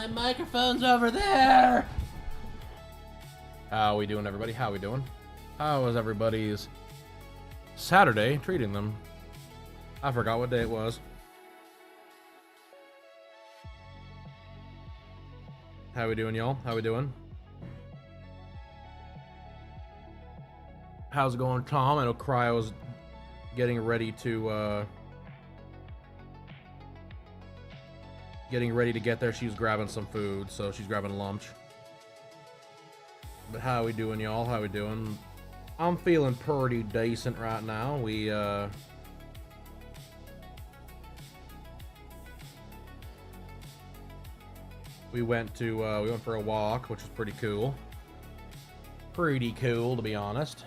My microphone's over there! How we doing, everybody? How we doing? How is everybody's Saturday treating them? I forgot what day it was. How we doing, y'all? How we doing? How's it going, Tom? I know Cryo's getting ready to get there. She's grabbing some food, so she's grabbing lunch. But how we doing, y'all? How we doing? I'm feeling pretty decent right now. We went for a walk, which was pretty cool. Pretty cool, to be honest.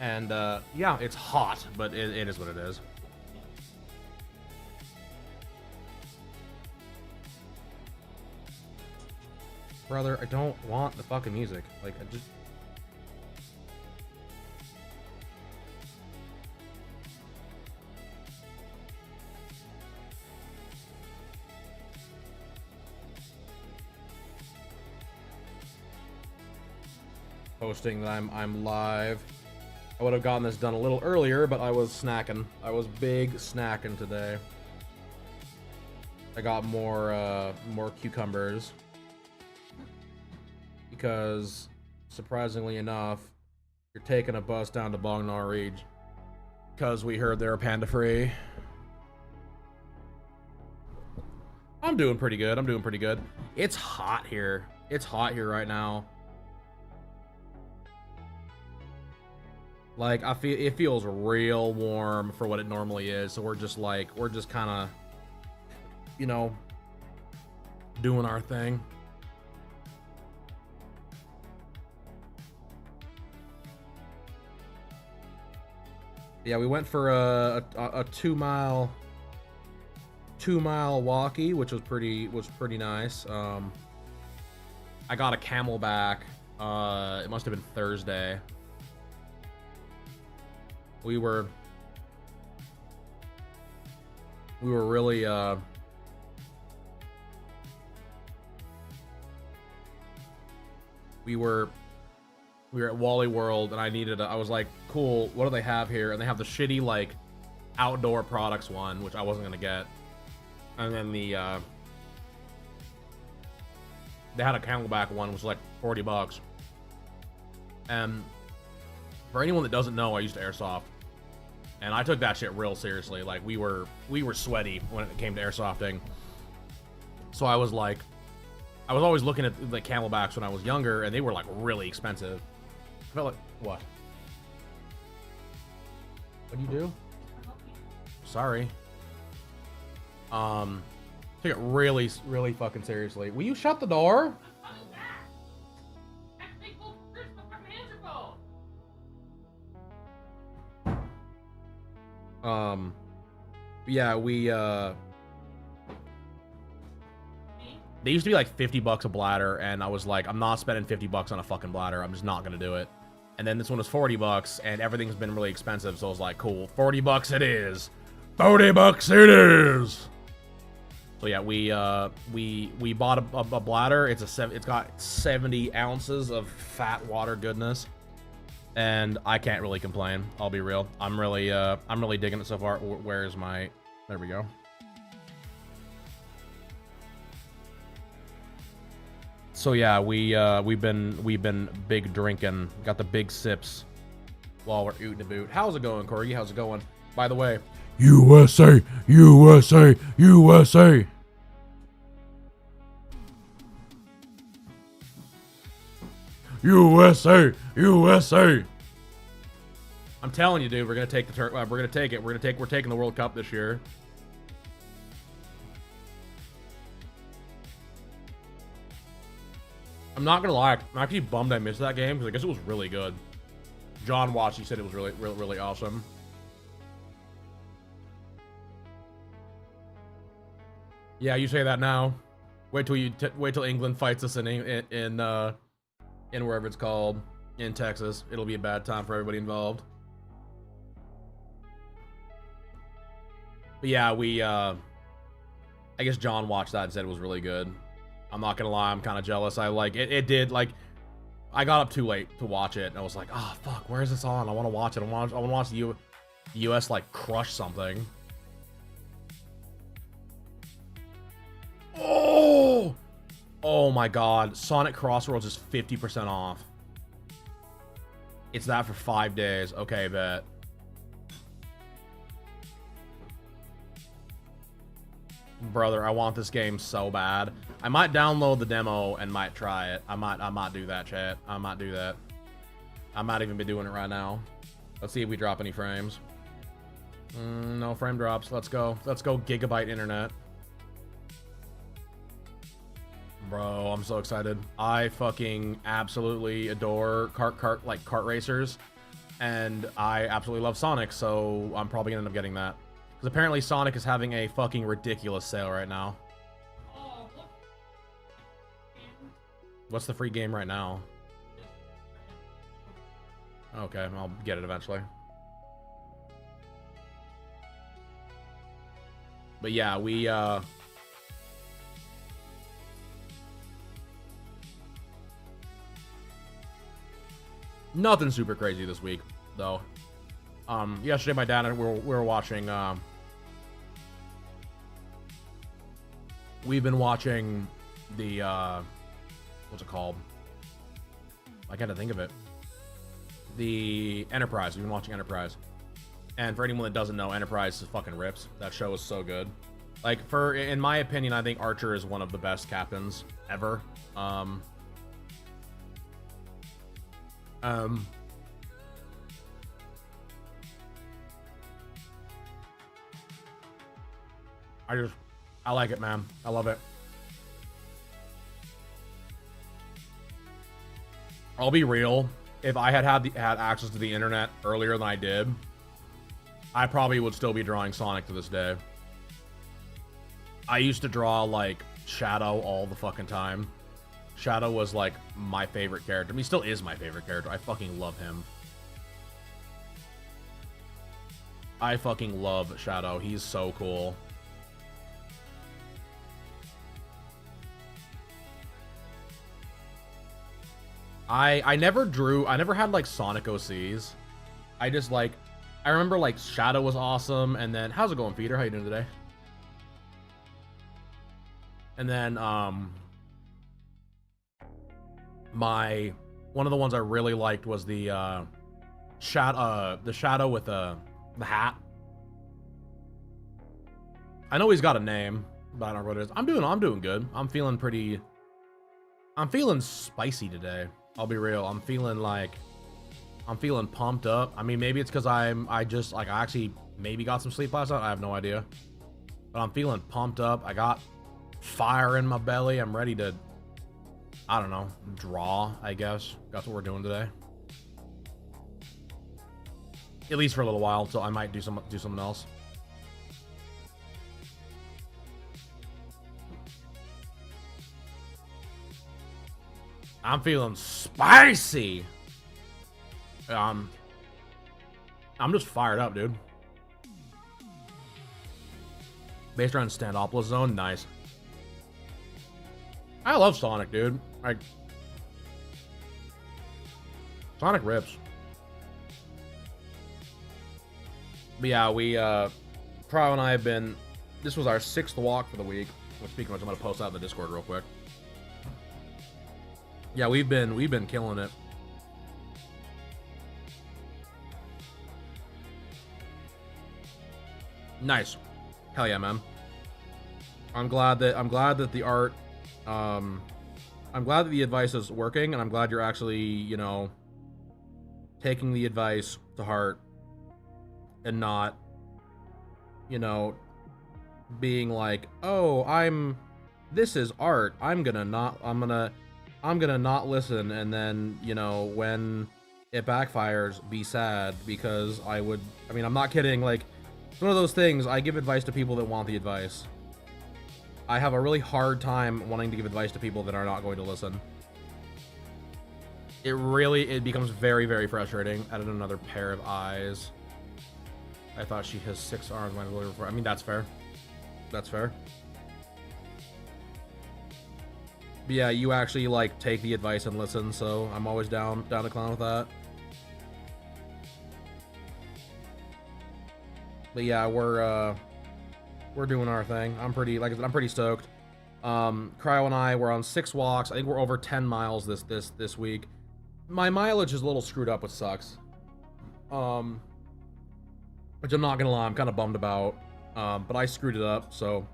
And yeah, it's hot, but it is what it is. Brother, I don't want the fucking music. Like, I just... Posting that I'm live. I would have gotten this done a little earlier, but I was snacking. I was big snacking today. I got more cucumbers. Because, surprisingly enough, you're taking a bus down to Bongnar Ridge. Because we heard they're panda free. I'm doing pretty good. I'm doing pretty good. It's hot here. It's hot here right now. Like, it feels real warm for what it normally is. So we're just kind of, you know, doing our thing. Yeah, we went for a 2 mile walkie, which was pretty nice. I got a camelback. It must have been Thursday. We were really we were at Wally World, and I was like, cool, what do they have here? And they have the shitty, like, outdoor products one, which I wasn't gonna get. And then they had a camelback one, which was like 40 bucks. And for anyone that doesn't know, I used to airsoft. And I took that shit real seriously. Like, we were sweaty when it came to airsofting. So I was always looking at the camelbacks when I was younger, and they were like really expensive. I felt like, what? What'd you do? Sorry. Take it really, really fucking seriously. Will you shut the door? Yeah, they used to be like 50 bucks a bladder, and I was like, I'm not spending 50 bucks on a fucking bladder. I'm just not gonna do it. And then this one was 40 bucks, and everything's been really expensive, so I was like, cool, 40 bucks it is. 40 bucks it is. So yeah, we bought a bladder. It's got 70 ounces of fat water goodness, and I can't really complain. I'll be real. I'm really digging it so far. Where's my? There we go. So yeah, we've been big drinking. Got the big sips while we're ootin' about. How's it going, Corgi? How's it going? By the way, USA, USA, USA. USA, USA. I'm telling you, dude, we're gonna take the we're taking the World Cup this year. I'm not gonna lie, I'm actually bummed I missed that game because I guess it was really good. John watched, he said it was really awesome. Yeah, you say that now. Wait till England fights us in wherever it's called, in Texas. It'll be a bad time for everybody involved. But yeah, I guess John watched that and said it was really good. I'm not gonna lie, I'm kind of jealous. I like it. It did like. I got up too late to watch it, and I was like, oh fuck, where is this on? I want to watch it. I want to watch the U.S. like crush something. Oh, oh my God! Sonic Crossroads is 50% off. It's that for 5 days. Okay, bet. Brother, I want this game so bad. I might download the demo and might try it. I might do that, chat. I might do that. I might even be doing it right now. Let's see if we drop any frames. No frame drops. Let's go. Let's go gigabyte internet. Bro, I'm so excited. I fucking absolutely adore kart racers. And I absolutely love Sonic, so I'm probably gonna end up getting that. Because apparently Sonic is having a fucking ridiculous sale right now. What's the free game right now? Okay, I'll get it eventually. But yeah, we, nothing super crazy this week, though. Yesterday my dad and we were watching, we've been watching the, what's it called? I gotta think of it. The Enterprise. We've been watching Enterprise. And for anyone that doesn't know, Enterprise is fucking rips. That show is so good. Like, in my opinion, I think Archer is one of the best captains ever. I like it, man. I love it. I'll be real. If I had access to the internet earlier than I did, I probably would still be drawing Sonic to this day. I used to draw, like, Shadow all the fucking time. Shadow was, like, my favorite character. I mean, he still is my favorite character. I fucking love him. I fucking love Shadow. He's so cool. I never had, like, Sonic OCs. I just, like, I remember, like, Shadow was awesome, and then, how's it going, Peter? How you doing today? And then, one of the ones I really liked was the Shadow with the hat. I know he's got a name, but I don't know what it is. I'm doing good. I'm feeling spicy today. I'll be real. I'm feeling pumped up. I mean, maybe it's because I actually maybe got some sleep last night. I have no idea. But I'm feeling pumped up. I got fire in my belly. I'm ready to, I don't know, draw, I guess. That's what we're doing today. At least for a little while, so I might do something else. I'm feeling spicy. I'm just fired up, dude. Based around Standopolis Zone, nice. I love Sonic, dude. Like, Sonic rips. But yeah, Pro and I have been, this was our 6th walk for the week. Which, speaking of which, I'm gonna post that in the Discord real quick. Yeah, we've been killing it. Nice. Hell yeah, man. I'm glad that the art, I'm glad that the advice is working, and I'm glad you're actually, you know, taking the advice to heart and not, you know, being like, oh, this is art. I'm gonna not listen, and then, you know, when it backfires, be sad, because I mean, I'm not kidding, like, it's one of those things, I give advice to people that want the advice. I have a really hard time wanting to give advice to people that are not going to listen. It becomes very, very frustrating. Added another pair of eyes. I thought she has 6 arms. I mean, that's fair. That's fair. But yeah, you actually like take the advice and listen, so I'm always down to clown with that. But yeah, we're doing our thing. I'm pretty, like I said, I'm pretty stoked. Cryo and I were on 6 walks. I think we're over 10 miles this week. My mileage is a little screwed up, which sucks. Which I'm not gonna lie, I'm kind of bummed about. But I screwed it up, so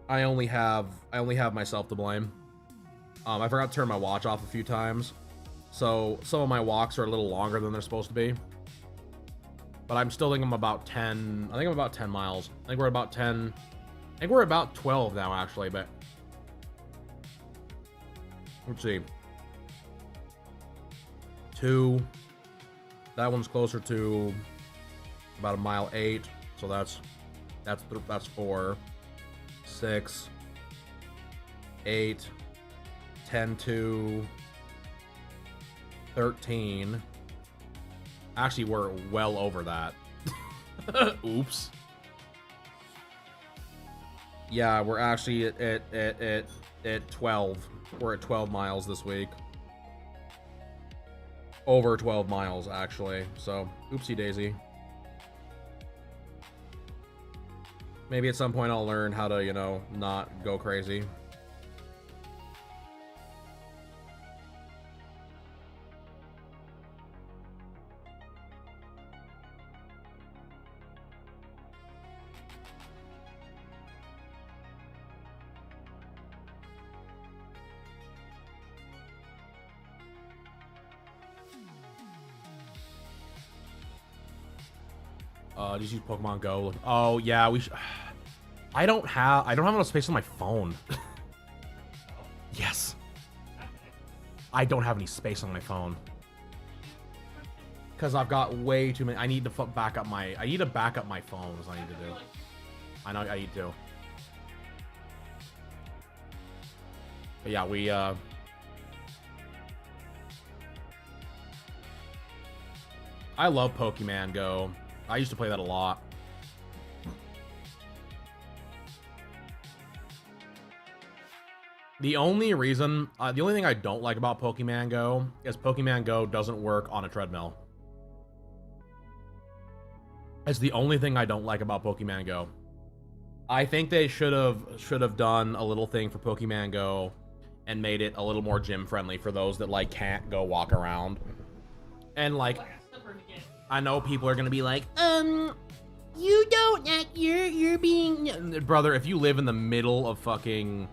I only have myself to blame. I forgot to turn my watch off a few times, so some of my walks are a little longer than they're supposed to be. But I'm still thinking I'm about 10. I think I'm about 10 miles. I think we're about 10. I think we're about 12 now, actually. But let's see. 2. That one's closer to about 1.8 miles. So that's 4. 6, 8, 10 to 13. Actually, we're well over that. Oops. Yeah, we're actually at 12. We're at 12 miles this week. Over 12 miles, actually. So, oopsie daisy. Maybe at some point I'll learn how to, you know, not go crazy. Just use Pokemon Go. Oh yeah, we should. I don't have enough space on my phone. Yes. I don't have any space on my phone. Cause I've got way too many. I need to back up my. I need to back up my phone. Is what I need to do. I know I need to. But yeah, we. I love Pokemon Go. I used to play that a lot. The only reason, the only thing I don't like about Pokemon Go is Pokemon Go doesn't work on a treadmill. It's the only thing I don't like about Pokemon Go. I think they should have done a little thing for Pokemon Go and made it a little more gym friendly for those that like can't go walk around. And like, I know people are gonna be like, you don't act, you're being... Brother, if you live in the middle of fucking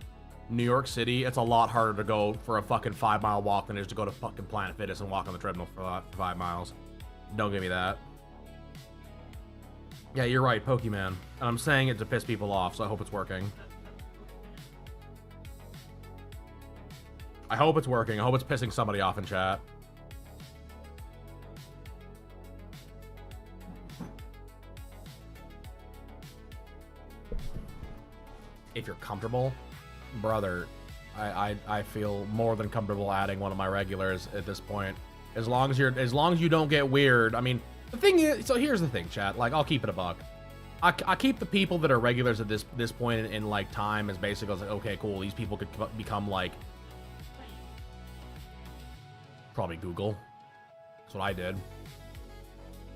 New York City, it's a lot harder to go for a fucking 5-mile walk than it is to go to fucking Planet Fitness and walk on the treadmill for 5 miles. Don't give me that. Yeah, you're right, Pokemon. And I'm saying it to piss people off, so I hope it's working. I hope it's working. I hope it's pissing somebody off in chat. If you're comfortable, brother, I feel more than comfortable adding one of my regulars at this point. As long as you don't get weird. I mean, the thing is, so here's the thing, chat. Like, I'll keep it a buck. I keep the people that are regulars at this point in like time as basically like, okay, cool. These people could become like probably Google. That's what I did.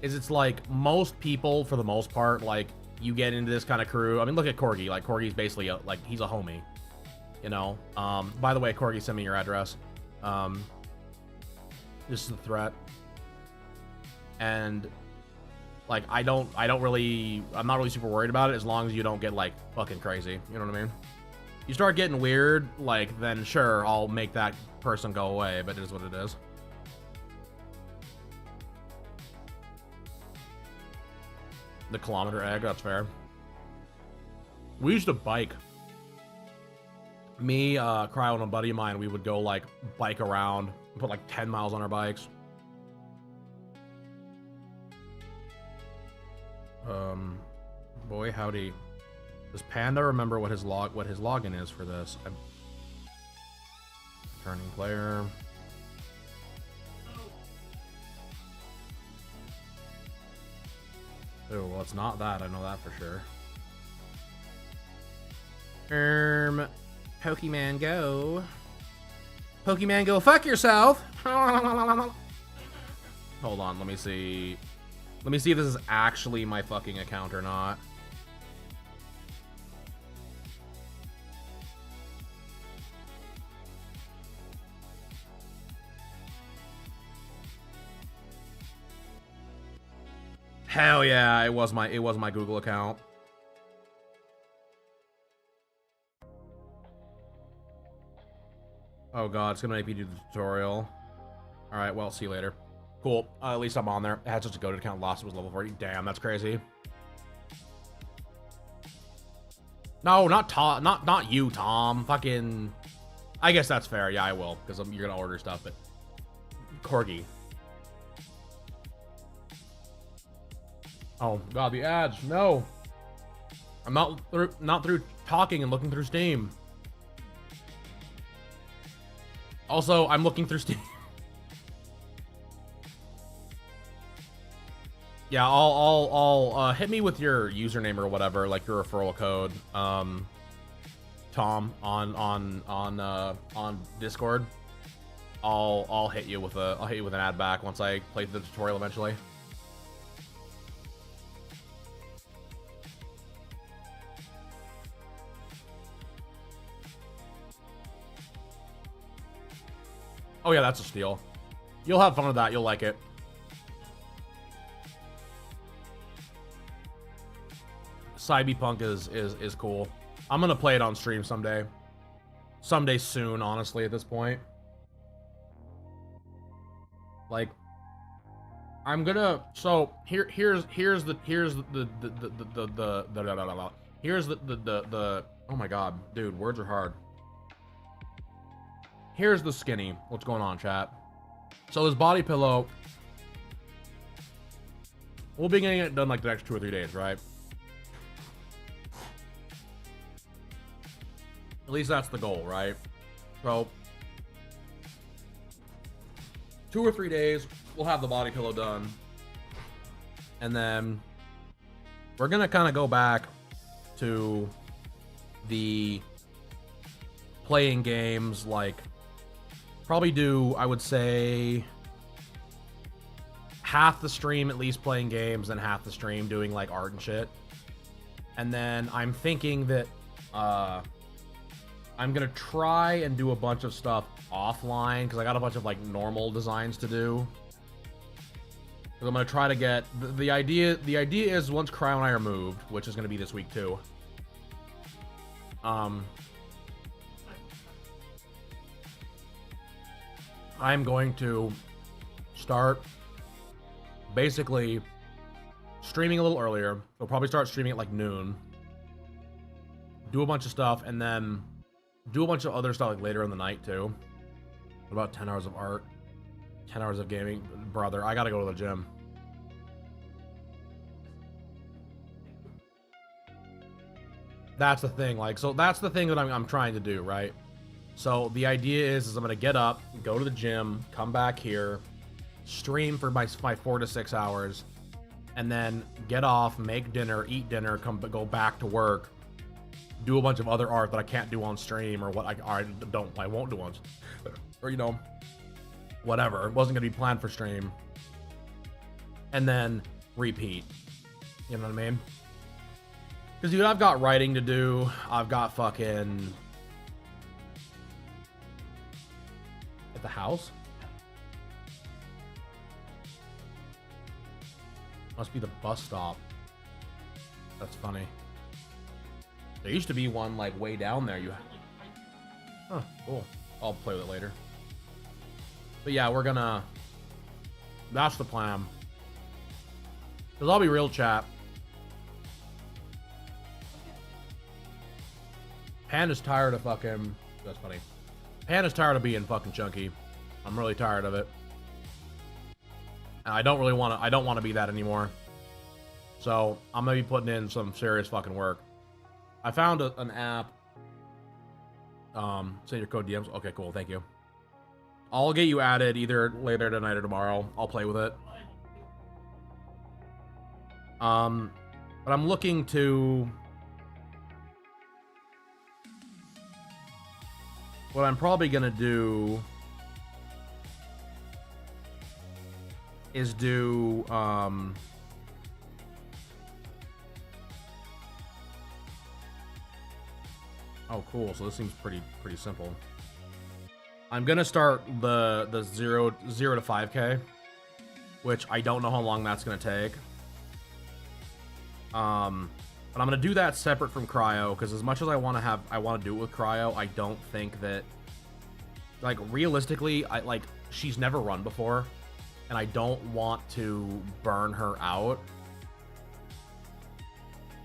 It's like most people, for the most part, like you get into this kind of crew. I mean, look at Corgi. Like Corgi's basically like he's a homie. You know. By the way, Corgi, send me your address. This is a threat. And like I'm not really super worried about it as long as you don't get like fucking crazy. You know what I mean? You start getting weird, like then sure I'll make that person go away, but it is what it is. The kilometer egg, that's fair. We used to bike. Me, Cryo, and a buddy of mine, we would go like bike around, put like 10 miles on our bikes. Boy howdy. Does Panda remember what his login is for this? Turning player. Oh, well, it's not that. I know that for sure. Pokemon Go. Pokemon Go, fuck yourself! Hold on, let me see. Let me see if this is actually my fucking account or not. Hell yeah, it was my Google account. Oh god, it's gonna make me do the tutorial. Alright, well, see you later. Cool. At least I'm on there. It had such a goated account. Lost it was level 40. Damn, that's crazy. No, not Tom. Not you, Tom. Fucking. I guess that's fair. Yeah, I will, because you're gonna order stuff. But Corgi. Oh god, the ads. No. I'm not through talking and looking through Steam. Also, I'm looking through Steam. Yeah, I'll hit me with your username or whatever, like your referral code, Tom, on Discord. I'll hit you with an ad back once I play the tutorial eventually. Oh yeah, that's a steal. You'll have fun with that. You'll like it. Cyberpunk is cool. I'm gonna play it on stream someday. Someday soon, honestly, at this point. Like, I'm gonna. So here's the oh my god, dude, words are hard. Here's the skinny. What's going on, chat? So this body pillow, we'll be getting it done like the next 2 or 3 days, right? At least that's the goal, right? So 2 or 3 days, we'll have the body pillow done. And then we're gonna kind of go back to the playing games, like probably do, I would say, half the stream at least playing games and half the stream doing like art and shit. And then I'm thinking that I'm gonna try and do a bunch of stuff offline because I got a bunch of like normal designs to do. I'm gonna try to get the idea is once Cryo and I are moved, which is gonna be this week too. I'm going to start basically streaming a little earlier. We'll probably start streaming at like noon. Do a bunch of stuff and then do a bunch of other stuff like later in the night too. About 10 hours of art, 10 hours of gaming. Brother, I gotta go to the gym. That's the thing, like, so that's the thing that I'm trying to do, right? So the idea is I'm gonna get up, go to the gym, come back here, stream for my 4 to 6 hours, and then get off, make dinner, eat dinner, go back to work, do a bunch of other art that I can't do on stream or what I won't do on, or you know, whatever. It wasn't gonna be planned for stream, and then repeat. You know what I mean? Because dude, I've got writing to do. I've got fucking. The house? Must be the bus stop. That's funny. There used to be one like way down there. Huh, cool. I'll play with it later. But yeah, we're gonna. That's the plan. Cause I'll be real, chat. Panda's tired of fucking. That's funny. Panda's tired of being fucking chunky. I'm really tired of it. And I don't want to be that anymore. So I'm gonna be putting in some serious fucking work. I found an app. Send your code DMs. Okay, cool. Thank you. I'll get you added either later tonight or tomorrow. I'll play with it. But I'm looking to what I'm probably gonna do is do oh cool, so this seems pretty simple. I'm gonna start the 0 to 5k, which I don't know how long that's gonna take. But I'm gonna do that separate from cryo, because as much as I want to do it with cryo, I don't think that, like, realistically, she's never run before, and I don't want to burn her out.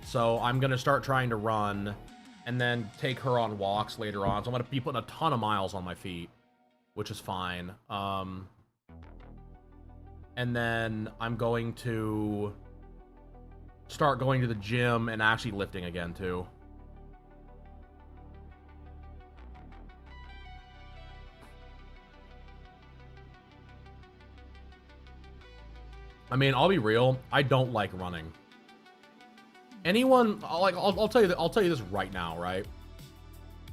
So I'm gonna start trying to run, and then take her on walks later on. So I'm gonna be putting a ton of miles on my feet, which is fine. And then I'm going to start going to the gym and actually lifting again too. I mean, I'll be real, I don't like running. Anyone, like, I'll tell you this right now, right?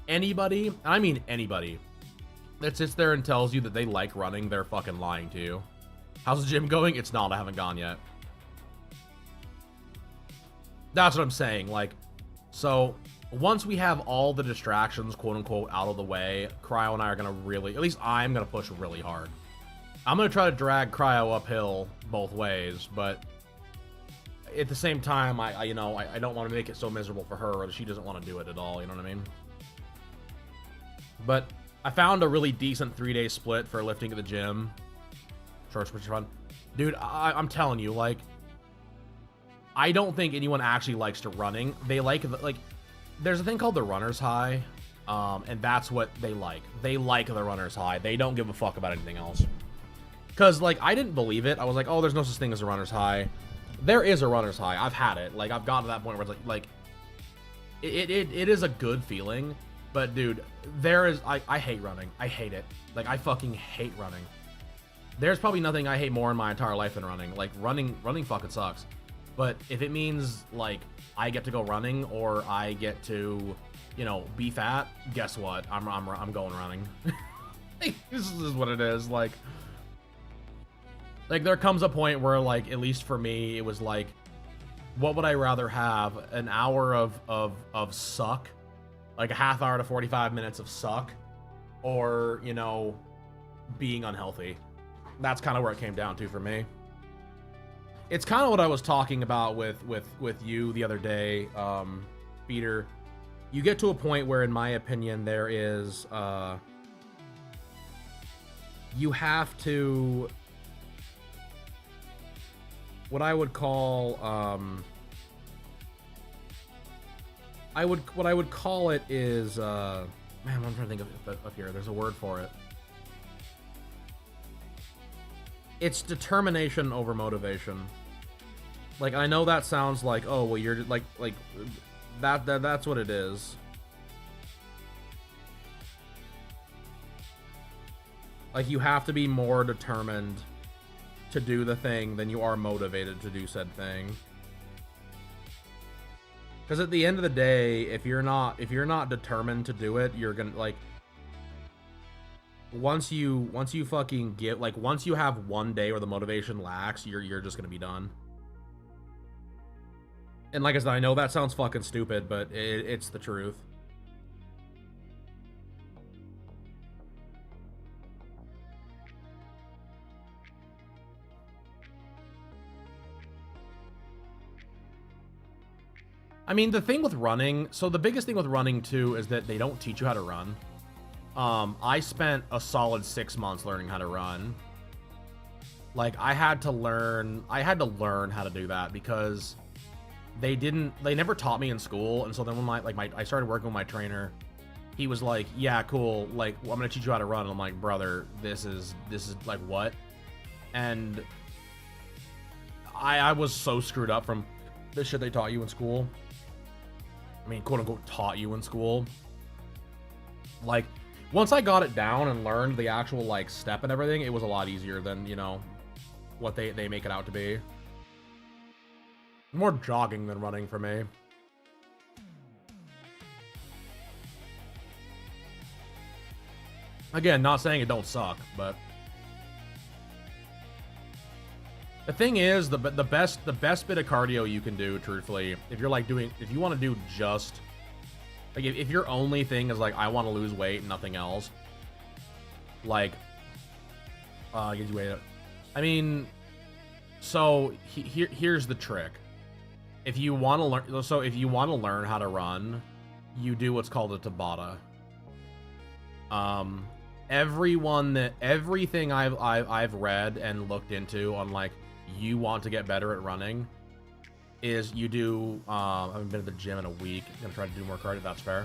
Anybody, and I mean anybody, that sits there and tells you that they like running, they're fucking lying to you. How's the gym going? It's not, I haven't gone yet. That's what I'm saying, like, so once we have all the distractions, quote unquote, out of the way, Cryo and I are gonna really, at least I'm gonna push really hard. I'm gonna try to drag Cryo uphill both ways, but at the same time, I don't want to make it so miserable for her or she doesn't want to do it at all, you know what I mean? But I found a really decent 3-day split for lifting at the gym. Shorts, which is fun. Dude, I'm telling you, like, I don't think anyone actually likes to running. They like, there's a thing called the runner's high, and that's what they like. They like the runner's high. They don't give a fuck about anything else. Because, like, I didn't believe it. I was like, oh, there's no such thing as a runner's high. There is a runner's high. I've had it. Like, I've gotten to that point where it's like it is a good feeling. But, dude, there is, I hate running. I hate it. Like, I fucking hate running. There's probably nothing I hate more in my entire life than running. Like, running fucking sucks. But if it means, like, I get to go running or I get to, you know, be fat, guess what? I'm going running. This is what it is. Like, there comes a point where, like, at least for me, it was like, what would I rather have? An hour of suck, like a half hour to 45 minutes of suck, or, you know, being unhealthy. That's kind of where it came down to for me. It's kind of what I was talking about with you the other day, Peter. You get to a point where, in my opinion, there is, you have to, what I would call, what I would call it is, man, I'm trying to think of here. There's a word for it. It's determination over motivation. Like, I know that sounds like, oh, well, you're like that's what it is. Like, you have to be more determined to do the thing than you are motivated to do said thing. Because at the end of the day, if you're not determined to do it, you're gonna, like, once you fucking get, like, once you have one day where the motivation lacks, you're just gonna be done. And like I said, I know that sounds fucking stupid, but it's the truth. I mean, the thing with running, so the biggest thing with running too is that they don't teach you how to run. I spent a solid 6 months learning how to run. Like, I had to learn how to do that because they never taught me in school. And so then when I started working with my trainer, he was like, yeah, cool, like, well, I'm gonna teach you how to run. And I'm like, brother, this is like, what? And I was so screwed up from the shit they taught you in school. I mean, quote unquote, taught you in school. Like, once I got it down and learned the actual, like, step and everything, it was a lot easier than, you know, what they make it out to be. More jogging than running for me. Again, not saying it don't suck, but the thing is, the best bit of cardio you can do, truthfully, if you're like if you want to do just like if your only thing is like I want to lose weight and nothing else, like gives you weight up. I mean, so here's the trick. If you want to learn how to run, you do what's called a Tabata. Everything I've read and looked into on like you want to get better at running is you do I haven't been to the gym in a week. I'm gonna try to do more cardio. That's fair.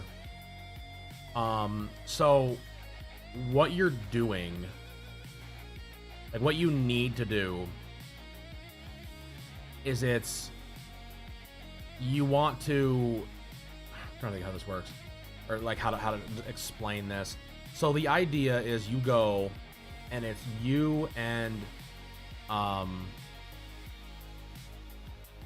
So what you're doing, like what you need to do is you want to, I'm trying to think how this works, or like how to explain this. So the idea is you go and it's you and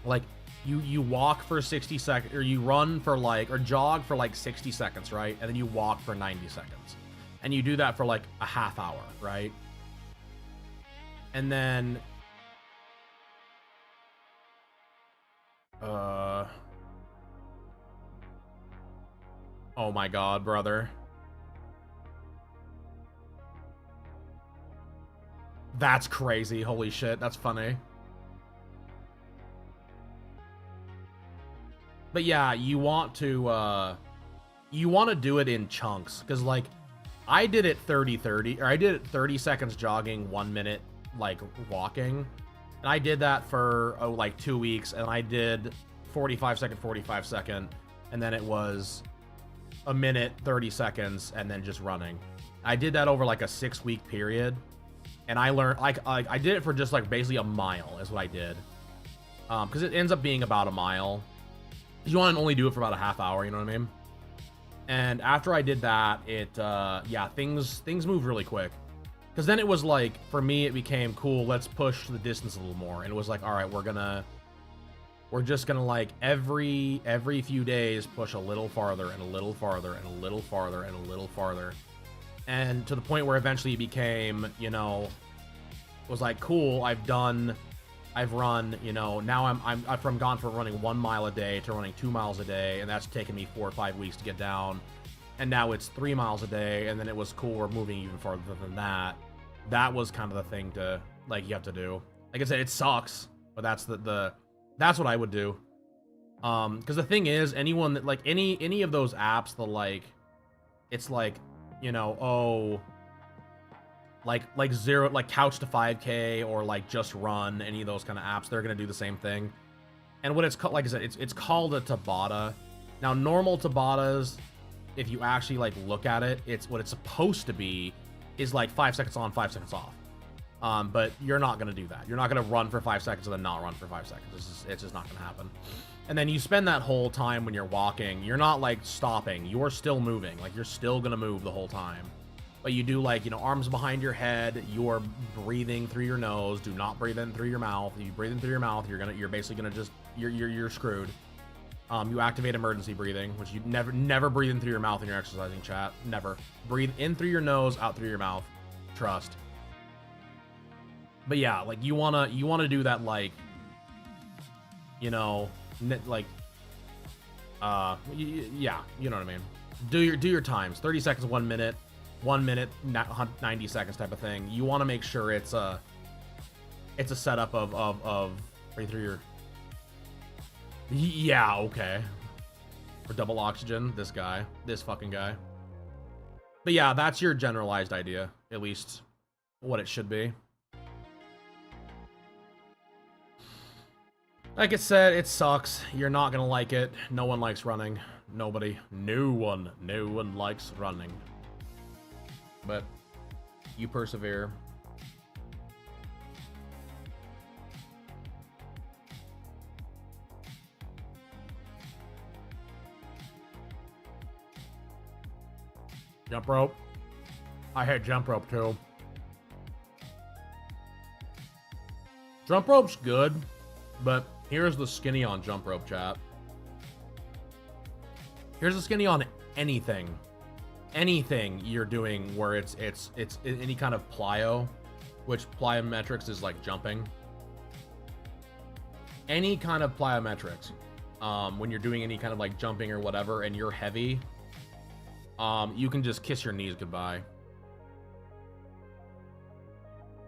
like you walk for 60 seconds, or you run for like, or jog for like 60 seconds, right? And then you walk for 90 seconds. And you do that for like a half hour, right? And then oh my god, brother. That's crazy. Holy shit, that's funny. But yeah, you want to do it in chunks, because like I did it 30-30, or I did it 30 seconds jogging, 1 minute like walking, and I did that for like 2 weeks, and I did 45 second, and then it was a minute 30 seconds, and then just running. I did that over like a 6-week period, and I learned like I did it for just like basically a mile is what I did, because it ends up being about a mile. You want to only do it for about a half hour, you know what I mean? And after I did that, yeah, things moved really quick. Because then it was like, for me, it became cool, let's push the distance a little more. And it was like, all right, we're just gonna like every few days push a little farther and a little farther and a little farther and a little farther. And to the point where eventually it became, you know, was like, cool, I've run, you know, now I've from gone from running 1 mile a day to running 2 miles a day, and that's taken me 4 or 5 weeks to get down. And now it's 3 miles a day, and then it was cool, we're moving even farther than that. That was kind of the thing to, like, you have to do. Like I said, it sucks, but that's that's what I would do. Because the thing is, anyone that, like, any of those apps, the, like, it's like, you know, oh, like zero, like Couch to 5K or like Just Run, any of those kind of apps, they're gonna do the same thing. And what it's called, like I said, it's called a Tabata. Now, normal Tabatas, if you actually like look at it, it's what it's supposed to be is like 5 seconds on, 5 seconds off. But you're not gonna do that. You're not gonna run for 5 seconds and then not run for 5 seconds. It's just not gonna happen. And then you spend that whole time when you're walking, you're not like stopping. You're still moving. Like you're still gonna move the whole time. But you do like, you know, arms behind your head, you're breathing through your nose, do not breathe in through your mouth. If you breathe in through your mouth, you're basically gonna just, you're screwed. You activate emergency breathing, which you never breathe in through your mouth when you're exercising, chat. Never. Breathe in through your nose, out through your mouth. Trust. But yeah, like you wanna do that, like, you know, like, yeah, you know what I mean. Do your times, 30 seconds, 1 minute. 1 minute, 90 seconds type of thing. You want to make sure it's a setup of right through your, yeah, okay, for double oxygen. This fucking guy. But yeah, that's your generalized idea, at least what it should be. Like I said, it sucks. You're not gonna like it. No one likes running. Nobody. No one likes running. But you persevere. Jump rope. I hate jump rope too. Jump rope's good, but here's the skinny on jump rope, chat. Here's the skinny on anything. anything you're doing where it's any kind of plyo, which plyometrics is like jumping. Any kind of plyometrics, when you're doing any kind of like jumping or whatever, and you're heavy, you can just kiss your knees goodbye.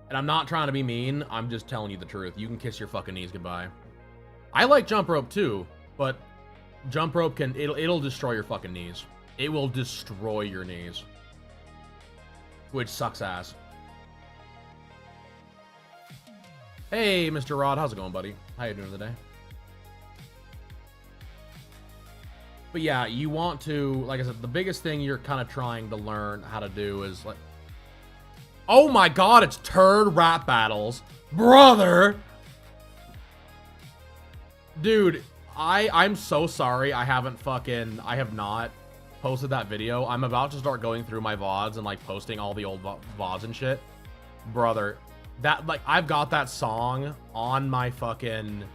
And I'm not trying to be mean, I'm just telling you the truth. You can kiss your fucking knees goodbye. I like jump rope too, but jump rope it'll destroy your fucking knees. It will destroy your knees, which sucks ass. Hey, Mr. Rod, how's it going, buddy? How you doing today? But yeah, you want to, like I said, the biggest thing you're kind of trying to learn how to do is like, oh my god, it's turd rap battles, brother. Dude, I'm so sorry I have not posted that video. I'm about to start going through my VODs and like posting all the old VODs and shit. Brother, that, like, I've got that song on my playlist.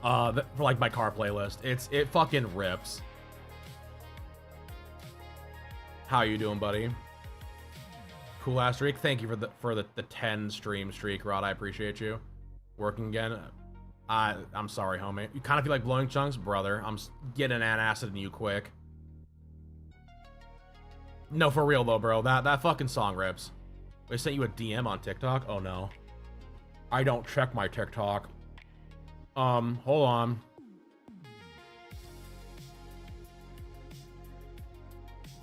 For like my car playlist. It fucking rips. How you doing, buddy? Cool ass streak. Thank you for the 10 stream streak, Rod. I appreciate you. Working again. I'm sorry, homie. You kind of feel like blowing chunks, brother. I'm getting an acid in you quick. No, for real though, bro. That fucking song rips. They sent you a DM on TikTok? Oh no. I don't check my TikTok. Hold on.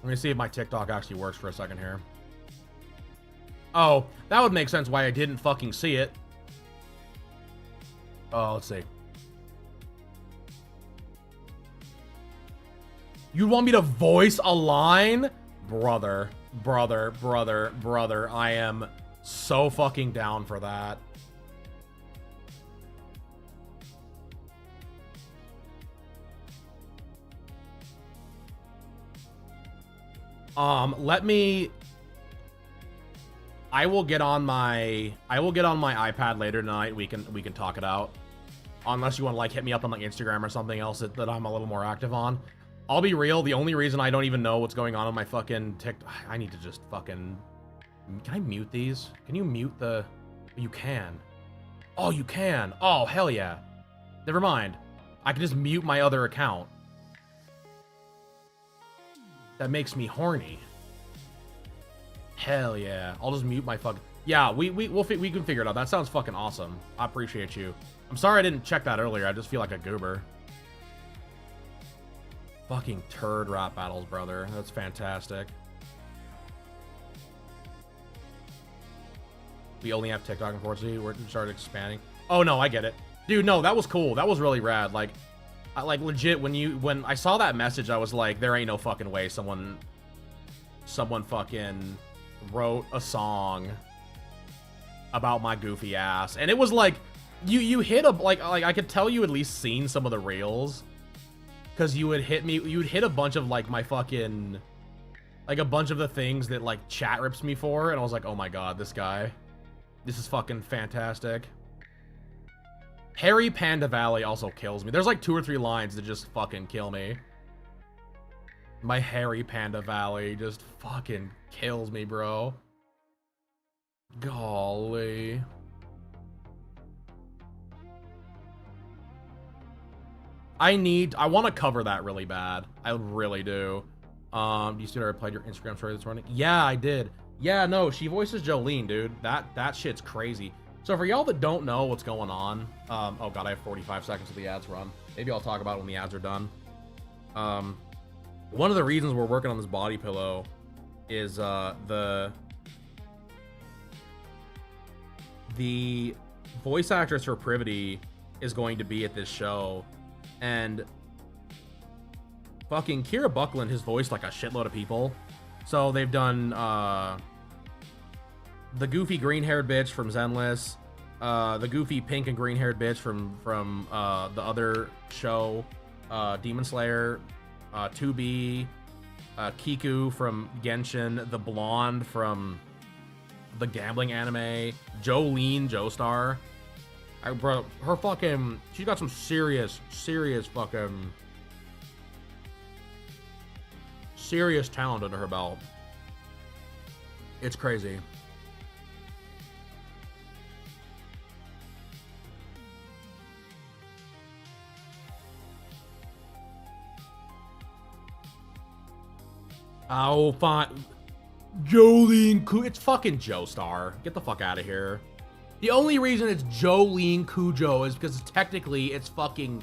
Let me see if my TikTok actually works for a second here. Oh, that would make sense why I didn't fucking see it. Oh, let's see. You want me to voice a line? Brother, I am so fucking down for that. I will get on my iPad later tonight. We can talk it out. Unless you want to like hit me up on like Instagram or something else that I'm a little more active on. I'll be real, the only reason I don't even know what's going on my fucking TikTok, I need to just fucking, can I mute these? Can you mute the, you can. Oh, you can. Oh, hell yeah. Never mind. I can just mute my other account. That makes me horny. Hell yeah. I'll just mute my fucking... Yeah, we can figure it out. That sounds fucking awesome. I appreciate you. I'm sorry I didn't check that earlier. I just feel like a goober. Fucking turd rap battles, brother. That's fantastic. We only have TikTok, unfortunately. We're started expanding. Oh, no, I get it. Dude, no, that was cool. That was really rad. Like legit, when I saw that message, I was like, there ain't no fucking way someone fucking wrote a song about my goofy ass. And it was like, you hit a, like I could tell you at least seen some of the reels. Because you would hit a bunch of like my fucking, like a bunch of the things that like chat rips me for. And I was like, oh my god, this is fucking fantastic. Hairy Panda Valley also kills me. There's like 2 or 3 lines that just fucking kill me. My Hairy Panda Valley just fucking kills me, bro. Golly. I want to cover that really bad. I really do. Do you see that I replied your Instagram story this morning? Yeah, I did. Yeah, no, she voices Jolene, dude. That shit's crazy. So for y'all that don't know what's going on, oh god, I have 45 seconds till the ads run. Maybe I'll talk about it when the ads are done. One of the reasons we're working on this body pillow is the voice actress for Privaty is going to be at this show, and fucking Kira Buckland has voiced like a shitload of people. So they've done the goofy green-haired bitch from Zenless, the goofy pink and green-haired bitch from the other show, Demon Slayer, 2B, Kiku from Genshin, the blonde from the gambling anime, Jolene Joestar. Bro, her fucking, she's got some serious fucking serious talent under her belt. It's crazy. Oh, fine. Jolene, it's fucking Joestar. Get the fuck out of here. The only reason it's Jolene Cujo is because technically it's fucking,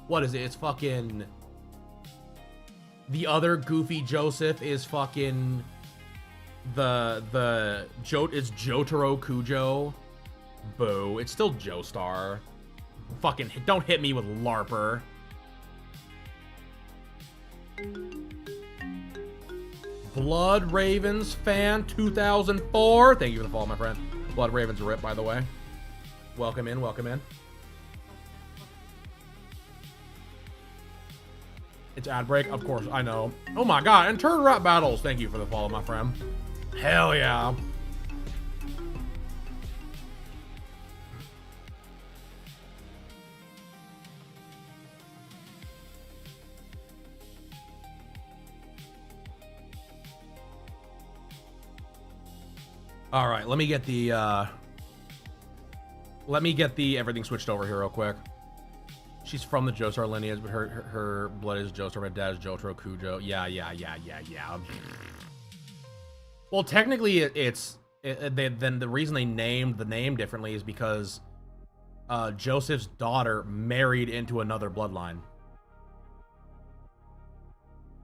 what is it? It's fucking, the other Goofy Joseph is fucking, it's Jotaro Cujo. Boo, it's still Joestar. Fucking, don't hit me with LARPer. Blood Ravens fan 2004. Thank you for the follow, my friend. Blood Ravens rip, by the way. Welcome in, welcome in. It's ad break, of course, I know. Oh my god, and turn rap battles. Thank you for the follow, my friend. Hell yeah. All right, let me get the everything switched over here real quick. She's from the Joestar lineage, but her blood is Joestar. My dad is Jotaro Cujo. Yeah. Well, technically, then the reason they named the name differently is because Joseph's daughter married into another bloodline.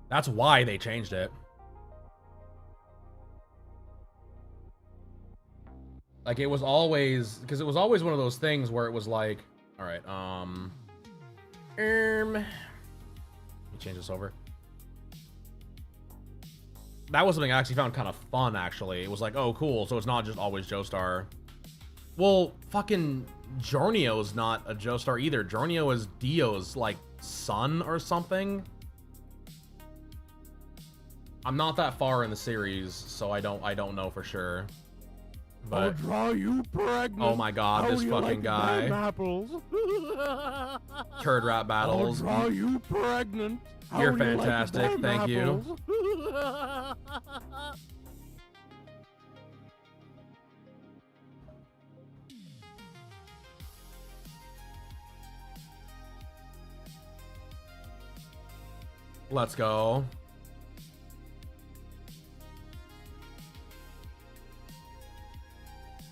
That's why they changed it. Like, it was always, because it was always one of those things where it was like, all right, let me change this over. That was something I actually found kind of fun, actually. It was like, oh, cool, so it's not just always Joestar. Well, fucking Jornio's not a Joestar either. Jornio is Dio's, like, son or something. I'm not that far in the series, so I don't know for sure. But I'll draw you pregnant. Oh my god, this fucking guy. Apples? Turd rap battles. I'll draw you pregnant. You're fantastic, thank you. Let's go.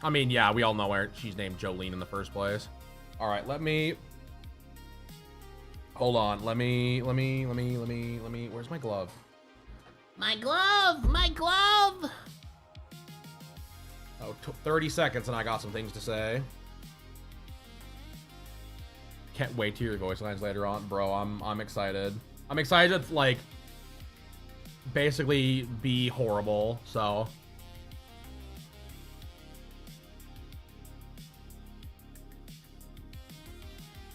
I mean, yeah, we all know where she's named Jolene in the first place. All right, let me. Hold on. Let me. Where's my glove? My glove! My glove! Oh, 30 seconds and I got some things to say. Can't wait to hear your voice lines later on, bro. I'm excited. I'm excited to, like, basically be horrible, so.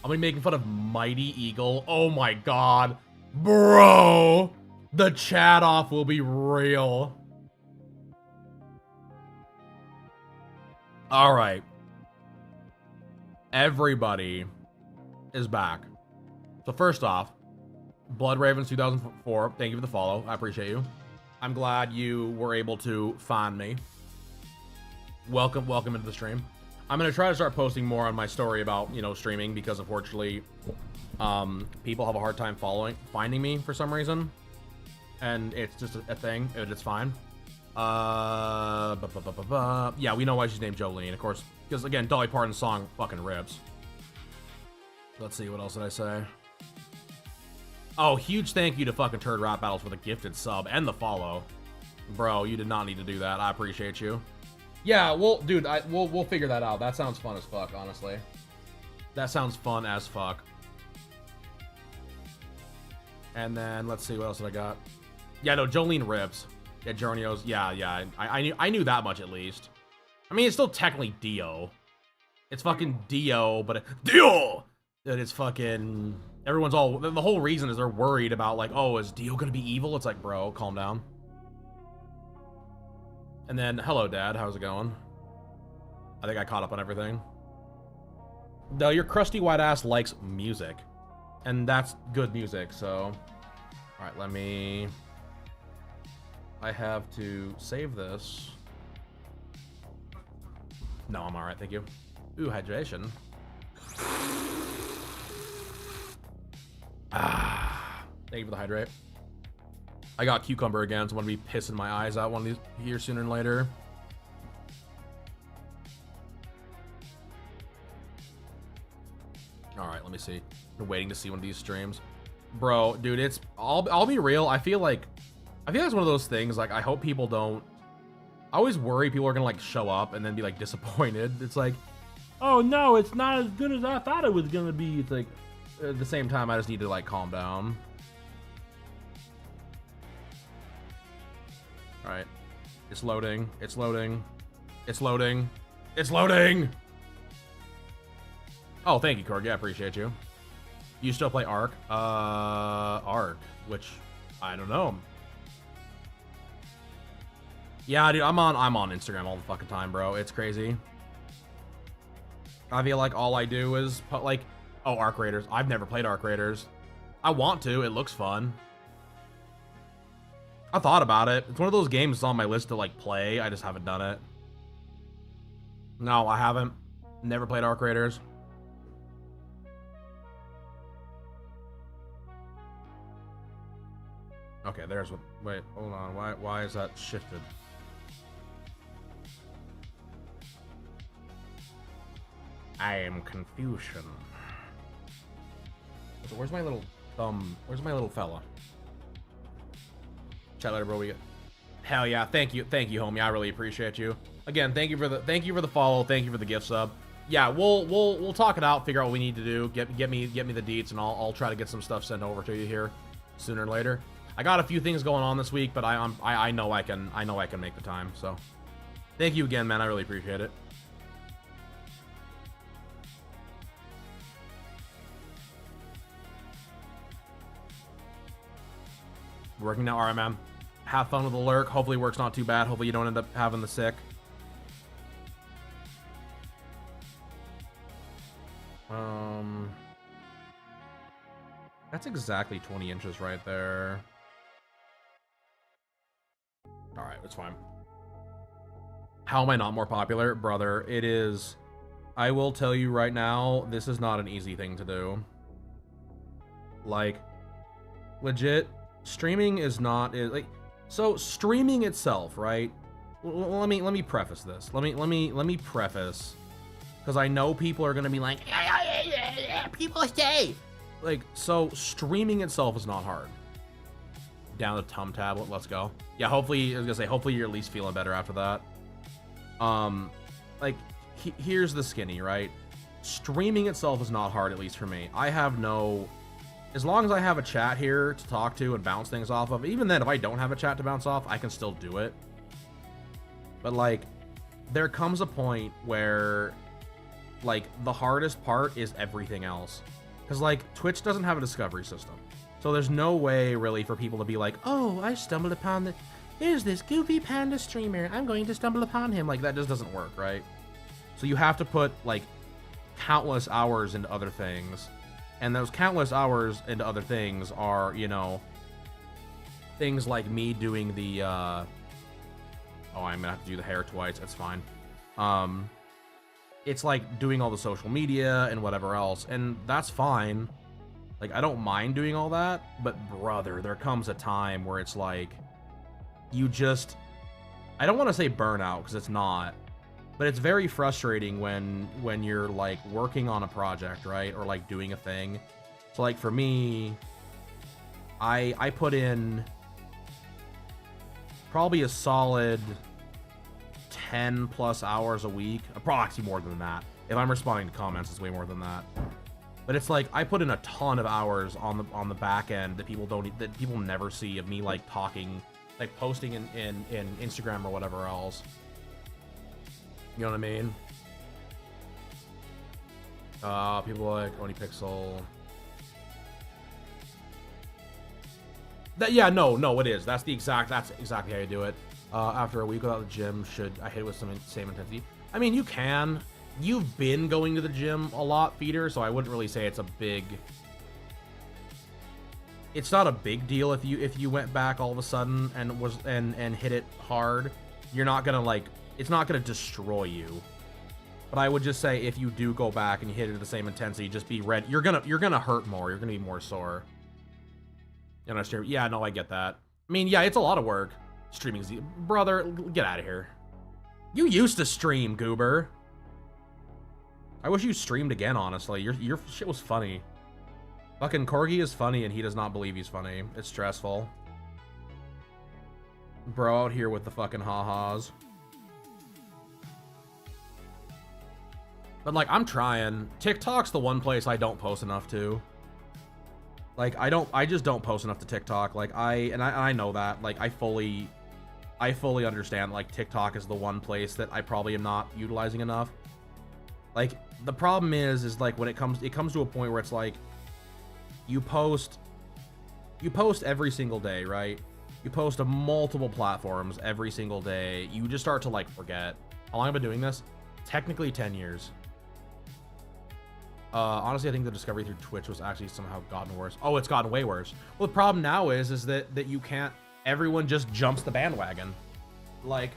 I'm gonna be making fun of Mighty Eagle. Oh my god. Bro! The chat off will be real. Alright. Everybody is back. So first off, Blood Ravens 2004, thank you for the follow. I appreciate you. I'm glad you were able to find me. Welcome into the stream. I'm gonna try to start posting more on my story about, you know, streaming, because unfortunately, people have a hard time finding me for some reason, and it's just a thing. It's fine. Yeah, we know why she's named Jolene, of course, because again, Dolly Parton's song fucking rips. Let's see, what else did I say? Oh, huge thank you to fucking Turd Rap Battles for the gifted sub and the follow, bro. You did not need to do that. I appreciate you. Yeah, well, dude, we'll figure that out. That sounds fun as fuck, honestly. That sounds fun as fuck. And then, let's see, what else did I got? Yeah, no, Jolene rips. Yeah, Jornio's, yeah, I knew that much at least. I mean, it's still technically Dio. It's fucking Dio, but Dio! And it's fucking, everyone's all, the whole reason is they're worried about, like, oh, is Dio gonna be evil? It's like, bro, calm down. And then, hello, Dad. How's it going? I think I caught up on everything. No, your crusty white ass likes music. And that's good music, so. Alright, let me I have to save this. No, I'm alright, thank you. Ooh, hydration. Thank you for the hydrate. I got cucumber again, so I'm gonna be pissing my eyes out one of these here sooner than later. Alright, let me see. I'm waiting to see one of these streams. Bro, dude, it's I'll be real, I feel like it's one of those things, like I hope people don't. I always worry people are gonna like show up and then be like disappointed. It's like, oh no, it's not as good as I thought it was gonna be. It's like, at the same time, I just need to like calm down. All right, it's loading. It's loading. It's loading. It's loading. Oh, thank you, Korg. Yeah, I appreciate you. You still play Ark? Ark, which I don't know. Yeah, dude, I'm on Instagram all the fucking time, bro. It's crazy. I feel like all I do is put like, oh, Ark Raiders. I've never played Ark Raiders. I want to. It looks fun. I thought about it. It's one of those games that's on my list to like play. I just haven't done it. No, I haven't. Never played Ark Raiders. Okay, there's what. Wait, hold on. Why is that shifted? I am confusion. So where's my little where's my little fella? Chat later, bro. We get. Hell yeah! Thank you, homie. I really appreciate you. Again, thank you for the follow. Thank you for the gift sub. Yeah, we'll talk it out. Figure out what we need to do. Get me the deets, and I'll try to get some stuff sent over to you here sooner or later. I got a few things going on this week, but I know I can make the time. So, thank you again, man. I really appreciate it. Working now, alright, man. Have fun with the lurk. Hopefully, work's not too bad. Hopefully, you don't end up having the sick. That's exactly 20 inches right there. Alright, it's fine. How am I not more popular? Brother, it is... I will tell you right now, this is not an easy thing to do. Like, legit, streaming is not... like, so, streaming itself, right? Let me preface this. Let me preface... Because I know people are going to be like... people say... Like, so, streaming itself is not hard. Down the Tum tablet, let's go. Yeah, hopefully, I was gonna say, hopefully you're at least feeling better after that. Like, here's the skinny, right? Streaming itself is not hard, at least for me. I have no... As long as I have a chat here to talk to and bounce things off of, even then, if I don't have a chat to bounce off, I can still do it. But, like, there comes a point where, like, the hardest part is everything else. Because, like, Twitch doesn't have a discovery system. So there's no way, really, for people to be like, oh, I stumbled upon the... Here's this goofy panda streamer. I'm going to stumble upon him. Like, that just doesn't work, right? So you have to put, like, countless hours into other things. And those countless hours into other things are, you know, things like me doing the, oh, I'm gonna have to do the hair twice. That's fine. It's like doing all the social media and whatever else. And that's fine. Like, I don't mind doing all that, but brother, there comes a time where it's like, you just, I don't want to say burnout, because it's not, but it's very frustrating when you're, like, working on a project, right, or, like, doing a thing. So, like, for me, I put in probably a solid 10 plus hours a week, approximately more than that. If I'm responding to comments, it's way more than that. But it's like, I put in a ton of hours on the back end that people never see of me, like, talking, like, posting in Instagram or whatever else. You know what I mean? People like OniPixel. That, yeah, no, it is. That's exactly how you do it. After a week without the gym, should I hit it with some same intensity? I mean, you can. You've been going to the gym a lot, Feeder, so I wouldn't really say it's a big... it's not a big deal if you went back all of a sudden and hit it hard. You're not gonna like, it's not gonna destroy you. But I would just say if you do go back and you hit it at the same intensity, just be ready. You're gonna hurt more. You're gonna be more sore. You understand? Yeah, no, I get that. I mean, yeah, it's a lot of work. Streaming brother, get out of here. You used to stream, Goober. I wish you streamed again, honestly. Your shit was funny. Fucking Corgi is funny and he does not believe he's funny. It's stressful. Bro out here with the fucking ha-has. But like, I'm trying. TikTok's the one place I don't post enough to. Like, I just don't post enough to TikTok. Like, I know that. Like, I fully understand, like, TikTok is the one place that I probably am not utilizing enough. Like, the problem is like, when it comes to a point where it's like, you post every single day, right? You post to multiple platforms every single day. You just start to, like, forget. How long have I been doing this? Technically 10 years. Honestly, I think the discovery through Twitch was actually somehow gotten worse. Oh, it's gotten way worse. Well, the problem now is that you can't, everyone just jumps the bandwagon. Like,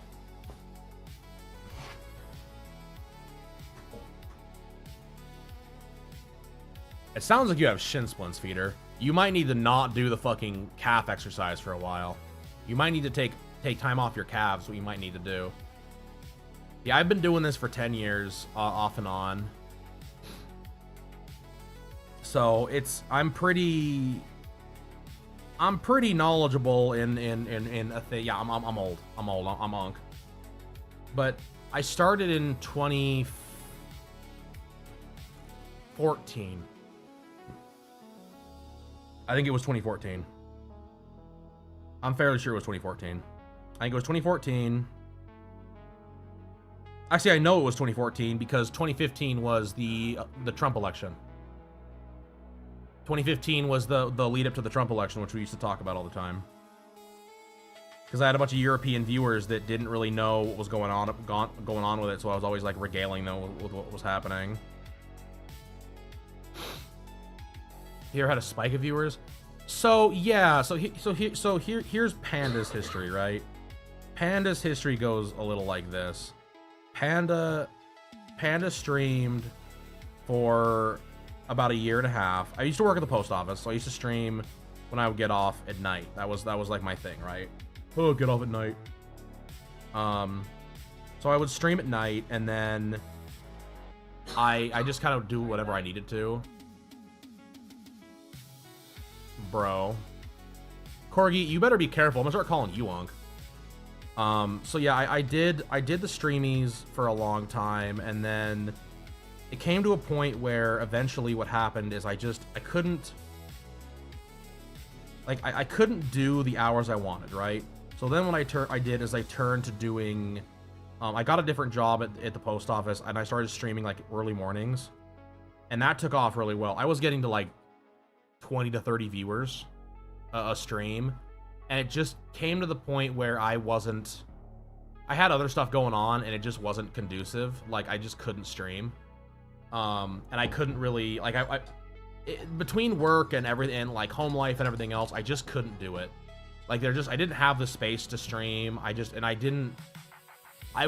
it sounds like you have shin splints, Feeder. You might need to not do the fucking calf exercise for a while. You might need to take time off your calves, what you might need to do. Yeah, I've been doing this for 10 years, off and on. So I'm pretty knowledgeable in a thing. Yeah, I'm old. I'm unk. But I started in 2014. I think it was 2014. I'm fairly sure it was 2014. I think it was 2014. Actually, I know it was 2014 because 2015 was the Trump election. 2015 was the lead up to the Trump election, which we used to talk about all the time. Because I had a bunch of European viewers that didn't really know what was going on with it, so I was always like regaling them with what was happening. You ever had a spike of viewers? So yeah, here's Panda's history, right? Panda's history goes a little like this. Panda streamed for about a year and a half. I used to work at the post office, so I used to stream when I would get off at night. That was like my thing, right? Oh, get off at night. So I would stream at night, and then I just kind of do whatever I needed to. Bro. Corgi, you better be careful. I'm gonna start calling you Unk. So yeah, I did the streamies for a long time, and then it came to a point where eventually what happened is I couldn't, like, I couldn't do the hours I wanted, right? So then what I turned to doing, I got a different job at the post office, and I started streaming like early mornings, and that took off really well. I was getting to like 20 to 30 viewers a stream, and it just came to the point where I had other stuff going on, and it just wasn't conducive. Like, I just couldn't stream. And I couldn't really, like, between work and everything, and like home life and everything else, I just couldn't do it. Like, I didn't have the space to stream. I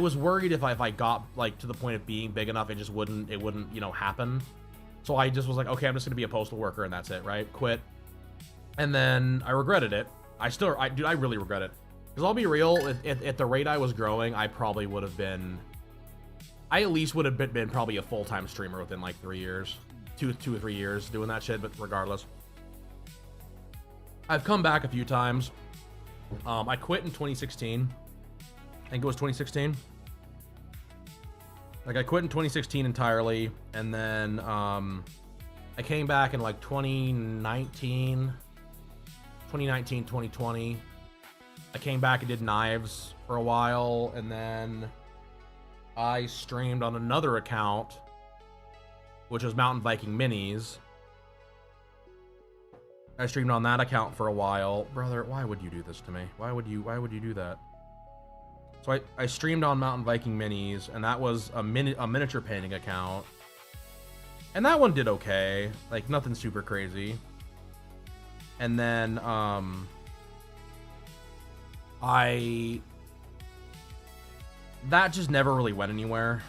was worried if I got like to the point of being big enough, it wouldn't, you know, happen. So I just was like, okay, I'm just gonna be a postal worker and that's it, right? Quit. And then I regretted it. Dude, I really regret it. Because I'll be real, at the rate I was growing, I probably would have been, I at least would have been probably a full-time streamer within like 3 years, two or 3 years doing that shit. But regardless, I've come back a few times. I quit in 2016. I think it was 2016. Like, I quit in 2016 entirely, and then I came back in like 2019, 2020. I came back and did knives for a while, and then I streamed on another account, which was Mountain Viking Minis. I streamed on that account for a while. Brother, why would you do this to me? Why would you do that? So I streamed on Mountain Viking Minis, and that was a miniature painting account. And that one did okay. Like, nothing super crazy. And then, that just never really went anywhere.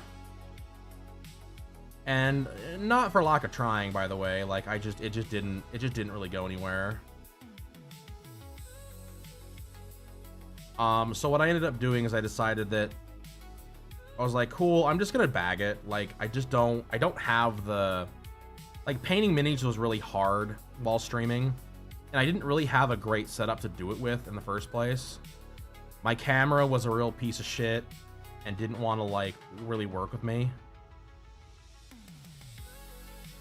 And not for lack of trying, by the way. Like, it just didn't really go anywhere. So what I ended up doing is I decided that I was like, cool, I'm just gonna bag it. Like, I don't have the, like, painting minis was really hard while streaming, and I didn't really have a great setup to do it with in the first place. My camera was a real piece of shit and didn't want to, like, really work with me.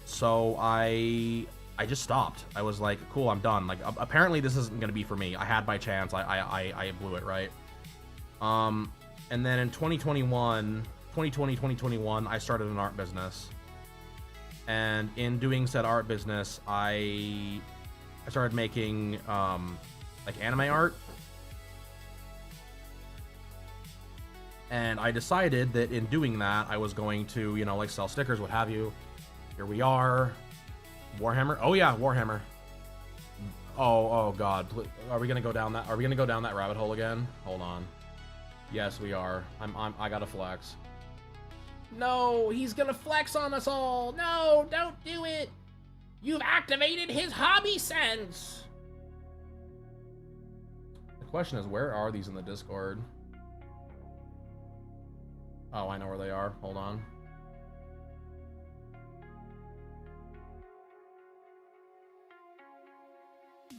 So I just stopped. I was like, cool, I'm done. Like, apparently this isn't gonna be for me. I had my chance. I blew it, right? And then in 2021, I started an art business. And in doing said art business, I started making, like, anime art. And I decided that in doing that, I was going to, you know, like, sell stickers, what have you. Here we are. Warhammer. Oh yeah, Warhammer. Oh god. Are we gonna go down that? Are we gonna go down that rabbit hole again? Hold on. Yes, we are. I gotta flex. No, he's gonna flex on us all. No, don't do it. You've activated his hobby sense. The question is, where are these in the Discord? Oh, I know where they are. Hold on.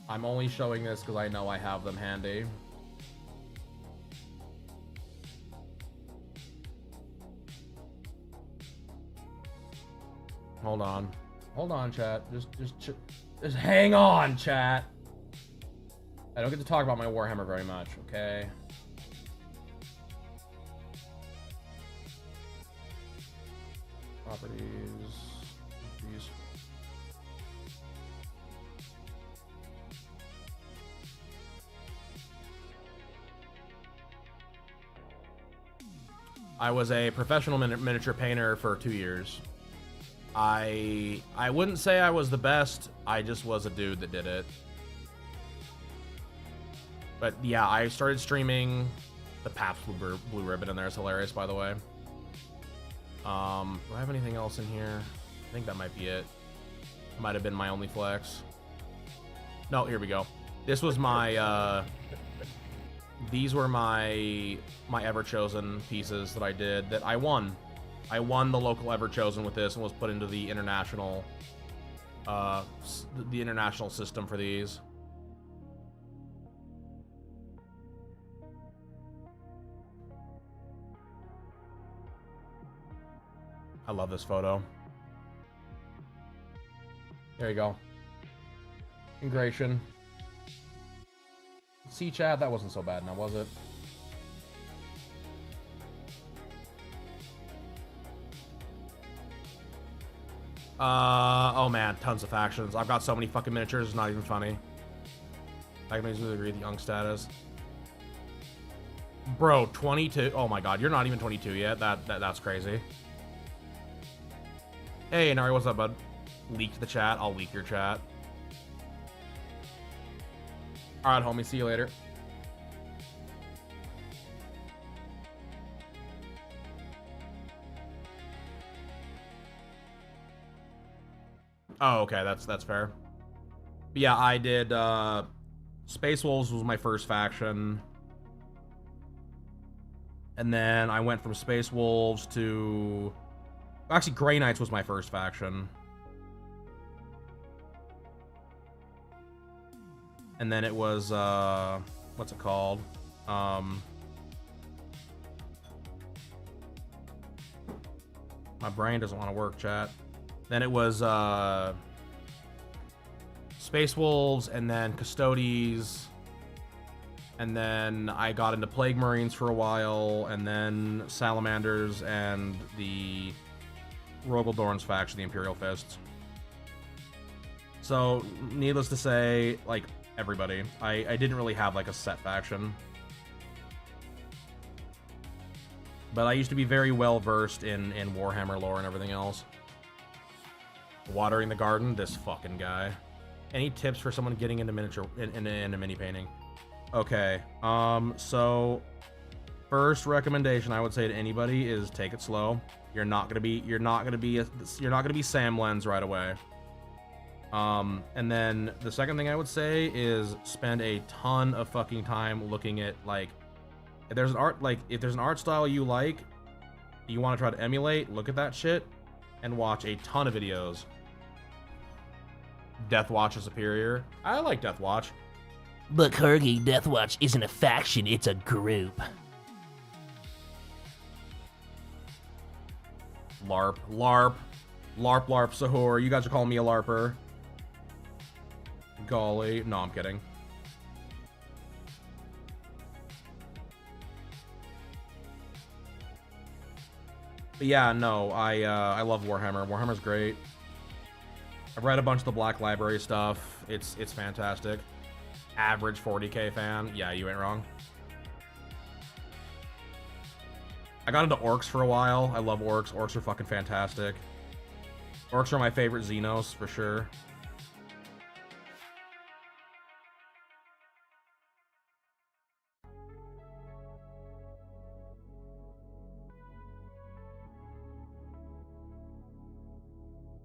I'm only showing this because I know I have them handy. Hold on. Hold on, chat. Just hang on, chat. I don't get to talk about my Warhammer very much, okay? Properties. These. I was a professional miniature painter for 2 years. I wouldn't say I was the best. I just was a dude that did it. But yeah, I started streaming. The Pabst Blue Ribbon in there is hilarious, by the way. Do I have anything else in here? I think that might be it. Might have been my only flex. No, here we go. This was my, these were my Ever-Chosen pieces that I did that I won. I won the local Ever-Chosen with this and was put into the international system for these. I love this photo. There you go. Ingration. See, chat, that wasn't so bad now, was it? Oh man, tons of factions. I've got so many fucking miniatures, it's not even funny. I can easily agree with the young status. Bro, 22. Oh my god, you're not even 22 yet. That's crazy. Hey, Nari, what's up, bud? Leaked the chat. I'll leak your chat. Alright, homie, see you later. Oh, okay, that's fair. But yeah, I did, Space Wolves was my first faction. And then I went from Space Wolves to... Actually, Grey Knights was my first faction. And then it was, what's it called? My brain doesn't want to work, chat. Then it was, Space Wolves, and then Custodes. And then I got into Plague Marines for a while, and then Salamanders, and the Rogaldorn's faction, the Imperial Fists. So, needless to say, like, everybody. I didn't really have, like, a set faction. But I used to be very well versed in Warhammer lore and everything else. Watering the garden, this fucking guy. Any tips for someone getting into miniature into mini painting? Okay. So first recommendation I would say to anybody is take it slow. You're not gonna be Sam Lens right away. And then the second thing I would say is spend a ton of fucking time looking at, like, if there's an art style you like, you want to try to emulate, look at that shit and watch a ton of videos. Deathwatch is superior. I like Deathwatch. But Kirgy, Deathwatch isn't a faction, it's a group. LARP, Sahur. You guys are calling me a LARPer. Golly. No, I'm kidding. But yeah, no, I love Warhammer. Warhammer's great. I've read a bunch of the Black Library stuff. It's fantastic. Average 40k fan. Yeah, you ain't wrong. I got into orcs for a while. I love orcs. Orcs are fucking fantastic. Orcs are my favorite Xenos, for sure.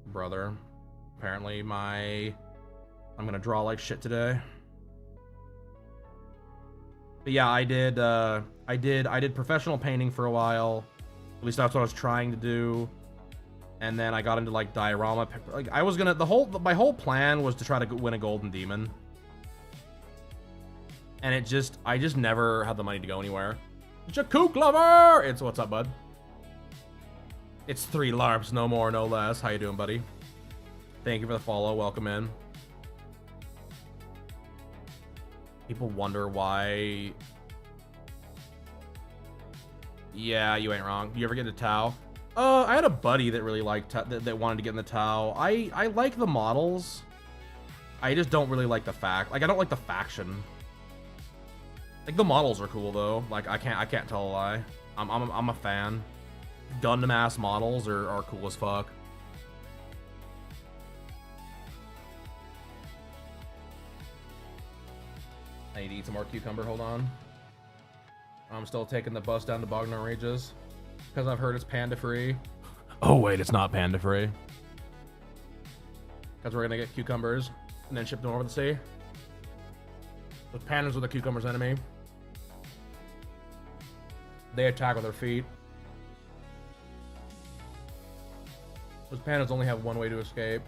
Brother. Apparently I'm gonna draw like shit today. But yeah, I did professional painting for a while. At least that's what I was trying to do. And then I got into like diorama. Like I was gonna, my whole plan was to try to win a golden demon. And I just never had the money to go anywhere. Jakook lover! It's what's up, bud? It's 3 LARPs, no more, no less. How you doing, buddy? Thank you for the follow. Welcome in. People wonder why. Yeah, you ain't wrong. You ever get into Tau? I had a buddy that really liked that wanted to get in the Tau. I like the models. I just don't really like the I don't like the faction. Like the models are cool though. Like I can't tell a lie. I'm a fan. Gundam ass models are cool as fuck. I need to eat some more cucumber, hold on. I'm still taking the bus down to Bognar Rages because I've heard it's panda free. Oh wait, it's not panda free. Because we're gonna get cucumbers and then ship them over the sea. The pandas are the cucumbers' enemy. They attack with their feet. Those pandas only have one way to escape.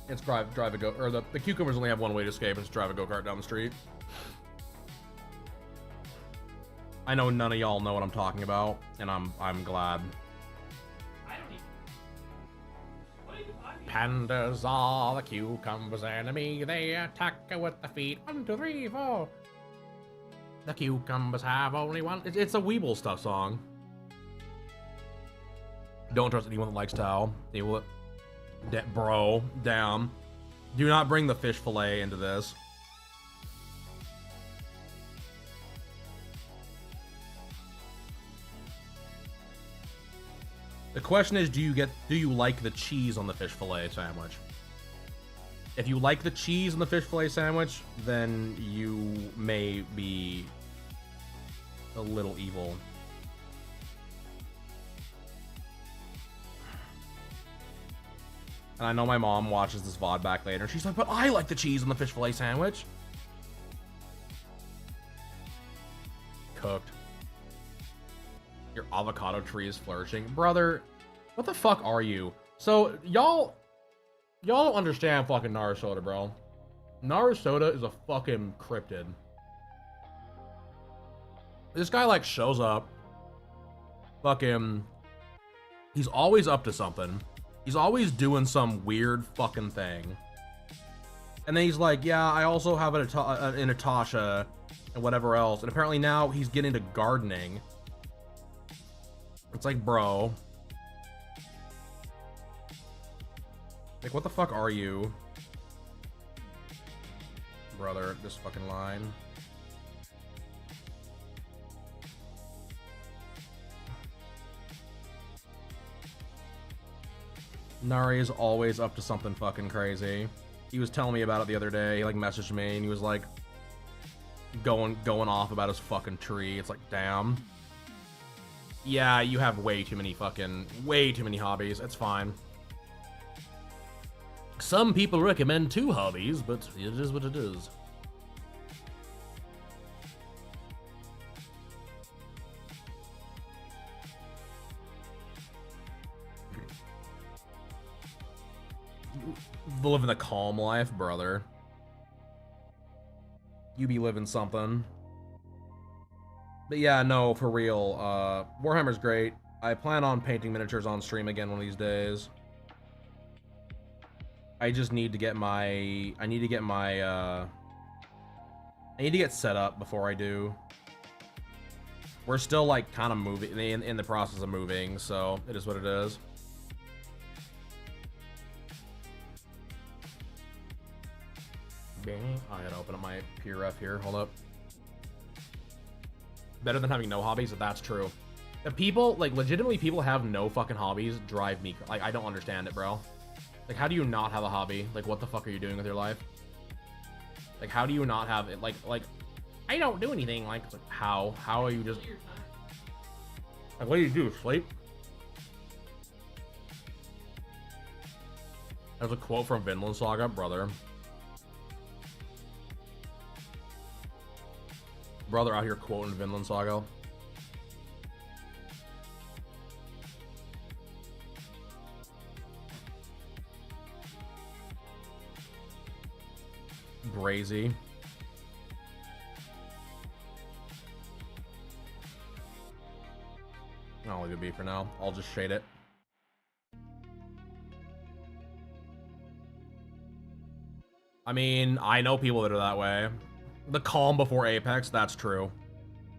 It's drive a go, or the cucumbers only have one way to escape. It's drive a go-kart down the street. I know none of y'all know what I'm talking about, and I'm glad. Pandas are the cucumbers' enemy. They attack with the feet. 1, 2, 3, 4. The cucumbers have only one. It's a Weeble stuff song. Don't trust anyone that likes Tau. They will. Bro, damn. Do not bring the fish fillet into this. The question is, do you like the cheese on the fish fillet sandwich? If you like the cheese on the fish fillet sandwich, then you may be a little evil. And I know my mom watches this VOD back later. She's like, but I like the cheese on the fish fillet sandwich. Cooked. Your avocado tree is flourishing. Brother, what the fuck are you? So, y'all don't understand fucking Narusoda, bro. Narusoda is a fucking cryptid. This guy, like, shows up. Fucking... He's always up to something. He's always doing some weird fucking thing. And then he's like, yeah, I also have a Natasha and whatever else. And apparently now he's getting into gardening. It's like, bro. Like, what the fuck are you? Brother, this fucking line. Nari is always up to something fucking crazy. He was telling me about it the other day. He like messaged me and he was like going off about his fucking tree. It's like, damn. Yeah, you have way too many hobbies. It's fine. Some people recommend 2 hobbies, but it is what it is. Living the calm life, brother. You be living something. But yeah, no, for real. Warhammer's great. I plan on painting miniatures on stream again one of these days. I just need to get my... I need to get set up before I do. We're still, like, kind of moving, in the process of moving, so it is what it is. I gotta open up my PRF here. Hold up. Better than having no hobbies, if that's true. If people, like, legitimately people have no fucking hobbies, drive me. Like, I don't understand it, bro. Like, how do you not have a hobby? Like, what the fuck are you doing with your life? Like, how do you not have it? Like, I don't do anything. Like, it's like, how? How are you just... Like, what do you do? Sleep? There's a quote from Vinland Saga, brother. Brother out here quoting Vinland Saga. Brazy. I'll leave it be for now. I'll just shade it. I mean, I know people that are that way. The calm before Apex, that's true.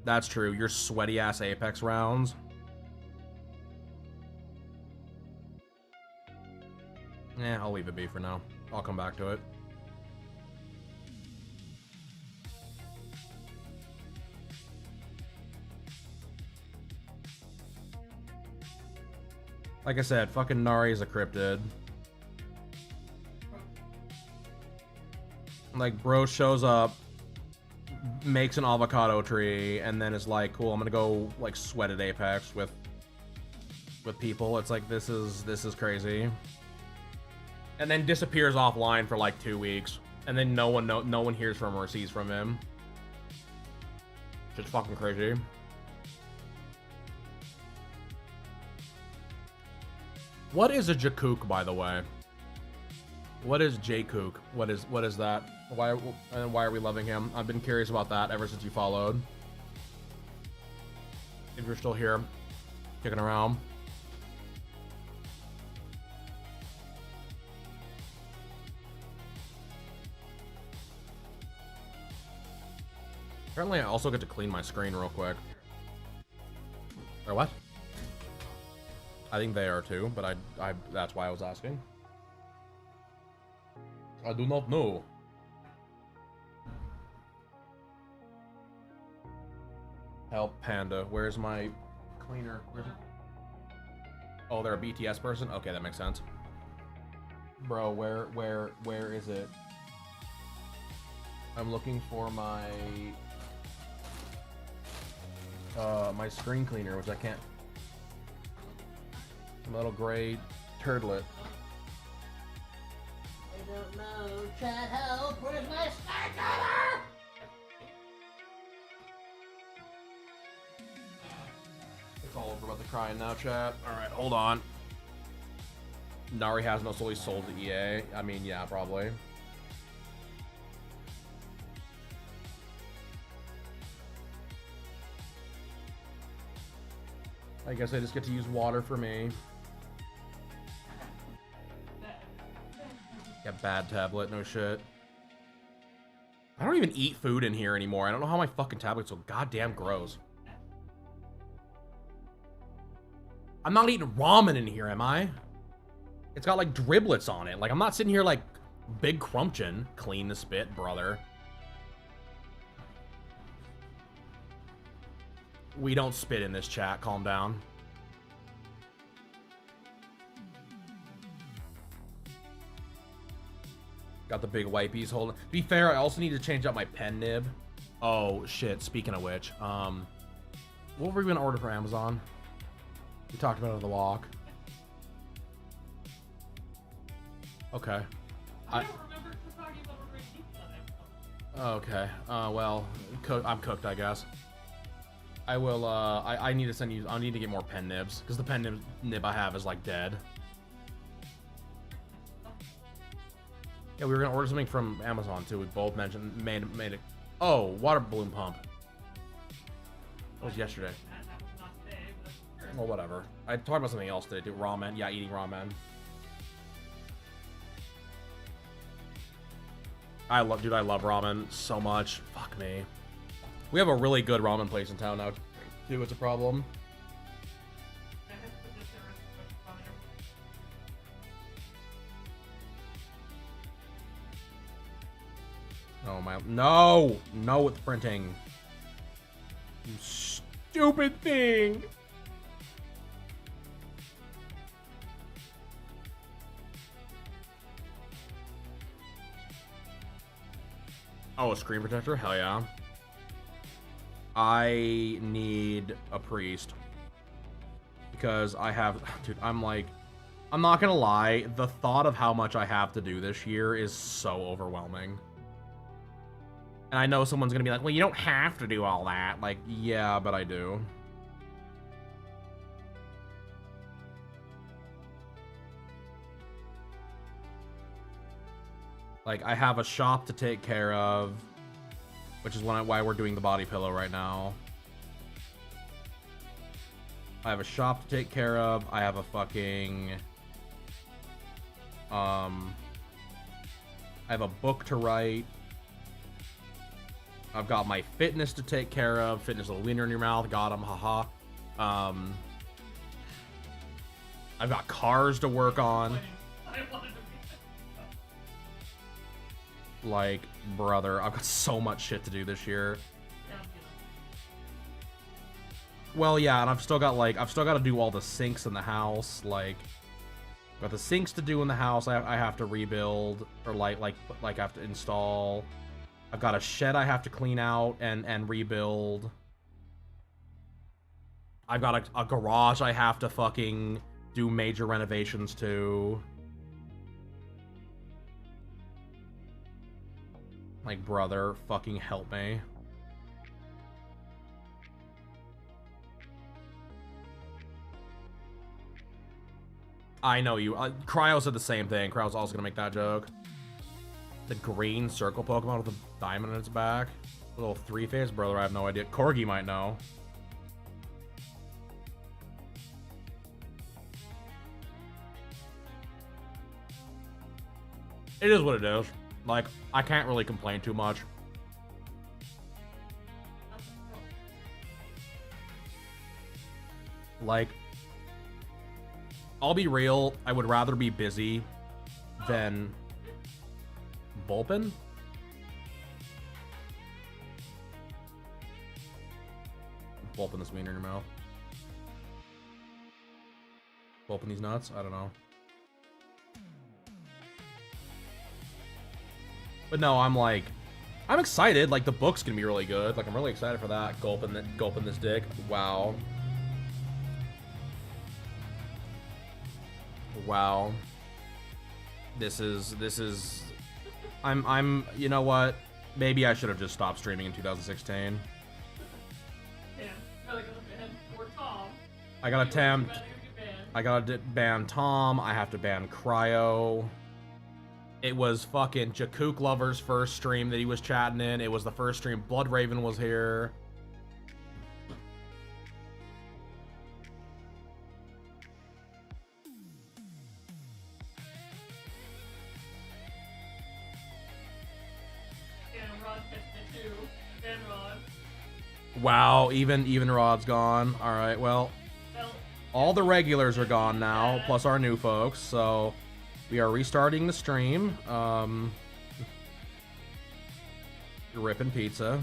That's true. Your sweaty ass Apex rounds. Yeah, I'll leave it be for now. I'll come back to it. Like I said, fucking Nari is a cryptid. Like, bro shows up, makes an avocado tree, and then is like, cool, I'm gonna go, like, sweat at Apex with people. It's like, this is crazy. And then disappears offline for, like, 2 weeks. And then no one hears from or sees from him. Just fucking crazy. What is a Jakuk, by the way? What is Jakuk? What is that? Why are we loving him? I've been curious about that ever since you followed. If you're still here, kicking around. Apparently, I also get to clean my screen real quick. Or what? I think they are too, but I that's why I was asking. I do not know. Help, Panda. Where's my cleaner? Where's it? Oh, they're a BTS person? Okay, that makes sense. Bro, where is it? I'm looking for my my screen cleaner, which I can't. My little gray turdlet. I don't know. Chat, help! Where's my sky cover? It's all over about the crying now, chat. Alright, hold on. Nari has no solely sold to EA. I mean, yeah, probably. I guess I just get to use water for me. Yeah, bad tablet, no shit. I don't even eat food in here anymore. I don't know how my fucking tablet's so goddamn gross. I'm not eating ramen in here, am I? It's got like driblets on it. Like, I'm not sitting here like big crumpchin. Clean the spit, brother. We don't spit in this chat. Calm down. Got the big wipies holding. To be fair, I also need to change out my pen nib. Oh shit! Speaking of which, what were we gonna order for Amazon? We talked about it on the walk. Okay. I don't remember talking about ordering pizza on Amazon. Okay. Well, I'm cooked, I guess. I will. I need to send you. I need to get more pen nibs because the pen nib I have is like dead. Yeah, we were gonna order something from Amazon too. We both made it. Oh, water balloon pump. That was yesterday. That was not today, but sure. Well, whatever. I talked about something else today. Dude, ramen. Yeah, eating ramen. I love ramen so much. Fuck me. We have a really good ramen place in town now, too. It's a problem. I had to put this in recipe on there. Oh my. No! No with printing. You stupid thing! Oh, a screen protector? Hell yeah. I need a priest. Because I have... Dude, I'm not gonna lie. The thought of how much I have to do this year is so overwhelming. And I know someone's gonna be like, well, you don't have to do all that. Like, yeah, but I do. Like, I have a shop to take care of, which is why we're doing the body pillow right now. I have a shop to take care of. I have a fucking... I have a book to write. I've got my fitness to take care of. Fitness, a little wiener in your mouth. Got him, haha. I've got cars to work on. I wanted to be Like, brother, I've got so much shit to do this year. Well, yeah, and I've still got to do all the sinks in the house. Like, got the sinks to do in the house. I have to rebuild or like I have to install. I've got a shed I have to clean out and rebuild. I've got a garage I have to fucking do major renovations to. Like, brother, fucking help me. I know you. Cryo said the same thing. Cryo's also gonna make that joke. The green circle Pokemon with a diamond in its back. Little three-phase brother, I have no idea. Corgi might know. It is what it is. Like, I can't really complain too much. Like, I'll be real, I would rather be busy than Bulpin. Bulpin this wiener in your mouth. Bulpin these nuts? I don't know. But no, I'm excited. Like, the book's gonna be really good. Like, I'm really excited for that. Gulping this dick. Wow. Wow. This is I'm you know what? Maybe I should have just stopped streaming in 2016. Yeah, gotta go ban for Tom. I gotta ban Tom. I have to ban Cryo. It was fucking Jakuk Lover's first stream that he was chatting in. It was the first stream Blood Raven was here. Wow, even Rod's gone. All right, well, all the regulars are gone now, plus our new folks. So we are restarting the stream. Ripping pizza.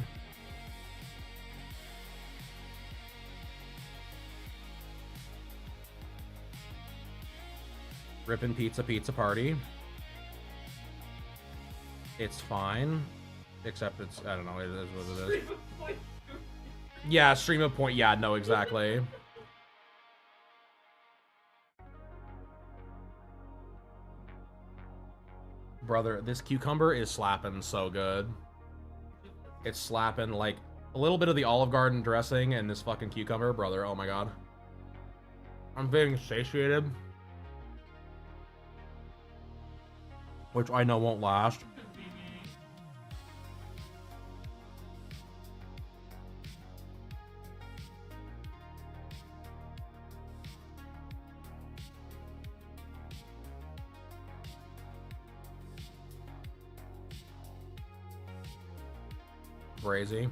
Ripping pizza party. It's fine. Except it's, I don't know, it is what it is. Yeah, stream of point, yeah, no, exactly. Brother, this cucumber is slapping so good. It's slapping, like, a little bit of the Olive Garden dressing and this fucking cucumber, brother, oh my god. I'm getting satiated. Which I know won't last. Crazy.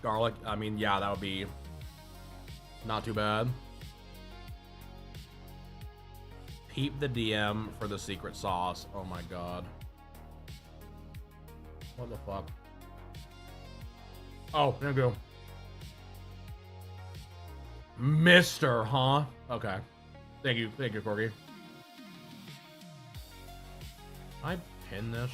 Garlic, I mean, yeah, that would be not too bad. Peep the DM for the secret sauce. Oh my god. What the fuck? Oh, there you go. Mister, huh? Okay. Thank you, Corgi. Can I pin this?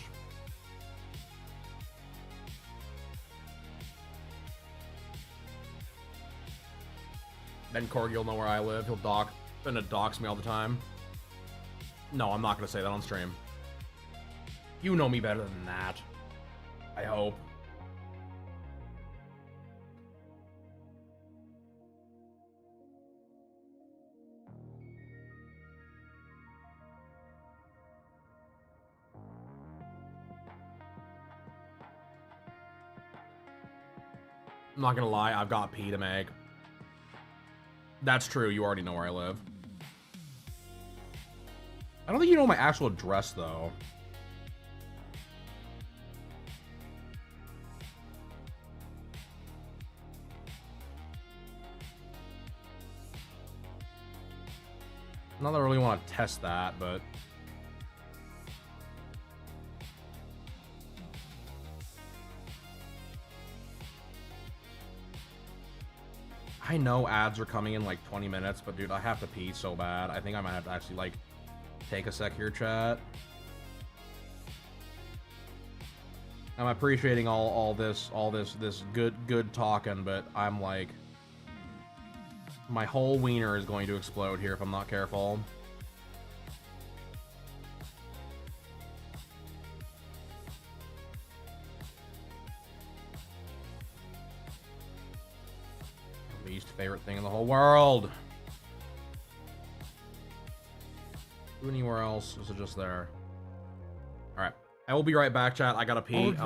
Then Corgi will know where I live. He'll gonna dox me all the time. No, I'm not gonna say that on stream. You know me better than that. I hope. I'm not gonna lie, I've got pee to make. That's true, you already know where I live. I don't think you know my actual address, though. Not that I really want to test that, but... I know ads are coming in like 20 minutes, but dude, I have to pee so bad. I think I might have to actually, like, take a sec here, chat. I'm appreciating all this good talking, but I'm like, my whole wiener is going to explode here if I'm not careful. Least favorite thing in the whole world. Anywhere else? Is it just there? Alright. I will be right back, chat. I gotta pee.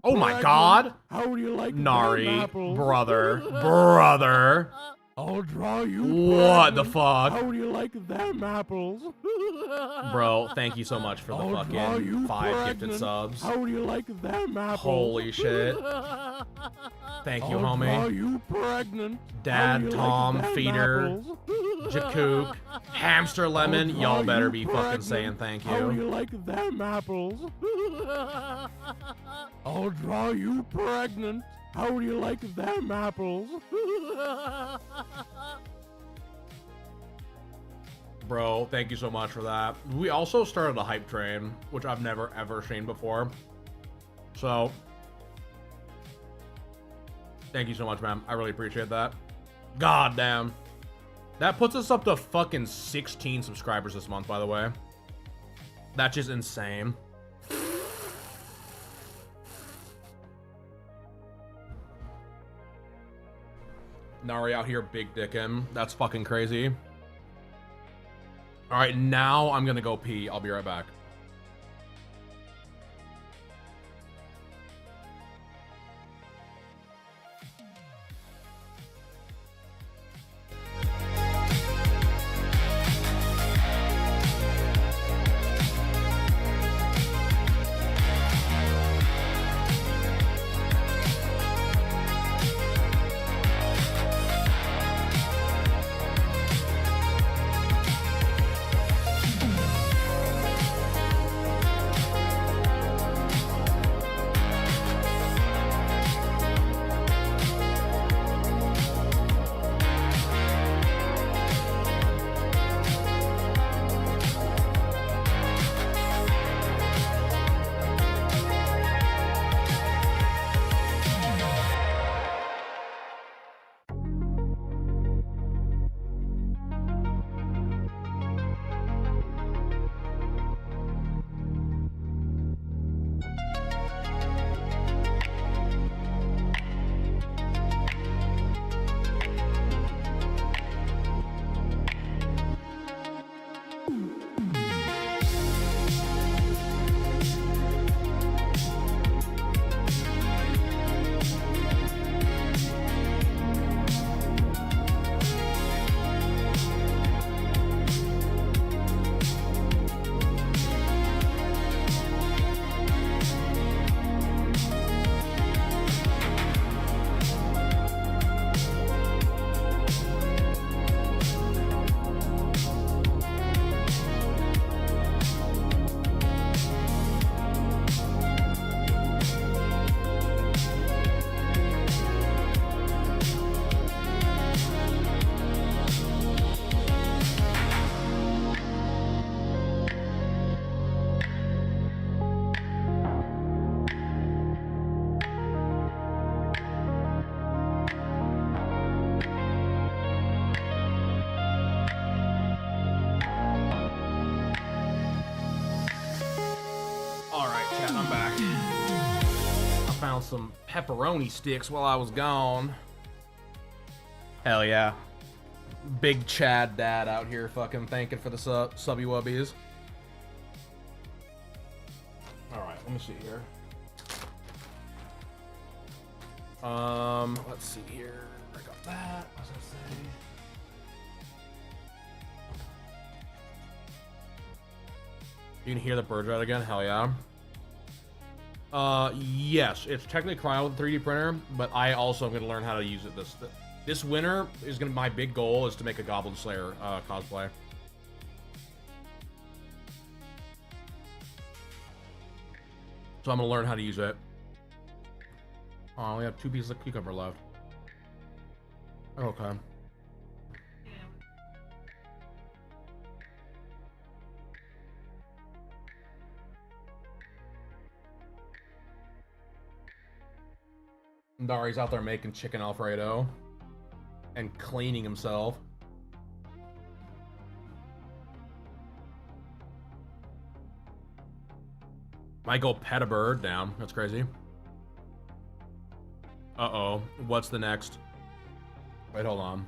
Oh my god! How do you like Nari, brother. I'll draw you. What the fuck? How do you like them apples? Bro, thank you so much for the fucking 5 gifted subs. How do you like them apples? Holy shit. Thank you, I'll draw homie. you pregnant. Dad, Tom, Feeder, Jakook, Hamster Lemon. Y'all better be fucking saying thank How do you. you like them apples? I'll draw you pregnant. How do you like them apples? Bro, thank you so much for that. We also started a hype train, which I've never ever seen before. So, thank you so much, man. I really appreciate that. God damn. That puts us up to fucking 16 subscribers this month, by the way. That's just insane. Nari out here big dickin'. That's fucking crazy. Alright, now I'm gonna go pee. I'll be right back. Chat, I'm back. I found some pepperoni sticks while I was gone. Hell yeah. Big Chad dad out here fucking thanking for the subby wubbies. Alright, let me see here. Let's see here. I got that. What was I gonna say? You can hear the birds right again? Hell yeah. Yes, it's technically cryo with a 3D printer, but I also am gonna learn how to use it this winter. Is gonna my big goal is to make a Goblin Slayer cosplay. So I'm gonna learn how to use it. Oh, we have 2 pieces of cucumber left. Okay. Dari's out there making chicken Alfredo and cleaning himself. Might go pet a bird down. That's crazy. Uh-oh. What's the next? Wait, hold on.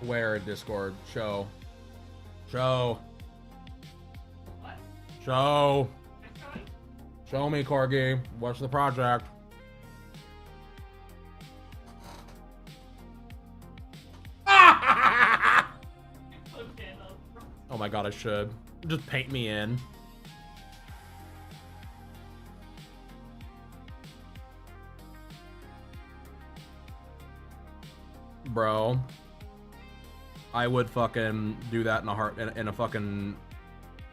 Where in Discord? Show. Show. What? Show. Show me, Corgi. What's the project? Oh my god, I should. Just paint me in. Bro. I would fucking do that in a fucking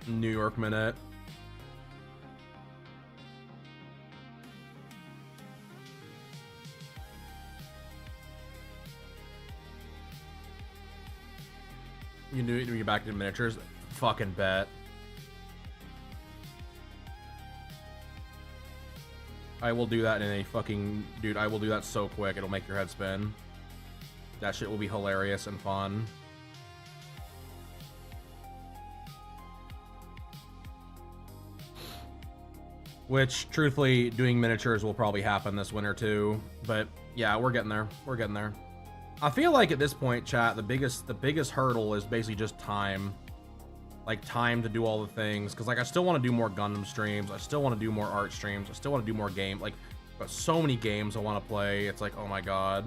New York minute. You knew it when you're back in miniatures? Fucking bet. I will do that in a fucking... Dude, I will do that so quick, it'll make your head spin. That shit will be hilarious and fun. Which, truthfully, doing miniatures will probably happen this winter too. But, yeah, we're getting there. We're getting there. I feel like at this point, chat, the biggest hurdle is basically just time. Like, time to do all the things. Because, like, I still want to do more Gundam streams. I still want to do more art streams. I still want to do more game. Like, but so many games I want to play. It's like, oh my god.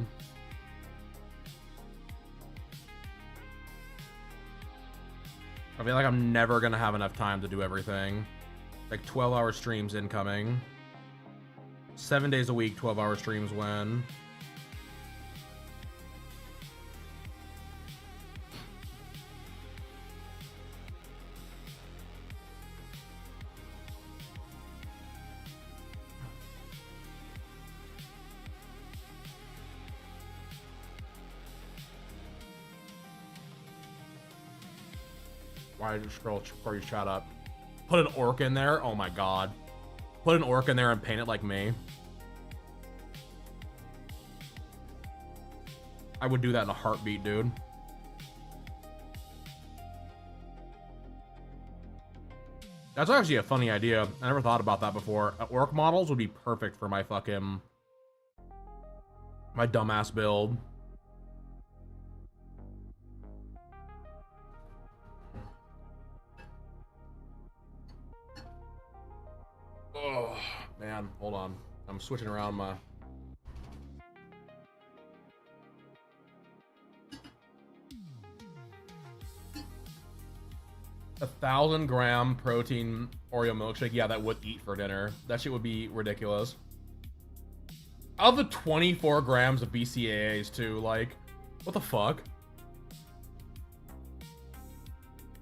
I feel like I'm never going to have enough time to do everything. Like, 12-hour streams incoming. 7 days a week, 12-hour streams when... Why did you scroll before you shut up? Put an orc in there? Oh my god. Put an orc in there and paint it like me. I would do that in a heartbeat, dude. That's actually a funny idea. I never thought about that before. Orc models would be perfect for my fucking... my dumbass build. Oh, man. Hold on. I'm switching around my... A 1,000-gram protein Oreo milkshake. Yeah, that would eat for dinner. That shit would be ridiculous. Of the 24 grams of BCAAs too, like, what the fuck?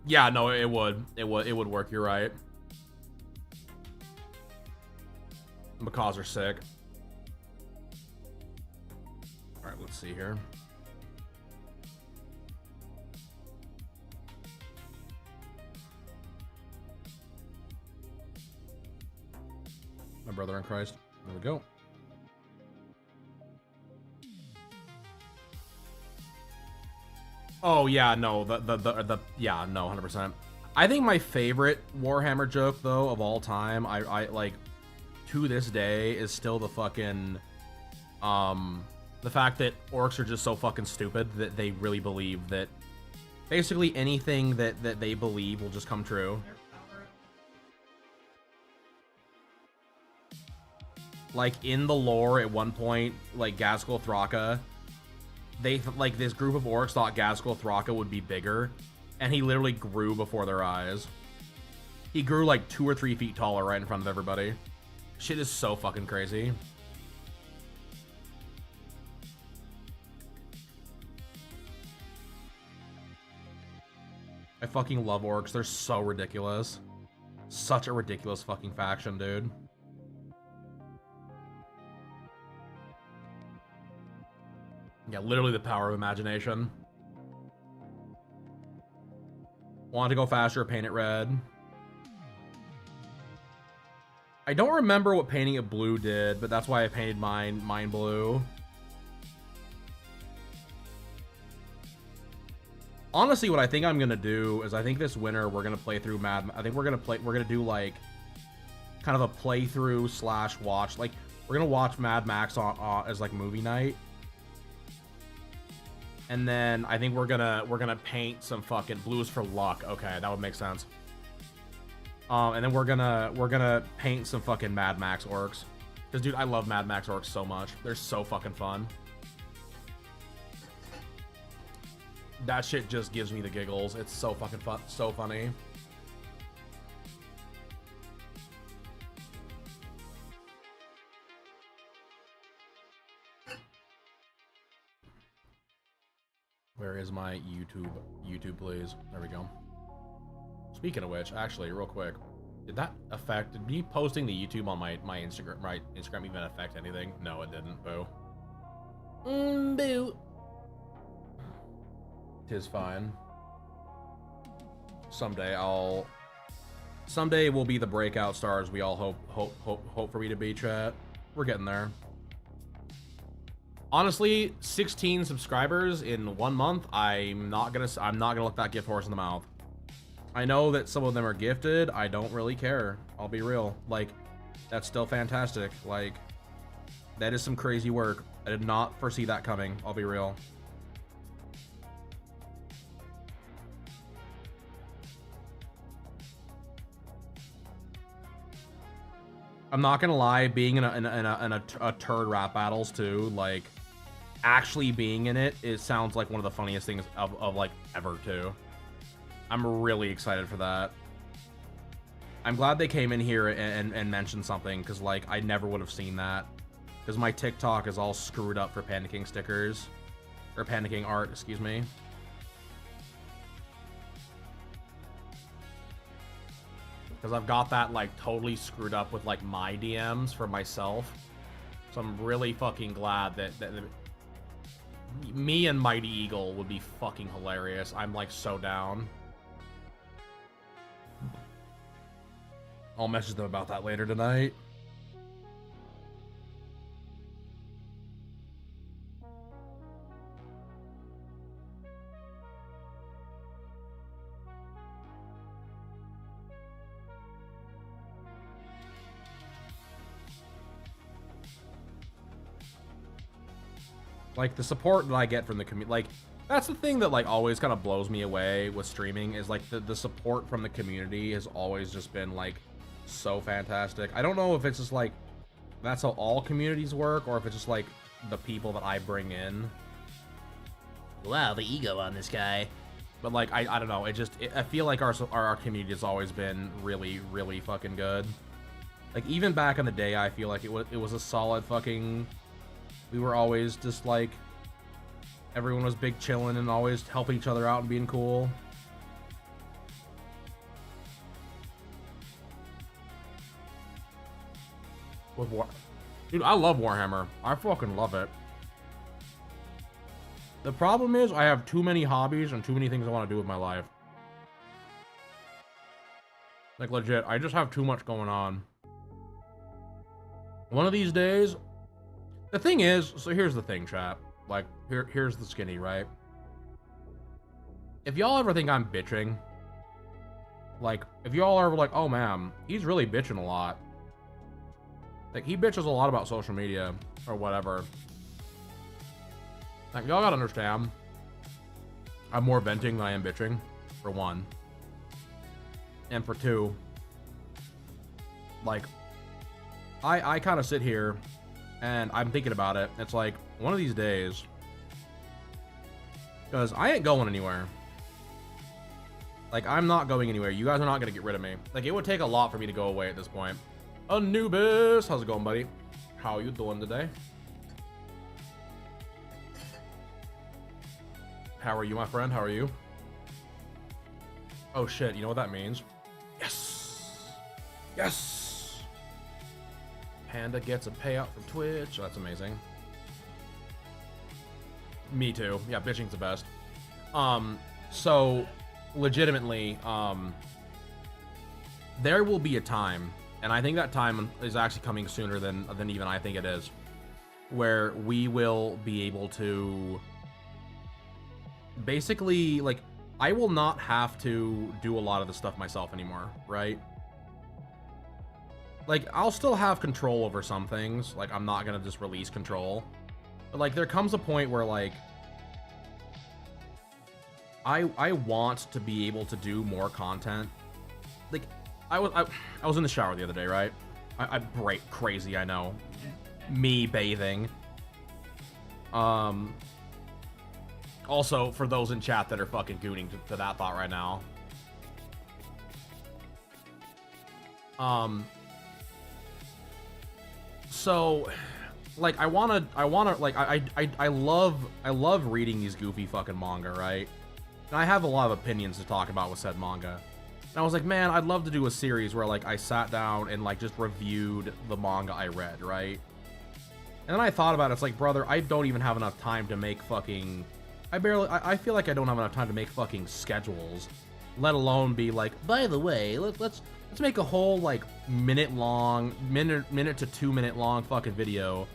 Yeah, no, it would work. You're right. Macaws are sick. All right, let's see here. My brother in Christ. There we go. Oh yeah, no, yeah, no, 100%. I think my favorite Warhammer joke, though, of all time, I like, to this day, is still the fucking, the fact that orcs are just so fucking stupid that they really believe that basically anything that they believe will just come true. Like, in the lore, at one point, like, Ghazghkull Thraka, they, like, this group of orcs thought Ghazghkull Thraka would be bigger, and he literally grew before their eyes. He grew, like, 2 or 3 feet taller right in front of everybody. Shit is so fucking crazy. I fucking love orcs. They're so ridiculous. Such a ridiculous fucking faction, dude. Yeah, literally the power of imagination. Want to go faster, paint it red. I don't remember what painting it blue did, but that's why I painted mine blue. Honestly, what I think I'm gonna do is I think this winter we're gonna play through I think we're gonna do like kind of a playthrough slash watch. Like, we're gonna watch Mad Max on as like movie night. And then I think we're gonna paint some fucking blues for luck. Okay, that would make sense. And then we're gonna paint some fucking Mad Max orcs. Cause dude, I love Mad Max orcs so much. They're so fucking fun. That shit just gives me the giggles. It's so fucking fun, so funny. Where is my YouTube? YouTube, please. There we go. Speaking of which, actually, real quick, did that affect? Did me posting the YouTube on my Instagram even affect anything? No, it didn't. Boo. Boo. Tis fine. Someday we'll be the breakout stars we all hope for me to be, chat. We're getting there. Honestly, 16 subscribers in 1 month. I'm not gonna look that gift horse in the mouth. I know that some of them are gifted. I don't really care. I'll be real. Like, that's still fantastic. Like, that is some crazy work. I did not foresee that coming. I'll be real. I'm not gonna lie, being in a turd rap battles too, like, actually being in it, sounds like one of the funniest things of like ever too. I'm really excited for that. I'm glad they came in here and mentioned something, because like I never would have seen that, because my TikTok is all screwed up for Panda King stickers, or Panda King art, excuse me. Because I've got that like totally screwed up with like my DMs for myself. So I'm really fucking glad that me and Mighty Eagle would be fucking hilarious. I'm like so down. I'll message them about that later tonight. Like, the support that I get from the community, like, that's the thing that, like, always kind of blows me away with streaming, is, like, the support from the community has always just been, like, so fantastic. I don't know if it's just, like, that's how all communities work, or if it's just, like, the people that I bring in. Wow, the ego on this guy. But, like, I don't know, I feel like our community has always been really, really fucking good. Like, even back in the day, I feel like it was a solid fucking... We were always just like, everyone was big chilling and always helping each other out and being cool. Dude, I love Warhammer. I fucking love it. The problem is I have too many hobbies and too many things I want to do with my life. Like, legit, I just have too much going on. One of these days... The thing is, so here's the thing, chat. Like, here's the skinny, right? If y'all ever think I'm bitching, Like, if y'all are like, oh man, he's really bitching a lot. Like, he bitches a lot about social media or whatever. Like, y'all gotta understand. I'm more venting than I am bitching, for one. And for two, like, I kind of sit here and I'm thinking about it. It's like, one of these days, because I ain't going anywhere. Like, I'm not going anywhere. You guys are not going to get rid of me. Like, it would take a lot for me to go away at this point. Anubis! How's it going, buddy? How you doing today? How are you, my friend? How are you? Oh, shit. You know what that means? Yes! Yes! Panda gets a payout from Twitch. That's amazing. Me too. Yeah, bitching's the best. So... legitimately, there will be a time, and I think that time is actually coming sooner than even I think it is, where we will be able to basically, like, I will not have to do a lot of the stuff myself anymore, right? Like, I'll still have control over some things, like, I'm not gonna just release control, but, like, there comes a point where, like, I want to be able to do more content. Like, I was in the shower the other day, right? I break crazy, I know. Me bathing. Also, for those in chat that are fucking gooning to that thought right now. So, like, I wanna, like, I love reading these goofy fucking manga, right? And I have a lot of opinions to talk about with said manga. And I was like, man, I'd love to do a series where, like, I sat down and, like, just reviewed the manga I read, right? And then I thought about it, it's like, brother, I don't even have enough time to make fucking... I feel like I don't have enough time to make fucking schedules. Let alone be like, by the way, let's make a whole, like, minute to 2 minute long fucking video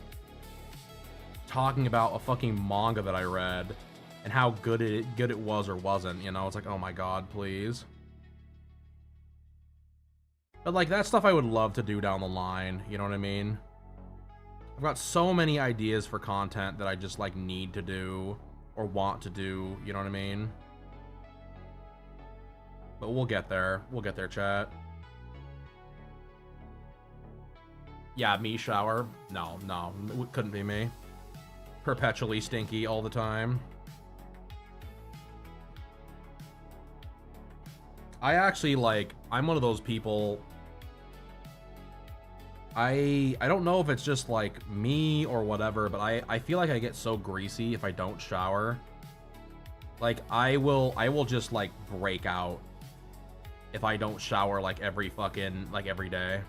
talking about a fucking manga that I read. And how good it was or wasn't, you know? It's like, oh my god, please. But, like, that stuff I would love to do down the line, you know what I mean? I've got so many ideas for content that I just, like, need to do or want to do, you know what I mean? But we'll get there. We'll get there, chat. Yeah, me shower? No, it couldn't be me. Perpetually stinky all the time. I actually, like, I'm one of those people, I don't know if it's just, like, me or whatever, but I feel like I get so greasy if I don't shower. Like, I will just, like, break out if I don't shower, like, every day.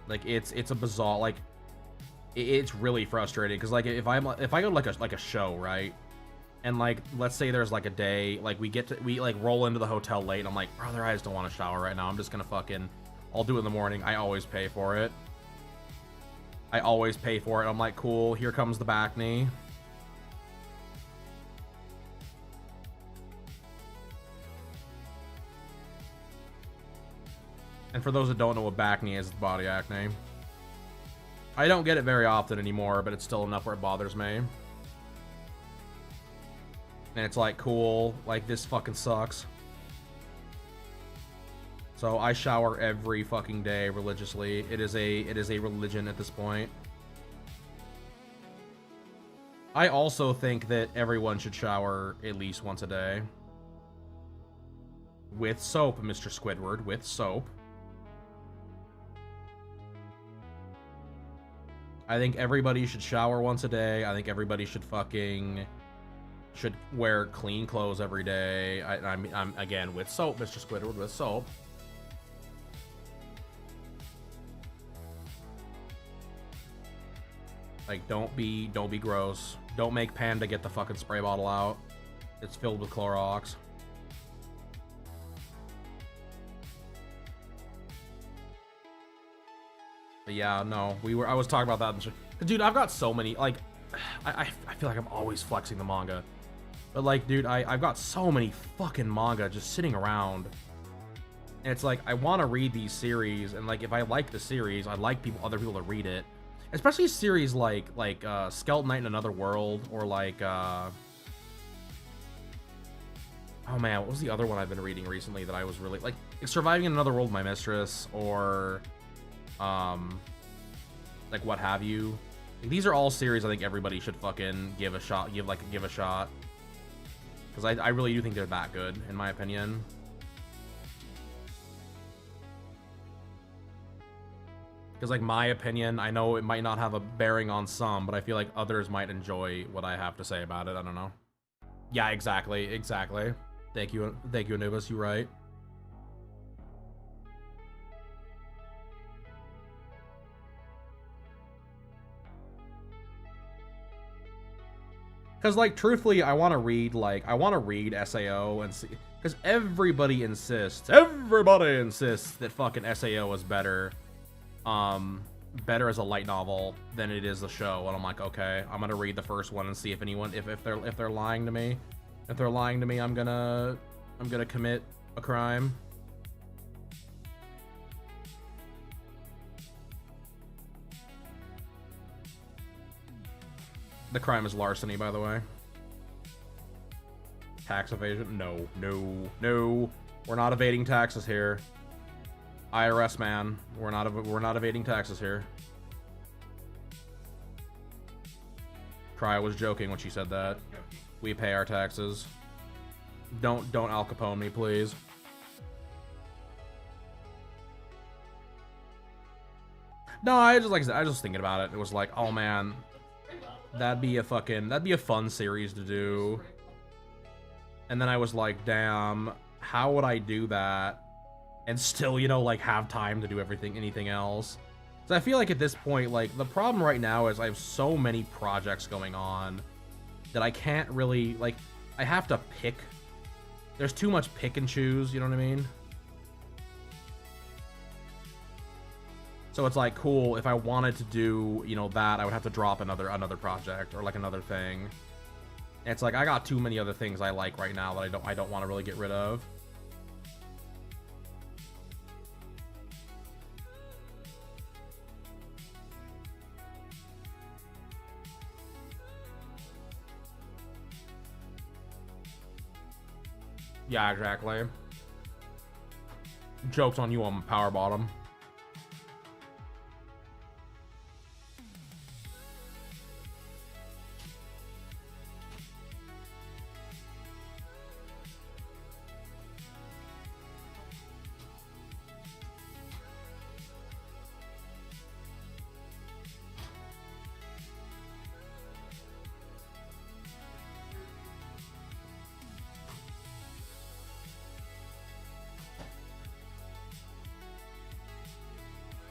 Like, it's a bizarre, like, it's really frustrating, because, like, if I go to, like a show, right? And, like, let's say there's, like, a day, like, we like, roll into the hotel late, and I'm like, brother, I just don't want to shower right now. I'm just gonna fucking, I'll do it in the morning. I always pay for it. I'm like, cool, here comes the back knee. And for those that don't know what back knee is, it's body acne. I don't get it very often anymore, but it's still enough where it bothers me. And it's like, cool, like, this fucking sucks. So I shower every fucking day religiously. It is a religion at this point. I also think that everyone should shower at least once a day. With soap, Mr. Squidward, with soap. I think everybody should shower once a day. I think everybody should wear clean clothes every day. I'm again with soap, Mr. Squidward, with soap. Like, don't be gross. Don't make Panda get the fucking spray bottle out. It's filled with Clorox. But yeah, no, I was talking about that. Dude, I've got so many, like, I feel like I'm always flexing the manga. But like, dude, I've got so many fucking manga just sitting around. And it's like, I want to read these series, and like, if I like the series, I'd like other people to read it. Especially series like Skeleton Knight in Another World, or like, oh man, what was the other one I've been reading recently that I was really, like Surviving in Another World with My Mistress, or, like, What Have You. Like, these are all series I think everybody should fucking give a shot, give a shot. Because I really do think they're that good, in my opinion. Because, like, my opinion, I know it might not have a bearing on some, but I feel like others might enjoy what I have to say about it. I don't know. Yeah, exactly. Thank you, Anubis. You're right. Because, like, truthfully, I want to read SAO and see... Because everybody insists that fucking SAO is better as a light novel than it is the show. And I'm like, okay, I'm gonna read the first one and see if anyone... If they're lying to me. If they're lying to me, I'm gonna commit a crime. The crime is larceny, by the way. Tax evasion? No. We're not evading taxes here. IRS man, we're not evading taxes here. Cry was joking when she said that. We pay our taxes. Don't Al Capone me, please. No, I just thinking about it. It was like, oh man, that'd be a fun series to do. And then I was like, damn, how would I do that and still, you know, like, have time to do anything else? So I feel like at this point, like, the problem right now is I have so many projects going on that I can't really, like, I have to pick. There's too much pick and choose, you know what I mean? So it's like, cool, if I wanted to do, you know, that, I would have to drop another project or like another thing. And it's like, I got too many other things I like right now that I don't want to really get rid of. Yeah, exactly. Joke's on you, on power bottom.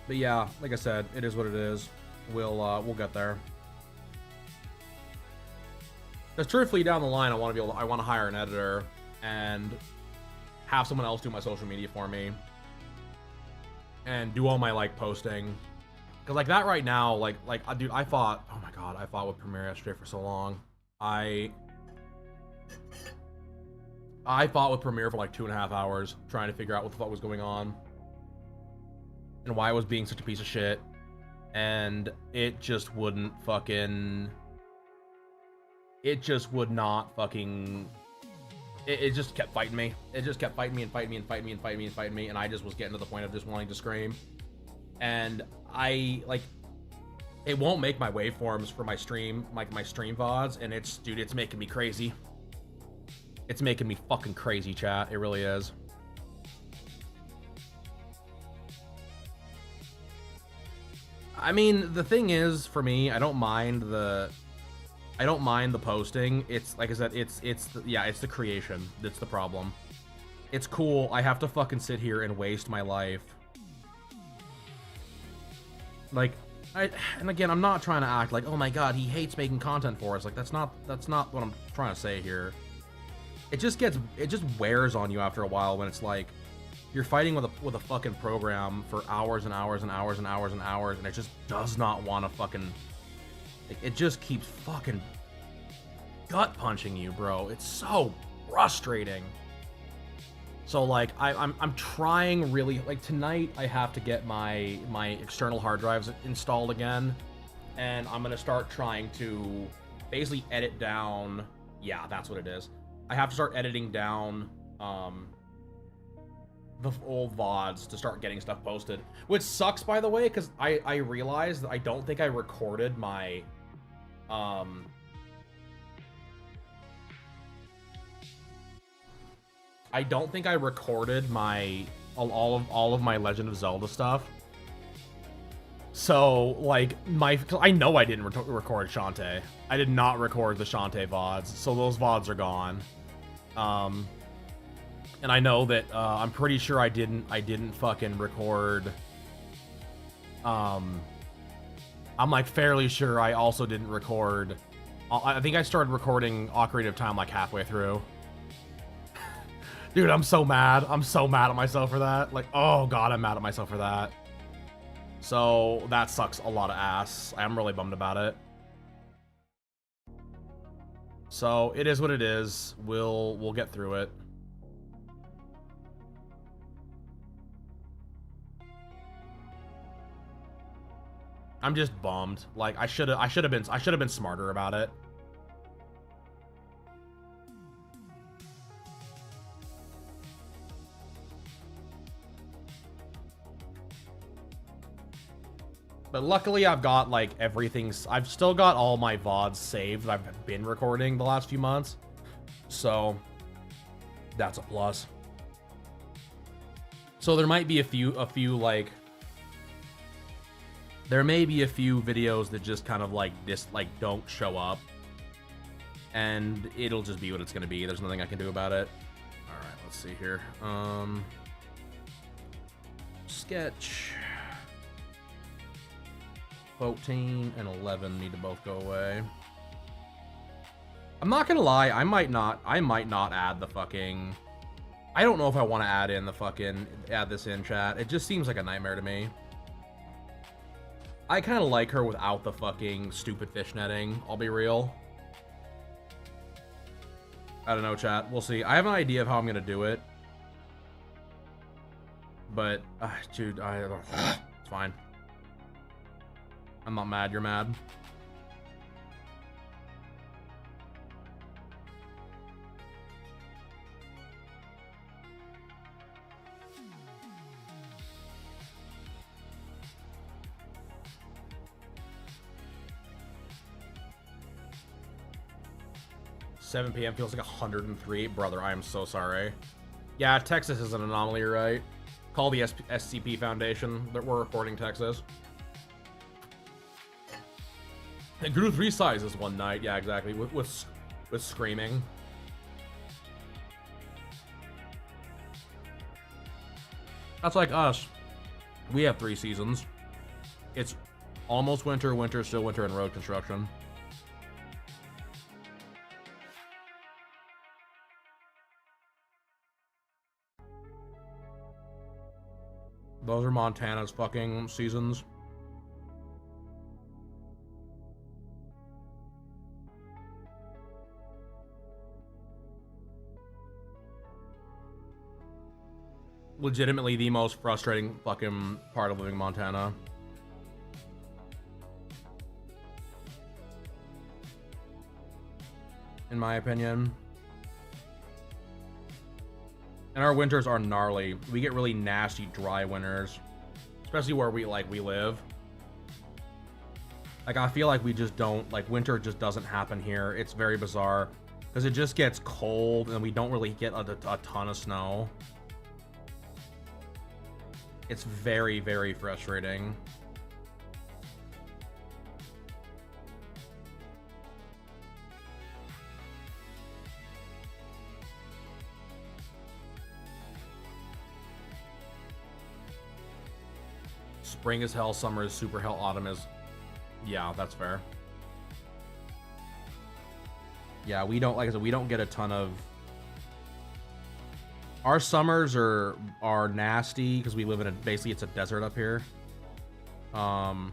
But yeah, like I said, it is what it is. We'll get there. Because truthfully, down the line, I want to hire an editor and have someone else do my social media for me and do all my like posting. Because like that right now, like dude, I fought. Oh my god, I fought with Premiere yesterday for so long. I fought with Premiere for like 2.5 hours trying to figure out what the fuck was going on and why I was being such a piece of shit, and it just wouldn't fucking... It just would not fucking... It just kept fighting me. It just kept fighting me and fighting me and fighting me and fighting me and fighting me, and I just was getting to the point of just wanting to scream. And I, like... It won't make my waveforms for my stream, like my stream VODs, and it's... Dude, it's making me crazy. It's making me fucking crazy, chat. It really is. I mean, the thing is, for me, I don't mind the posting. It's like I said, it's the creation that's the problem. It's cool. I have to fucking sit here and waste my life. Like, and again, I'm not trying to act like, oh my god, he hates making content for us. Like, that's not what I'm trying to say here. It just wears on you after a while when it's like, you're fighting with a fucking program for hours and hours and hours and hours and hours, and it just does not want to fucking... It just keeps fucking gut punching you, bro. It's so frustrating. So like I'm trying really, like tonight I have to get my external hard drives installed again, and I'm gonna start trying to basically edit down. Yeah, that's what it is. I have to start editing down the old VODs to start getting stuff posted, which sucks, by the way, because I realized that I don't think I recorded my I don't think I recorded my all of my Legend of Zelda stuff. So like I know I didn't record Shantae. I did not record the Shantae VODs, so those VODs are gone. And I know that I'm pretty sure I didn't fucking record. I'm like fairly sure I also didn't record. I think I started recording Ocarina of Time like halfway through. Dude, I'm so mad. I'm so mad at myself for that. Like, oh god, I'm mad at myself for that. So that sucks a lot of ass. I'm really bummed about it. So it is what it is. We'll get through it. I'm just bummed. Like I should have been smarter about it. But luckily I've got like everything. I've still got all my VODs saved that I've been recording the last few months. So that's a plus. So there might be a few like there may be a few videos that just kind of like don't show up, and it'll just be what it's gonna be. There's nothing I can do about it. All right, let's see here. Sketch 14 and 11 need to both go away. I'm not gonna lie, I might not add the fucking. I don't know if I want to add this in chat. It just seems like a nightmare to me. I kind of like her without the fucking stupid fishnetting, I'll be real. I don't know, chat. We'll see. I have an idea of how I'm gonna do it. But, dude, it's fine. I'm not mad, you're mad. $7 p.m. feels like 103. Brother, I am so sorry. Yeah, Texas is an anomaly, right? Call the SCP Foundation that we're reporting Texas. It grew 3 sizes one night. Yeah, exactly. With screaming. That's like us. We have 3 seasons. It's almost winter, winter, still winter, and road construction. Those are Montana's fucking seasons. Legitimately the most frustrating fucking part of living in Montana. In my opinion. And our winters are gnarly. We get really nasty, dry winters. Especially where we live. Like, I feel like we just don't, like, winter just doesn't happen here. It's very bizarre. Because it just gets cold, and we don't really get a ton of snow. It's very, very frustrating. Spring is hell, summer is super hell, autumn is... Yeah, that's fair. Yeah, we don't, like I said, we don't get a ton of... Our summers are nasty because we live in basically it's a desert up here. And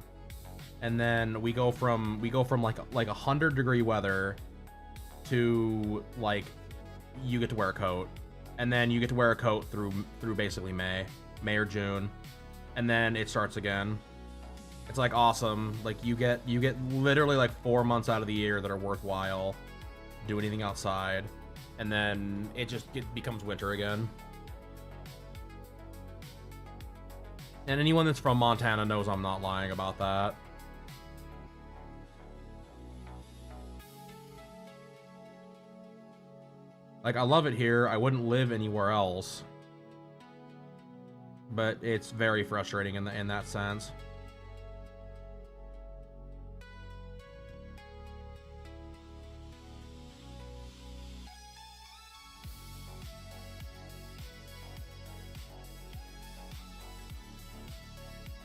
then we go from like 100-degree weather to like you get to wear a coat, and then you get to wear a coat through basically May or June, and then it starts again. It's like awesome. Like you get literally like 4 months out of the year that are worthwhile. Do anything outside, and then it becomes winter again. And anyone that's from Montana knows I'm not lying about that. Like, I love it here. I wouldn't live anywhere else. But it's very frustrating in that sense.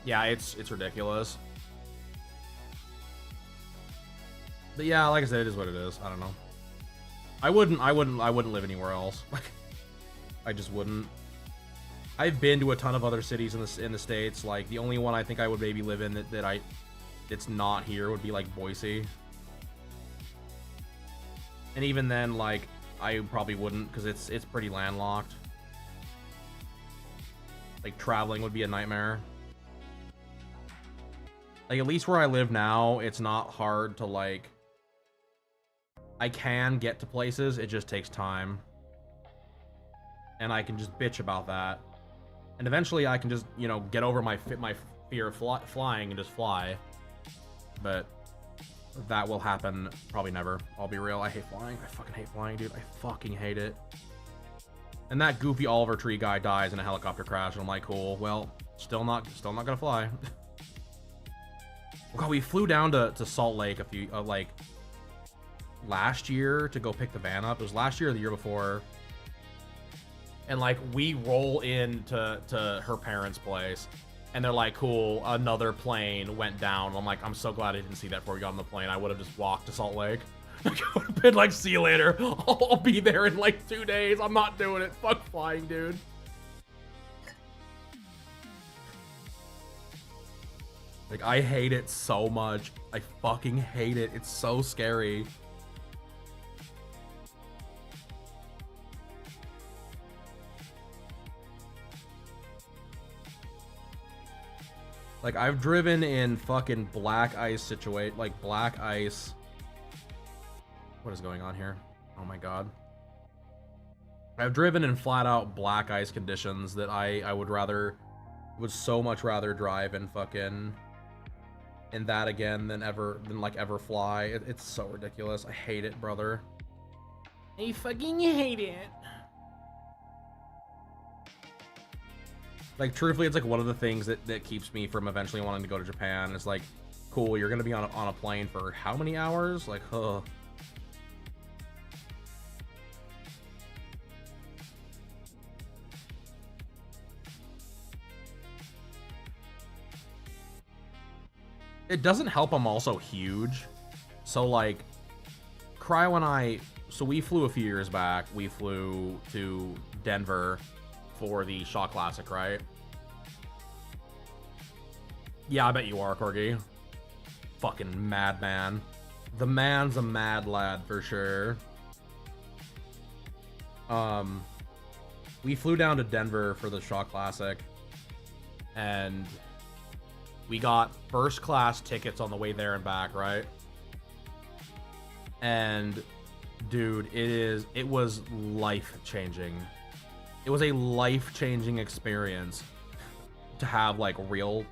Yeah, it's ridiculous. But yeah, like I said, it is what it is. I don't know. I wouldn't live anywhere else. Like, I just wouldn't. I've been to a ton of other cities in the States. Like, the only one I think I would maybe live in that's not here would be like Boise. And even then, like, I probably wouldn't, because it's pretty landlocked. Like, traveling would be a nightmare. Like, at least where I live now, it's not hard to, like... I can get to places, it just takes time. And I can just bitch about that. And eventually I can just, you know, get over my fear of flying and just fly. But that will happen probably never. I'll be real, I hate flying. I fucking hate flying, dude. I fucking hate it. And that goofy Oliver Tree guy dies in a helicopter crash, and I'm like, cool, well, still not gonna fly. God, we flew down to Salt Lake a few, like, last year to go pick the van up. It was last year or the year before. And, like, we roll into her parents' place, and they're like, cool, another plane went down. I'm like, I'm so glad I didn't see that before we got on the plane. I would have just walked to Salt Lake. I would have been like, see you later. I'll be there in, like, 2 days. I'm not doing it. Fuck flying, dude. Like, I hate it so much. I fucking hate it. It's so scary. Like, I've driven in fucking black ice like black ice. What is going on here? Oh my god. I've driven in flat out black ice conditions that I would so much rather drive in fucking in that again than ever fly. It's so ridiculous. I hate it, brother. I fucking hate it. Like, truthfully, it's like one of the things that keeps me from eventually wanting to go to Japan. It's like, cool, you're gonna be on a plane for how many hours? Like, ugh. It doesn't help I'm also huge. So, like, Cryo and I... So we flew a few years back. We flew to Denver for the Shaw Classic, right? Yeah, I bet you are, Corgi. Fucking madman. The man's a mad lad, for sure. We flew down to Denver for the Shaw Classic. And... we got first class tickets on the way there and back, right? And dude, it was life-changing. It was a life-changing experience to have like real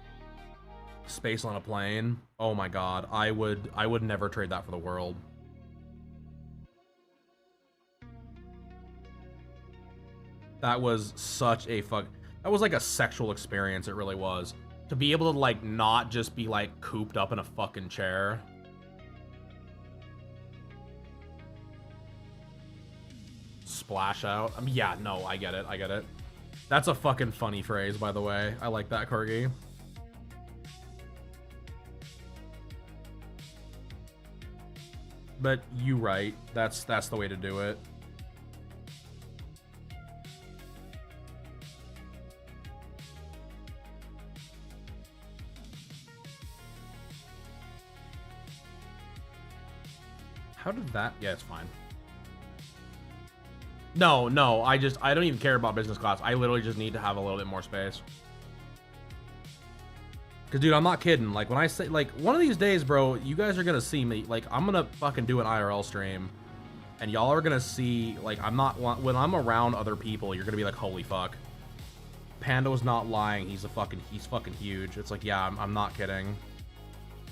space on a plane. Oh my god, I would never trade that for the world. That was such a that was like a sexual experience, it really was. To be able to, like, not just be, like, cooped up in a fucking chair. Splash out. I mean, yeah, no, I get it. I get it. That's a fucking funny phrase, by the way. I like that, Corgi. But you right. That's the way to do it. How did that... yeah, it's fine. No, I don't even care about business class. I literally just need to have a little bit more space. Cause dude, I'm not kidding. Like when I say, like one of these days, bro, you guys are gonna see me. Like I'm gonna fucking do an IRL stream, and y'all are gonna see. Like when I'm around other people, you're gonna be like, holy fuck. Panda was not lying. He's fucking huge. It's like, yeah, I'm not kidding.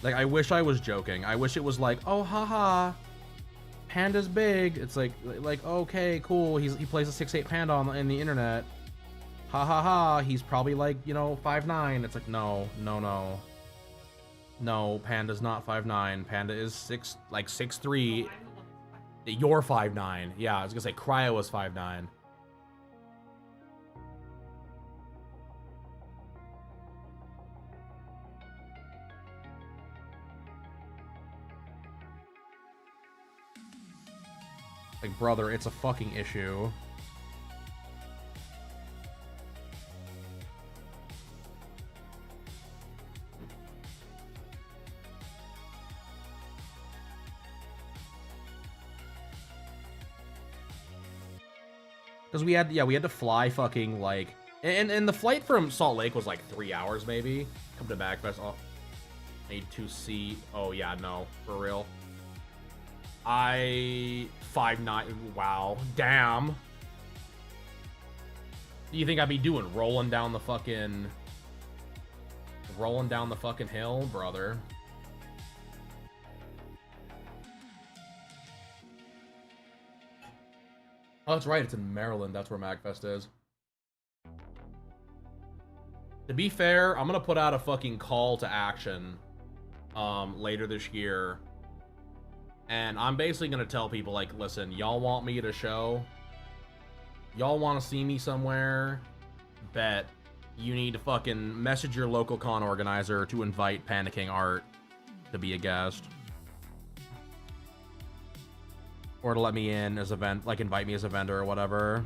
Like I wish I was joking. I wish it was like, oh haha, Panda's big. It's like okay, cool. He plays a 6'8" Panda in the internet. Ha ha ha, he's probably like, you know, 5'9". It's like, no, Panda's not 5'9". Panda is 6'3". You're 5'9". Yeah, I was gonna say Cryo was 5'9". Like, brother, it's a fucking issue. Because we had to fly fucking, like... And the flight from Salt Lake was, like, 3 hours, maybe. Come to Backfest. Oh, need to see... Oh, yeah, no. For real. 5'9". Wow. Damn. Do you think I'd be doing? Rolling down the fucking hill, brother? Oh, that's right. It's in Maryland. That's where MagFest is. To be fair, I'm gonna put out a fucking call to action later this year. And I'm basically gonna tell people, like, listen, y'all want me at a show? Y'all want to see me somewhere? Bet. You need to fucking message your local con organizer to invite Panda King Art to be a guest. Or to let me in as a vent, like invite me as a vendor or whatever.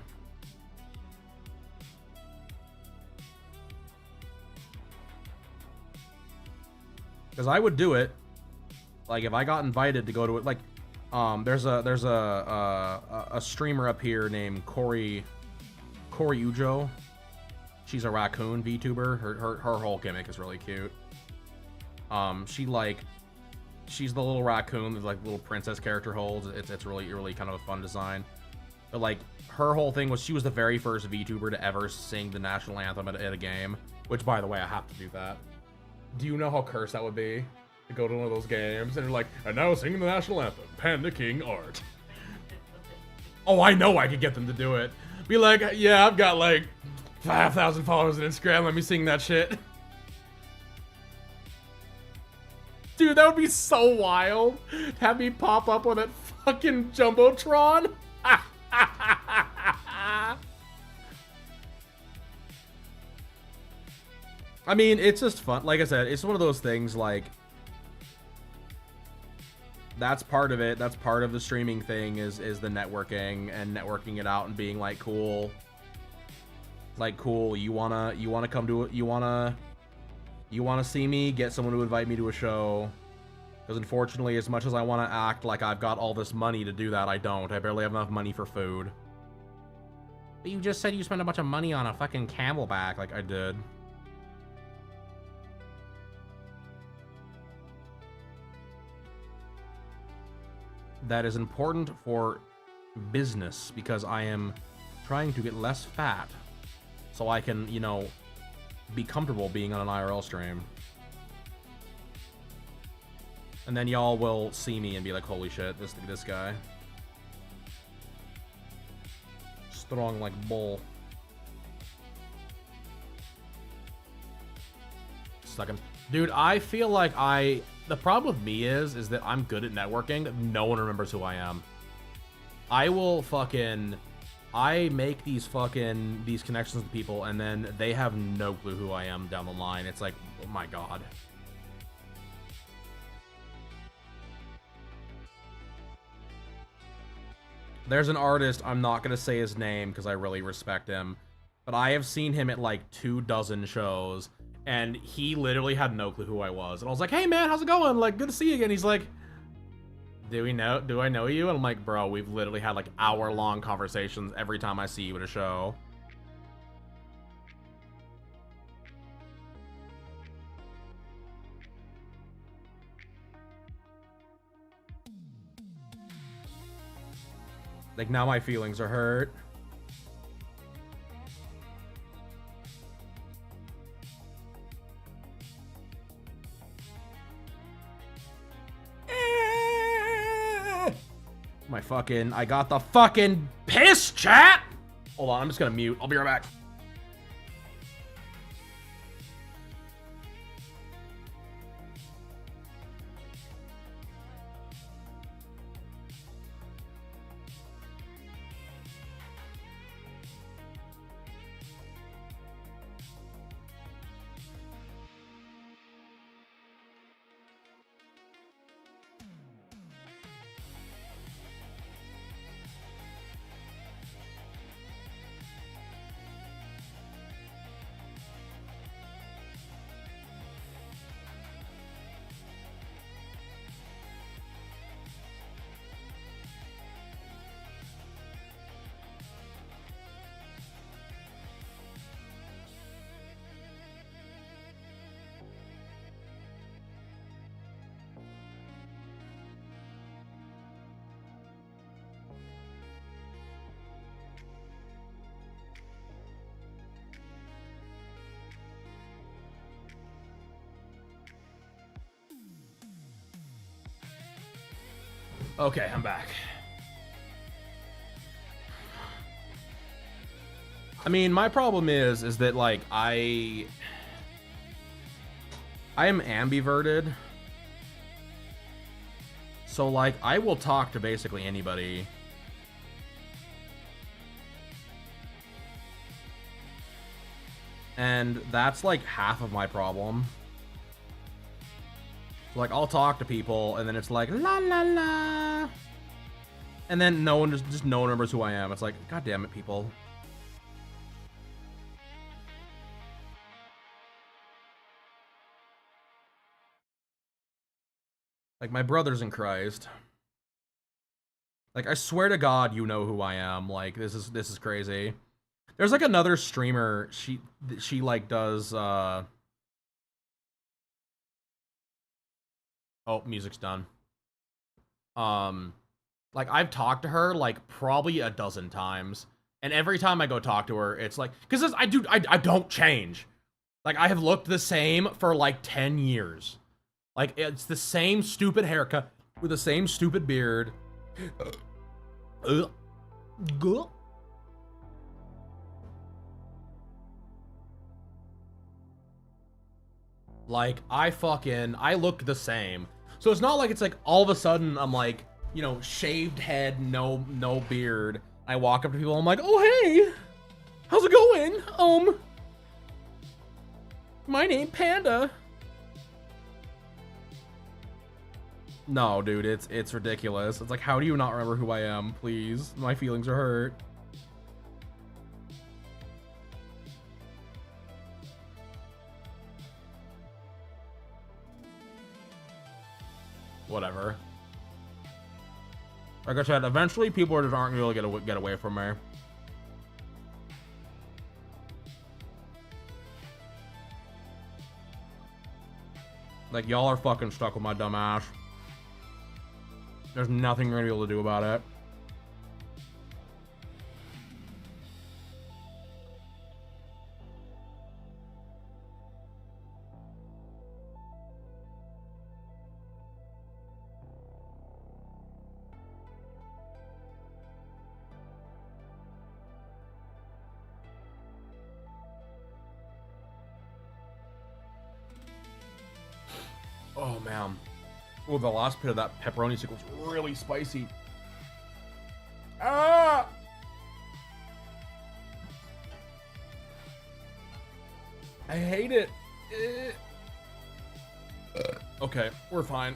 Because I would do it. Like if I got invited to go to it, like, there's a streamer up here named Corey Ujo. She's a raccoon VTuber. Her whole gimmick is really cute. She's the little raccoon that like little princess character holds. It's really kind of a fun design. But like her whole thing was she was the very first VTuber to ever sing the national anthem at a game. Which, by the way, I have to do that. Do you know how cursed that would be? To go to one of those games and you're like, and now singing the national anthem, Panda King Art. Oh, I know I could get them to do it. Be like, yeah, I've got like 5,000 followers on Instagram. Let me sing that shit. Dude, that would be so wild. Have me pop up on that fucking Jumbotron. I mean, it's just fun. Like I said, it's one of those things, like... That's part of it. That's part of the streaming thing is the networking and networking it out and being like, cool. Like, cool, you wanna come to it, you wanna see me, get someone to invite me to a show. Because unfortunately, as much as I want to act like I've got all this money to do that, I don't. I barely have enough money for food. But you just said you spent a bunch of money on a fucking camelback. Like, I did. That is important for business because I am trying to get less fat so I can, you know, be comfortable being on an IRL stream. And then y'all will see me and be like, holy shit, this guy. Strong like bull. Second. Dude, I feel like the problem with me is that I'm good at networking. No one remembers who I am. I make these connections with people and then they have no clue who I am down the line. It's like, oh my god. There's an artist, I'm not gonna say his name because I really respect him, but I have seen him at like 24 shows, and he literally had no clue who I was. And I was like, hey man, how's it going? Like, good to see you again. He's like, do I know you? And I'm like, bro, we've literally had like hour-long conversations every time I see you at a show. Like, now my feelings are hurt. I got the fucking piss, chat! Hold on, I'm just gonna mute. I'll be right back. Okay, I'm back. I mean, my problem is that like I am ambiverted. So like I will talk to basically anybody. And that's like half of my problem. Like, I'll talk to people, and then it's like, la la la. And then no one, just no one remembers who I am. It's like, god damn it, people. Like, my brothers in Christ. Like, I swear to God, you know who I am. Like, this is crazy. There's like another streamer, she like does, oh, music's done. Like, I've talked to her, like, probably a dozen times. And every time I go talk to her, it's like... Because I don't change. Like, I have looked the same for, like, 10 years. Like, it's the same stupid haircut with the same stupid beard. Like, I look the same. So it's not like it's like all of a sudden I'm like, you know, shaved head, no beard. I walk up to people, I'm like, oh hey, how's it going? My name Panda. No, dude, it's ridiculous. It's like, how do you not remember who I am? Please, my feelings are hurt. Whatever. Like I said, eventually people just aren't gonna get away from me. Like, y'all are fucking stuck with my dumb ass. There's nothing you're gonna be able to do about it. Oh man. Oh, the last bit of that pepperoni stick was really spicy. Ah! I hate it. Okay, we're fine.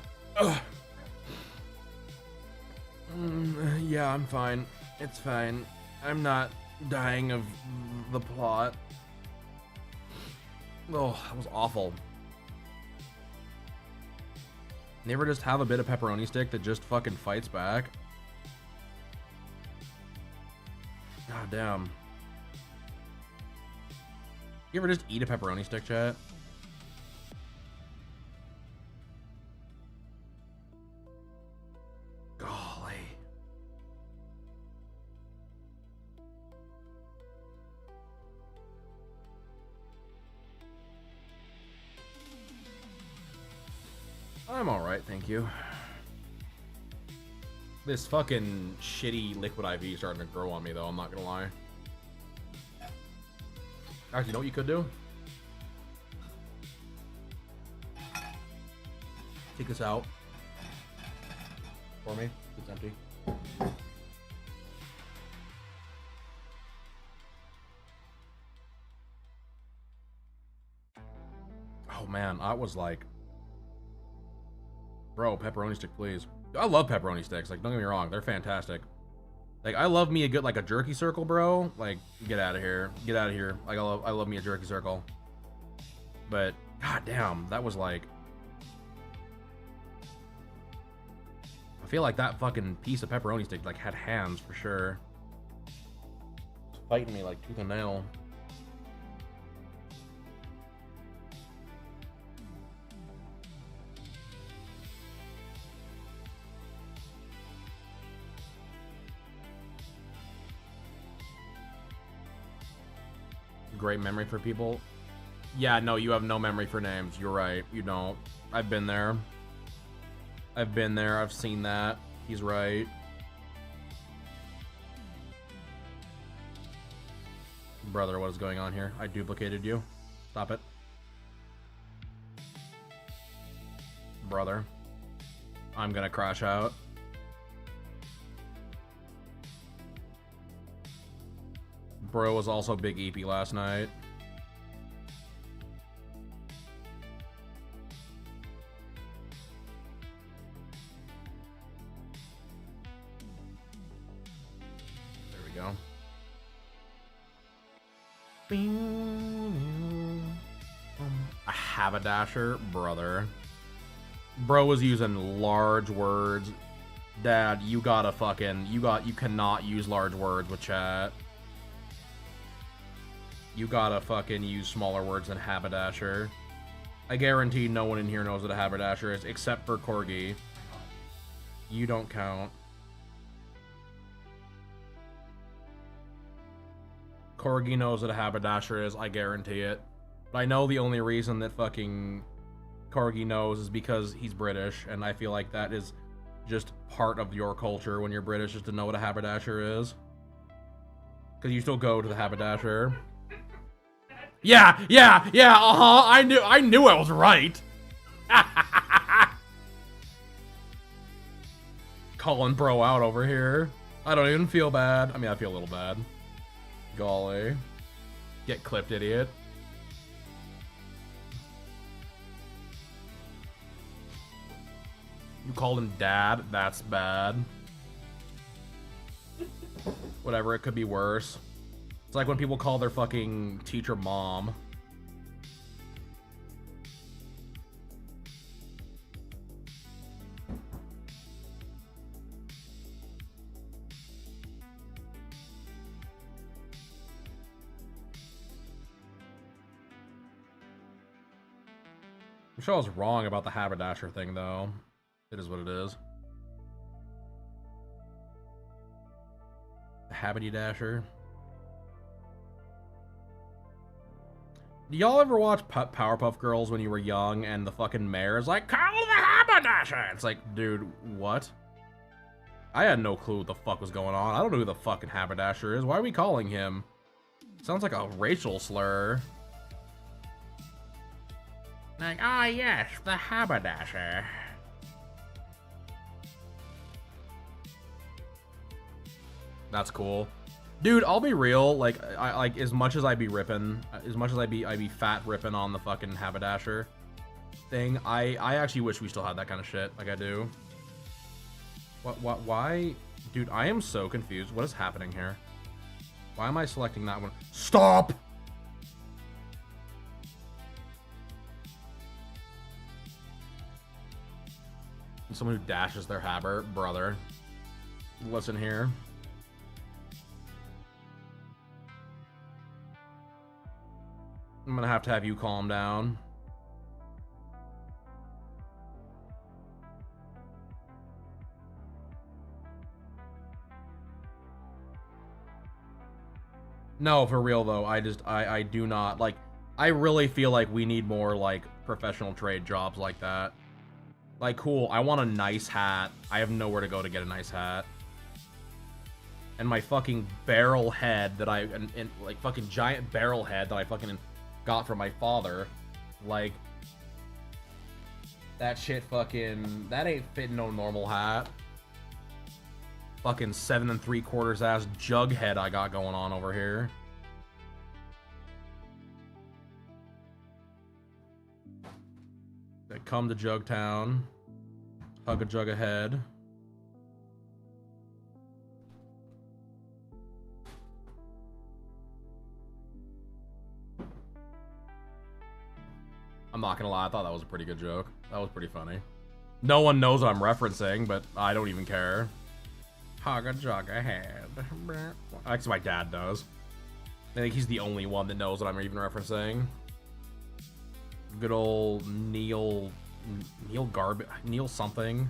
Yeah, I'm fine. It's fine. I'm not dying of the plot. Oh, that was awful. You ever just have a bit of pepperoni stick that just fucking fights back? God damn. You ever just eat a pepperoni stick, chat? Golly. I'm alright, thank you. This fucking shitty liquid IV is starting to grow on me, though, I'm not gonna lie. Actually, you know what you could do? Take this out for me. It's empty. Oh man, I was like, bro, pepperoni stick, please. I love pepperoni sticks. Like, don't get me wrong, they're fantastic. Like, I love me a good, like, a jerky circle, bro. Like, get out of here. Get out of here. Like, I love me a jerky circle. But, goddamn, that was like... I feel like that fucking piece of pepperoni stick, like, had hands for sure. It's fighting me like tooth and nail. Great memory for people. Yeah, no, you have no memory for names. You're right. You don't. I've been there. I've been there. I've seen that. He's right. Brother, what is going on here? I duplicated you. Stop it. Brother. I'm gonna crash out. Bro was also big EP last night. There we go. A haberdasher, brother. Bro was using large words. Dad, you gotta fucking, you cannot use large words with chat. You gotta fucking use smaller words than haberdasher. I guarantee no one in here knows what a haberdasher is, except for Corgi. You don't count. Corgi knows what a haberdasher is, I guarantee it. But I know the only reason that fucking Corgi knows is because he's British, and I feel like that is just part of your culture when you're British, is to know what a haberdasher is. Because you still go to the haberdasher. Yeah, I knew I was right. Calling bro out over here. I don't even feel bad. I mean, I feel a little bad. Golly. Get clipped, idiot. You called him dad? That's bad. Whatever, it could be worse. It's like when people call their fucking teacher mom. I'm sure I was wrong about the haberdasher thing, though. It is what it is. The haberdasher. Do y'all ever watch Powerpuff Girls when you were young and the fucking mayor's like, call the haberdasher? It's like, dude, what? I had no clue what the fuck was going on. I don't know who the fucking haberdasher is. Why are we calling him? Sounds like a racial slur. Like, ah, yes, the haberdasher. That's cool. Dude, I'll be real, like, I like, as much as I be ripping, as much as I be fat ripping on the fucking haberdasher thing, I actually wish we still had that kind of shit, like I do. Why? Dude, I am so confused. What is happening here? Why am I selecting that one? Stop! someone who dashes their habit, brother. Listen here. I'm gonna have you calm down. No, for real though, I do not, like, I really feel like we need more, like, professional trade jobs like that. Like, cool, I want a nice hat. I have nowhere to go to get a nice hat. And my fucking barrel head that like, fucking giant barrel head that I fucking got from my father. Like, that shit fucking, that ain't fitting no normal hat. Fucking 7 3/4 ass jug head I got going on over here. They come to Jugtown, hug a jug of head. I'm not gonna lie, I thought that was a pretty good joke. That was pretty funny. No one knows what I'm referencing, but I don't even care. Hug a jug ahead. Actually, my dad does. I think he's the only one that knows what I'm even referencing. Good old Neil something.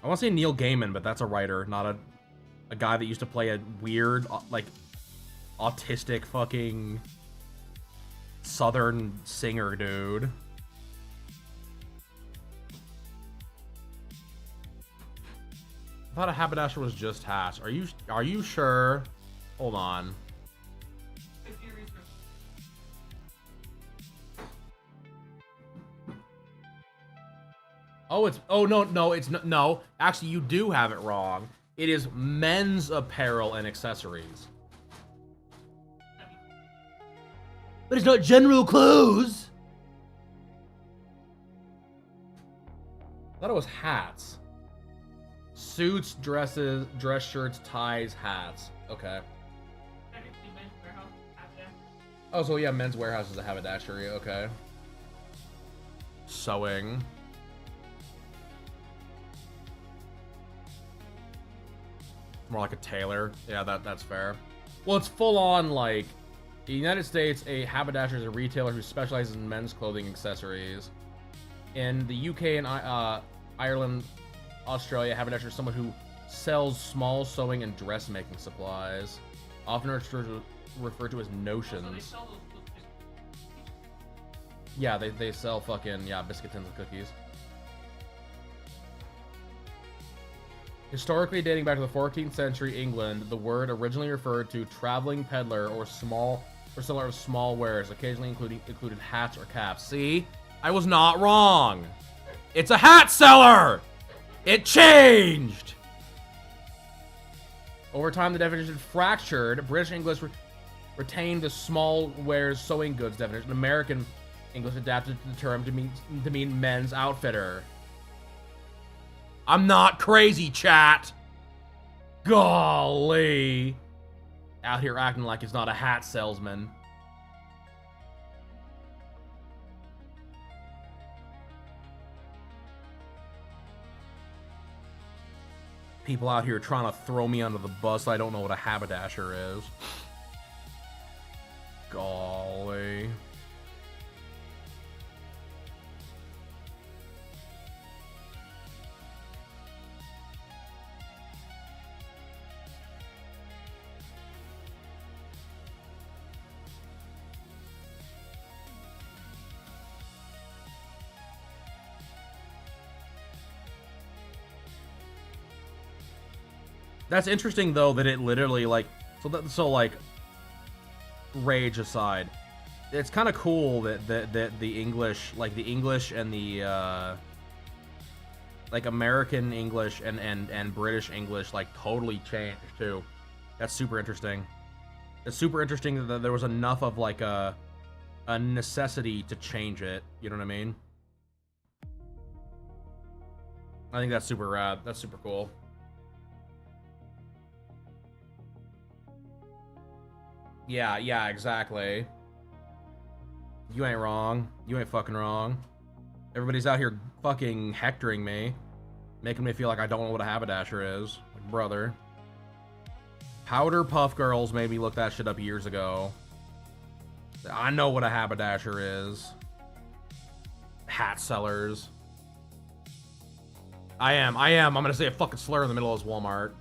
I want to say Neil Gaiman, but that's a writer, not a guy that used to play a weird, like, autistic fucking southern singer dude. I thought a haberdasher was just hats. Are you sure? Hold on. Oh no, actually you do have it wrong. It is men's apparel and accessories. But it's not general clothes. I thought it was hats. Suits, dresses, dress shirts, ties, hats. Okay. Oh, so yeah, Men's Warehouse is a haberdashery. Okay. Sewing. More like a tailor. Yeah, that's fair. Well, it's full on, like, in the United States, a haberdasher is a retailer who specializes in men's clothing accessories. In the UK and Ireland, Australia, haberdasher is someone who sells small sewing and dressmaking supplies, often referred to as notions. Yeah, they sell fucking, yeah, biscuit tins and cookies. Historically dating back to the 14th century England, the word originally referred to traveling peddler or seller of small wares, occasionally included hats or caps. See? I was not wrong. It's a hat seller! It changed! Over time, the definition fractured. British English retained the small wares sewing goods definition. American English adapted the term to mean men's outfitter. I'm not crazy, chat. Golly. Out here acting like it's not a hat salesman. People out here trying to throw me under the bus. I don't know what a haberdasher is. Golly. That's interesting though that it literally like like rage aside, it's kind of cool that the English, like the English and the like American English and British English like totally changed too. That's super interesting. It's super interesting that there was enough of like a necessity to change it. You know what I mean? I think that's super rad. That's super cool. Yeah, exactly. You ain't wrong. You ain't fucking wrong. Everybody's out here fucking hectoring me, making me feel like I don't know what a haberdasher is. Like, brother. Powder Puff Girls made me look that shit up years ago. I know what a haberdasher is. Hat sellers. I'm gonna say a fucking slur in the middle of this Walmart.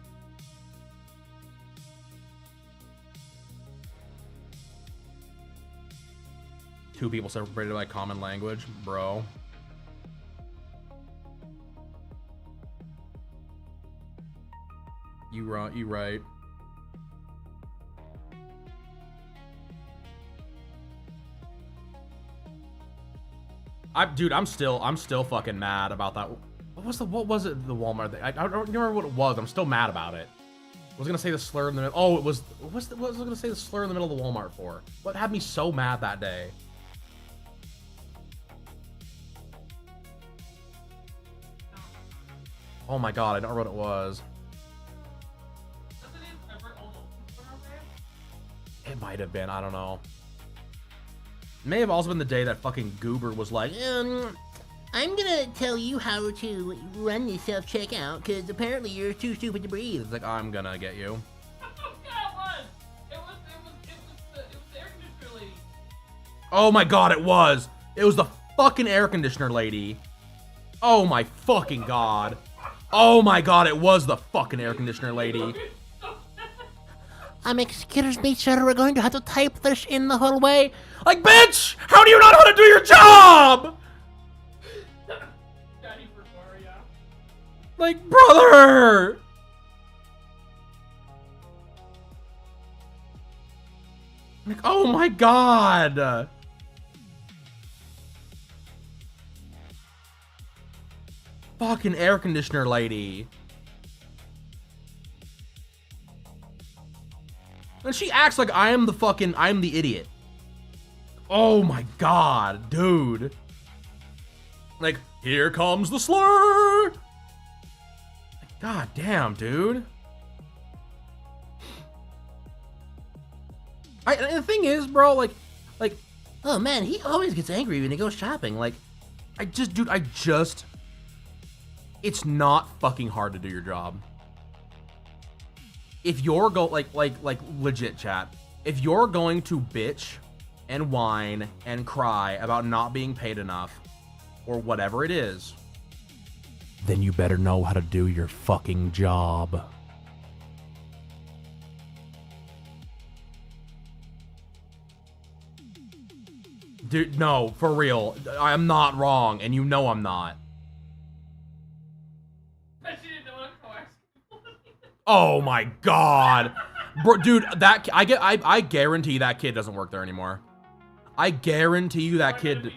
Two people separated by common language, bro. You right. Dude, I'm still fucking mad about that. What was it? The Walmart thing? I don't remember what it was. I'm still mad about it. I was gonna say the slur in the middle. Oh, it was. What was I gonna say the slur in the middle of the Walmart for? What had me so mad that day? Oh my god, I don't remember what it was. It might have been. I don't know. It may have also been the day that fucking Goober was like, I'm gonna tell you how to run this self-checkout, because apparently you're too stupid to breathe. It's like, I'm gonna get you. It was the air conditioner lady. Oh my god, it was! It was the fucking air conditioner lady. Oh my fucking god. Oh my god, it was the fucking air conditioner lady. Excuse me, sir, we're going to have to type this in the hallway. Like, bitch! How do you not know how to do your job? Like, brother! Like, oh my god! Fucking air conditioner lady. And she acts like I'm the idiot. Oh my god, dude. Like, here comes the slur! God damn, dude. And the thing is, bro, like, oh man, he always gets angry when he goes shopping. Like, it's not fucking hard to do your job. If you're like legit chat, if you're going to bitch and whine and cry about not being paid enough or whatever it is, then you better know how to do your fucking job. Dude, no, for real. I'm not wrong, and you know I'm not. Oh my god. Bro, dude, I guarantee that kid doesn't work there anymore. I guarantee you that kid...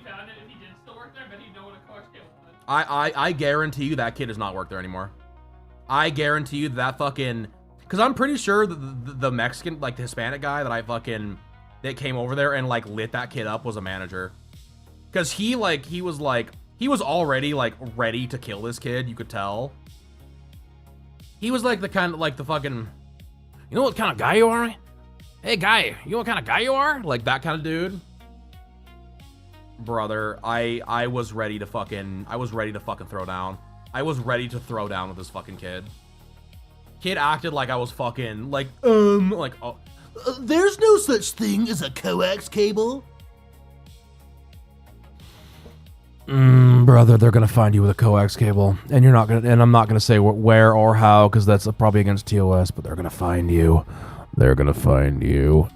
I guarantee you that kid does not work there anymore. I guarantee you that fucking... Because I'm pretty sure the Mexican, like the Hispanic guy that came over there and like lit that kid up was a manager. Because he was already like ready to kill this kid, you could tell. He was like the kind of like the fucking, you know what kind of guy you are? Hey guy, you know what kind of guy you are? Like that kind of dude. Brother, I was ready to fucking throw down. I was ready to throw down with this fucking kid. Kid acted like I was fucking like oh, there's no such thing as a coax cable. Brother, they're gonna find you with a coax cable, and I'm not gonna say where or how, because that's probably against TOS. But they're gonna find you. They're gonna find you.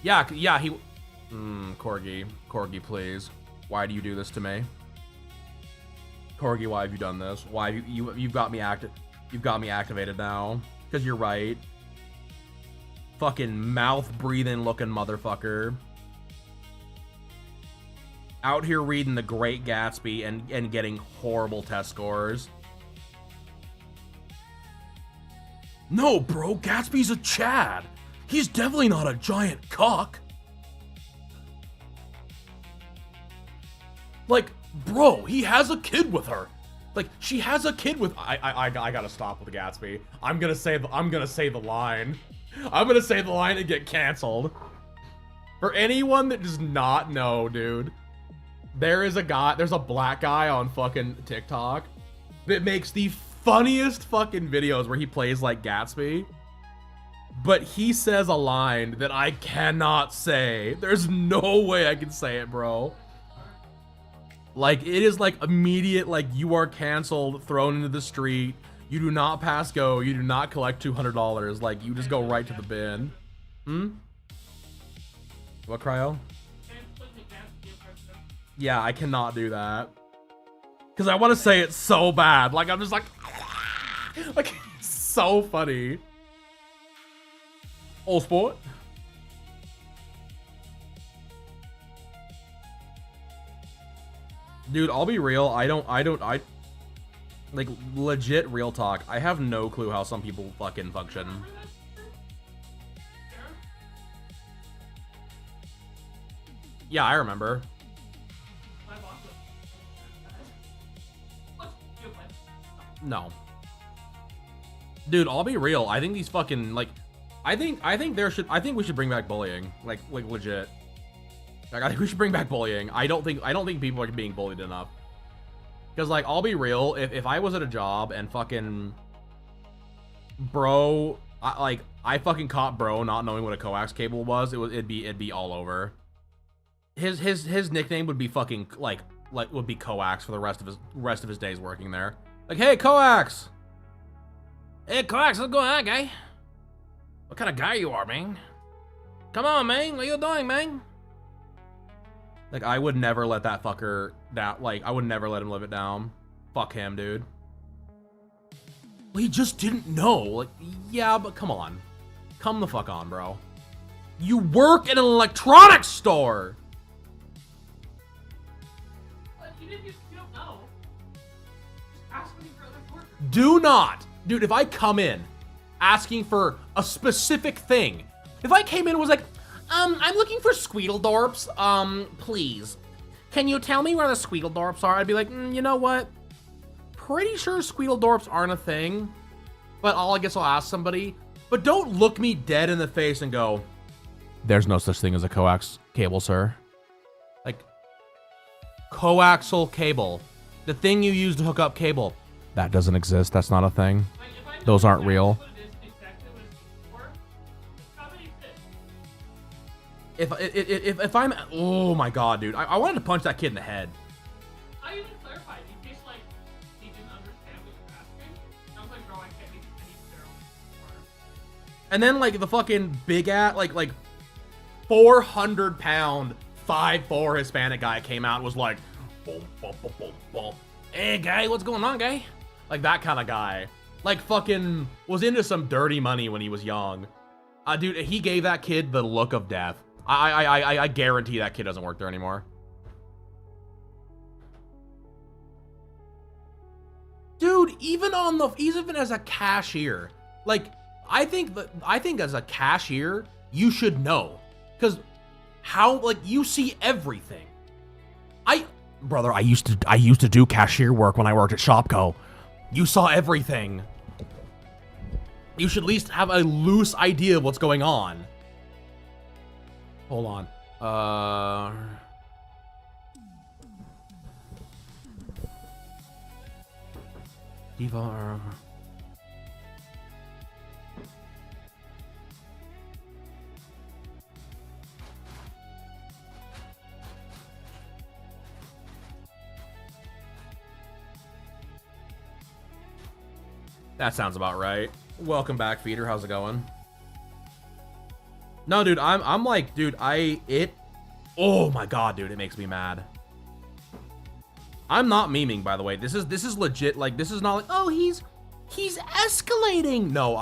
Yeah. He. Corgi, please. Why do you do this to me? Corgi, why have you done this? Why you've got me activated now? Because you're right. Fucking mouth breathing looking motherfucker. Out here reading The Great Gatsby and getting horrible test scores. No, bro, Gatsby's a Chad. He's definitely not a giant cock. Like, bro, he has a kid with her. Like, she has a kid with... I gotta stop with Gatsby. I'm gonna say the line. I'm gonna say the line and get canceled. For anyone that does not know, dude. there's a black guy on fucking TikTok that makes the funniest fucking videos where he plays like Gatsby. But he says a line that I cannot say. There's no way I can say it, bro. Like, it is like immediate, like, you are canceled, thrown into the street. You do not pass go. You do not collect $200. Like, you just go right to the bin. What, Cryo? Yeah, I cannot do that. Because I want to say it so bad. Like, I'm just like... like, it's so funny. All sport. Dude, I'll be real. I like, legit real talk. I have no clue how some people fucking function. Yeah, I remember. No. Dude, I'll be real. I think these fucking, like, I think we should bring back bullying. Like legit. Like, I think we should bring back bullying. I don't think people are being bullied enough. Because, like, I'll be real, if I was at a job and fucking bro, I fucking caught bro not knowing what a coax cable was, it'd be all over. His nickname would be fucking like would be coax for the rest of his days working there. Like, hey, coax. Hey, coax, what's going on, guy? What kind of guy you are, man? Come on, man. What you doing, man? Like, I would never let that fucker down. Like, I would never let him live it down. Fuck him, dude. Well, he just didn't know. Like, yeah, but come on. Come the fuck on, bro. You work in an electronics store. But you don't know. Just ask me for other workers. Do not. Dude, if I come in asking for a specific thing, if I came in and was like, I'm looking for Squeedledorps, please. Can you tell me where the Squeedledorps are? I'd be like, you know what? Pretty sure Squeedledorps aren't a thing, but I guess I'll ask somebody. But don't look me dead in the face and go, there's no such thing as a coax cable, sir. Like, coaxial cable. The thing you use to hook up cable. That doesn't exist. That's not a thing. Like, Those aren't real. If I'm, oh my god, dude, I wanted to punch that kid in the head. I even clarified in case like he didn't understand what you're asking. I was like, bro, I can't make any zero. And then like the fucking big like 400-pound 5'4" Hispanic guy came out and was like, boom, boom, boom, boom, boom. Hey guy, what's going on, guy? Like that kind of guy. Like fucking was into some dirty money when he was young. Dude, he gave that kid the look of death. I guarantee that kid doesn't work there anymore. Dude, even as a cashier, like I think as a cashier, you should know. Cause how, like, you see everything. Brother, I used to do cashier work when I worked at Shopko. You saw everything. You should at least have a loose idea of what's going on. Hold on. Diva. That sounds about right. Welcome back, Feeder. How's it going? No, dude, I'm like, dude, oh my god, dude, it makes me mad. I'm not memeing, by the way. This is legit. Like, this is not like, oh, he's escalating. No,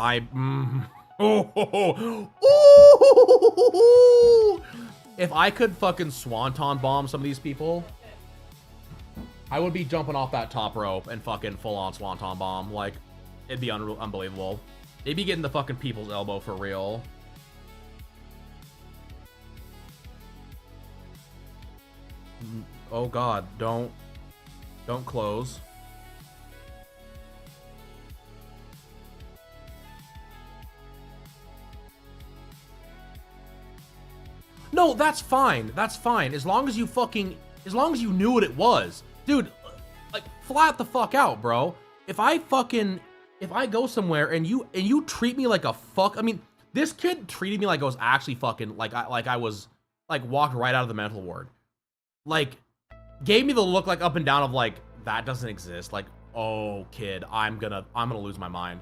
if I could fucking swanton bomb some of these people, I would be jumping off that top rope and fucking full on swanton bomb. Like, it'd be unbelievable. They'd be getting the fucking people's elbow for real. Oh god, don't close. No, that's fine. That's fine. As long as you fucking As long as you knew what it was. Dude, like, flat the fuck out, bro. If I go somewhere and you treat me like a fuck, I mean, this kid treated me like I was actually fucking, like I was, like, walked right out of the mental ward. Like, gave me the look, like, up and down of, like, that doesn't exist. Like, oh, kid, I'm gonna lose my mind.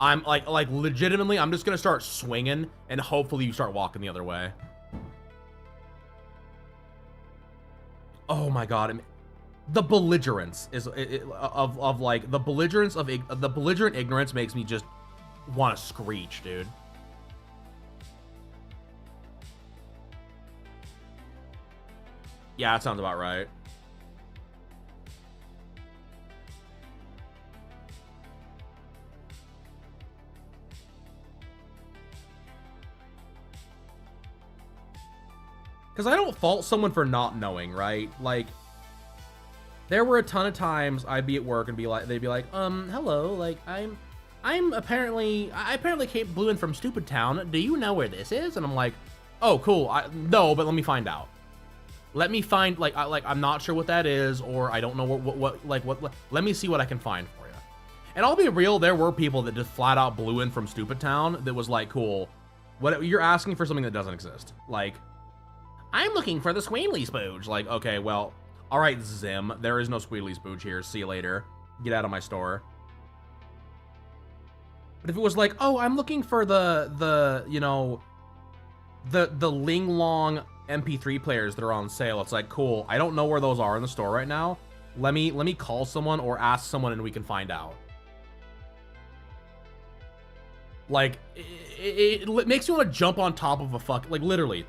I'm, like, legitimately, I'm just gonna start swinging, and hopefully you start walking the other way. Oh my god, the belligerence is of like the belligerence of the belligerent ignorance makes me just want to screech, dude. Yeah, that sounds about right. Because I don't fault someone for not knowing, right? Like, there were a ton of times I'd be at work and they'd be like, hello, like, I apparently blew in from Stupid Town. Do you know where this is? And I'm like, oh, cool. No, but let me find out. Let me find, like, I'm not sure what that is, or I don't know what, let me see what I can find for you. And I'll be real, there were people that just flat out blew in from Stupid Town that was like, cool, what, you're asking for something that doesn't exist. Like, I'm looking for the Squealy Spooge. Like, okay, well, all right, Zim, there is no Squealy Spooge here. See you later. Get out of my store. But if it was like, oh, I'm looking for the you know, the Ling Long MP3 players that are on sale, it's like, cool, I don't know where those are in the store right now. Let me call someone or ask someone and we can find out. Like, it makes you want to jump on top of a like, literally.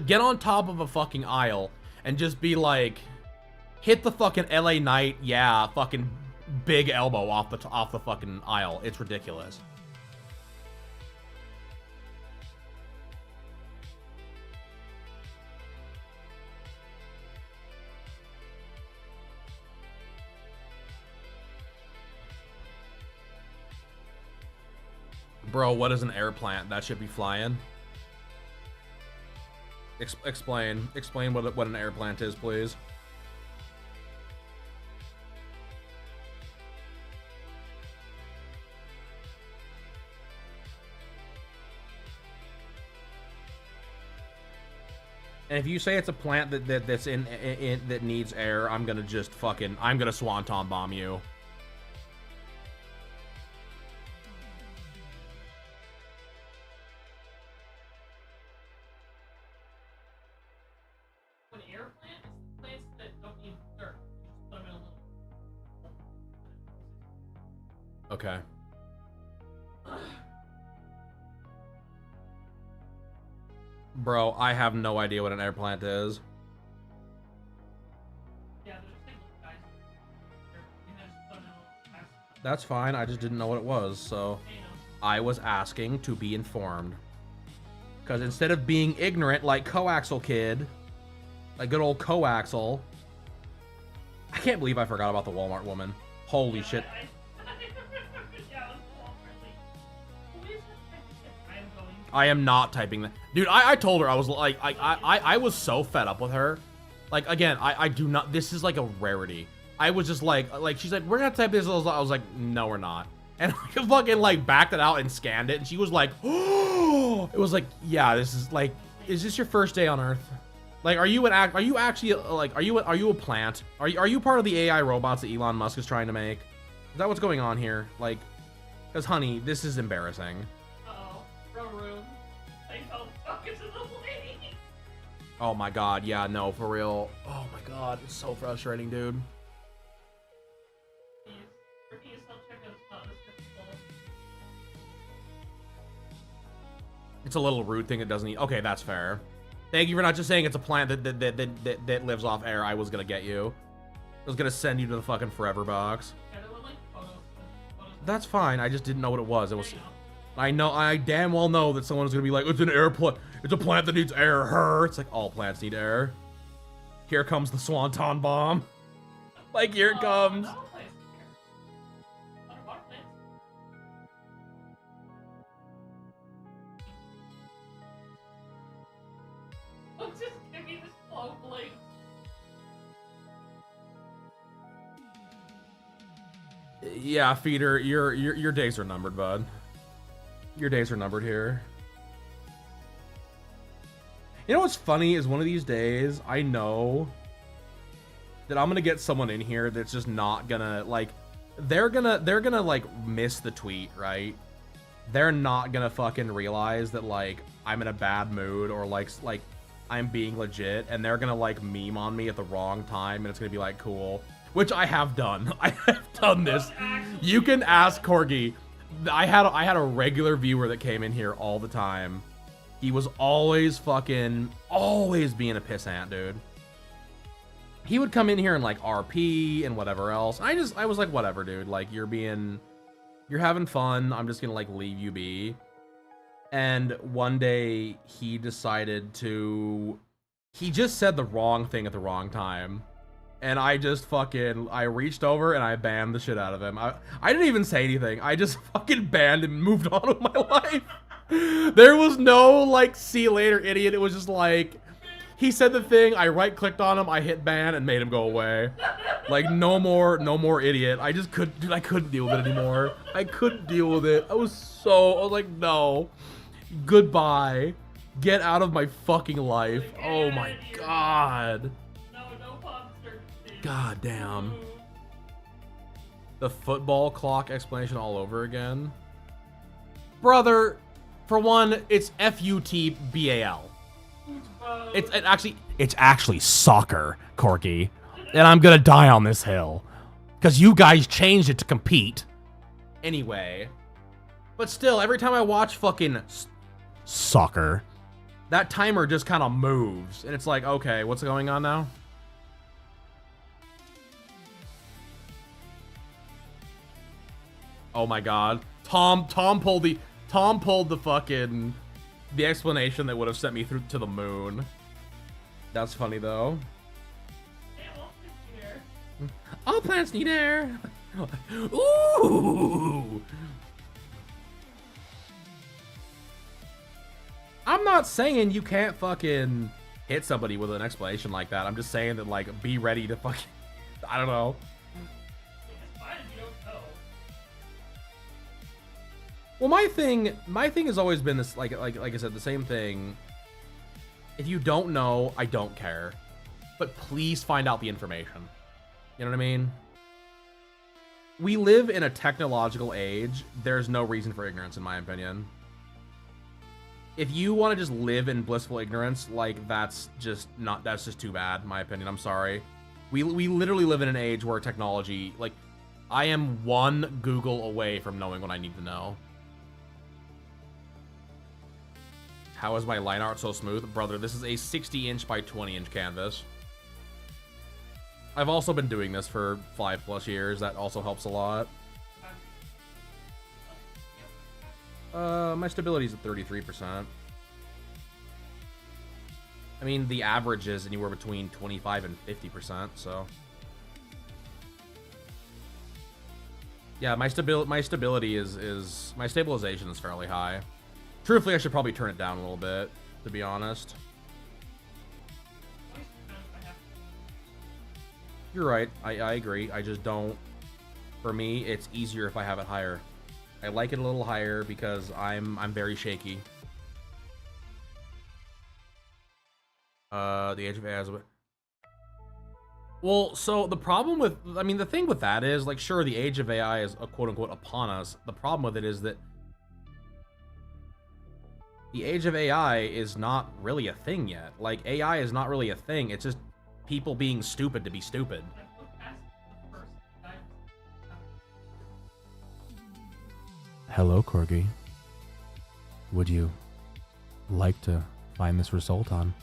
Get on top of a fucking aisle and just be like, hit the fucking LA Knight, yeah, fucking big elbow off the fucking aisle. It's ridiculous. Bro, what is an air plant? That should be flying. Explain what an air plant is, please. And if you say it's a plant that's in that needs air, I'm gonna just fucking, I'm gonna swanton bomb you. An air plant is plants that don't need dirt. You just put them in a little. Okay. Bro, I have no idea what an air plant is. Yeah, they're just like little guys. And then just put them in a little plastic. That's fine, I just didn't know what it was, so I was asking to be informed. Because instead of being ignorant like Coaxel Kid, like good old Coaxel, I can't believe I forgot about the Walmart woman. Holy shit. I am not typing that. Dude, I told her, I was like, I was so fed up with her. Like, again, I do not, this is like a rarity. I was just like, she's like, we're gonna type this. I was like, no, we're not. And I fucking like backed it out and scanned it. And she was like, oh, it was like, yeah, this is like, is this your first day on Earth? Like, are you actually, like, are you a plant? Are you part of the AI robots that Elon Musk is trying to make? Is that what's going on here? Like, because honey, this is embarrassing. Oh my god, yeah, no, for real. Oh my god, it's so frustrating, dude. It's a little rude thing that doesn't need. Okay, that's fair. Thank you for not just saying it's a plant that lives off air. I was gonna get you. I was gonna send you to the fucking forever box. That's fine. I just didn't know what it was. It was. I damn well know that someone's gonna be like, it's an air plant. It's a plant that needs air. It's like all plants need air. Here comes the swanton bomb. Like, here it comes. Just give me this slow blade. Yeah, Feeder, your days are numbered, bud. Your days are numbered here. You know what's funny is one of these days I know that I'm gonna get someone in here that's just not gonna like they're gonna like miss the tweet, right? They're not gonna fucking realize that like I'm in a bad mood or like I'm being legit, and they're gonna like meme on me at the wrong time, and it's gonna be like cool, which I have done. I have done this. You can ask Corgi. I had a regular viewer that came in here all the time. He was always being a pissant, dude. He would come in here and like RP and whatever else. I was like, whatever, dude. Like you're having fun. I'm just gonna like leave you be. And one day he decided to, he just said the wrong thing at the wrong time. And I just I reached over and I banned the shit out of him. I didn't even say anything. I just fucking banned and moved on with my life. There was no like, see you later, idiot. It was just like, he said the thing, I right clicked on him, I hit ban and made him go away. Like no more idiot. I just couldn't, dude, I couldn't deal with it anymore. I couldn't deal with it. I was like, no. Goodbye. Get out of my fucking life. Oh my god. God damn. The football clock explanation all over again. Brother, for one, it's FUTBAL. It's actually soccer, Corky. And I'm gonna die on this hill. Because you guys changed it to compete. Anyway. But still, every time I watch fucking soccer, that timer just kind of moves. And it's like, okay, what's going on now? Oh my god. Tom pulled the fucking the explanation that would have sent me through to the moon. That's funny though. All plants need air. Ooh. I'm not saying you can't fucking hit somebody with an explanation like that. I'm just saying that like be ready to fucking I don't know. Well, my thing has always been this, like I said, the same thing. If you don't know, I don't care. But please find out the information. You know what I mean? We live in a technological age. There's no reason for ignorance, in my opinion. If you want to just live in blissful ignorance, like, that's just too bad, in my opinion. I'm sorry. We literally live in an age where technology, like, I am one Google away from knowing what I need to know. How is my line art so smooth? Brother, this is a 60-inch by 20-inch canvas. I've also been doing this for 5+ years. That also helps a lot. My stability is at 33%. I mean, the average is anywhere between 25 and 50%, so. Yeah, my stability is my stabilization is fairly high. Truthfully, I should probably turn it down a little bit, to be honest. You're right. I agree. I just don't. For me, it's easier if I have it higher. I like it a little higher because I'm very shaky. The age of AI is a bit. Well, so the problem with, I mean, the thing with that is, like, sure, the age of AI is a quote-unquote upon us. The problem with it is that the age of AI is not really a thing yet. Like, AI is not really a thing. It's just people being stupid to be stupid. Hello, Corgi. Would you like to find this result on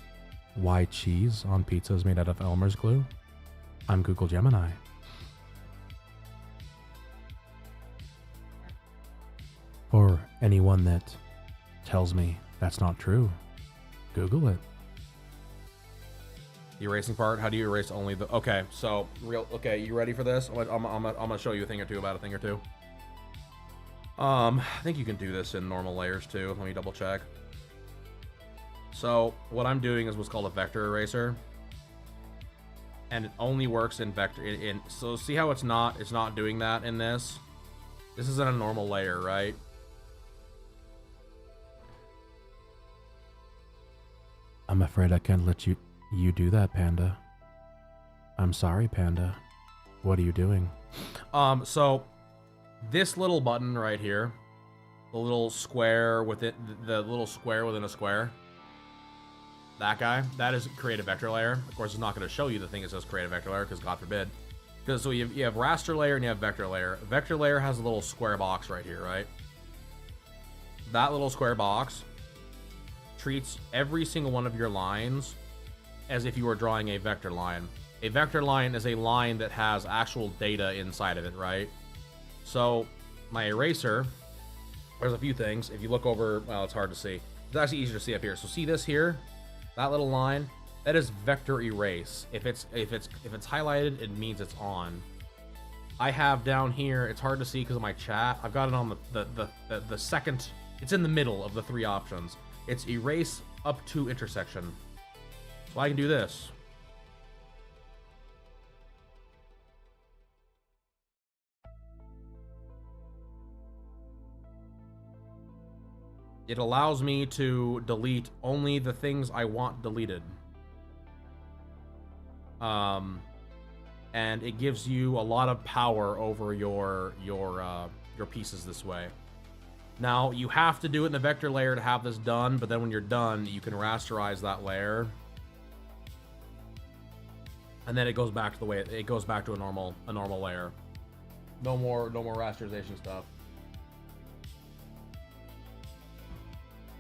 why cheese on pizza is made out of Elmer's glue? I'm Google Gemini. For anyone that tells me that's not true, Google it. The erasing part, how do you erase only the, okay, so okay, you ready for this? I'm gonna show you a thing or two about a thing or two. I think you can do this in normal layers too. Let me double check. So what I'm doing is what's called a vector eraser. and it only works in vector. So see how it's not doing that in this. This isn't a normal layer, right? I'm afraid I can't let you do that, Panda. I'm sorry, Panda. What are you doing? So this little button right here, the little square with it, the little square within a square, that guy, that is create a vector layer. Of course, it's not going to show you the thing that says create a vector layer, because God forbid. Because so you have raster layer and you have vector layer. Vector layer has a little square box right here, right? That little square box treats every single one of your lines as if you were drawing a vector line. A vector line is a line that has actual data inside of it, right? So my eraser, there's a few things. If you look over, well, it's hard to see. It's actually easier to see up here. So see this here, that little line, that is vector erase. If it's highlighted, it means it's on. I have down here, it's hard to see because of my chat. I've got it on the second. It's in the middle of the three options. It's erase up to intersection. So I can do this. It allows me to delete only the things I want deleted. And it gives you a lot of power over your pieces this way. Now, you have to do it in the vector layer to have this done, but then when you're done, you can rasterize that layer. And then it goes back to the way it goes back to a normal layer. No more rasterization stuff.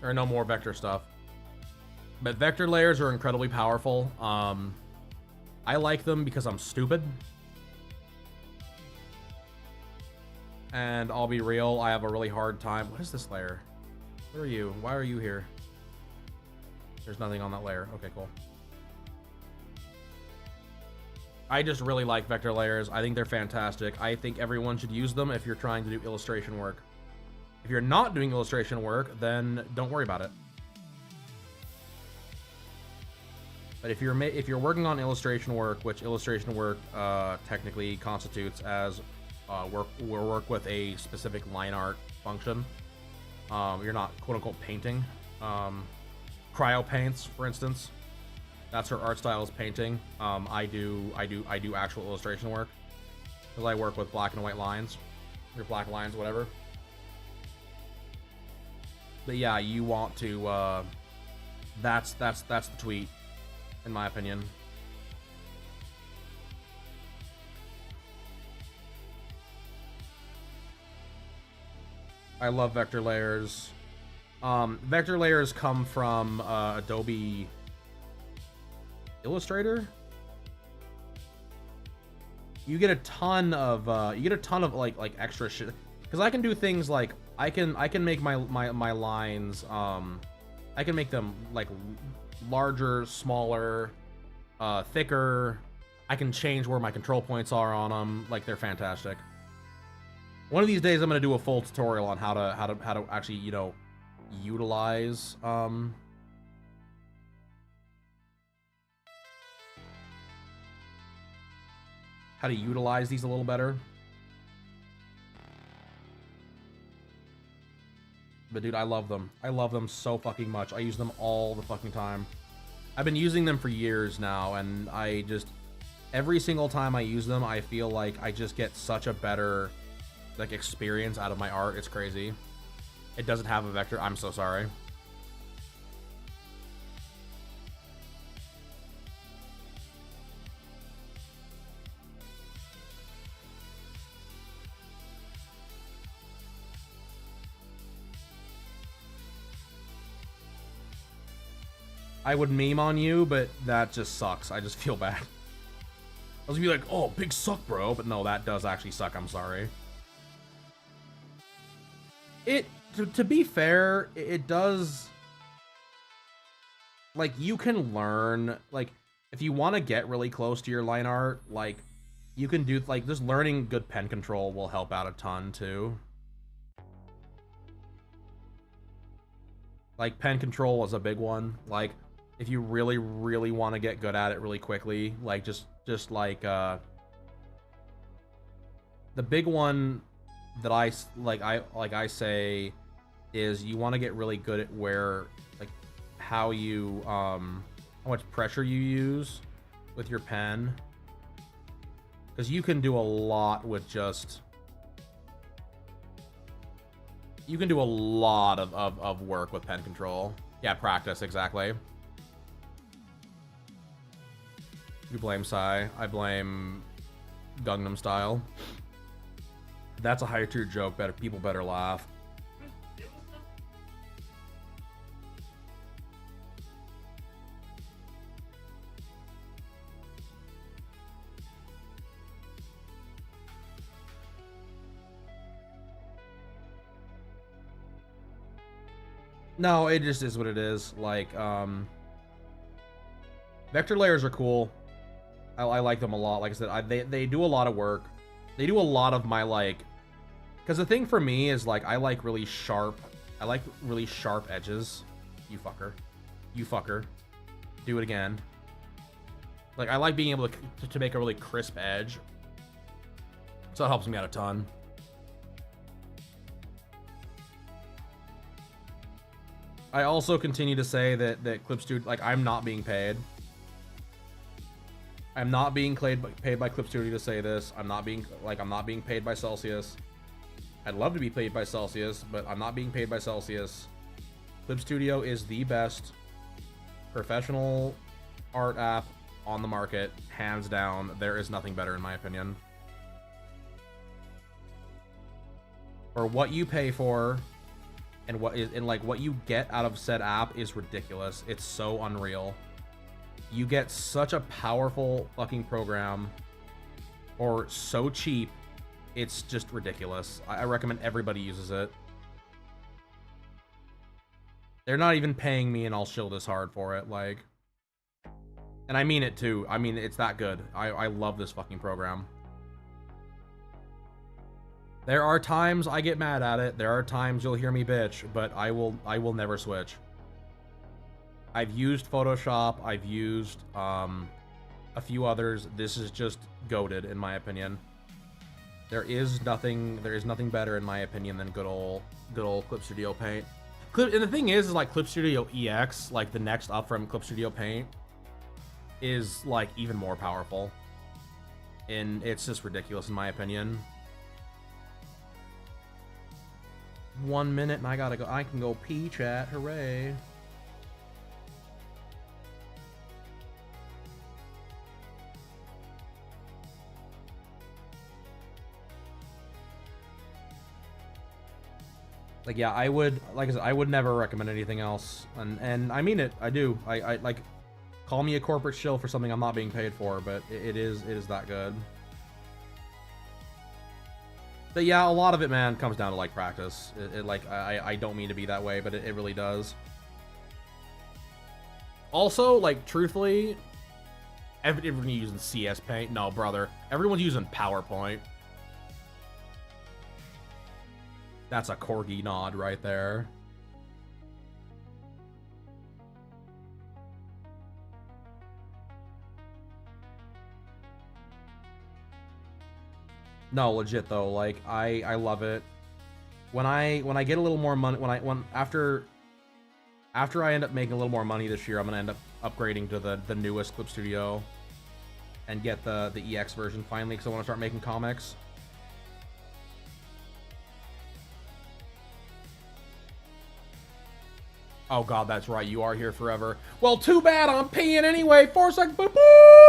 Or no more vector stuff. But vector layers are incredibly powerful. I like them because I'm stupid. And I'll be real, I have a really hard time. What is this layer? Where are you? Why are you here? There's nothing on that layer. Okay, cool. I just really like vector layers. I think they're fantastic. I think everyone should use them if you're trying to do illustration work. If you're not doing illustration work, then don't worry about it. But if you're working on illustration work, which illustration work technically constitutes as work with a specific line art function. You're not quote unquote painting. Cryo paints, for instance. That's her art style is painting. I do actual illustration work because I work with black and white lines, or black lines, whatever. But yeah, you want to. That's the tweet, in my opinion. I love vector layers. Vector layers come from Adobe Illustrator. You get a ton of like extra shit because I can do things like I can make my lines I can make them like larger, smaller, thicker. I can change where my control points are on them. Like, they're fantastic. One of these days I'm going to do a full tutorial on how to actually, you know, utilize how to utilize these a little better. But dude, I love them. I love them so fucking much. I use them all the fucking time. I've been using them for years now, and I just, every single time I use them, I feel like I just get such a better, like, experience out of my art. It's crazy. It doesn't have a vector. I'm so sorry. I would meme on you, but that just sucks. I just feel bad. I was gonna be like, oh, big suck, bro. But no, that does actually suck. I'm sorry. To be fair, it does. Like, you can learn, like, if you want to get really close to your line art, like, you can do, like, just learning good pen control will help out a ton, too. Like, pen control was a big one. Like, if you really, really want to get good at it really quickly, like, just just like the big one that I say is you want to get really good at where like how you how much pressure you use with your pen, because you can do a lot with just you can do a lot of work with pen control. Yeah, practice, exactly. You blame Psy, I blame Gangnam Style. That's a higher tier joke, better people better laugh. No, it just is what it is. Like, vector layers are cool. I like them a lot. Like I said, they do a lot of work. They do a lot of my, like, because the thing for me is, like, I like really sharp edges. You fucker. You fucker. Do it again. Like, I like being able to make a really crisp edge. So it helps me out a ton. I also continue to say that Clip Studio, like, I'm not being paid. I'm not being paid by Clip Studio to say this. I'm not being paid by Celsius. I'd love to be paid by Celsius, but I'm not being paid by Celsius. Clip Studio is the best professional art app on the market, hands down. There is nothing better in my opinion. For what you pay for, and what you get out of said app is ridiculous. It's so unreal. You get such a powerful fucking program for so cheap. It's just ridiculous. I recommend everybody uses it. They're not even paying me and I'll shill this hard for it, like. And I mean it too. I mean, it's that good. I love this fucking program. There are times I get mad at it. There are times you'll hear me bitch, but I will never switch. I've used Photoshop. I've used a few others. This is just goated in my opinion. There is nothing better in my opinion than good old Clip Studio Paint. And the thing is like Clip Studio EX, like the next up from Clip Studio Paint, is like even more powerful. And it's just ridiculous in my opinion. 1 minute and I gotta go. I can go pee, chat. Hooray. Like, yeah, I would, like I said, I would never recommend anything else. And I mean it. I do. I like, call me a corporate shill for something I'm not being paid for, but it is that good. But yeah, a lot of it, man, comes down to like practice. Like, I don't mean to be that way, but it really does. Also, like, truthfully, everyone using CS Paint. No, brother. Everyone's using PowerPoint. That's a corgi nod right there. No, legit though, like I love it. When I get a little more money, after I end up making a little more money this year, I'm gonna end up upgrading to the newest Clip Studio and get the EX version finally, because I want to start making comics. Oh god, that's right, you are here forever. Well, too bad, I'm peeing anyway. 4 seconds. Boop, boop.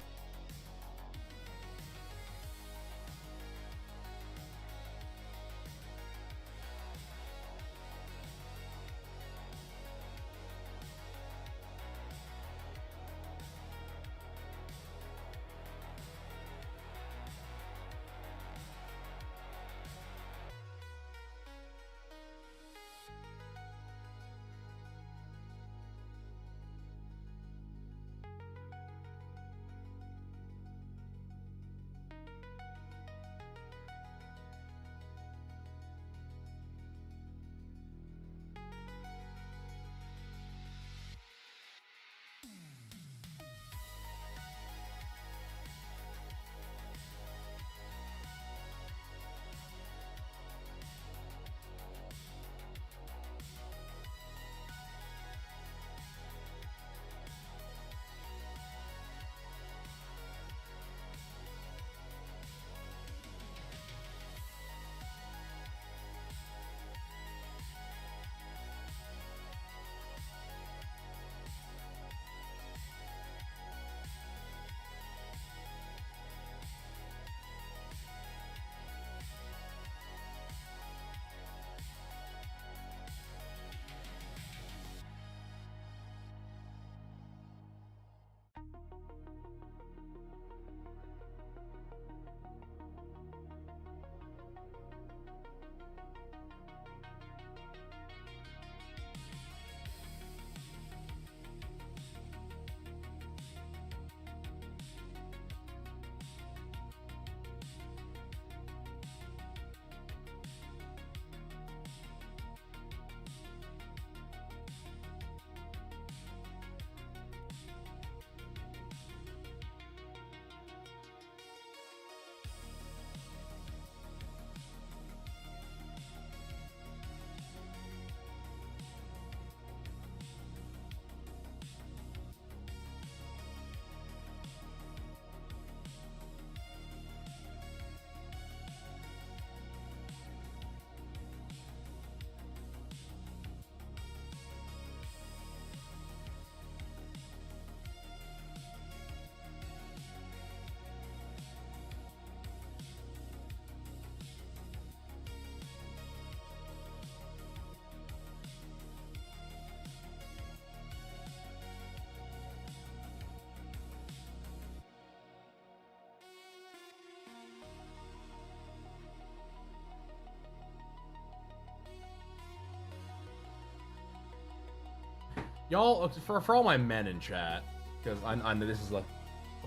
Y'all, for all my men in chat, because I know this is a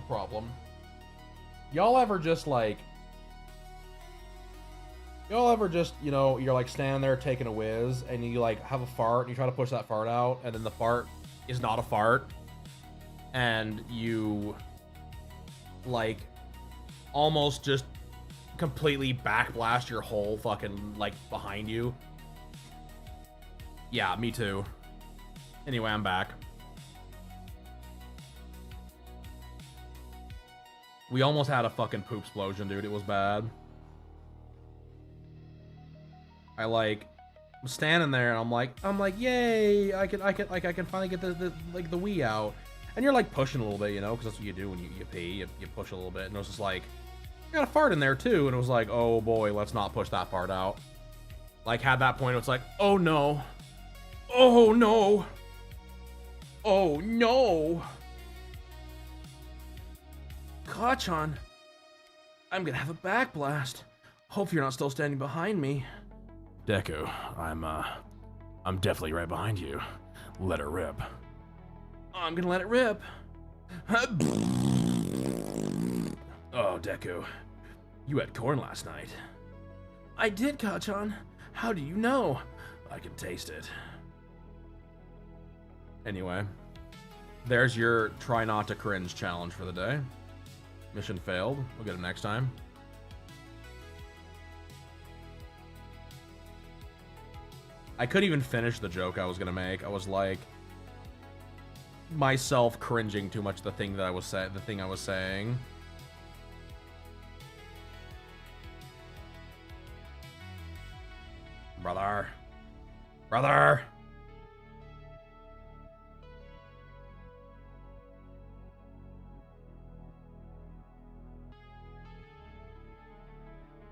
problem. Y'all ever just like, you know, you're like standing there taking a whiz and you like have a fart and you try to push that fart out and then the fart is not a fart and you like almost just completely backblast your whole fucking like behind you. Yeah, me too. Anyway, I'm back. We almost had a fucking poop explosion, dude. It was bad. I like was standing there and I'm like, yay! I can finally get the Wii out. And you're like pushing a little bit, you know, because that's what you do when you pee. You push a little bit, and it was just like, I got a fart in there too, and it was like, oh boy, let's not push that part out. Like, at that point, it's like, oh no, oh no, oh no, Kachan, I'm gonna have a backblast. Hope you're not still standing behind me. Deku, I'm definitely right behind you. Let her rip. I'm gonna let it rip. Oh, Deku, you had corn last night. I did, Kachan. How do you know? I can taste it. Anyway, there's your try not to cringe challenge for the day. Mission failed. We'll get it next time. I couldn't even finish the joke I was gonna make. I was like, myself cringing too much the thing I was saying. Brother.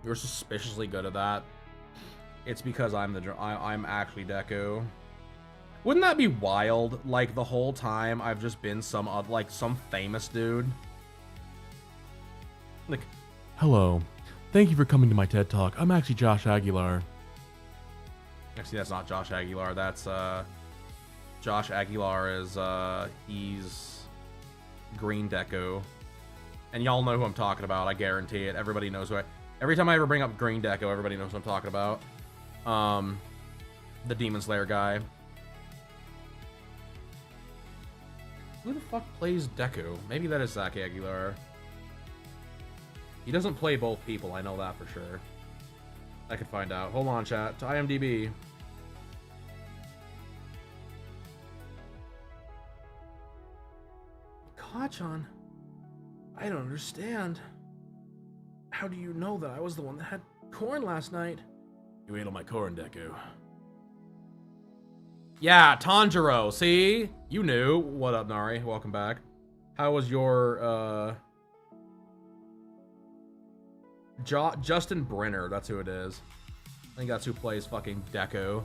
You're suspiciously good at that. It's because I'm actually Deku. Wouldn't that be wild? Like, the whole time I've just been some famous dude. Like, hello. Thank you for coming to my TED Talk. I'm actually Josh Aguilar. actually, that's not Josh Aguilar. That's Josh Aguilar is he's Green Deku, and y'all know who I'm talking about. I guarantee it. Everybody knows who. Every time I ever bring up Green Deku, everybody knows what I'm talking about. The Demon Slayer guy. Who the fuck plays Deku? Maybe that is Zach Aguilar. He doesn't play both people, I know that for sure. I could find out. Hold on, chat. To IMDb. Kachan, I don't understand. How do you know that I was the one that had corn last night? You ate all my corn, Deku. Yeah, Tanjiro, see? You knew. What up, Nari? Welcome back. How was your, Justin Brenner, that's who it is. I think that's who plays fucking Deku.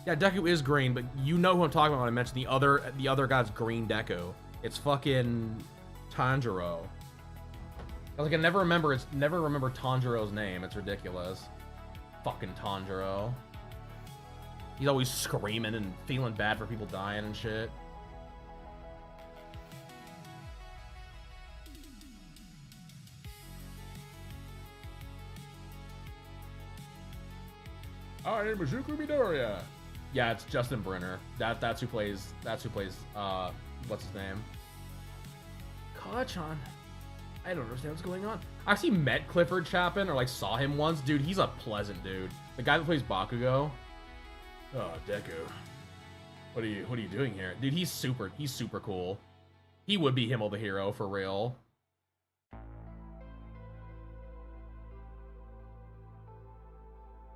Yeah, Deku is green, but you know who I'm talking about when I mentioned the other guy's green Deku. It's fucking Tanjiro. I was like, I never remember Tanjiro's name. It's ridiculous. Fucking Tanjiro. He's always screaming and feeling bad for people dying and shit. I am Izuku Midoriya. Yeah, it's Justin Brenner. That's who plays what's his name? Kachan. I don't understand what's going on. I actually met Clifford Chapin, or like saw him once. Dude, he's a pleasant dude. The guy that plays Bakugo. Oh, Deku. What are you doing here? Dude, he's super cool. He would be Himmel the Hero for real.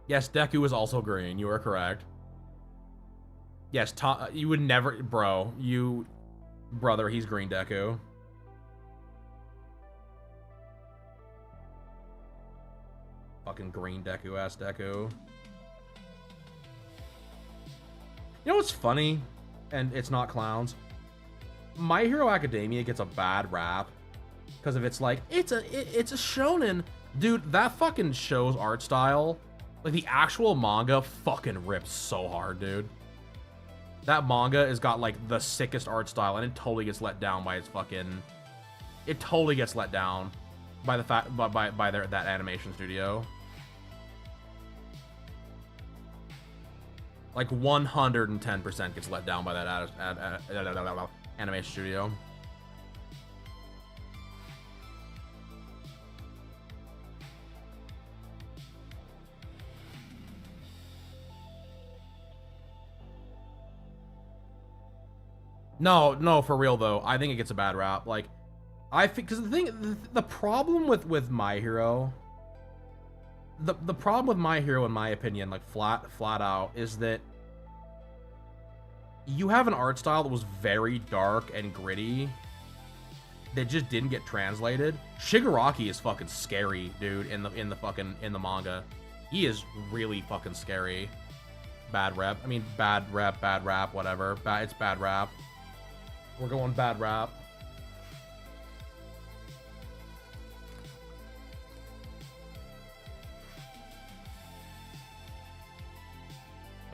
Yes, Deku is also green. You are correct. Yes, you would never, brother, he's green Deku. Fucking green Deku ass Deku. You know what's funny? And it's not clowns. My Hero Academia gets a bad rap because of it's like, it's a shonen. Dude, that fucking show's art style, like the actual manga fucking rips so hard, dude. That manga has got like the sickest art style, and it totally gets let down by its fucking. It totally gets let down by the fact by that animation studio. Like 110% gets let down by that animation studio. No, for real though. I think it gets a bad rap. Like, I think because the problem with My Hero, the problem with My Hero, in my opinion, like flat out, is that you have an art style that was very dark and gritty that just didn't get translated. Shigaraki is fucking scary, dude. In the manga, he is really fucking scary. Bad rep. I mean, bad rap, whatever. It's bad rap. We're going bad rap.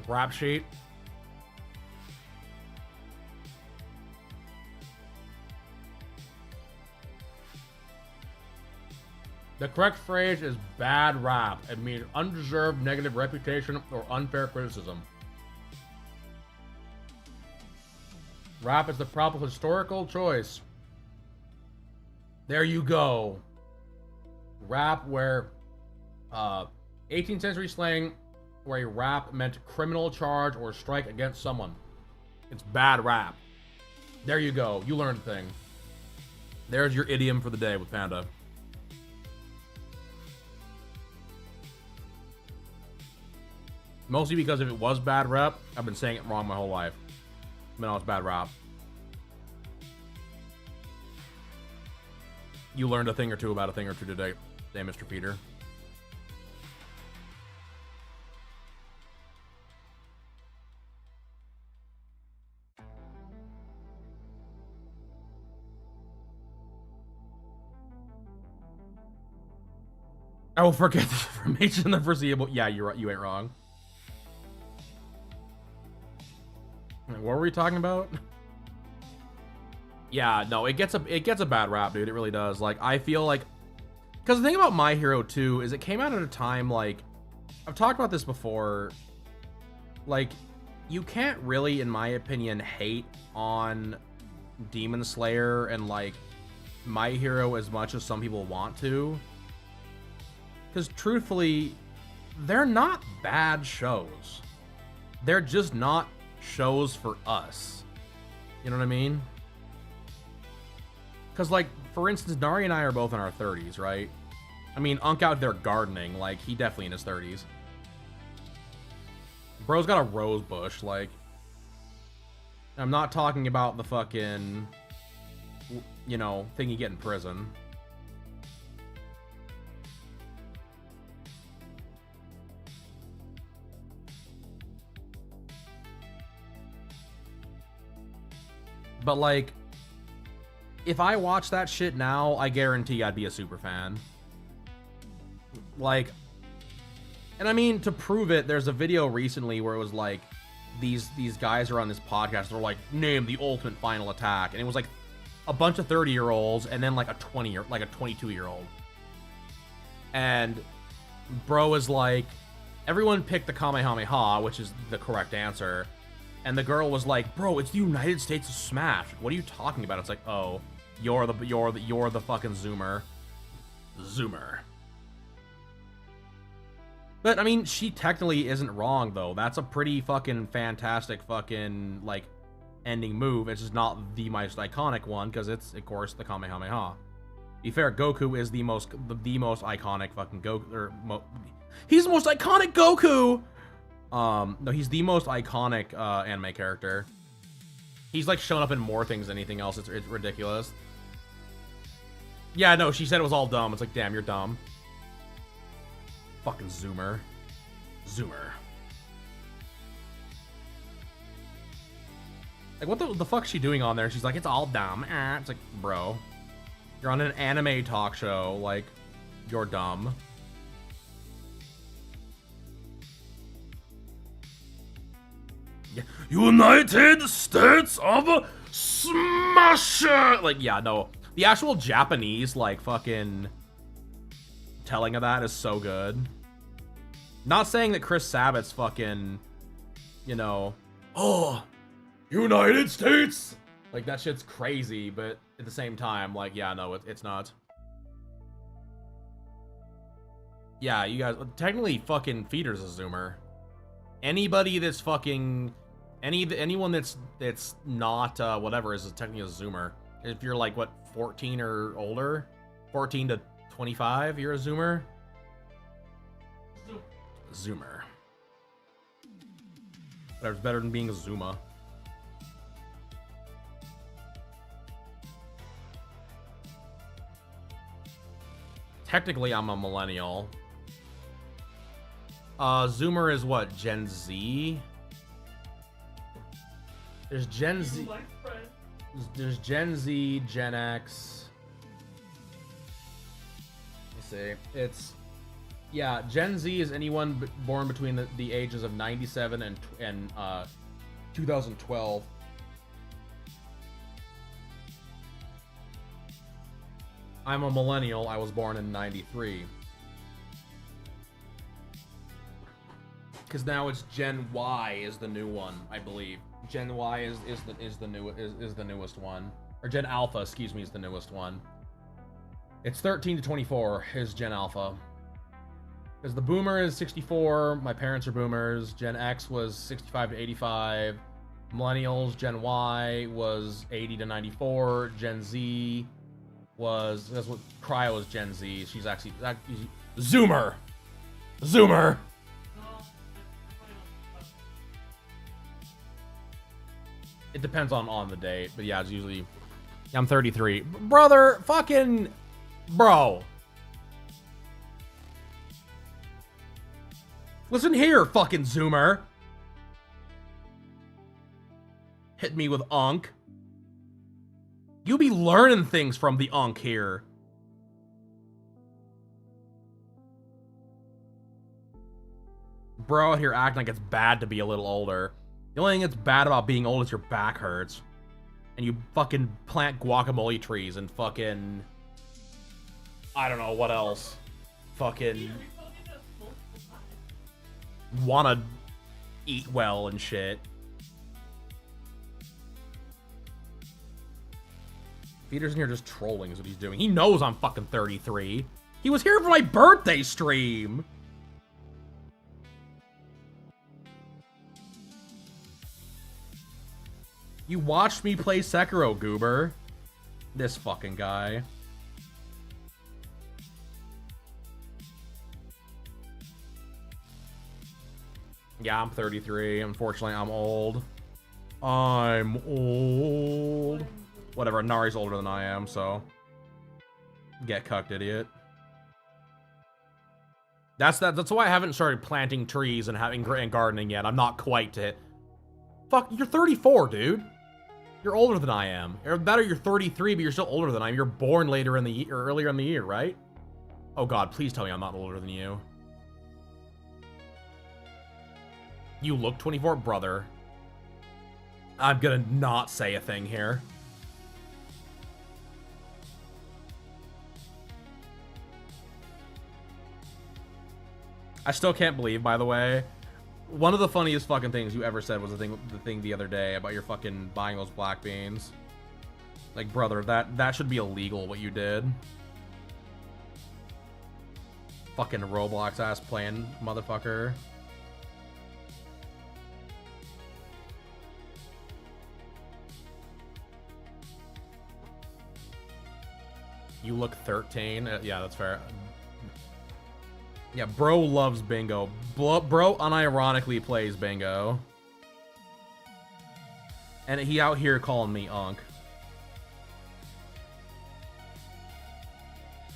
Rap sheet. The correct phrase is bad rap. It means undeserved negative reputation or unfair criticism. Rap is the proper historical choice. There you go. Rap, where 18th century slang, where a rap meant criminal charge or strike against someone. It's bad rap. There you go. You learned a thing. There's your idiom for the day with Panda. Mostly because if it was bad rap, I've been saying it wrong my whole life. No, it's bad rap. You learned a thing or two about a thing or two today, Mr. Peter. I will forget this information in the foreseeable. Yeah, you're right. You ain't wrong. What were we talking about? Yeah, no, it gets a bad rap, dude. It really does. Like, I feel like, because the thing about My Hero 2 is it came out at a time, like, I've talked about this before. Like, you can't really, in my opinion, hate on Demon Slayer and like My Hero as much as some people want to. Because truthfully, they're not bad shows. They're just not shows for us. You know what I mean? Because, like, for instance, Nari and I are both in our 30s, right? I mean, Unk out there gardening, like, he definitely in his 30s. Bro's got a rose bush, like... I'm not talking about the fucking... You know, thing you get in prison. But, like, if I watch that shit now, I guarantee I'd be a super fan. Like, and I mean, to prove it, there's a video recently where it was like, these guys are on this podcast, they're like, name the ultimate final attack. And it was like a bunch of 30-year-olds and then like a 22-year-old. And bro is like, everyone picked the Kamehameha, which is the correct answer. And the girl was like, bro, it's the United States of Smash. What are you talking about? It's like, oh, you're the fucking Zoomer. Zoomer. But, I mean, she technically isn't wrong, though. That's a pretty fucking fantastic fucking, like, ending move. It's just not the most iconic one, because it's, of course, the Kamehameha. To be fair, Goku is the most iconic fucking Goku, he's the most iconic Goku! No, he's the most iconic anime character. He's like shown up in more things than anything else. It's ridiculous. Yeah, no, she said it was all dumb. It's like, damn, you're dumb. Fucking Zoomer. Zoomer. Like, what the fuck's she doing on there? She's like, it's all dumb. It's like, bro, you're on an anime talk show. Like, you're dumb. United States of Smasher. Like, yeah, no. The actual Japanese, like, fucking telling of that is so good. Not saying that Chris Sabat's fucking, you know, oh, United States. Like, that shit's crazy, but at the same time, like, yeah, no, it's not. Yeah, you guys, technically, fucking Feeder's a Zoomer. Anybody that's fucking, anyone that's not, whatever, is technically a Zoomer. If you're, like, what, 14 or older? 14 to 25, you're a Zoomer? Zoomer. Whatever's better than being a Zuma. Technically, I'm a millennial. Zoomer is what? Gen Z? There's Gen Z. There's Gen Z, Gen X. Let me see. It's, yeah, Gen Z is anyone born between the ages of 97 and 2012. I'm a millennial. I was born in 93. Because now it's Gen Y is the new one, I believe. Gen Y is the newest one, or Gen Alpha, excuse me, is the newest one. It's 13 to 24 is Gen Alpha. Because the Boomer is 64. My parents are Boomers. Gen X was 65 to 85. Millennials. Gen Y was 80 to 94. Gen Z was, that's what Cryo is. Gen Z. She's actually Zoomer. Zoomer. It depends on the date, but yeah, it's usually. I'm 33, brother. Fucking bro. Listen here, fucking Zoomer. Hit me with Unk. You be learning things from the Unk here. Bro out here acting like it's bad to be a little older. The only thing that's bad about being old is your back hurts. And you fucking plant guacamole trees and fucking, I don't know what else. Fucking wanna eat well and shit. Peter's in here just trolling is what he's doing. He knows I'm fucking 33. He was here for my birthday stream. You watched me play Sekiro, Goober. This fucking guy. Yeah, I'm 33. Unfortunately, I'm old. I'm old. Whatever, Nari's older than I am, so. Get cucked, idiot. That's why I haven't started planting trees and and gardening yet. I'm not quite to it. Fuck, you're 34, dude. You're older than I am. Or better, you're 33, but you're still older than I am. You're born later in the year, or earlier in the year, right? Oh god, please tell me I'm not older than you. You look 24, brother. I'm gonna not say a thing here. I still can't believe, by the way, one of the funniest fucking things you ever said was the thing the other day about your fucking buying those black beans. Like, brother, that should be illegal, what you did. Fucking Roblox ass playing motherfucker. You look 13. Yeah, that's fair. Yeah, bro loves bingo. Bro unironically plays bingo. And he out here calling me Unk.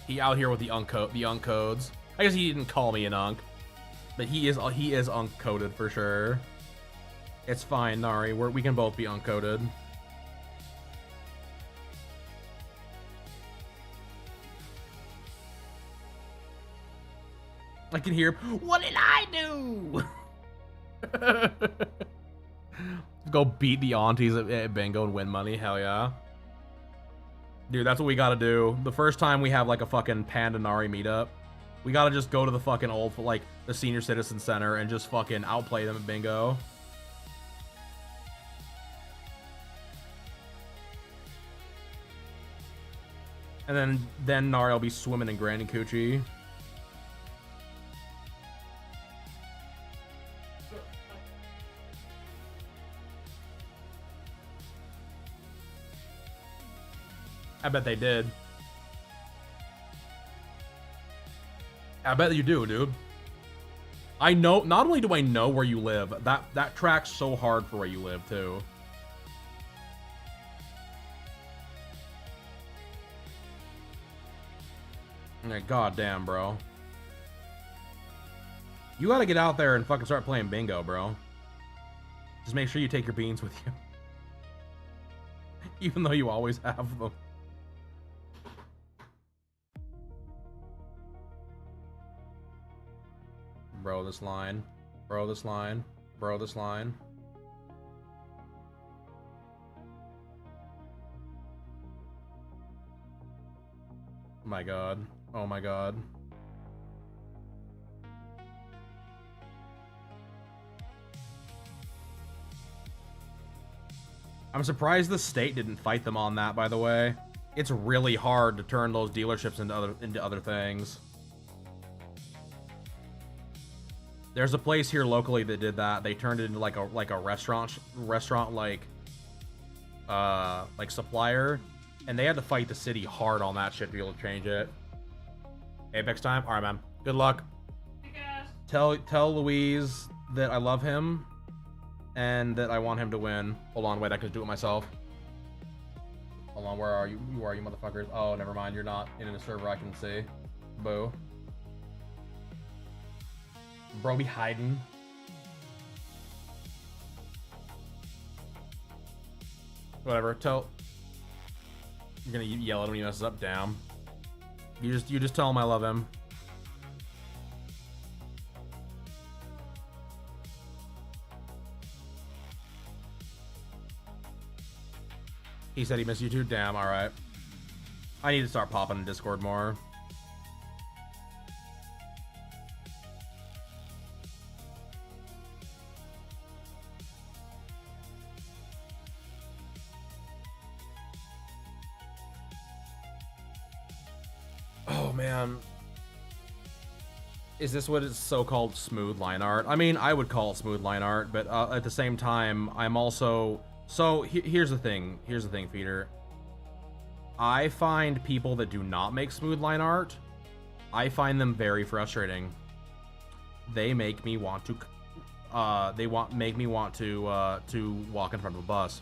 He out here with the Unk codes. I guess he didn't call me an Unk, but he is Unk coded for sure. It's fine, Nari. We can both be Unk coded. I can hear, what did I do? Go beat the aunties at bingo and win money. Hell yeah. Dude, that's what we gotta do. The first time we have like a fucking Panda Nari meetup, we gotta just go to the fucking old, like, the senior citizen center and just fucking outplay them at bingo. And then Nari will be swimming in Granny Coochie. I bet they did. I bet you do, dude. I know, not only do I know where you live, that tracks so hard for where you live, too. Like, goddamn, bro. You gotta get out there and fucking start playing bingo, bro. Just make sure you take your beans with you. Even though you always have them. Bro, this line. Bro, this line. Bro, this line. Oh my god. Oh my god. I'm surprised the state didn't fight them on that, by the way. It's really hard to turn those dealerships into other things. There's a place here locally that did that. They turned it into like a restaurant like supplier, and they had to fight the city hard on that shit to be able to change it. Apex time? Alright, man. Good luck. Tell Louise that I love him and that I want him to win. Hold on, wait, I can do it myself. Hold on, where are you? Where are you, motherfuckers? Oh, never mind, you're not in a server I can see. Boo. Bro be hiding. Whatever, you're gonna yell at him when he messes up. Damn. You just tell him I love him. He said he missed you too. Damn, alright. I need to start popping in Discord more. Oh man, is this what is so-called smooth line art? I mean, I would call it smooth line art, but at the same time, I'm also here's the thing, Feeder. I find people that do not make smooth line art, I find them very frustrating. They make me want to make me want to walk in front of a bus.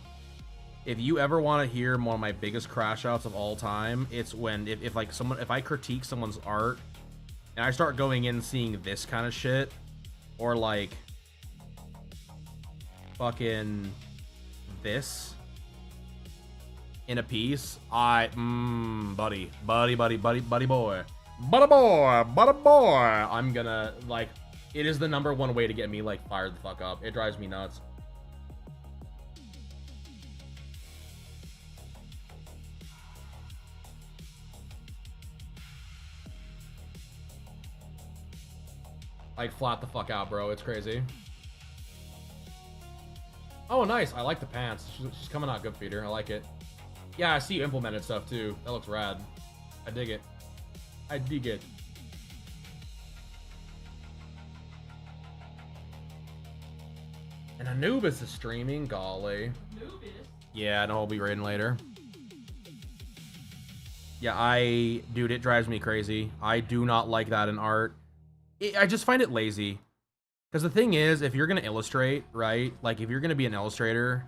If you ever want to hear one of my biggest crash outs of all time, it's when if I critique someone's art and I start going in and seeing this kind of shit, or like fucking this in a piece, buddy boy, I'm gonna, like, it is the #1 way to get me like fired the fuck up. It drives me nuts. Like, flat the fuck out, bro. It's crazy. Oh, nice. I like the pants. She's coming out good, Feeder. I like it. Yeah, I see you implemented stuff, too. That looks rad. I dig it. I dig it. And Anubis is streaming. Golly. Anubis? Yeah, I know he'll be raiding later. Yeah, dude, it drives me crazy. I do not like that in art. I just find it lazy. Because the thing is, if you're going to illustrate, right? Like, if you're going to be an illustrator,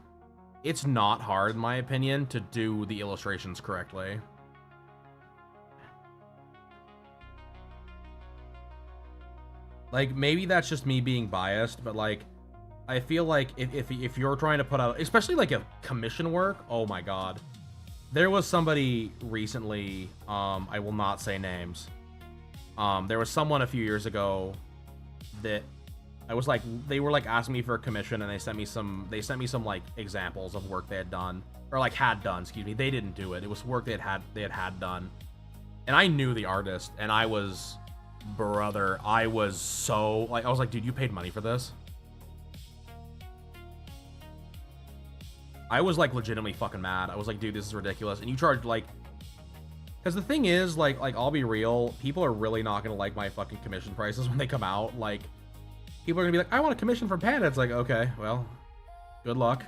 it's not hard, in my opinion, to do the illustrations correctly. Like, maybe that's just me being biased, but, like, I feel like if you're trying to put out, especially, like, a commission work, oh my god. There was somebody recently, I will not say names. There was someone a few years ago that I was like, they were like asking me for a commission, and they sent me some like examples of work they had done, or like had done. Excuse me. They didn't do it. It was work they had done, and I knew the artist, and I was, brother, I was so like, I was like, dude, you paid money for this. I was like legitimately fucking mad. I was like, dude, this is ridiculous, and you charged like. Because the thing is, like I'll be real, people are really not gonna like my fucking commission prices when they come out. Like, people are gonna be like, I want a commission from Panda. It's like, okay, well, good luck.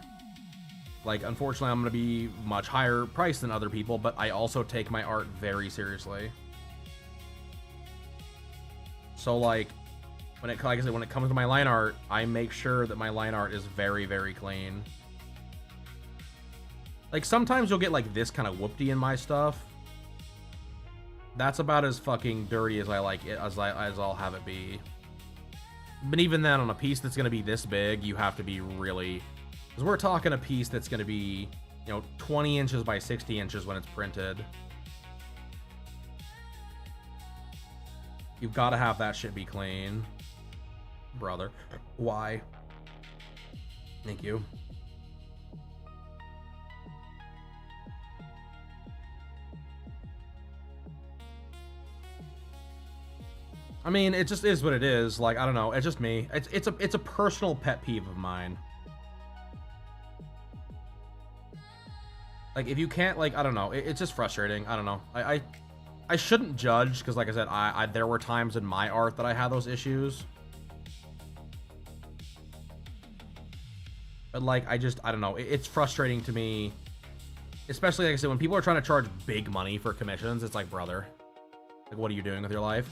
Like, unfortunately, I'm gonna be much higher priced than other people, but I also take my art very seriously. So, like I said, when it comes to my line art, I make sure that my line art is very, very clean. Like, sometimes you'll get like this kind of whoopty in my stuff. That's about as fucking dirty as I like it, as I'll have it be. But even then, on a piece that's gonna be this big, you have to be really, because we're talking a piece that's gonna be, you know, 20 inches by 60 inches when it's printed. You've got to have that shit be clean, brother. Why? Thank you. I mean, it just is what it is. Like, I don't know. It's just me. It's a personal pet peeve of mine. Like, if you can't, like, I don't know. It's just frustrating. I don't know. I shouldn't judge because, like I said, there were times in my art that I had those issues. But like, I don't know. It's frustrating to me, especially like I said, when people are trying to charge big money for commissions. It's like, brother, like, what are you doing with your life?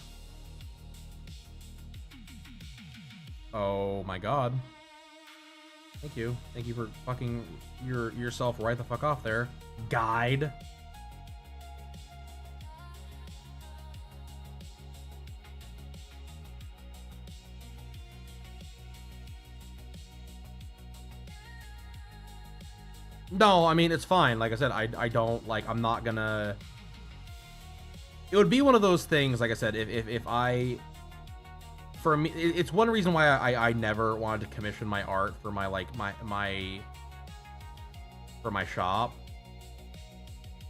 Oh my god. Thank you. Thank you for fucking yourself right the fuck off there. Guide. No, I mean, it's fine. Like I said, I don't, like, I'm not gonna... It would be one of those things, like I said, if I... For me, it's one reason why I never wanted to commission my art for my, like, for my shop.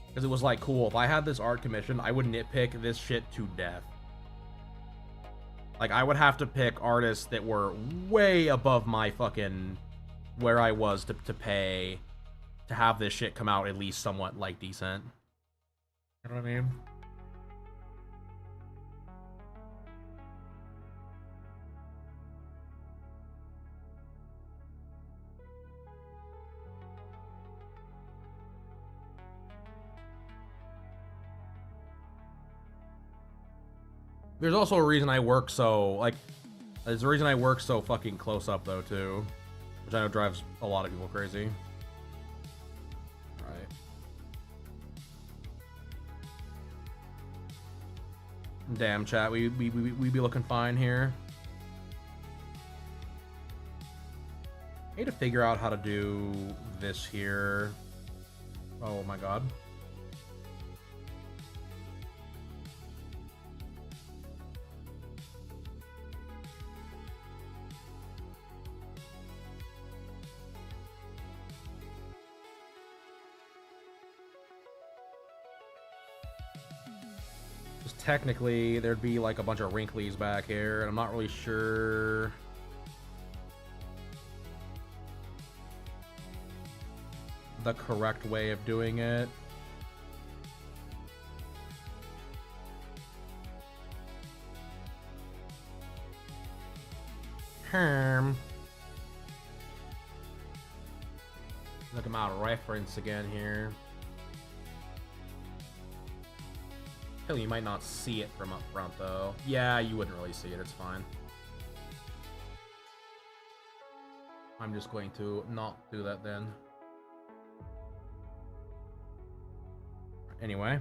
Because it was like, cool, if I had this art commission, I would nitpick this shit to death. Like, I would have to pick artists that were way above my fucking... where I was to pay to have this shit come out at least somewhat, like, decent. You know what I mean? There's also a reason I work so, like, there's a reason I work so fucking close up, though, too. Which I know drives a lot of people crazy. Alright. Damn, chat, we be looking fine here. I need to figure out how to do this here. Oh my god. Technically, there'd be like a bunch of wrinklies back here, and I'm not really sure. The correct way of doing it. Look at my reference again here. Hell, you might not see it from up front, though. Yeah, you wouldn't really see it. It's fine. I'm just going to not do that then. Anyway.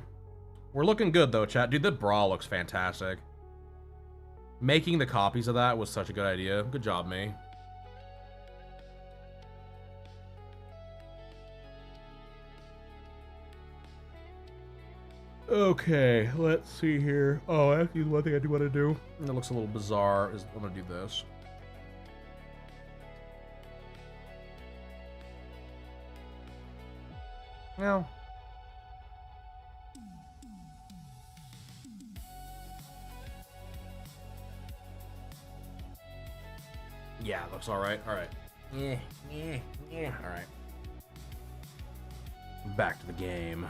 We're looking good, though, chat. Dude, the bra looks fantastic. Making the copies of that was such a good idea. Good job, me. Okay, let's see here. Oh, actually, one thing I do want to do. And it looks a little bizarre. Is I'm gonna do this. Well. Yeah, looks alright. Alright. Yeah. Alright. Back to the game.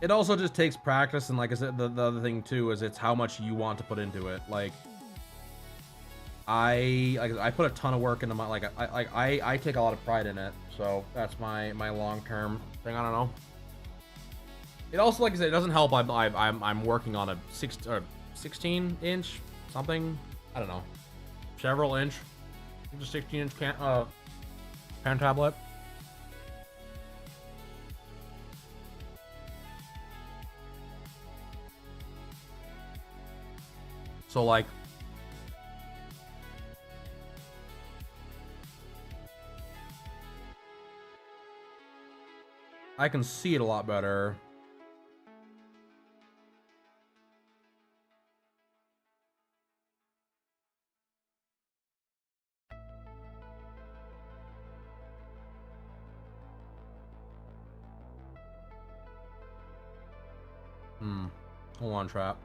It also just takes practice, and like I said, the other thing too is it's how much you want to put into it. Like I put a ton of work into my I take a lot of pride in it, so that's my long term thing. I don't know. It also, like I said, it doesn't help. I'm working on a 16-inch something. I don't know, several inch, just 16-inch pen tablet. So like, I can see it a lot better. Hold on, trap.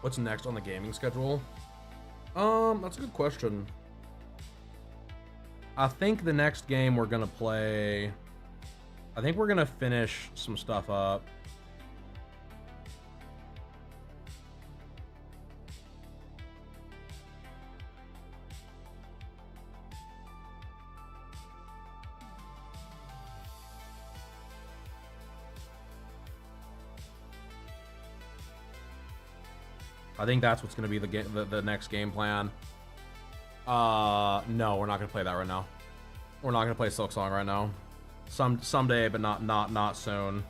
What's next on the gaming schedule? That's a good question. I think the next game we're gonna play, I think we're gonna finish some stuff up. I think that's what's gonna be the next game plan. No, we're not gonna play that right now. We're not gonna play Silk Song right now. Someday, but not soon.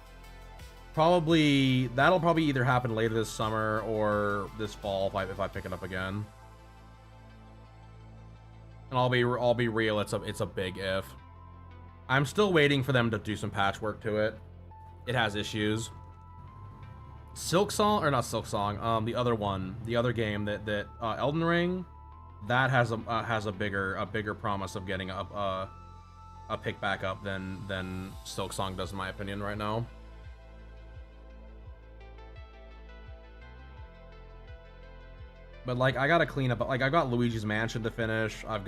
That'll probably either happen later this summer or this fall if I pick it up again. And I'll be real, it's a big if. I'm still waiting for them to do some patchwork to it. It has issues. Silk Song, or not Silk Song, the other one, the other game that Elden Ring, that has a bigger promise of getting a pick back up than Silk Song does, in my opinion, right now. But like, I gotta clean up. Like, I've got Luigi's Mansion to finish. I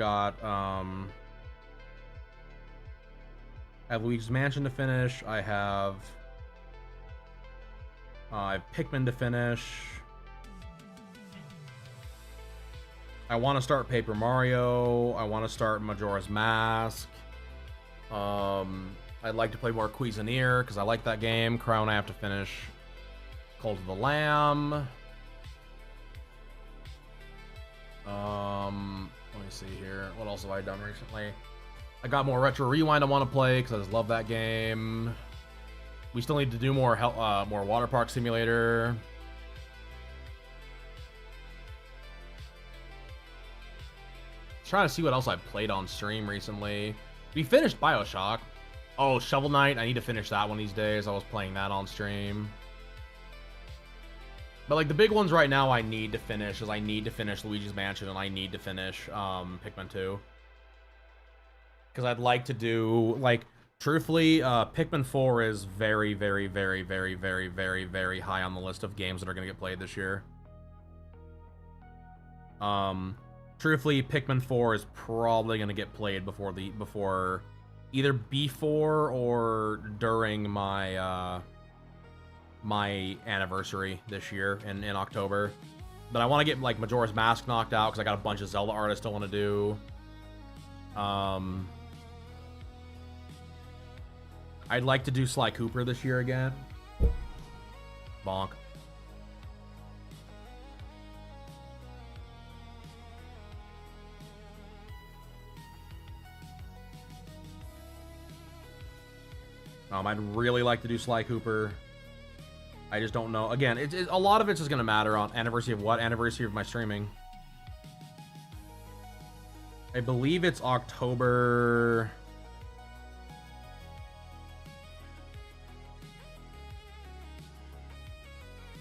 have Luigi's Mansion to finish. I have Pikmin to finish. I want to start Paper Mario. I want to start Majora's Mask. I'd like to play more Cuisenaire because I like that game. Crown, I have to finish. Cult of the Lamb. Let me see here. What else have I done recently? I got more Retro Rewind I want to play because I just love that game. We still need to do more Water Park Simulator. Trying to see what else I played on stream recently. We finished Bioshock. Oh, Shovel Knight. I need to finish that one these days. I was playing that on stream. But like the big ones right now I need to finish is I need to finish Luigi's Mansion and I need to finish Pikmin 2. Because I'd like to do, like, truthfully, Pikmin 4 is very, very, very, very, very, very, very high on the list of games that are going to get played this year. Truthfully, Pikmin 4 is probably going to get played either before or during my my anniversary this year in October. But I want to get like Majora's Mask knocked out because I got a bunch of Zelda art I still want to do. I'd like to do Sly Cooper this year again. Bonk. I'd really like to do Sly Cooper. I just don't know. Again, a lot of it's just gonna matter on anniversary of what? Anniversary of my streaming. I believe it's October.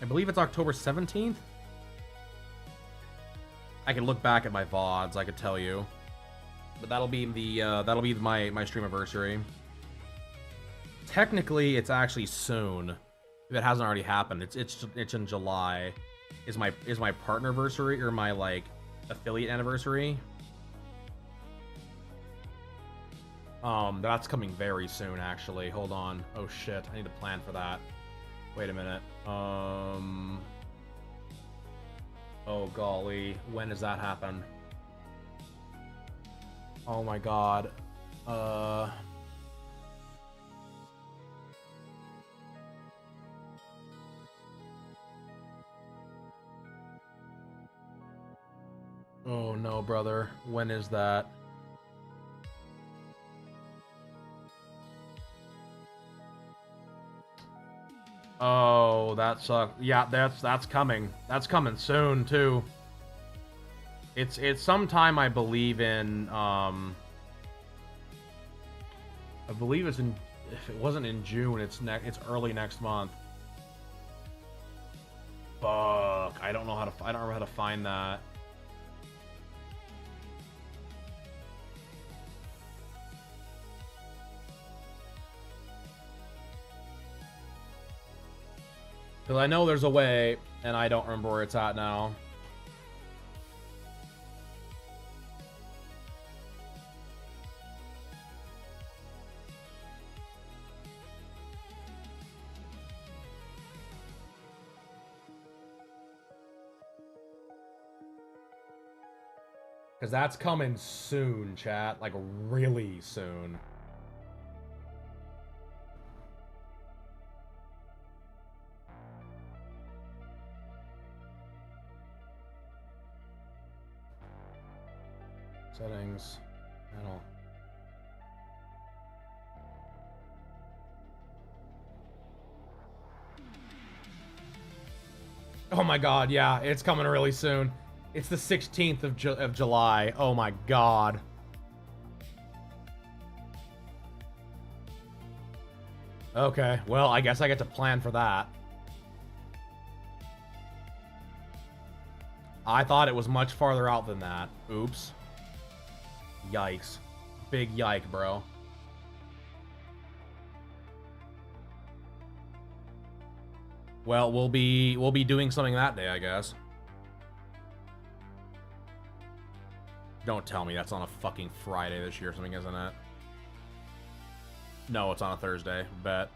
I believe it's October 17th. I can look back at my VODs, I could tell you. But that'll be my stream anniversary. Technically, it's actually soon. If it hasn't already happened, it's in July. Is my partner anniversary or my like affiliate anniversary? That's coming very soon actually. Hold on. Oh shit, I need to plan for that. Wait a minute. Oh golly, when does that happen? Oh my god. Oh no, brother. When is that? Oh, that sucks. Yeah, that's coming. That's coming soon too. It's sometime I believe in I believe it's in, if it wasn't in June, it's early next month. Fuck, I don't remember how to find that. Because I know there's a way, and I don't remember where it's at now. Because that's coming soon, chat. Like, really soon. Settings. Panel. Oh my god, yeah, it's coming really soon. It's the 16th of July. Oh my god. Okay, well, I guess I get to plan for that. I thought it was much farther out than that. Oops. Yikes. Big yike, bro. Well, we'll be doing something that day, I guess. Don't tell me that's on a fucking Friday this year or something, isn't it? No, it's on a Thursday. Bet.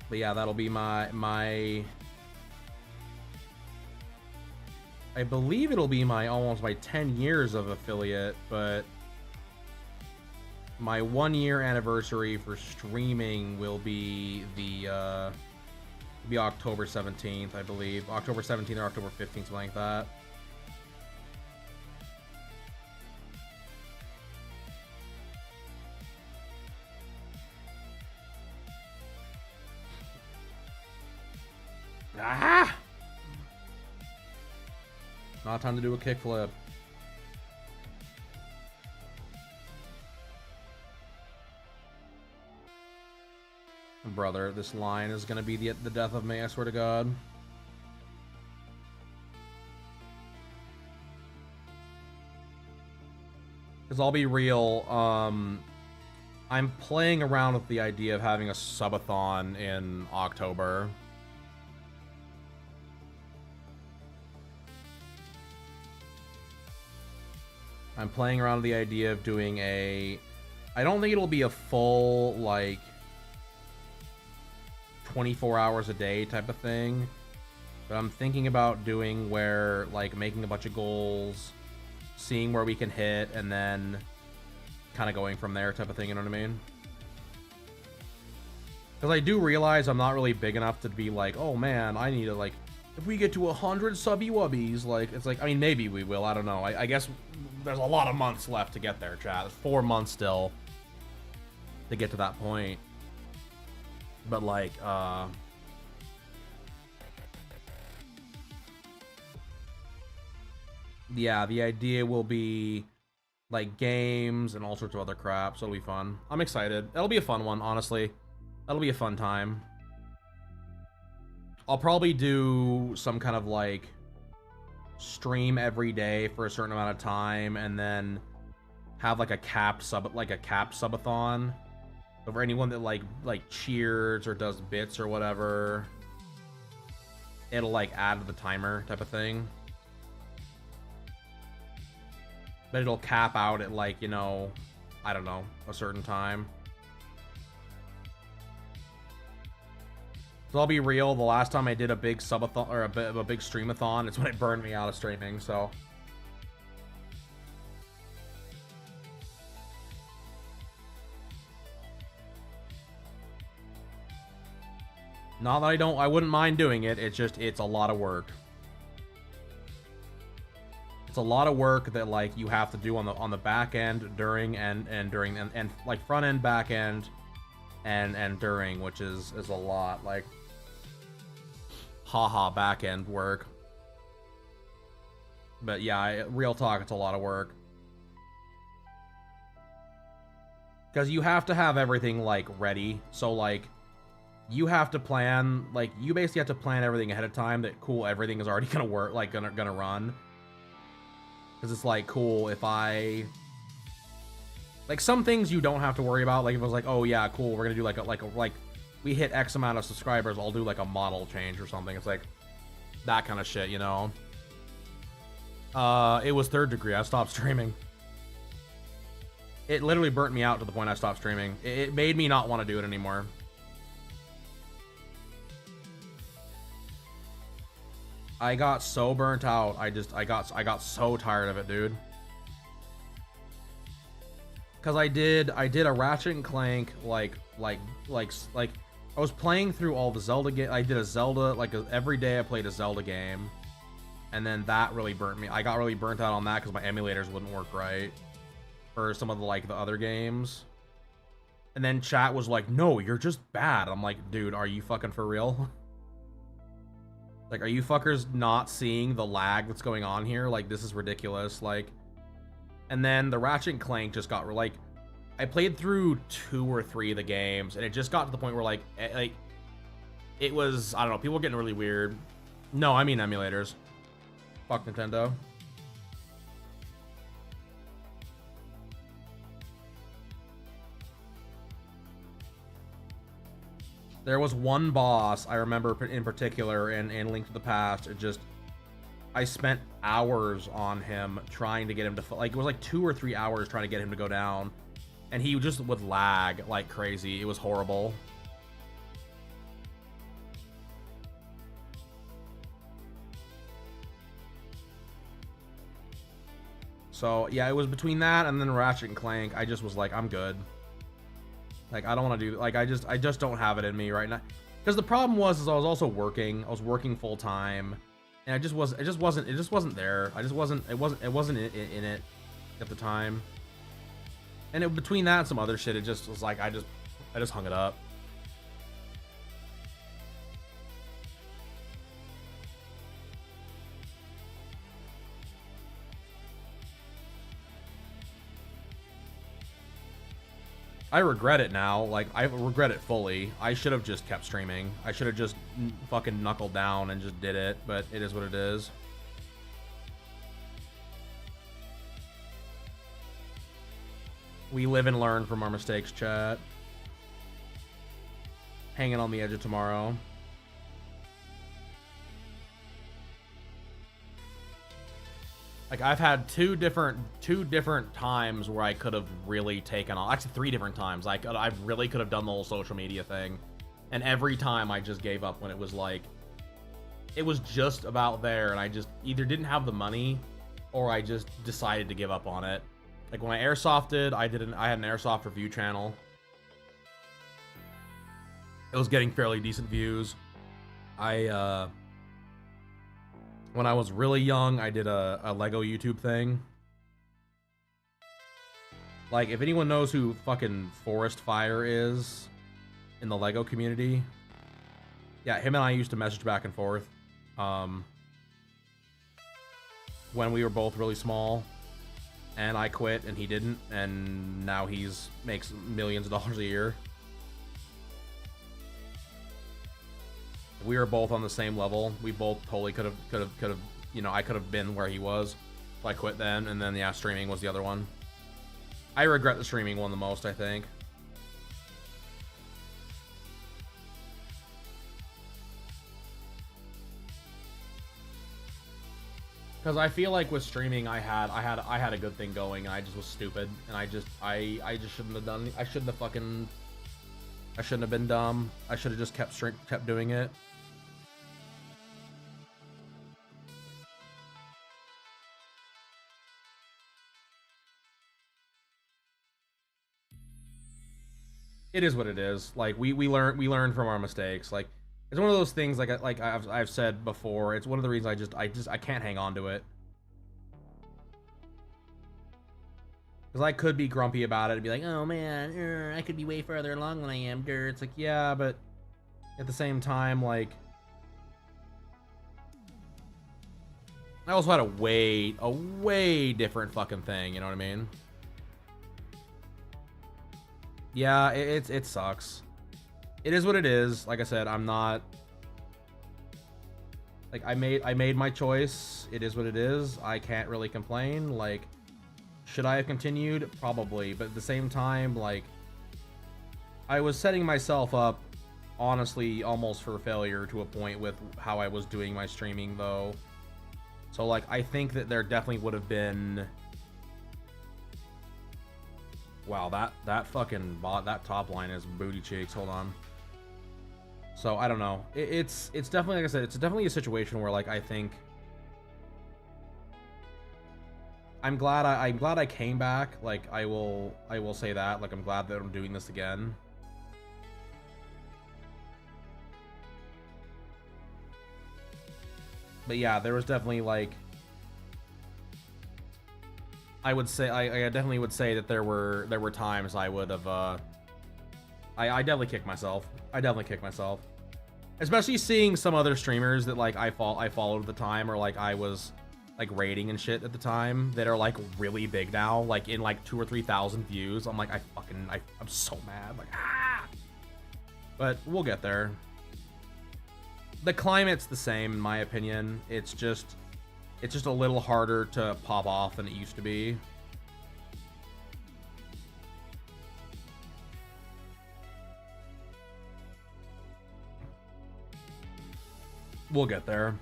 But yeah, that'll be my I believe it'll be almost my 10 years of affiliate, but my 1 year anniversary for streaming will be October 17th, I believe. October 17th or October 15th, something like that. Ah! Not time to do a kickflip. Brother, this line is gonna be the death of me, I swear to God. Because I'll be real, I'm playing around with the idea of having a subathon in October. I'm playing around with the idea of doing I don't think it'll be a full, like, 24 hours a day type of thing. But I'm thinking about doing where, like, making a bunch of goals, seeing where we can hit, and then kind of going from there type of thing, you know what I mean? Because I do realize I'm not really big enough to be like, oh man, I need to, like, if we get to 100 subby wubbies, like, it's like, I mean, maybe we will, I don't know. I guess there's a lot of months left to get there, chat. There's 4 months still. to get to that point. But like, yeah, the idea will be like games and all sorts of other crap, so it'll be fun. I'm excited. It'll be a fun one, honestly. That'll be a fun time. I'll probably do some kind of like stream every day for a certain amount of time, and then have like a capped subathon. So for anyone that like cheers or does bits or whatever, it'll like add to the timer type of thing. But it'll cap out at like, you know, I don't know, a certain time. So I'll be real, the last time I did a big subathon or a big streamathon, it's when it burned me out of streaming, so. Not that I wouldn't mind doing it, it's just, it's a lot of work. It's a lot of work that like you have to do on the back end, during and during and like front end, back end, and during, which is a lot. Like, haha, back end work. But yeah, real talk, it's a lot of work. Because you have to have everything like ready. So like, you have to plan, like you basically have to plan everything ahead of time. That cool, everything is already gonna work, like gonna run. Because it's like, cool, if I... Like, some things you don't have to worry about. Like, if it was like, oh, yeah, cool, we're gonna do like, we hit X amount of subscribers, I'll do, like, a model change or something. It's like, that kind of shit, you know? It was 3rd degree. I stopped streaming. It literally burnt me out to the point I stopped streaming. It made me not want to do it anymore. I got so burnt out. I got so tired of it, dude. Cause I did a Ratchet and Clank like I was playing through all the Zelda game. I did a Zelda every day I played a Zelda game, and then that really burnt me. I got really burnt out on that because my emulators wouldn't work right for some of the other games. And then chat was like, "No, you're just bad." I'm like, "Dude, are you fucking for real?" Like, are you fuckers not seeing the lag that's going on here? Like, this is ridiculous. Like, and then the Ratchet and Clank just got, like, I played through 2 or 3 of the games, and it just got to the point where, like, it was, I don't know, people were getting really weird. No, I mean emulators. Fuck Nintendo. There was one boss I remember in particular in Link to the Past. I spent hours on him trying to get him to, like, it was like 2 or 3 hours trying to get him to go down, and he just would lag like crazy. It was horrible. So yeah, it was between that and then Ratchet and Clank. I just was like, I'm good. Like, I don't want to do, like, I just don't have it in me right now. Because the problem was, I was also working. I was working full time, and it just wasn't there. It wasn't in it at the time. And between that and some other shit, it just was like, I just hung it up. I regret it now. Like, I regret it fully. I should have just kept streaming. I should have just fucking knuckled down and just did it, but it is what it is. We live and learn from our mistakes, chat. Hanging on the edge of tomorrow. Like, I've had two different times where I could have really taken off. Actually, 3 different times. I really could have done the whole social media thing, and every time I just gave up when it was like, it was just about there, and I just either didn't have the money, or I just decided to give up on it. Like, when I airsofted, I had an airsoft review channel. It was getting fairly decent views. When I was really young, I did a Lego YouTube thing. Like, if anyone knows who fucking Forest Fire is in the LEGO community, yeah, him and I used to message back and forth when we were both really small, and I quit and he didn't, and now makes millions of dollars a year. We were both on the same level. We both totally could have, you know, I could have been where he was. So I quit then, and then yeah, streaming was the other one. I regret the streaming one the most, I think. Because I feel like with streaming, I had a good thing going, and I just was stupid, and I just shouldn't have done. I shouldn't have been dumb. I should have just kept doing it. It is what it is. Like we learn from our mistakes. Like it's one of those things. Like I've said before. It's one of the reasons I can't hang on to it. Because I could be grumpy about it and be like, oh man, I could be way further along than I am. It's like, yeah, but at the same time, like, I also had a way different fucking thing. You know what I mean? Yeah, it sucks. It is what it is. Like I said, I'm not. Like I made my choice. It is what it is. I can't really complain. Like, should I have continued? Probably, but at the same time, like, I was setting myself up, honestly, almost for failure to a point with how I was doing my streaming, though. So, like, I think that there definitely would have been. Wow, that fucking that top line is booty cheeks. Hold on. So I don't know. It's definitely, like I said, it's definitely a situation where, like, I think I'm glad I came back. Like I will say that. Like I'm glad that I'm doing this again. But yeah, there was definitely like. I would say I definitely would say that there were times I would have I definitely kicked myself. Especially seeing some other streamers that like I followed at the time, or like I was like rating and shit at the time, that are like really big now, like in like 2,000 or 3,000 views. I'm like I'm so mad, like ah. But we'll get there. The climate's the same in my opinion. It's just a little harder to pop off than it used to be. We'll get there.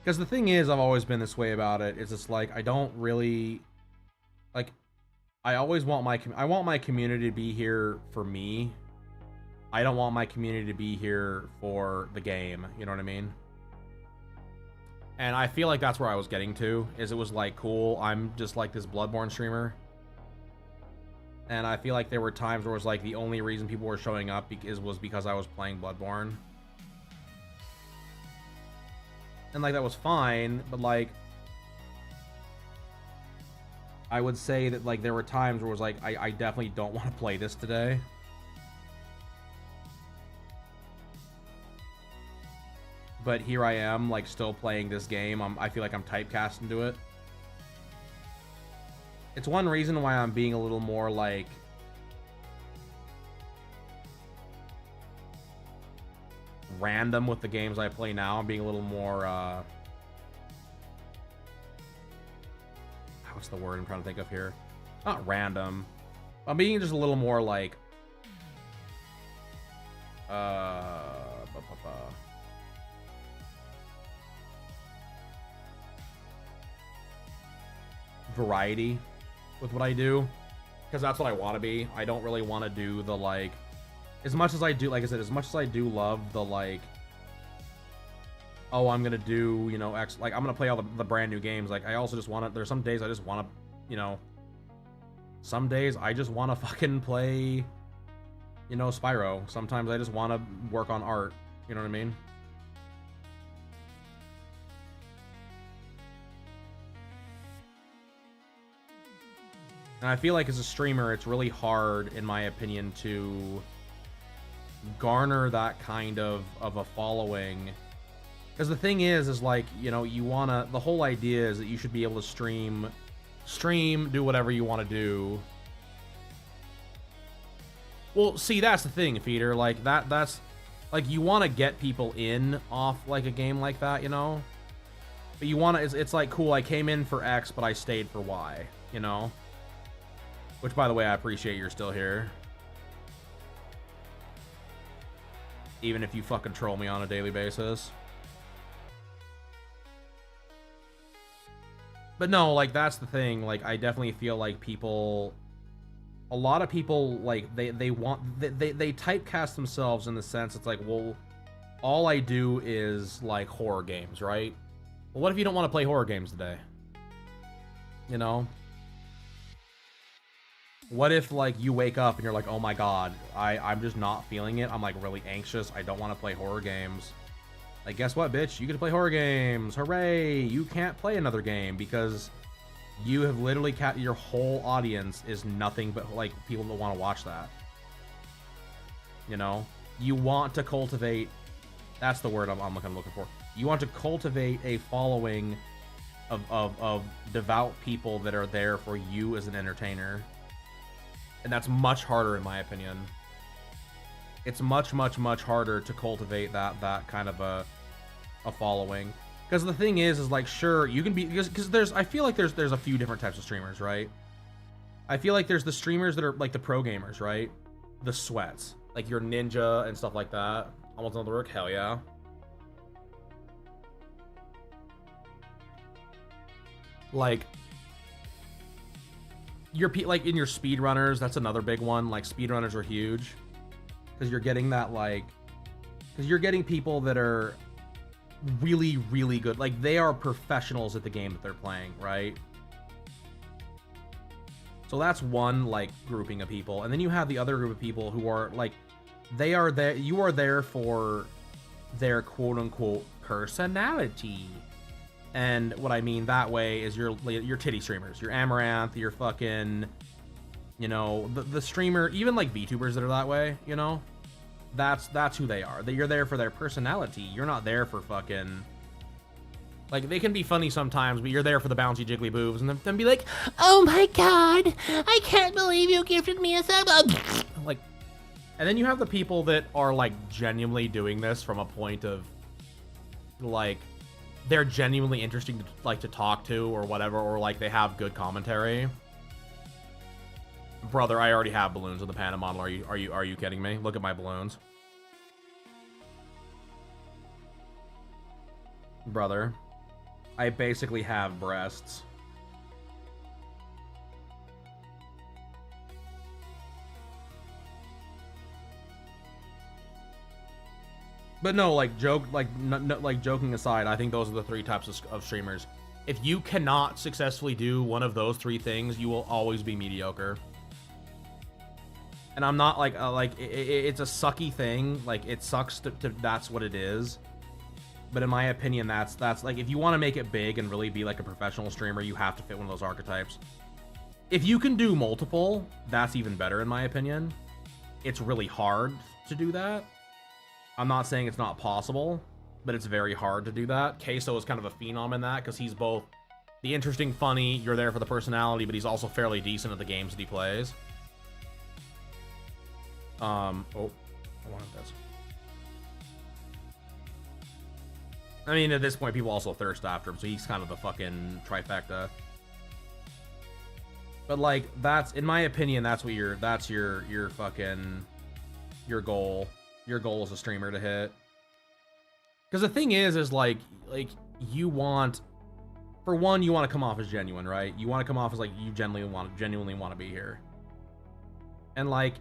Because the thing is, I've always been this way about it. It's just like I don't really. Like, I always want my community to be here for me. I don't want my community to be here for the game. You know what I mean? And I feel like that's where I was getting to. Is it was like, cool, I'm just like this Bloodborne streamer. And I feel like there were times where it was like the only reason people were showing up was because I was playing Bloodborne. And like that was fine, but like. I would say that like there were times where it was like I definitely don't want to play this today. But here I am, like still playing this game. I feel like I'm typecast into it. It's one reason why I'm being a little more like random with the games I play now. I'm being a little more what's the word I'm trying to think of here? Not random. I'm being just a little more like variety with what I do, because that's what I want to be. I don't really want to do the like, as much as I do, like I said, as much as I do love the like, oh, I'm gonna do, you know, X, like I'm gonna play all the brand new games. Like I also just want to. There's some days I just want to, you know, some days I just want to fucking play, you you know, Spyro. Sometimes I just want to work on art. You know what I mean? And I feel like as a streamer, it's really hard, in my opinion, to garner that kind of a following. Because the thing is like, you know, you want to, the whole idea is that you should be able to stream, do whatever you want to do. Well, see, that's the thing, Feeder. Like, that's, like, you want to get people in off, like, a game like that, you know? But you want to, it's like, cool, I came in for X, but I stayed for Y, you know? Which, by the way, I appreciate you're still here. Even if you fucking troll me on a daily basis. But no, like, that's the thing. Like, I definitely feel like people... A lot of people, like, they typecast themselves in the sense, it's like, well, all I do is, like, horror games, right? Well, what if you don't want to play horror games today? You know? What if, like, you wake up and you're like, oh my god, I'm just not feeling it. I'm, like, really anxious. I don't want to play horror games. Like, guess what, bitch? You get to play horror games. Hooray! You can't play another game because you have literally your whole audience is nothing but, like, people that want to watch that. You know? You want to cultivate... That's the word I'm looking for. You want to cultivate a following of devout people that are there for you as an entertainer. And that's much harder, in my opinion. It's much, much, much harder to cultivate that kind of a following. Because the thing is like, sure, you can be... Because I feel like there's a few different types of streamers, right? I feel like there's the streamers that are, like, the pro gamers, right? The sweats. Like, your Ninja and stuff like that. Almost another work? Hell yeah. Like... like in your speedrunners, that's another big one. Like, speedrunners are huge because you're getting that, like, because you're getting people that are really, really good. Like, they are professionals at the game that they're playing, right? So that's one, like, grouping of people. And then you have the other group of people who are, like, they are there, you are there for their quote-unquote personality. And what I mean that way is your titty streamers, your Amaranth, your fucking, you know, the streamer, even like VTubers that are that way, you know, that's who they are. You're there for their personality. You're not there for fucking, like, they can be funny sometimes, but you're there for the bouncy jiggly boobs and then be like, oh my god, I can't believe you gifted me a sub. Like, and then you have the people that are, like, genuinely doing this from a point of, like, they're genuinely interesting to, like, to talk to or whatever, or, like, they have good commentary. Brother, I already have balloons in the Panda model. Are you kidding me? Look at my balloons. Brother, I basically have breasts. But no, like, joking aside, I think those are the three types of streamers. If you cannot successfully do one of those three things, you will always be mediocre. And I'm not like it's a sucky thing. Like, it sucks to that's what it is. But in my opinion, that's like, if you want to make it big and really be like a professional streamer, you have to fit one of those archetypes. If you can do multiple, that's even better in my opinion. It's really hard to do that. I'm not saying it's not possible, but it's very hard to do that. Queso is kind of a phenom in that, because he's both the interesting, funny, you're there for the personality, but he's also fairly decent at the games that he plays. Oh, I wanted this. I mean, at this point, people also thirst after him, so he's kind of the fucking trifecta. But, like, that's, in my opinion, that's what your fucking, your goal. Your goal as a streamer to hit. Because the thing is like you want, for one, you want to come off as genuine, right? You want to come off as like you genuinely want to be here. And like,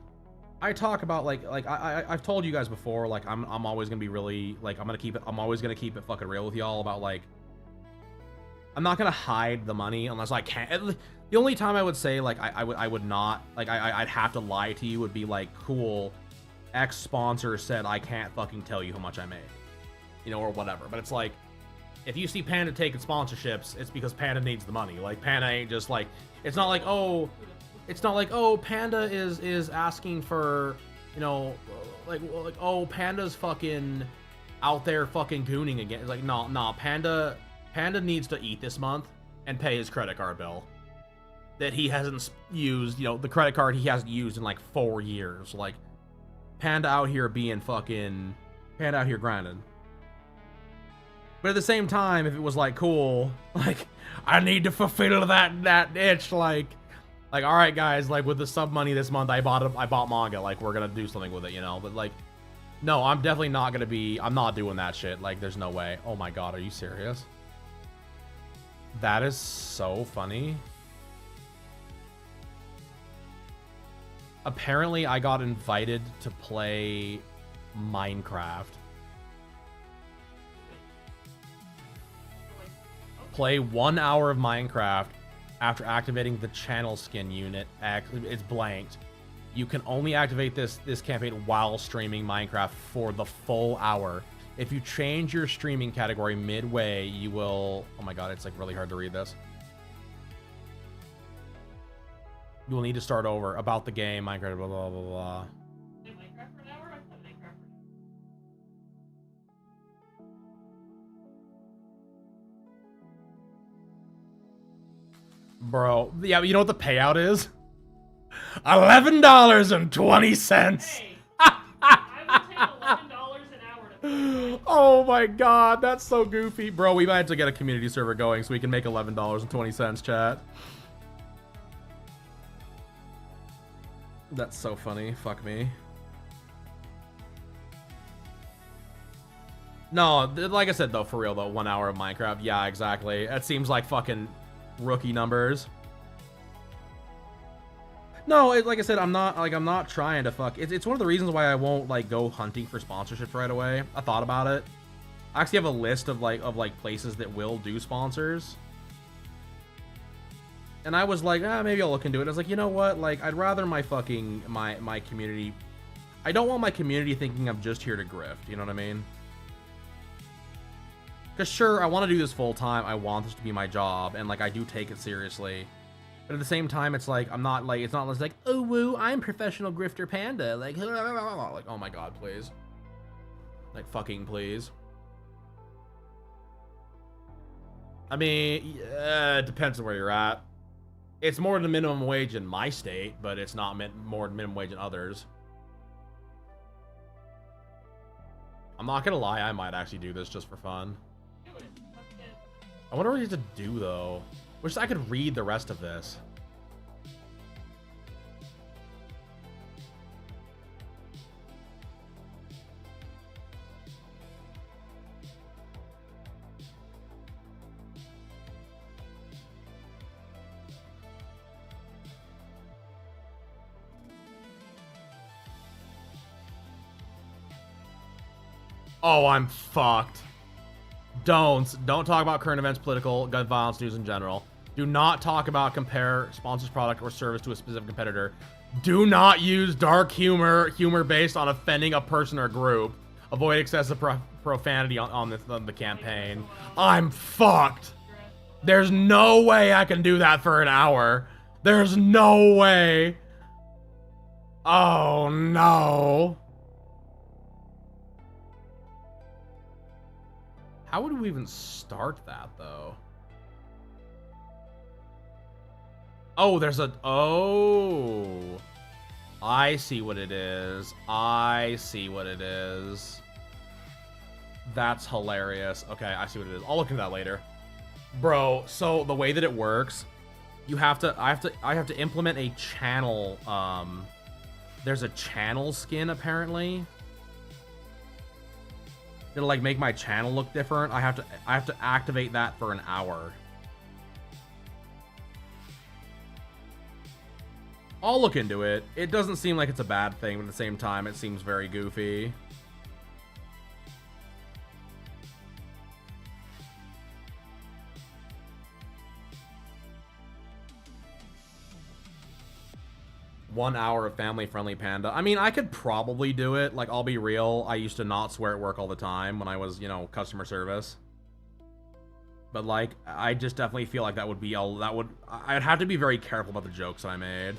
I talk about I've told you guys before, like, I'm always gonna be really, like, I'm always gonna keep it fucking real with y'all about, like, I'm not gonna hide the money unless I can. The only time I would say, like, I would not, like, I'd have to lie to you would be like, cool, X sponsor said I can't fucking tell you how much I made, you know, or whatever. But it's like, if you see Panda taking sponsorships, it's because Panda needs the money. Like, Panda ain't just like, it's not like, oh, Panda is asking for, you know, like oh, Panda's fucking out there fucking gooning again. It's like, nah, Panda needs to eat this month and pay his credit card bill that he hasn't used, you know, the credit card he hasn't used in like 4 years. Like, Panda out here being fucking, Panda out here grinding. But at the same time, if it was like, cool, like, I need to fulfill that itch, like, all right, guys, like, with the sub money this month, I bought manga, like, we're gonna do something with it, you know. But like, no, I'm definitely not gonna be, I'm not doing that shit. Like, there's no way. Oh my god, are you serious? That is so funny. Apparently, I got invited to play Minecraft. Play 1 hour of Minecraft after activating the channel skin unit. It's blanked. You can only activate this campaign while streaming Minecraft for the full hour. If you change your streaming category midway, you will... Oh my god, it's like really hard to read this. You will need to start over. About the game, Minecraft, blah, blah, blah, blah. Minecraft for an hour? I thought Minecraft for... Bro, yeah, but you know what the payout is? $11.20. Hey! I will take $11 an hour to play. Oh my god, that's so goofy. Bro, we might have to get a community server going so we can make $11.20, chat. That's so funny. Fuck me. No, like I said, though, for real, though, 1 hour of Minecraft. Yeah, exactly. That seems like fucking rookie numbers. No, like I said, I'm not trying to fuck. It's one of the reasons why I won't, like, go hunting for sponsorships right away. I thought about it. I actually have a list of places that will do sponsors. And I was like, maybe I'll look into it. I was like, you know what? Like, I'd rather my fucking, my community... I don't want my community thinking I'm just here to grift. You know what I mean? Because sure, I want to do this full time. I want this to be my job. And, like, I do take it seriously. But at the same time, it's like, I'm not, like, it's not like, oh, woo, I'm professional grifter Panda. Like, oh my god, please. Like, fucking please. I mean, it depends on where you're at. It's more than minimum wage in my state, but it's not more than minimum wage in others. I'm not gonna lie, I might actually do this just for fun. Do it. Let's get... I wonder what you have to do, though. Wish I could read the rest of this. Oh, I'm fucked. Don't talk about current events, political, gun violence, news in general. Do not talk about compare sponsors product or service to a specific competitor. Do not use dark humor based on offending a person or group. Avoid excessive profanity on the campaign. I'm fucked. There's no way I can do that for an hour. There's no way. Oh no. How would we even start that, though? Oh, there's a... Oh. I see what it is. I see what it is. That's hilarious. Okay, I see what it is. I'll look into that later. Bro, so the way that it works, you have to... I have to implement a channel... There's a channel skin, apparently. It'll like make my channel look different. I have to activate that for an hour. I'll look into it. It doesn't seem like it's a bad thing, but at the same time, it seems very goofy. 1 hour of family-friendly Panda. I mean, I could probably do it. Like, I'll be real. I used to not swear at work all the time when I was, you know, customer service. But, like, I just definitely feel like that would be I'd have to be very careful about the jokes that I made.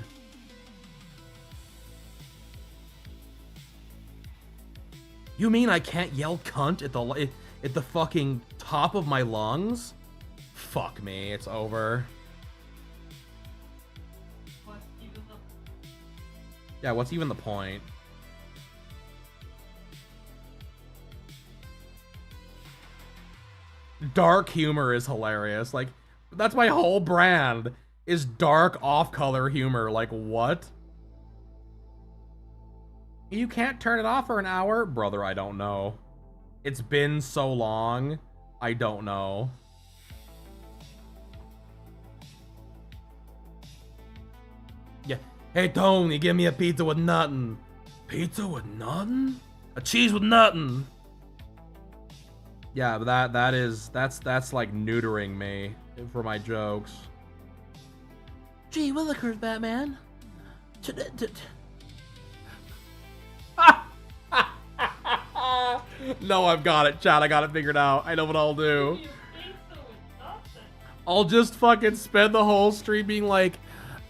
You mean I can't yell cunt at the fucking top of my lungs? Fuck me, it's over. Yeah, what's even the point? Dark humor is hilarious. Like, that's my whole brand, is dark off-color humor. Like, what? You can't turn it off for an hour? Brother, I don't know. It's been so long. I don't know. Yeah. Hey, Tony, give me a pizza with nothing. Pizza with nothing? A cheese with nothing. Yeah, but that's like neutering me for my jokes. Gee willikers, Batman. No, I've got it, chat. I got it figured out. I know what I'll do. I'll just fucking spend the whole stream being like,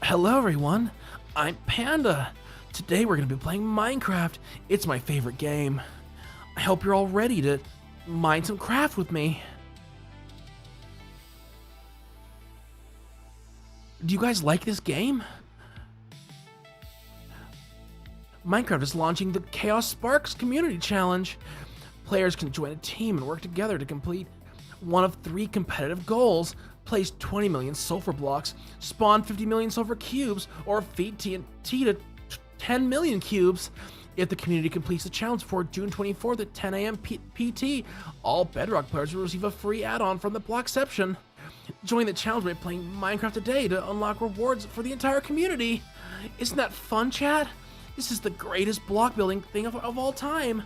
hello everyone, I'm Panda. Today we're gonna be playing Minecraft. It's my favorite game. I hope you're all ready to mine some craft with me. Do you guys like this game? Minecraft is launching the Chaos Sparks Community Challenge. Players can join a team and work together to complete one of 3 competitive goals. Place 20 million sulfur blocks, spawn 50 million sulfur cubes, or feed TNT to 10 million cubes. If the community completes the challenge before June 24th at 10 a.m. PT, all Bedrock players will receive a free add-on from the Blockception. Join the challenge by playing Minecraft today to unlock rewards for the entire community. Isn't that fun, chat? This is the greatest block building thing of all time.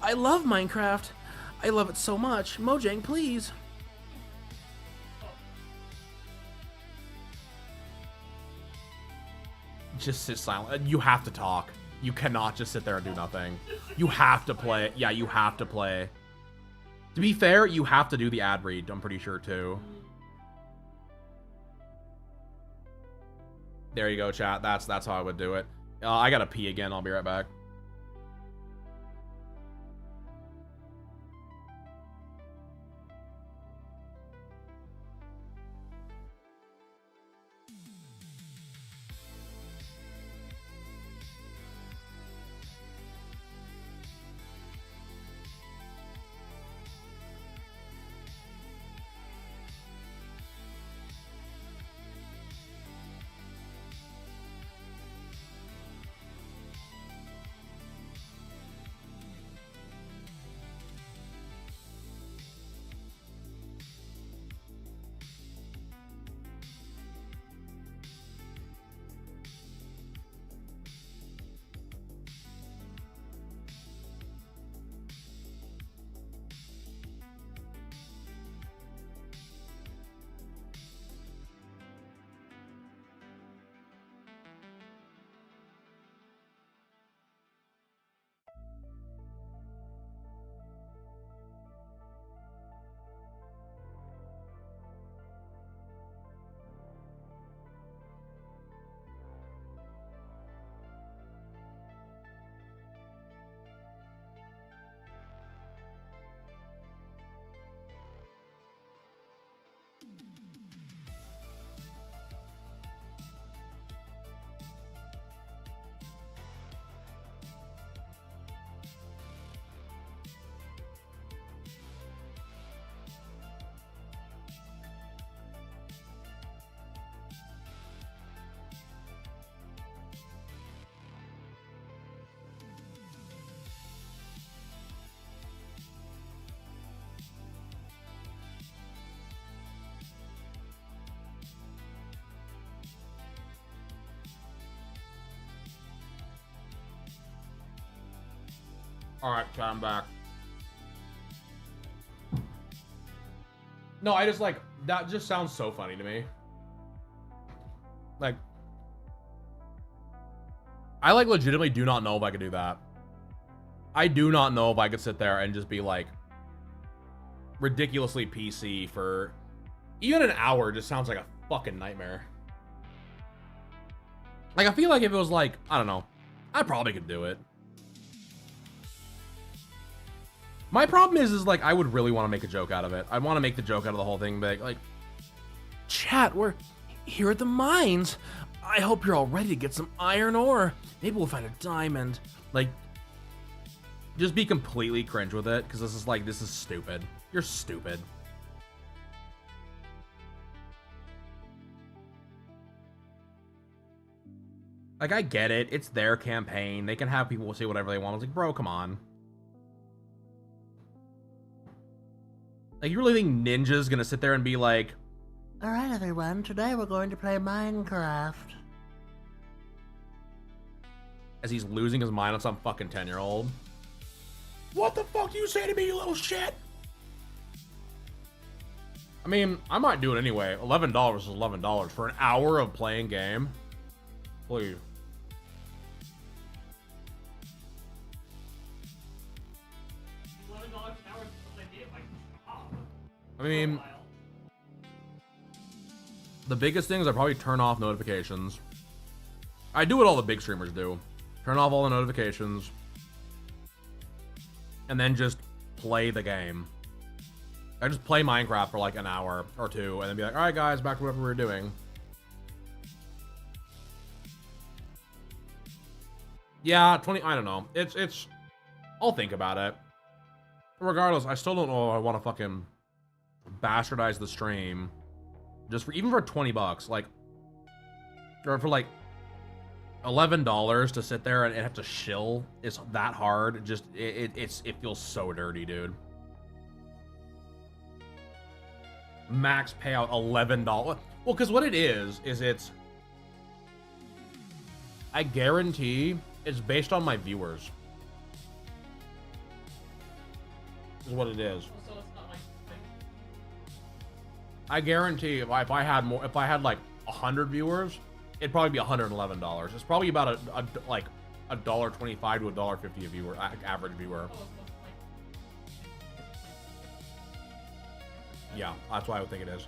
I love Minecraft. I love it so much. Mojang, please. Just sit silent. You have to talk. You cannot just sit there and do nothing. You have to play. Yeah, you have to play. To be fair, you have to do the ad read, I'm pretty sure, too. There you go, chat. That's how I would do it. I gotta pee again. I'll be right back. Alright, I'm back. No, I just like, that just sounds so funny to me. Like, I like legitimately do not know if I could do that. I do not know if I could sit there and just be like ridiculously PC for even an hour. Just sounds like a fucking nightmare. Like, I feel like if it was like, I don't know, I probably could do it. My problem is like, I would really want to make a joke out of it. I want to make the joke out of the whole thing, but like, chat, we're here at the mines. I hope you're all ready to get some iron ore. Maybe we'll find a diamond. Like, just be completely cringe with it, because this is stupid. You're stupid. Like, I get it. It's their campaign. They can have people say whatever they want. I was like, bro, come on. Like, you really think Ninja's gonna sit there and be like, Alright everyone, today we're going to play Minecraft. as he's losing his mind on some fucking 10-year-old. What the fuck you say to me, you little shit? I mean, I might do it anyway. $11 is $11 for an hour of playing game. Please. $11 an hour is what they did, like, stop. I mean, the biggest things I probably turn off notifications. I do what all the big streamers do. Turn off all the notifications. And then just play the game. I just play Minecraft for like an hour or two and then be like, alright guys, back to whatever we were doing. Yeah, 20, I don't know. It's, I'll think about it. Regardless, I still don't know if I want to fucking bastardize the stream. Just for, even for 20 bucks, like, or for like $11 to sit there and have to shill is that hard. Just, it feels so dirty, dude. Max payout $11. Well, because what it is it's, I guarantee it's based on my viewers. Is what it is. So it's not like, I guarantee if I had more, if I had like 100 viewers, it'd probably be $111. It's probably about like $1.25 to $1.50 a viewer, average viewer. oh, so it's like, Yeah, that's why I would think it is.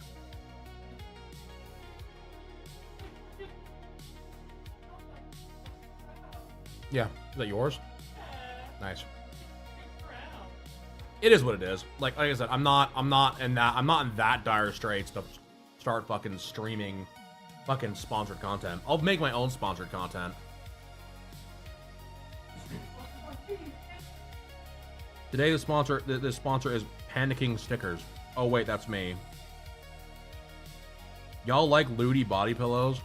Yeah, is that yours? Nice. It is what it is. Like I said, I'm not in that dire straits to start fucking streaming fucking sponsored content. I'll make my own sponsored content. Today the sponsor is Panda King stickers. Oh wait, that's me. Y'all like looty body pillows?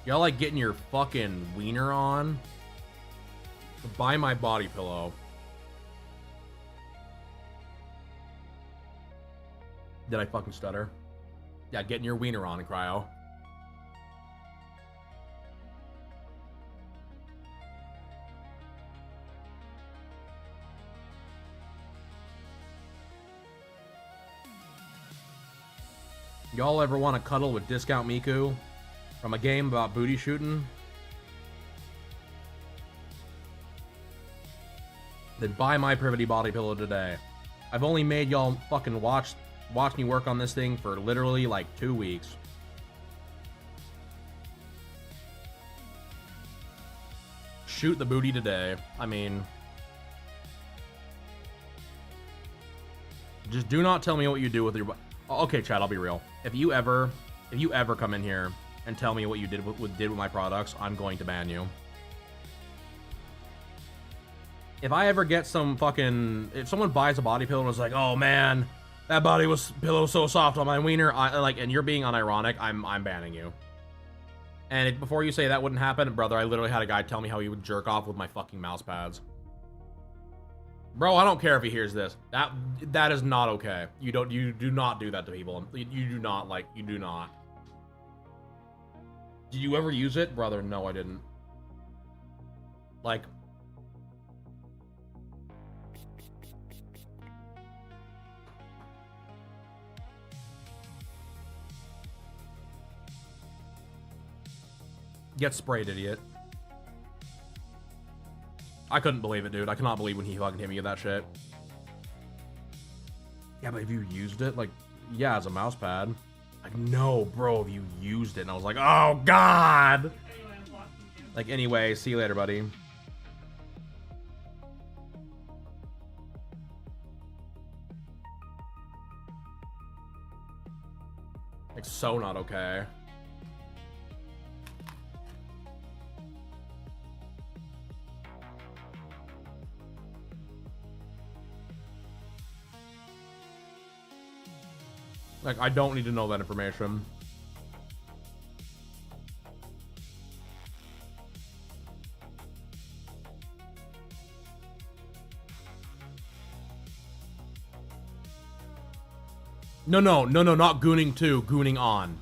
Y'all like getting your fucking wiener on? Buy my body pillow. Did I fucking stutter? Yeah, getting your wiener on, Cryo. Y'all ever want to cuddle with Discount Miku from a game about booty shooting? Then buy my Privaty body pillow today. I've only made y'all fucking watch me work on this thing for literally like 2 weeks. Shoot the booty today. I mean, just do not tell me what you do with your. Okay, Chad, I'll be real. If you ever come in here and tell me what you did with my products, I'm going to ban you. If I ever get some fucking, if someone buys a body pillow and is like, oh man, that pillow so soft on my wiener, and you're being unironic, I'm banning you. And before you say that wouldn't happen, brother, I literally had a guy tell me how he would jerk off with my fucking mouse pads. Bro, I don't care if he hears this. That is not okay. You do not do that to people. You do not. Did you ever use it? Brother, no, I didn't. Like, get sprayed, idiot. I couldn't believe it, dude. I cannot believe when he fucking hit me with that shit. Yeah, but if you used it, like, yeah, as a mouse pad. Like, no, bro, if you used it. And I was like, oh, God. Anyway, I'm watching you. Like, anyway, see you later, buddy. Like, so not okay. Like, I don't need to know that information. No, not gooning to, gooning on.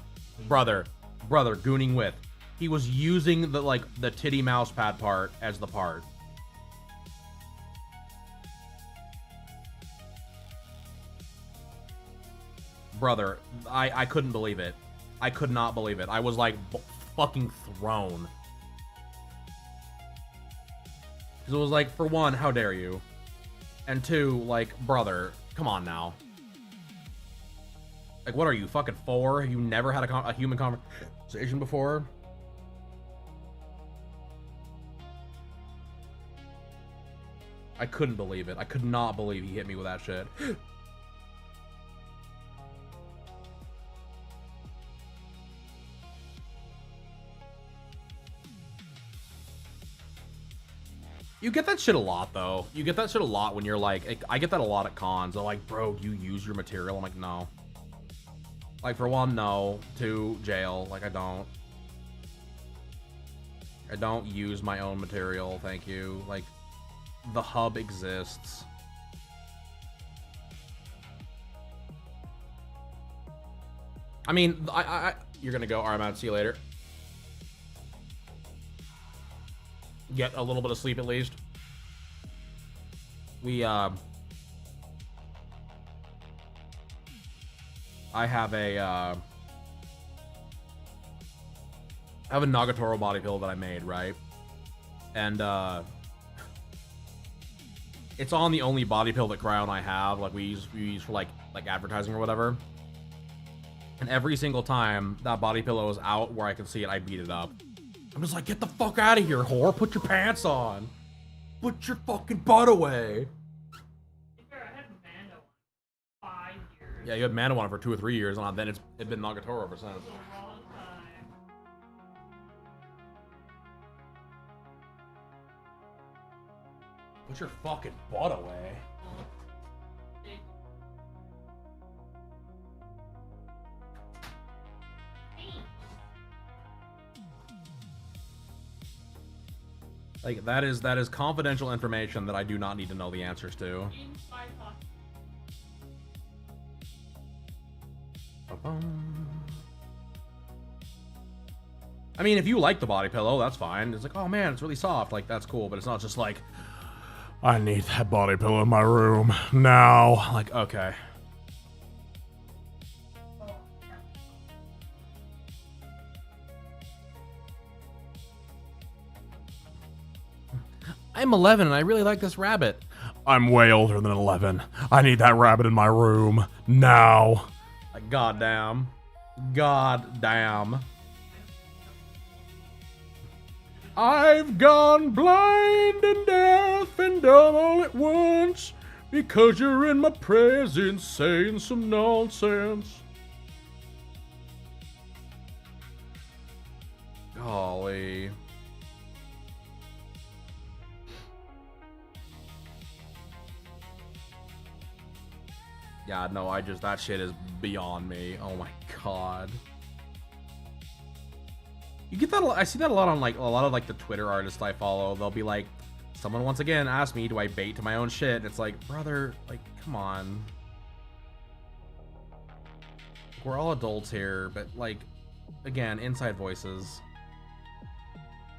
Brother, gooning with. He was using the, like, the titty mouse pad part as the part. Brother, I couldn't believe it. I could not believe it. I was like fucking thrown. Because it was like, for one, how dare you? And two, like, brother, come on now. Like, what are you, fucking 4? Have you never had a human conversation before? I couldn't believe it. I could not believe he hit me with that shit. You get that shit a lot, though. You get that shit a lot when you're like, I get that a lot at cons. They're like, bro, do you use your material? I'm like, no. Like, for one, no. 2, jail. Like, I don't. I don't use my own material, thank you. Like, the hub exists. I mean, you're gonna go. All right, I'm out. See you later. Get a little bit of sleep at least. I have a Nagatoro body pillow that I made, right? And it's on the only body pillow that Cryo and I have. Like, we use for like advertising or whatever. And every single time that body pillow is out where I can see it, I beat it up. I'm just like, get the fuck out of here, whore. Put your pants on. Put your fucking butt away. I had Mando 5 years. Yeah, you had Mana on it for 2 or 3 years, and then it's been Nagatoro ever since. A long time. Put your fucking butt away. Like, that is confidential information that I do not need to know the answers to. I mean, if you like the body pillow, that's fine. It's like, oh man, it's really soft. Like, that's cool, but it's not just like, I need that body pillow in my room now. Like, okay. I'm 11 and I really like this rabbit. I'm way older than 11. I need that rabbit in my room now. Like, goddamn. Goddamn. I've gone blind and deaf and dumb all at once because you're in my presence saying some nonsense. Golly. Yeah, no, that shit is beyond me. Oh my god. You get that, I see that a lot on, like, a lot of, like, the Twitter artists I follow. They'll be like, someone once again asked me, do I bait to my own shit? And it's like, brother, like, come on. We're all adults here, but, like, again, inside voices.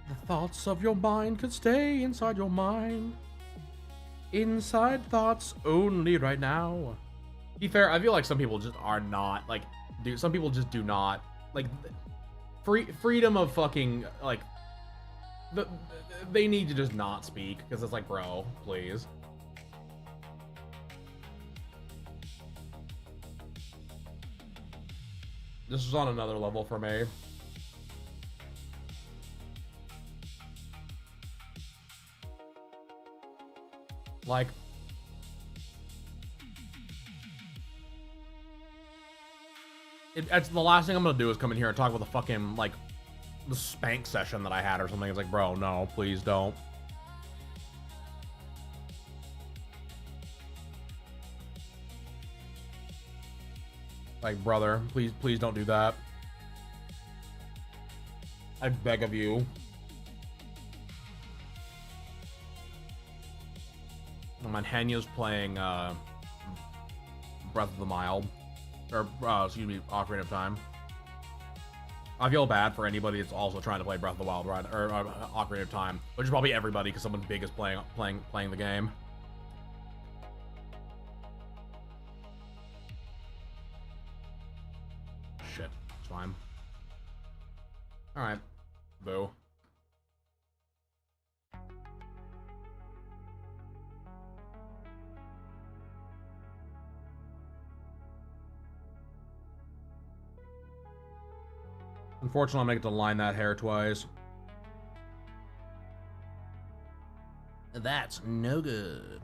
The thoughts of your mind could stay inside your mind. Inside thoughts only right now. To be fair, I feel like some people just are not, like, dude, some people just do not, like, freedom of fucking, like, they need to just not speak, because it's like, bro, please. This is on another level for me. Like, it's the last thing I'm gonna do is come in here and talk about the fucking, like, the spank session that I had or something. It's like, bro, no, please don't. Like, brother, please don't do that. I beg of you. My Henya's playing Breath of the Wild, or excuse me, Ocarina of Time. I feel bad for anybody that's also trying to play Breath of the Wild, right, or Ocarina of Time, which is probably everybody because someone big is playing the game. Shit, it's fine. All right, boo. Unfortunately, I'm gonna get to line that hair twice. That's no good.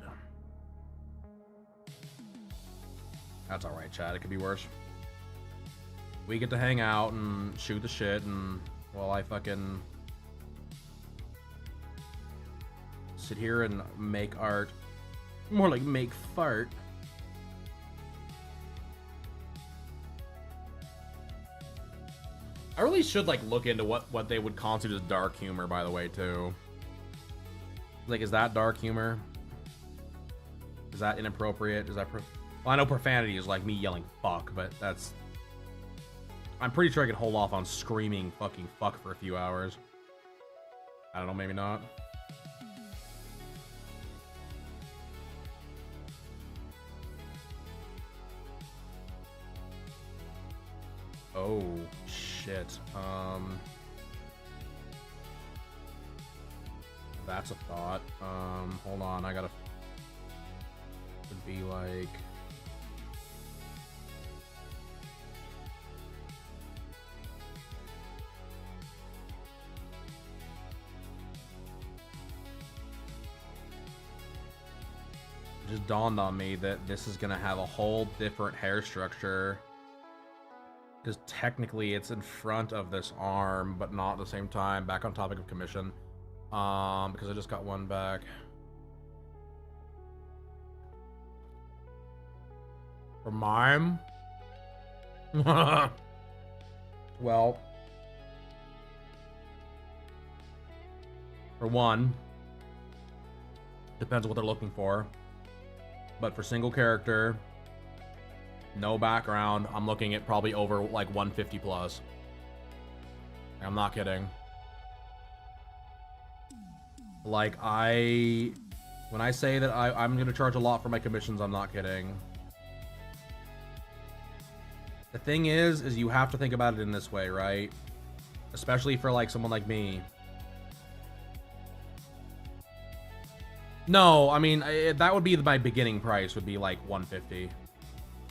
That's alright, Chad. It could be worse. We get to hang out and shoot the shit, and while I fucking sit here and make art. More like make fart. I really should, like, look into what they would constitute as dark humor, by the way, too. Like, is that dark humor? Is that inappropriate? Is that well, I know profanity is like me yelling fuck, but that's... I'm pretty sure I can hold off on screaming fucking fuck for a few hours. I don't know, maybe not. Oh, shit. That's a thought. Hold on, I gotta... Would be like... It just dawned on me that this is gonna have a whole different hair structure. Because technically it's in front of this arm, but not at the same time. Back on topic of commission. Because I just got one back. For mime? Well. For one. Depends on what they're looking for. But for single character... No background. I'm looking at probably over like 150 plus. I'm not kidding. Like when I say that I'm gonna charge a lot for my commissions, I'm not kidding. The thing is you have to think about it in this way, right? Especially for like someone like me. No, I mean, that would be my beginning price would be like 150.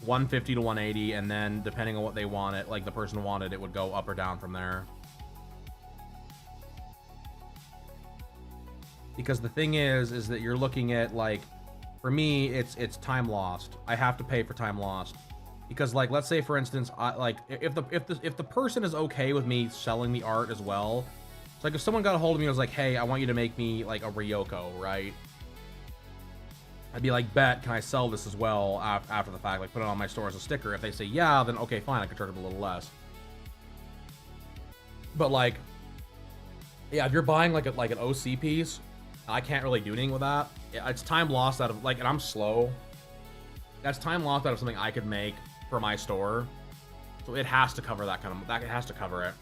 150 to 180, and then depending on what they want it, like the person wanted, it would go up or down from there. Because the thing is that you're looking at, like, for me, it's time lost. I have to pay for time lost. Because, like, let's say for instance, if the person is okay with me selling the art as well, it's like if someone got a hold of me and was like, hey, I want you to make me like a Ryoko, right? I'd be like, bet, can I sell this as well after the fact? Like, put it on my store as a sticker. If they say yeah, then okay, fine, I can charge it a little less. But like, yeah, if you're buying like an OC piece, I can't really do anything with that. It's time lost out of, like, and I'm slow. That's time lost out of something I could make for my store. So it has to cover that it has to cover it.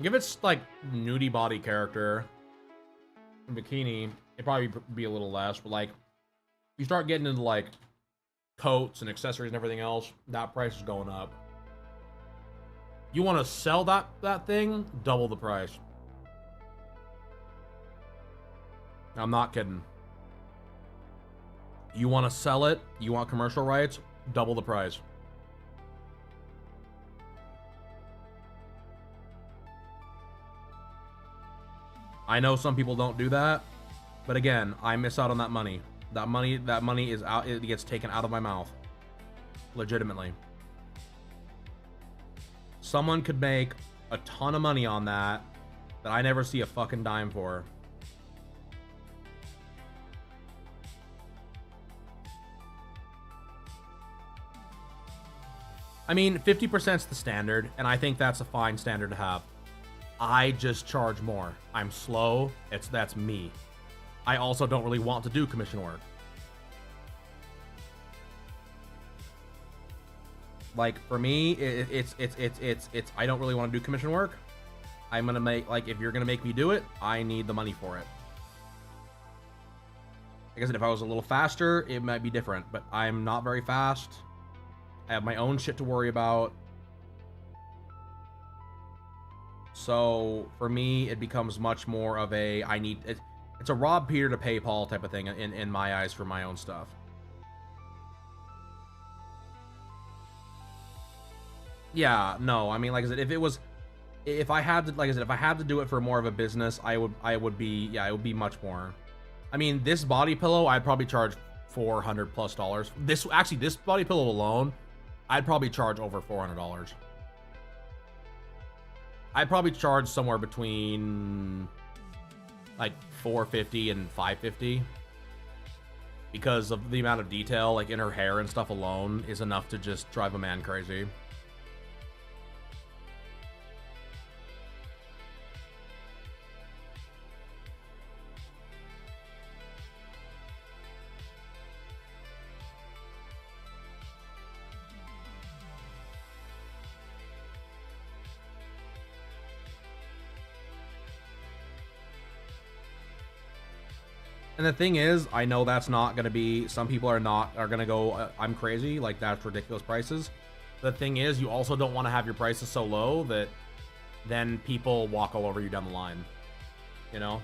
If it's like nudie body character, bikini, it'd probably be a little less. But like, you start getting into like coats and accessories and everything else, that price is going up. You want to sell that thing, double the price. I'm not kidding. You want to sell it, you want commercial rights, double the price. I know some people don't do that, but again, I miss out on that money. That money is out, it gets taken out of my mouth. Legitimately. Someone could make a ton of money on that I never see a fucking dime for. I mean, 50% is the standard, and I think that's a fine standard to have. I just charge more. I'm slow. That's me. I also don't really want to do commission work. Like, for me, it's I don't really want to do commission work. I'm gonna make, like, if you're gonna make me do it, I need the money for it. Like I said, if I was a little faster, it might be different, but I'm not very fast. I have my own shit to worry about. So for me, it becomes much more of a it's a rob Peter to pay Paul type of thing in my eyes for my own stuff. Yeah, no, I mean, like I said, if I had to do it for more of a business, it would be much more. I mean, this body pillow, I'd probably charge $400+. This body pillow alone, I'd probably charge over $400. I'd probably charge somewhere between like $450 and $550 because of the amount of detail, like in her hair and stuff alone, is enough to just drive a man crazy. And the thing is, I know that's not going to be, some people are going to go, I'm crazy, like that's ridiculous prices. The thing is, you also don't want to have your prices so low that then people walk all over you down the line, you know?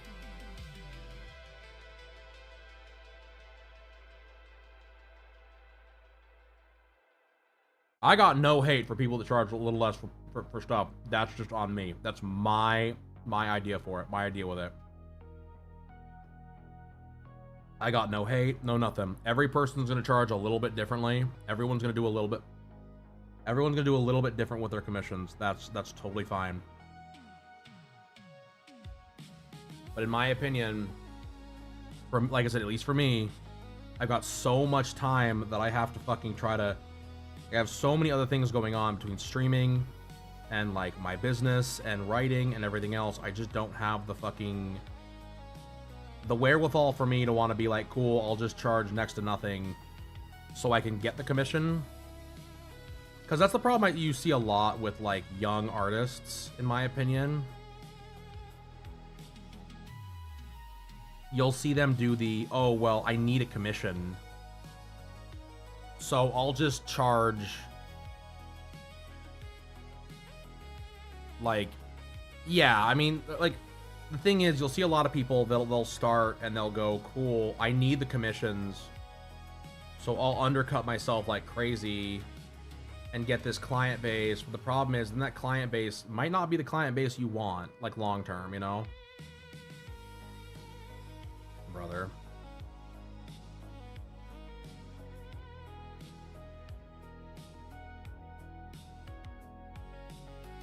I got no hate for people that charge a little less for stuff. That's just on me. That's my idea for it, my idea with it. I got no hate, no nothing. Every person's gonna charge a little bit differently. Everyone's gonna do a little bit different with their commissions. That's totally fine. But in my opinion, like I said, at least for me, I've got so much time that I have to fucking I have so many other things going on between streaming and like my business and writing and everything else. I just don't have the wherewithal for me to want to be like, cool, I'll just charge next to nothing so I can get the commission. Because that's the problem you see a lot with like young artists, in my opinion. You'll see them do the, oh, well, I need a commission, so I'll just charge like, yeah, I mean, like, the thing is, you'll see a lot of people, they'll start and they'll go, cool, I need the commissions, so I'll undercut myself like crazy and get this client base. But the problem is, then that client base might not be the client base you want, like long term, you know? Brother.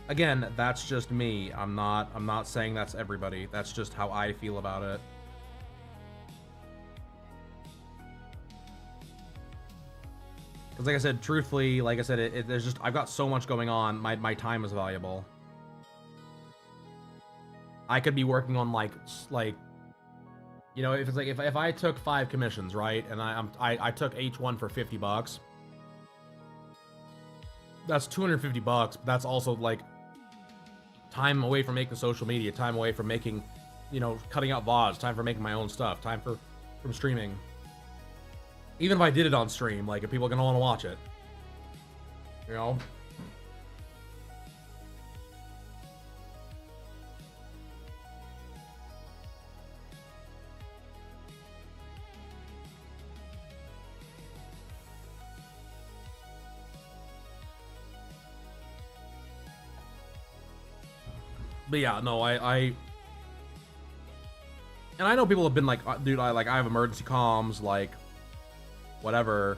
Again, that's just me. I'm not saying that's everybody. That's just how I feel about it. Because like I said, truthfully, like I said, there's just, I've got so much going on. My time is valuable. I could be working on like, you know, if it's like, if I took 5 commissions, right? And I took each one for $50. That's $250, but that's also like time away from making social media, time away from making, you know, cutting out VODs, time for making my own stuff, time from streaming. Even if I did it on stream, like if people are gonna want to watch it, you know. But yeah, no, and I know people have been like, dude, I have emergency comms, like, whatever.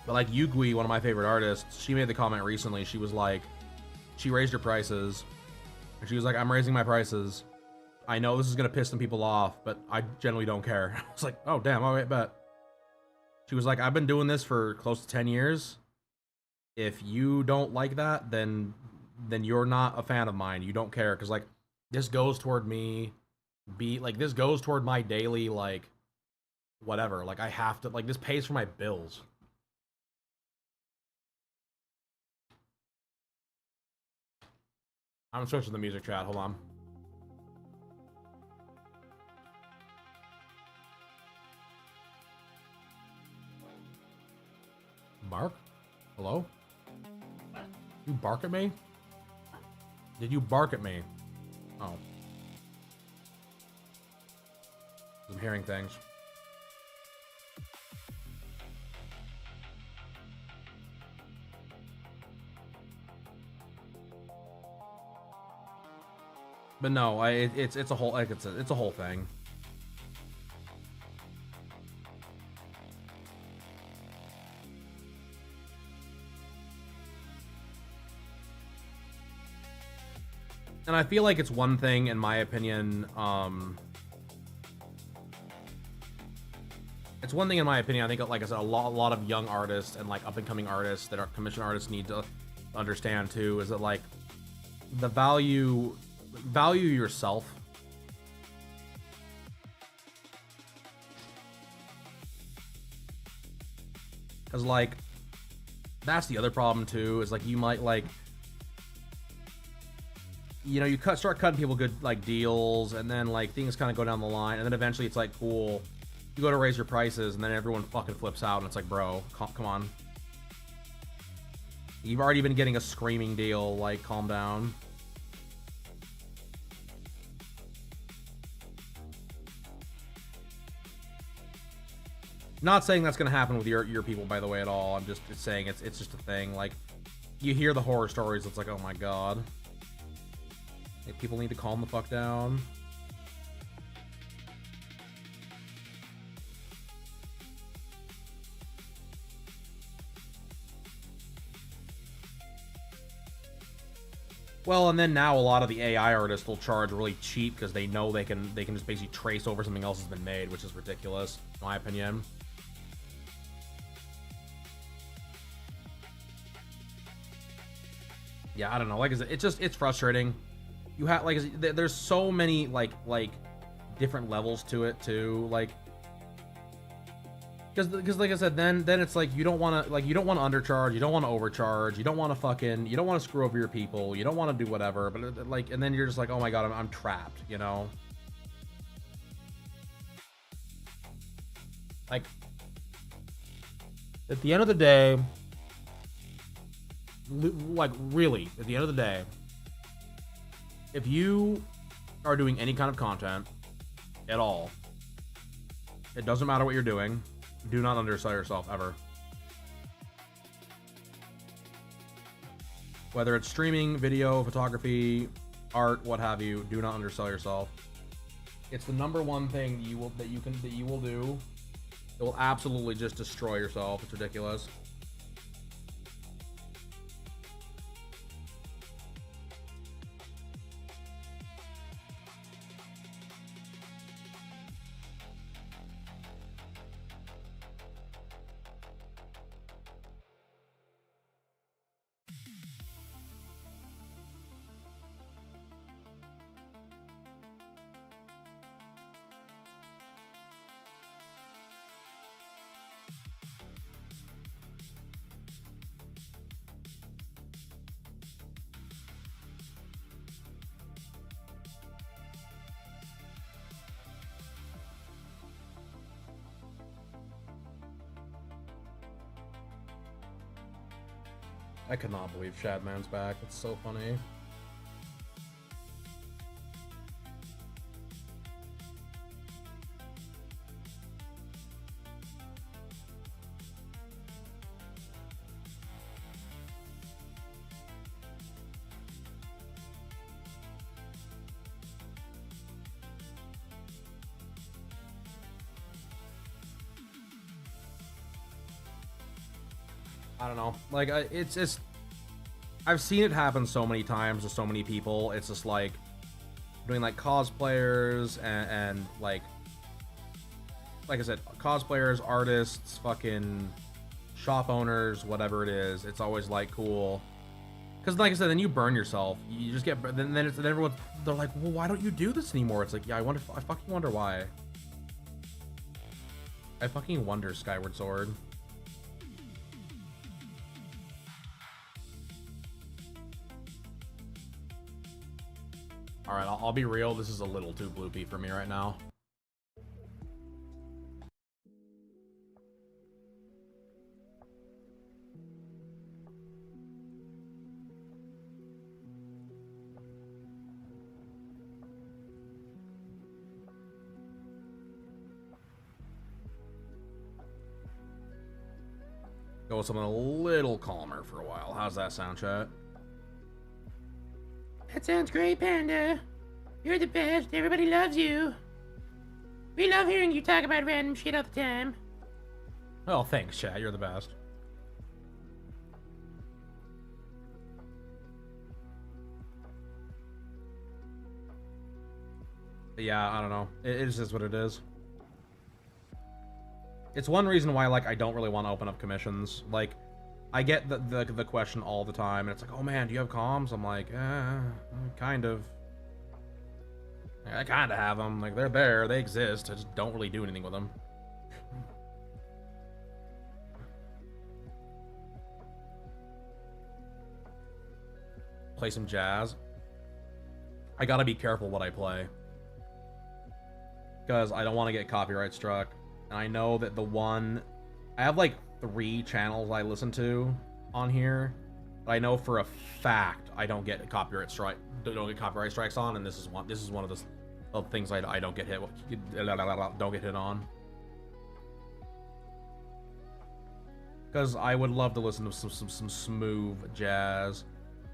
But like Yugui, one of my favorite artists, she made the comment recently. She was like, she raised her prices, and she was like, I'm raising my prices. I know this is gonna piss some people off, but I generally don't care. I was like, oh damn, all right, bet. She was like, I've been doing this for close to 10 years. If you don't like that, then you're not a fan of mine. You don't care, because like this goes toward me. This goes toward my daily, like, whatever. Like I have to, like, this pays for my bills. I'm switching the music chat. Hold on. Bark? Hello? You bark at me? Did you bark at me? Oh. I'm hearing things. But no, it's a whole, like, it's a whole thing. And I feel like it's one thing, in my opinion, it's one thing in my opinion, I think, like I said, a lot of young artists and like up-and-coming artists that are commission artists need to understand too, is that like the value yourself. Because like that's the other problem too, is like you might, like, you know, you start cutting people good like deals, and then like things kind of go down the line, and then eventually it's like, cool, you go to raise your prices, and then everyone fucking flips out, and it's like, bro, come on. You've already been getting a screaming deal, like, calm down. Not saying that's gonna happen with your people, by the way, at all. I'm just saying it's just a thing. Like, you hear the horror stories, it's like, oh my god. Like, people need to calm the fuck down. Well, and then now a lot of the AI artists will charge really cheap because they know they can just basically trace over something else that's been made, which is ridiculous, in my opinion. Yeah, I don't know. Like I said, it's frustrating. You have, like, there's so many like different levels to it too. Like, because like I said, then it's like you don't want to undercharge, you don't want to overcharge, you don't want to screw over your people, you don't want to do whatever. But like, and then you're just like, oh my god, I'm trapped, you know. Like, at the end of the day, like, really, at the end of the day, if you are doing any kind of content at all, it doesn't matter what you're doing. Do not undersell yourself, ever. Whether it's streaming, video, photography, art, what have you, do not undersell yourself. It's the #1 thing you will do. It will absolutely just destroy yourself. It's ridiculous. I could not believe Shadman's back. It's so funny. I don't know. Like, it's I've seen it happen so many times to so many people. It's just like doing like cosplayers and like I said, cosplayers, artists, fucking shop owners, whatever it is. It's always like cool. Because like I said, then you burn yourself. You just get then everyone they're like, well, why don't you do this anymore? It's like, yeah, I fucking wonder why. I fucking wonder, Skyward Sword. All right, I'll be real. This is a little too bloopy for me right now. Go with something a little calmer for a while. How's that sound, chat? That sounds great, Panda. You're the best. Everybody loves you. We love hearing you talk about random shit all the time. Oh, thanks, chat. You're the best. But yeah, I don't know. It is just what it is. It's one reason why, like, I don't really want to open up commissions. Like, I get the question all the time, and it's like, oh man, do you have comms? I'm like, kind of. I kind of have them. Like, they're there, they exist. I just don't really do anything with them. Play some jazz. I gotta be careful what I play, because I don't want to get copyright struck. And I know that I have like 3 channels I listen to on here, but I know for a fact I don't get copyright strikes on, and this is one of the things I don't get hit on. Because I would love to listen to some smooth jazz,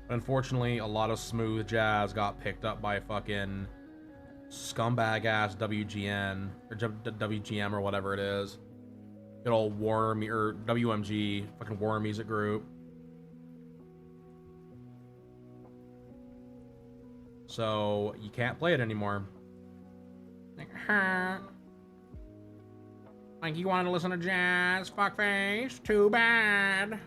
but unfortunately a lot of smooth jazz got picked up by fucking scumbag ass WGN or WGM or whatever it is. Good old Warner or WMG, fucking Warner Music Group. So you can't play it anymore. Like, you want to listen to jazz, fuckface? Too bad.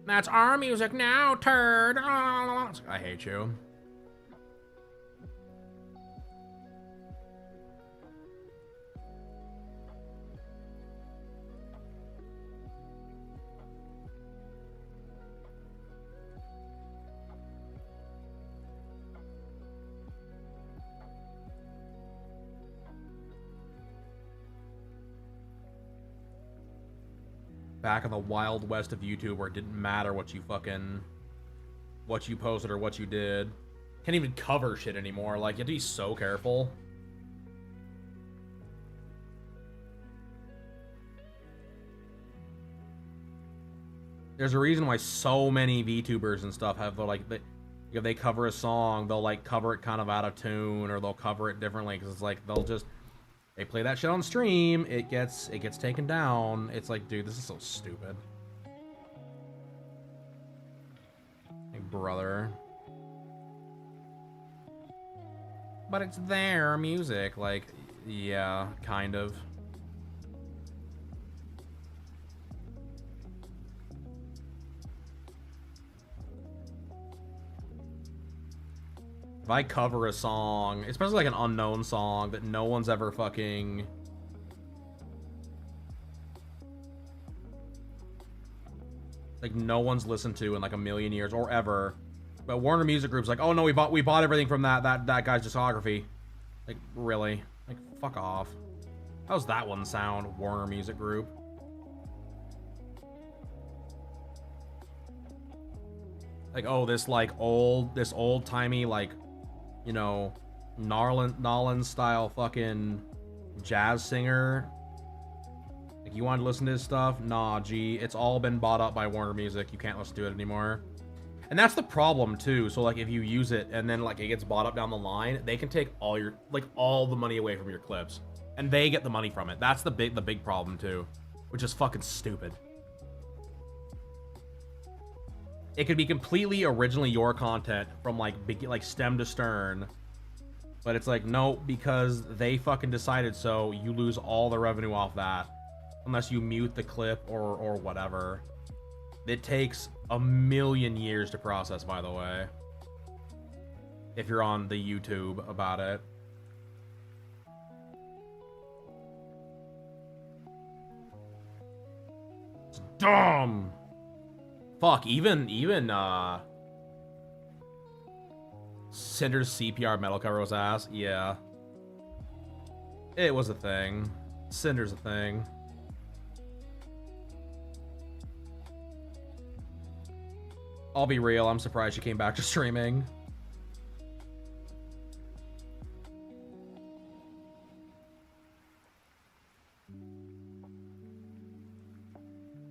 That's our music now, turd. I hate you. Back in the wild west of YouTube, where it didn't matter what you posted or what you did. Can't even cover shit anymore. Like, you have to be so careful. There's a reason why so many VTubers and stuff have if they cover a song, they'll like cover it kind of out of tune, or they'll cover it differently, because it's like they play that shit on stream, it gets taken down. It's like, dude, this is so stupid. Hey, brother. But it's their music, like, yeah, kind of. If I cover a song, especially like an unknown song that no one's ever fucking... like, no one's listened to in like a million years or ever. But Warner Music Group's like, oh no, we bought everything from that guy's discography. Like, really? Like, fuck off. How's that one sound, Warner Music Group? Like, oh, this old timey, like, you know, Nolan style fucking jazz singer. Like, you want to listen to his stuff? Nah, G, it's all been bought up by Warner Music. You can't listen to it anymore. And that's the problem too. So like, if you use it and then like it gets bought up down the line, they can take all your, like, all the money away from your clips, and they get the money from it. That's the big problem too, which is fucking stupid. It could be completely originally your content from like stem to stern, but it's like, no, because they fucking decided so, you lose all the revenue off that unless you mute the clip or whatever. It takes a million years to process, by the way, if you're on the YouTube about it. It's dumb. Fuck, even Cinder's CPR metal cover was ass. Yeah. It was a thing. Cinder's a thing. I'll be real, I'm surprised she came back to streaming.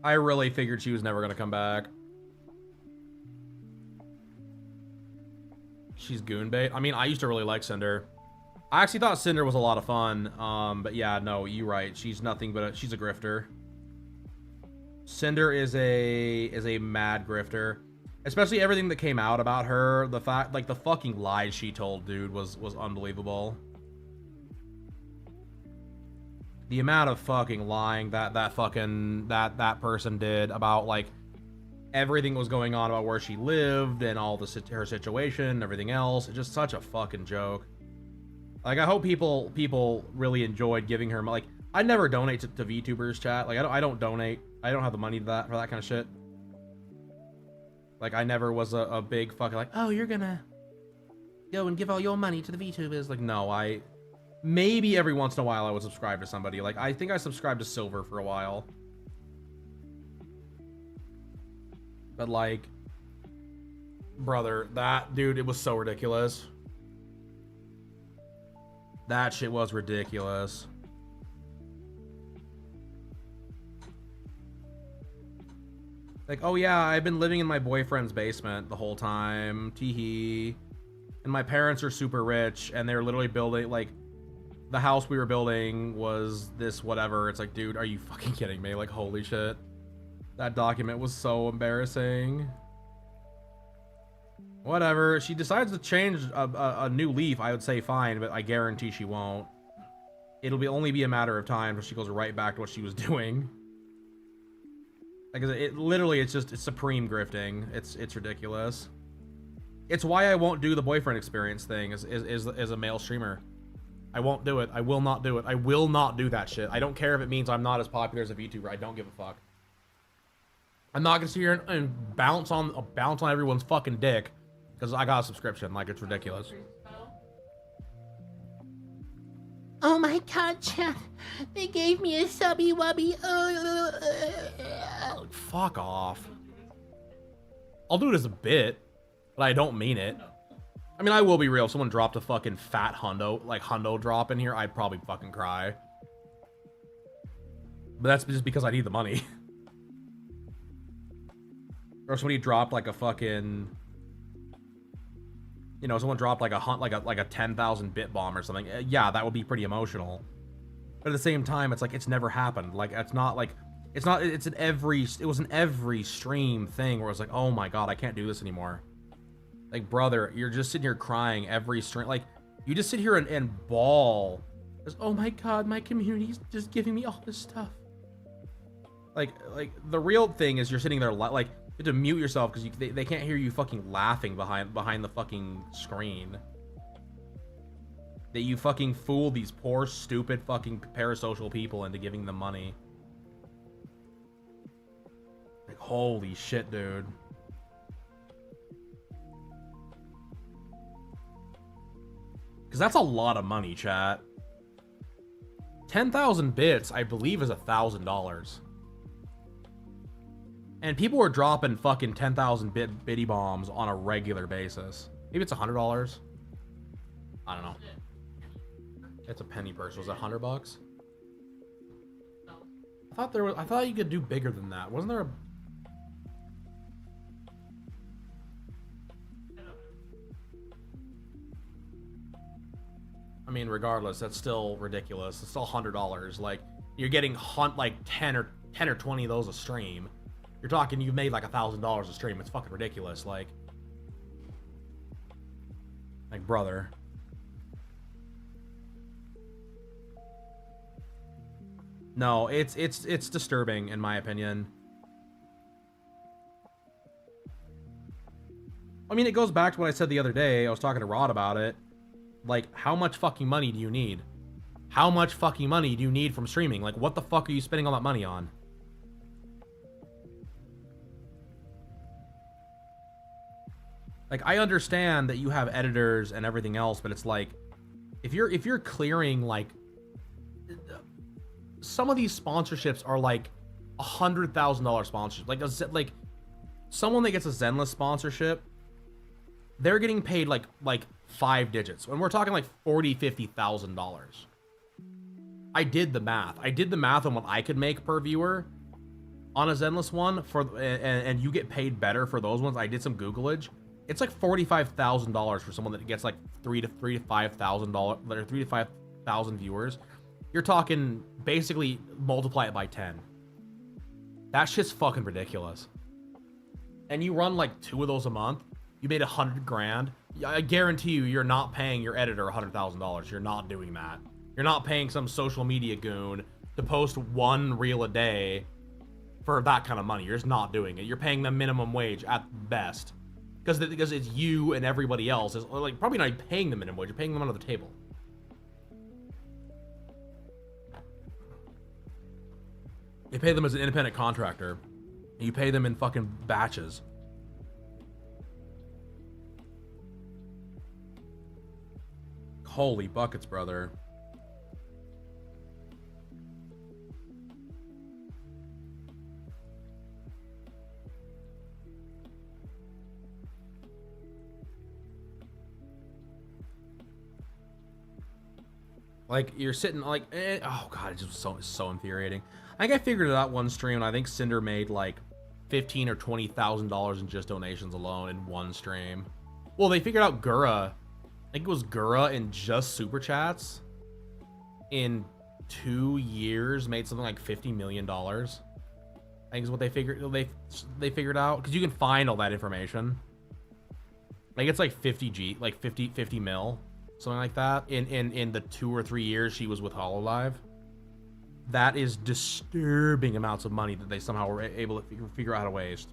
I really figured she was never gonna come back. She's goon bait. I mean, I used to really like Cinder. I actually thought Cinder was a lot of fun. But yeah, no, you're right. She's nothing but she's a grifter. Cinder is a mad grifter. Especially everything that came out about her. The fact, like, the fucking lies she told, dude, was unbelievable. The amount of fucking lying that person did about, like, everything was going on about where she lived and all her situation and everything else. It's just such a fucking joke. Like, I hope people really enjoyed giving her, like, I never donate to VTubers, chat. Like, I don't donate. I don't have the money for that kind of shit. Like, I never was a big fucking, like, oh, you're gonna go and give all your money to the VTubers. Like, no, maybe every once in a while I would subscribe to somebody. Like, I think I subscribed to Silver for a while. But, like, brother, that, dude, it was so ridiculous. That shit was ridiculous. Like, oh yeah, I've been living in my boyfriend's basement the whole time. Teehee. And my parents are super rich, and they're literally building, like, the house we were building was this whatever. It's like, dude, are you fucking kidding me? Like, holy shit. That document was so embarrassing. Whatever. She decides to change a new leaf, I would say fine, but I guarantee she won't. It'll only be a matter of time until she goes right back to what she was doing. Like, it's supreme grifting. It's ridiculous. It's why I won't do the boyfriend experience thing as a male streamer. I won't do it. I will not do it. I will not do that shit. I don't care if it means I'm not as popular as a VTuber. I don't give a fuck. I'm not gonna sit here and bounce on everyone's fucking dick because I got a subscription. Like, it's ridiculous. Oh my god, chat. They gave me a subby wubby. Fuck off. I'll do it as a bit, but I don't mean it. I mean, I will be real. If someone dropped a fucking fat hundo drop in here, I'd probably fucking cry. But that's just because I need the money. Or somebody dropped like a fucking, you know, someone dropped like a 10,000 bit bomb or something. Yeah, that would be pretty emotional. But at the same time, it's like, it's never happened. Like, it was an every stream thing where it's like, oh my god, I can't do this anymore. Like, brother, you're just sitting here crying every stream. Like, you just sit here and bawl. Just, oh my god, my community's just giving me all this stuff. Like the real thing is you're sitting there like, you have to mute yourself because they can't hear you fucking laughing behind the fucking screen. That you fucking fool these poor, stupid, fucking parasocial people into giving them money. Like, holy shit, dude. Because that's a lot of money, chat. 10,000 bits, I believe, is $1,000. And people were dropping fucking 10,000 biddy bombs on a regular basis. Maybe it's $100. I don't know. It's a penny purse. Was it $100? I thought you could do bigger than that. Wasn't there a... I mean, regardless, that's still ridiculous. It's still $100. Like, you're getting like 10 or 20 of those a stream. You're talking, you've made like $1,000 a stream. It's fucking ridiculous. Like, brother. No, it's disturbing in my opinion. I mean, it goes back to what I said the other day. I was talking to Rod about it. Like, how much fucking money do you need? How much fucking money do you need from streaming? Like, what the fuck are you spending all that money on? Like, I understand that you have editors and everything else, but it's like, if you're clearing, like, some of these sponsorships are like $100,000 sponsorship. Like someone that gets a Zenless sponsorship, they're getting paid like 5 digits. And we're talking like $40,000-$50,000. I did the math. I did the math on what I could make per viewer on a Zenless one and you get paid better for those ones. I did some Googleage. It's like $45,000 for someone that gets like 3,000 to 5,000 viewers. You're talking basically multiply it by 10. That shit's fucking ridiculous. And you run like 2 of those a month. You made $100,000. I guarantee you're not paying your editor $100,000. You're not doing that. You're not paying some social media goon to post 1 reel a day for that kind of money. You're just not doing it. You're paying them minimum wage at best. Because it's you and everybody else is like probably not even paying them minimum wage. You're paying them under the table. You pay them as an independent contractor. You pay them in fucking batches. Holy buckets, brother. Like, you're sitting like, oh god, it's just so infuriating. I think I figured it out one stream, and I think Cinder made like $15,000 or $20,000 in just donations alone in one stream. Well, they figured out Gura. I think it was Gura in just super chats in 2 years made something like $50 million. I think is what they figured. They figured out, because you can find all that information. Like, it's like 50 mil, something like that in the 2 or 3 years she was with HoloLive. That is disturbing amounts of money that they somehow were able to figure out how to waste.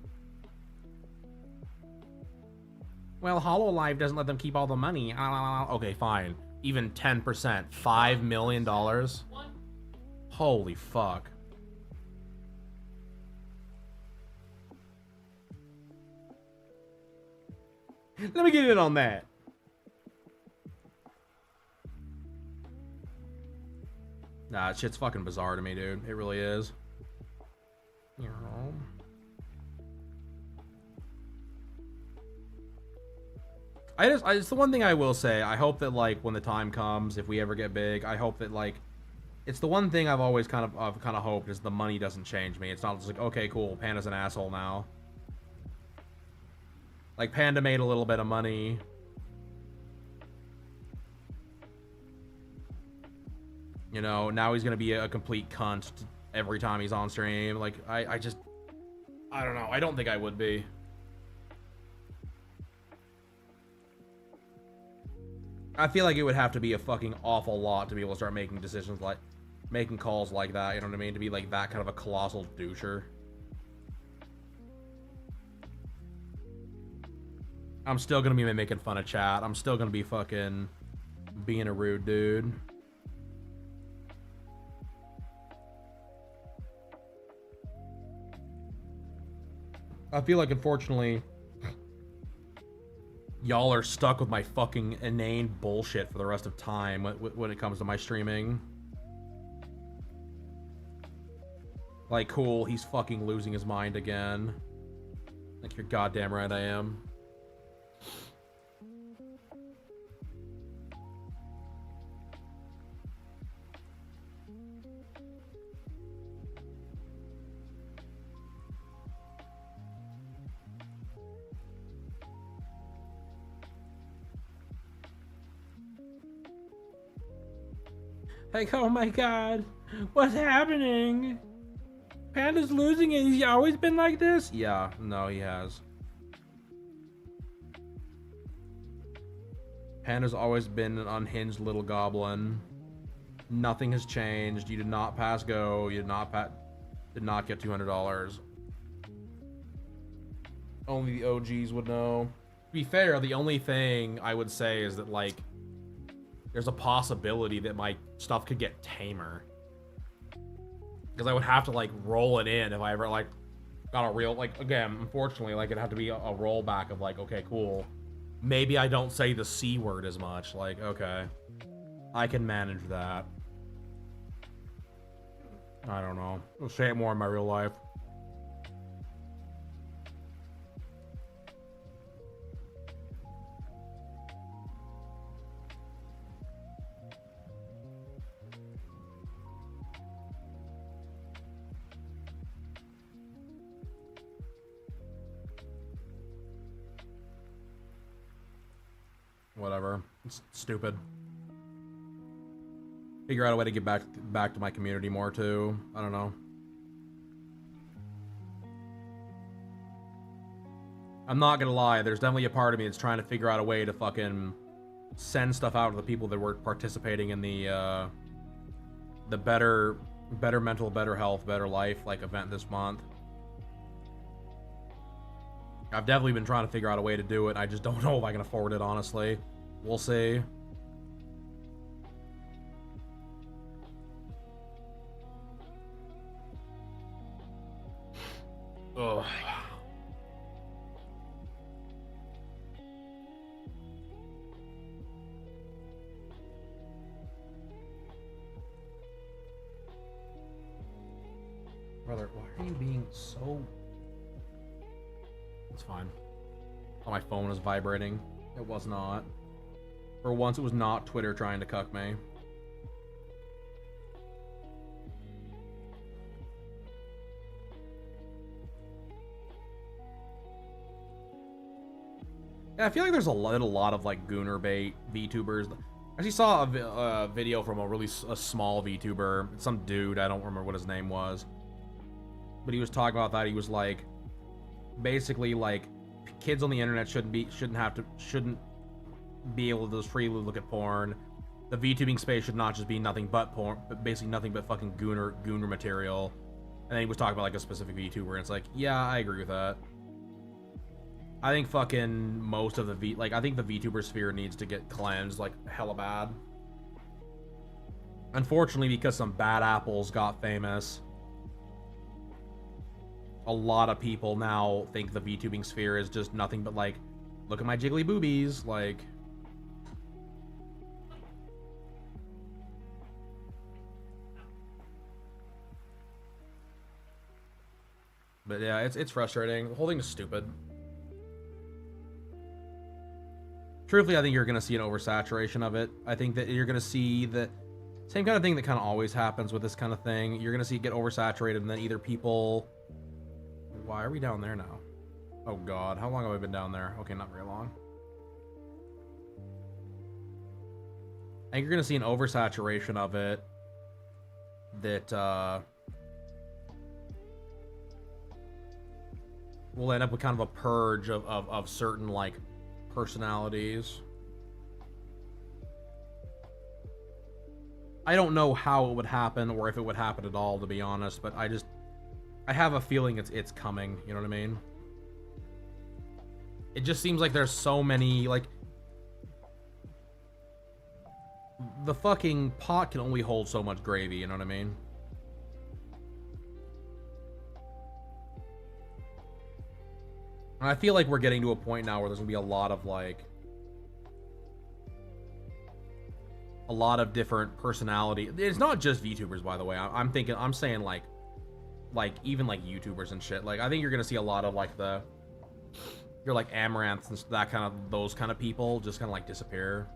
Well, HoloLive doesn't let them keep all the money. Okay, fine. Even 10%. $5 million? Holy fuck. Let me get in on that. Nah, that shit's fucking bizarre to me, dude. It really is. You know. It's the one thing I will say. I hope that, like, when the time comes, if we ever get big, I hope that, like, it's the one thing I've always kind of hoped is the money doesn't change me. It's not just like, okay, cool, Panda's an asshole now. Like, Panda made a little bit of money. You know, now he's gonna be a complete cunt every time he's on stream. Like, I don't know. I don't think I would be. I feel like it would have to be a fucking awful lot to be able to start making decisions like, making calls like that, you know what I mean? To be like that kind of a colossal doucher. I'm still gonna be making fun of chat. I'm still gonna be fucking being a rude dude. I feel like, unfortunately, y'all are stuck with my fucking inane bullshit for the rest of time when it comes to my streaming. Like, cool, he's fucking losing his mind again. Like, you're goddamn right I am. Like, oh my god, what's happening? Panda's losing it. He's always been like this? Yeah, no, he has. Panda's always been an unhinged little goblin. Nothing has changed. You did not pass go. You did not get $200. Only the OGs would know. To be fair, the only thing I would say is that, like, there's a possibility that my stuff could get tamer. Because I would have to, like, roll it in if I ever, like, got a real, like, again, unfortunately, like, it'd have to be a rollback of, like, okay, cool. Maybe I don't say the C word as much. Like, okay, I can manage that. I don't know. I'll say it more in my real life. Whatever. It's stupid. Figure out a way to get back to my community more too. I don't know. I'm not gonna lie, there's definitely a part of me that's trying to figure out a way to fucking send stuff out to the people that were participating in the better mental, better health, better life, like, event this month. I've definitely been trying to figure out a way to do it. I just don't know if I can afford it, honestly. We'll see. Ugh. Brother, why are you being so... It's fine. Oh, my phone is vibrating. It was not. For once, it was not Twitter trying to cuck me. Yeah, I feel like there's a lot of, like, gooner bait VTubers. I actually saw a video from a small VTuber. Some dude, I don't remember what his name was. But he was talking about that. He was like, basically, like, kids on the internet shouldn't be able to just freely look at porn. The VTubing space should not just be nothing but porn, but basically nothing but fucking gooner material. And then he was talking about, like, a specific VTuber, and it's like, yeah, I agree with that. I think fucking most of the I think the VTuber sphere needs to get cleansed, like, hella bad. Unfortunately, because some bad apples got famous, a lot of people now think the VTubing sphere is just nothing but, like, look at my jiggly boobies, like... But yeah, it's frustrating. The whole thing is stupid. Truthfully, I think you're going to see an oversaturation of it. I think that you're going to see the same kind of thing that kind of always happens with this kind of thing. You're going to see it get oversaturated, and then either people... Why are we down there now? Oh god, how long have I been down there? Okay, not very long. I think you're going to see an oversaturation of it that we'll end up with kind of a purge of certain, like, personalities. I don't know how it would happen or if it would happen at all, to be honest, but I have a feeling it's coming, you know what I mean? It just seems like there's so many, like, the fucking pot can only hold so much gravy, you know what I mean? And I feel like we're getting to a point now where there's gonna be a lot of, like, a lot of different personality. It's not just VTubers, by the way. I'm saying, like, like even like YouTubers and shit. Like I think you're gonna see a lot of like you're like amaranths and that kind of those kind of people just kind of like disappear.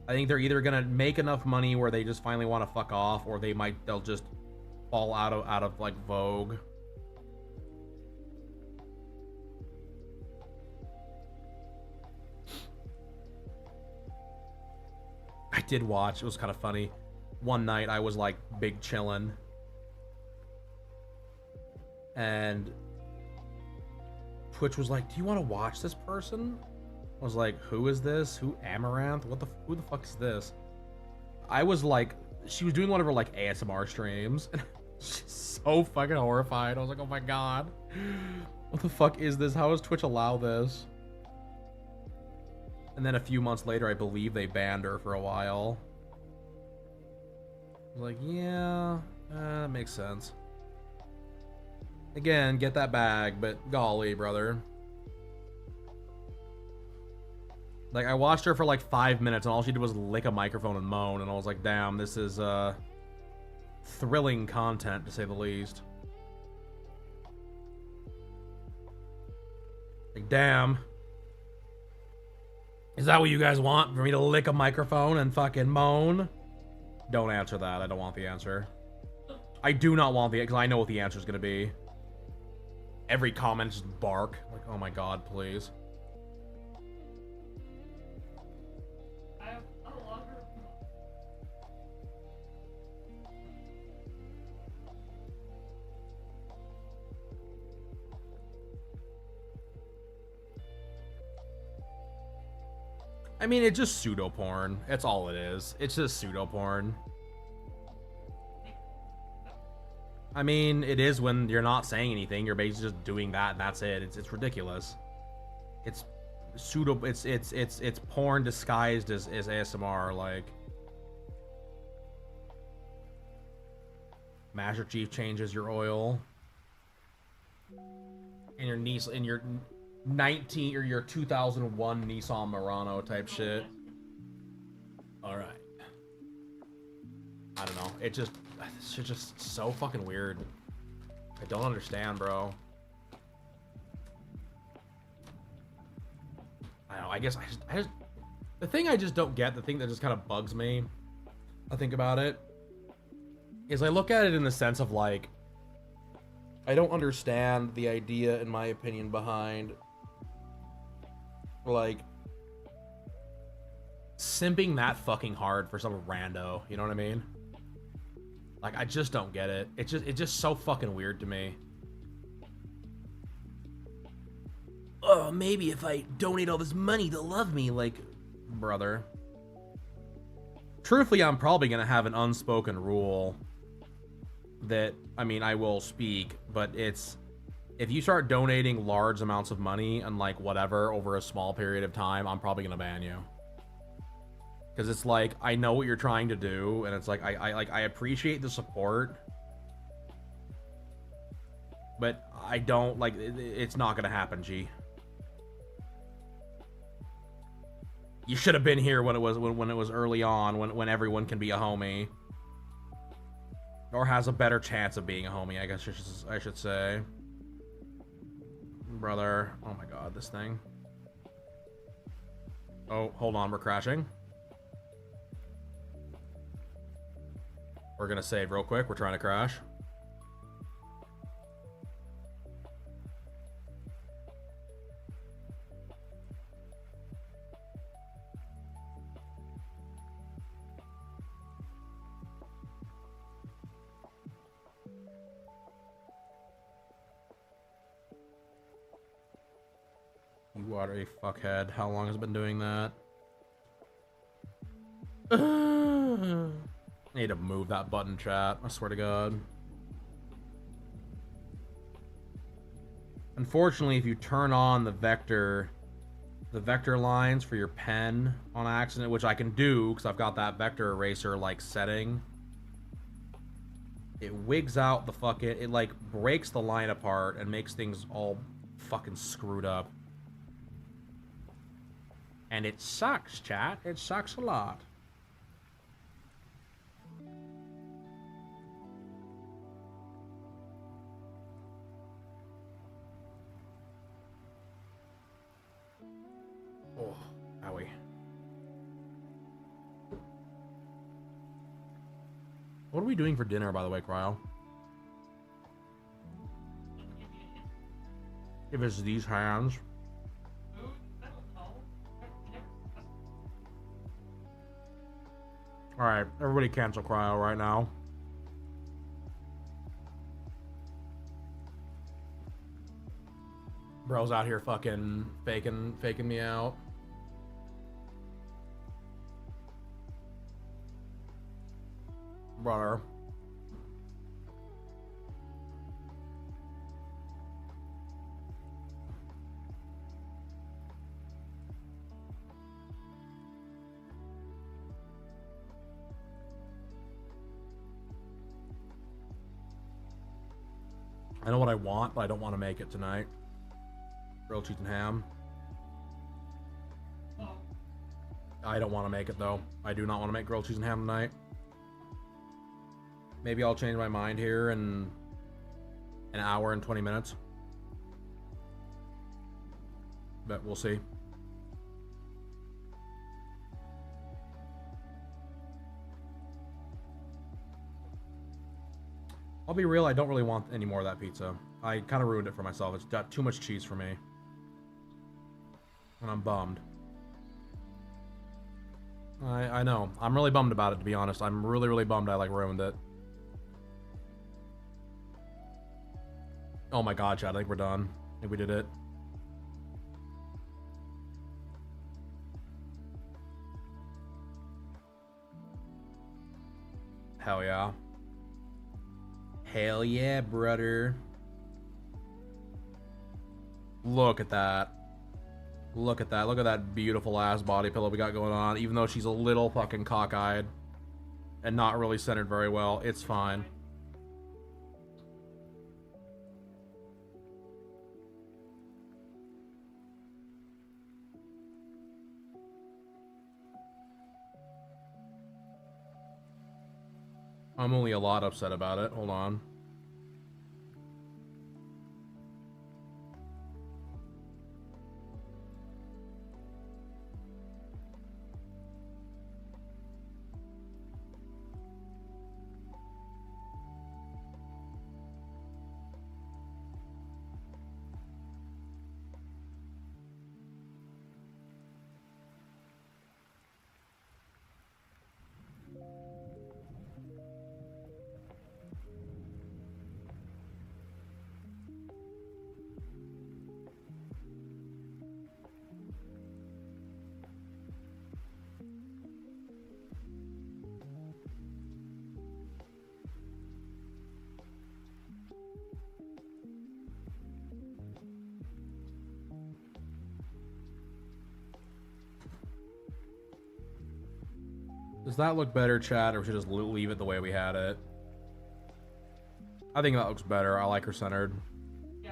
I think they're either gonna make enough money where they just finally want to fuck off, or they'll just fall out of like vogue. I did watch, it was kind of funny. One night I was like big chillin', and Twitch was like, do you want to watch this person? I was like, who is this? Who, Amaranth? Who the fuck is this? I was like, she was doing one of her like ASMR streams, and she's so fucking horrified. I was like, oh my god, what the fuck is this? How does Twitch allow this? And then a few months later, I believe they banned her for a while. I was like, yeah, that makes sense. Again, get that bag, but golly, brother. Like, I watched her for like 5 minutes, and all she did was lick a microphone and moan, and I was like, damn, this is, thrilling content, to say the least. Like, damn. Is that what you guys want? For me to lick a microphone and fucking moan? Don't answer that. I don't want the answer. I do not want the... Because I know what the answer is going to be. Every comment just bark. Like, oh my god, please. I have a longer. I mean, it's just pseudo porn. That's all it is. It's just pseudo porn. I mean, it is when you're not saying anything. You're basically just doing that, and that's it. It's ridiculous. It's pseudo. It's porn disguised as ASMR. Like, Master Chief changes your oil, and your niece in your 19 or your 2001 Nissan Murano type shit. All right. I don't know. It's just so fucking weird. I don't understand, bro. I don't know. I guess I just the thing I just don't get, the thing that just kind of bugs me, I think about it, is I look at it in the sense of like, I don't understand the idea, in my opinion, behind like simping that fucking hard for some rando, you know what I mean? Like, I just don't get it. It's just so fucking weird to me. Oh, maybe if I donate all this money, they'll love me. Like, brother. Truthfully, I'm probably gonna have an unspoken rule that, I mean, I will speak, but it's, if you start donating large amounts of money and like whatever over a small period of time, I'm probably gonna ban you. Because it's like, I know what you're trying to do, and it's like, I appreciate the support, but I don't, like, it's not gonna happen, G. You should have been here when it was early on, when everyone can be a homie. Or has a better chance of being a homie, I guess I should say. Brother, oh my god, this thing. Oh, hold on, we're crashing. We're gonna save real quick. We're trying to crash. You are a fuckhead. How long has it been doing that? I need to move that button, chat. I swear to God. Unfortunately, if you turn on the vector lines for your pen on accident, which I can do because I've got that vector eraser like setting, it wigs out the fucking, it like breaks the line apart and makes things all fucking screwed up. And it sucks, chat. It sucks a lot. What are we doing for dinner, by the way, Cryo? If it's these hands. Alright, everybody cancel Cryo right now. Bro's out here fucking faking me out. Brother. I know what I want, but I don't want to make it tonight. Grilled cheese and ham. I don't want to make it though. I do not want to make grilled cheese and ham tonight. Maybe I'll change my mind here in an hour and 20 minutes. But we'll see. I'll be real, I don't really want any more of that pizza. I kind of ruined it for myself. It's got too much cheese for me. And I'm bummed. I know. I'm really bummed about it, to be honest. I'm really, really bummed I, like, ruined it. Oh my god, Chad, I think we're done. I think we did it. Hell yeah. Hell yeah, brother. Look at that. Look at that. Look at that beautiful ass body pillow we got going on. Even though she's a little fucking cockeyed and not really centered very well, it's fine. I'm only a lot upset about it. Hold on. Does that look better, chat, or should we just leave it the way we had it? I think that looks better. I like her centered. Yeah.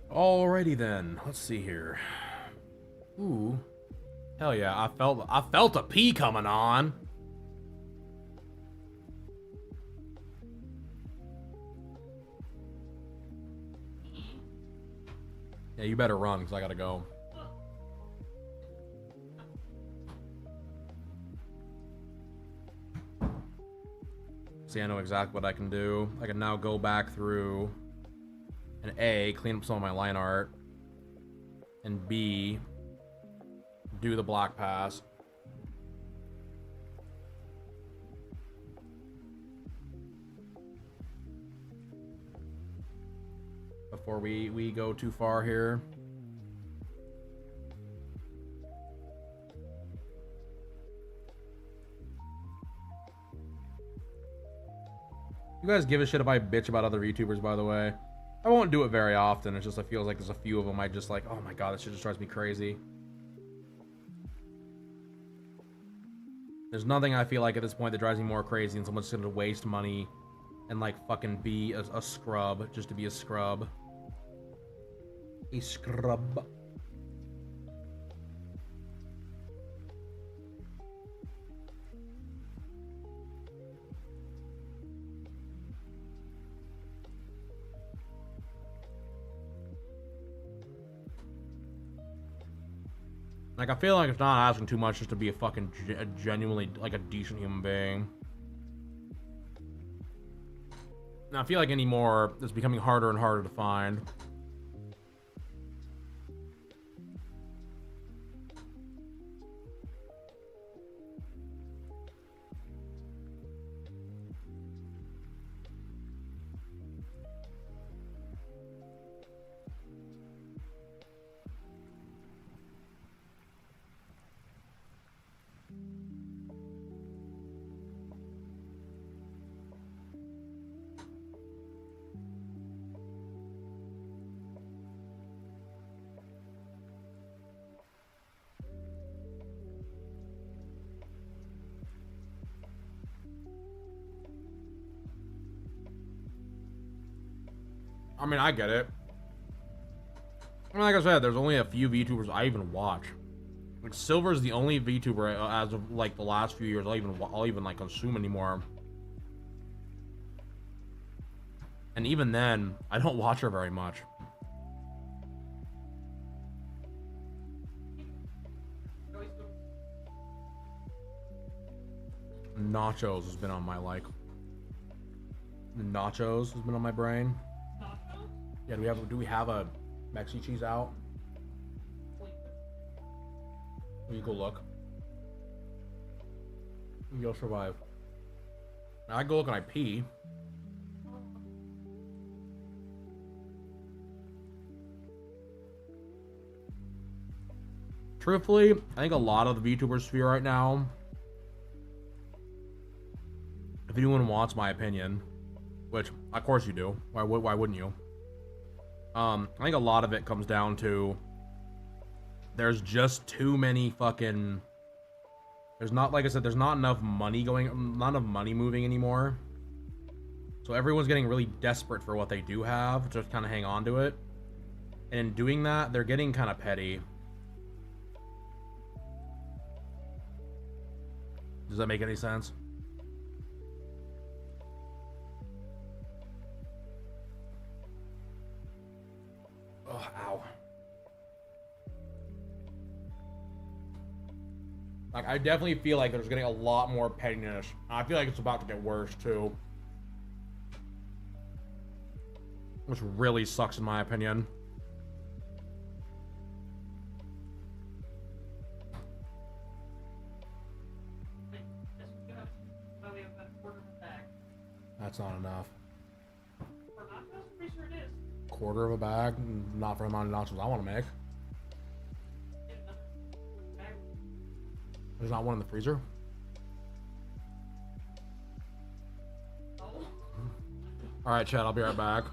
Alrighty then. Let's see here. Ooh. Hell yeah, I felt a pee coming on. Yeah, you better run, because I gotta go. See, I know exactly what I can do. I can now go back through and A, clean up some of my line art, and B, do the block pass. Before we go too far here. You guys give a shit if I bitch about other VTubers, by the way. I won't do it very often. It's just, it feels like there's a few of them I just like, oh my god, this shit just drives me crazy. There's nothing I feel like at this point that drives me more crazy than someone's gonna waste money and like fucking be a scrub just to be a scrub. A scrub. Like, I feel like it's not asking too much just to be a fucking genuinely, like, a decent human being. And I feel like anymore, it's becoming harder and harder to find. I mean, I get it. I mean, like I said, there's only a few VTubers I even watch. Like, Silver's the only VTuber as of, like, the last few years I'll even like, consume anymore. And even then, I don't watch her very much. Nachos has been on my, like... Nachos has been on my brain. Yeah, do we have a Mexi cheese out? You go look. You'll survive. I go look and I pee. Truthfully, I think a lot of the VTuber sphere right now, if anyone wants my opinion, which of course you do, why wouldn't you? I think a lot of it comes down to there's just too many fucking... There's not, like I said, there's not enough money moving anymore. So everyone's getting really desperate for what they do have, just kind of hang on to it. And in doing that, they're getting kind of petty. Does that make any sense? Oh, ow. Like, I definitely feel like there's getting a lot more pettiness. I feel like it's about to get worse, too. Which really sucks, in my opinion. That's not enough. Quarter of a bag? Not for the amount of nachos I want to make. There's not one in the freezer? Alright, Chad, I'll be right back.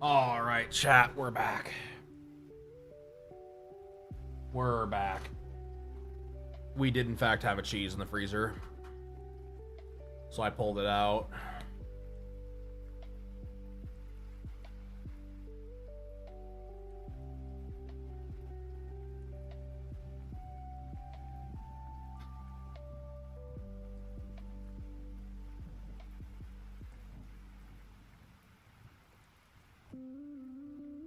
All right, chat, we're back. We're back. We did, in fact, have a cheese in the freezer. So I pulled it out.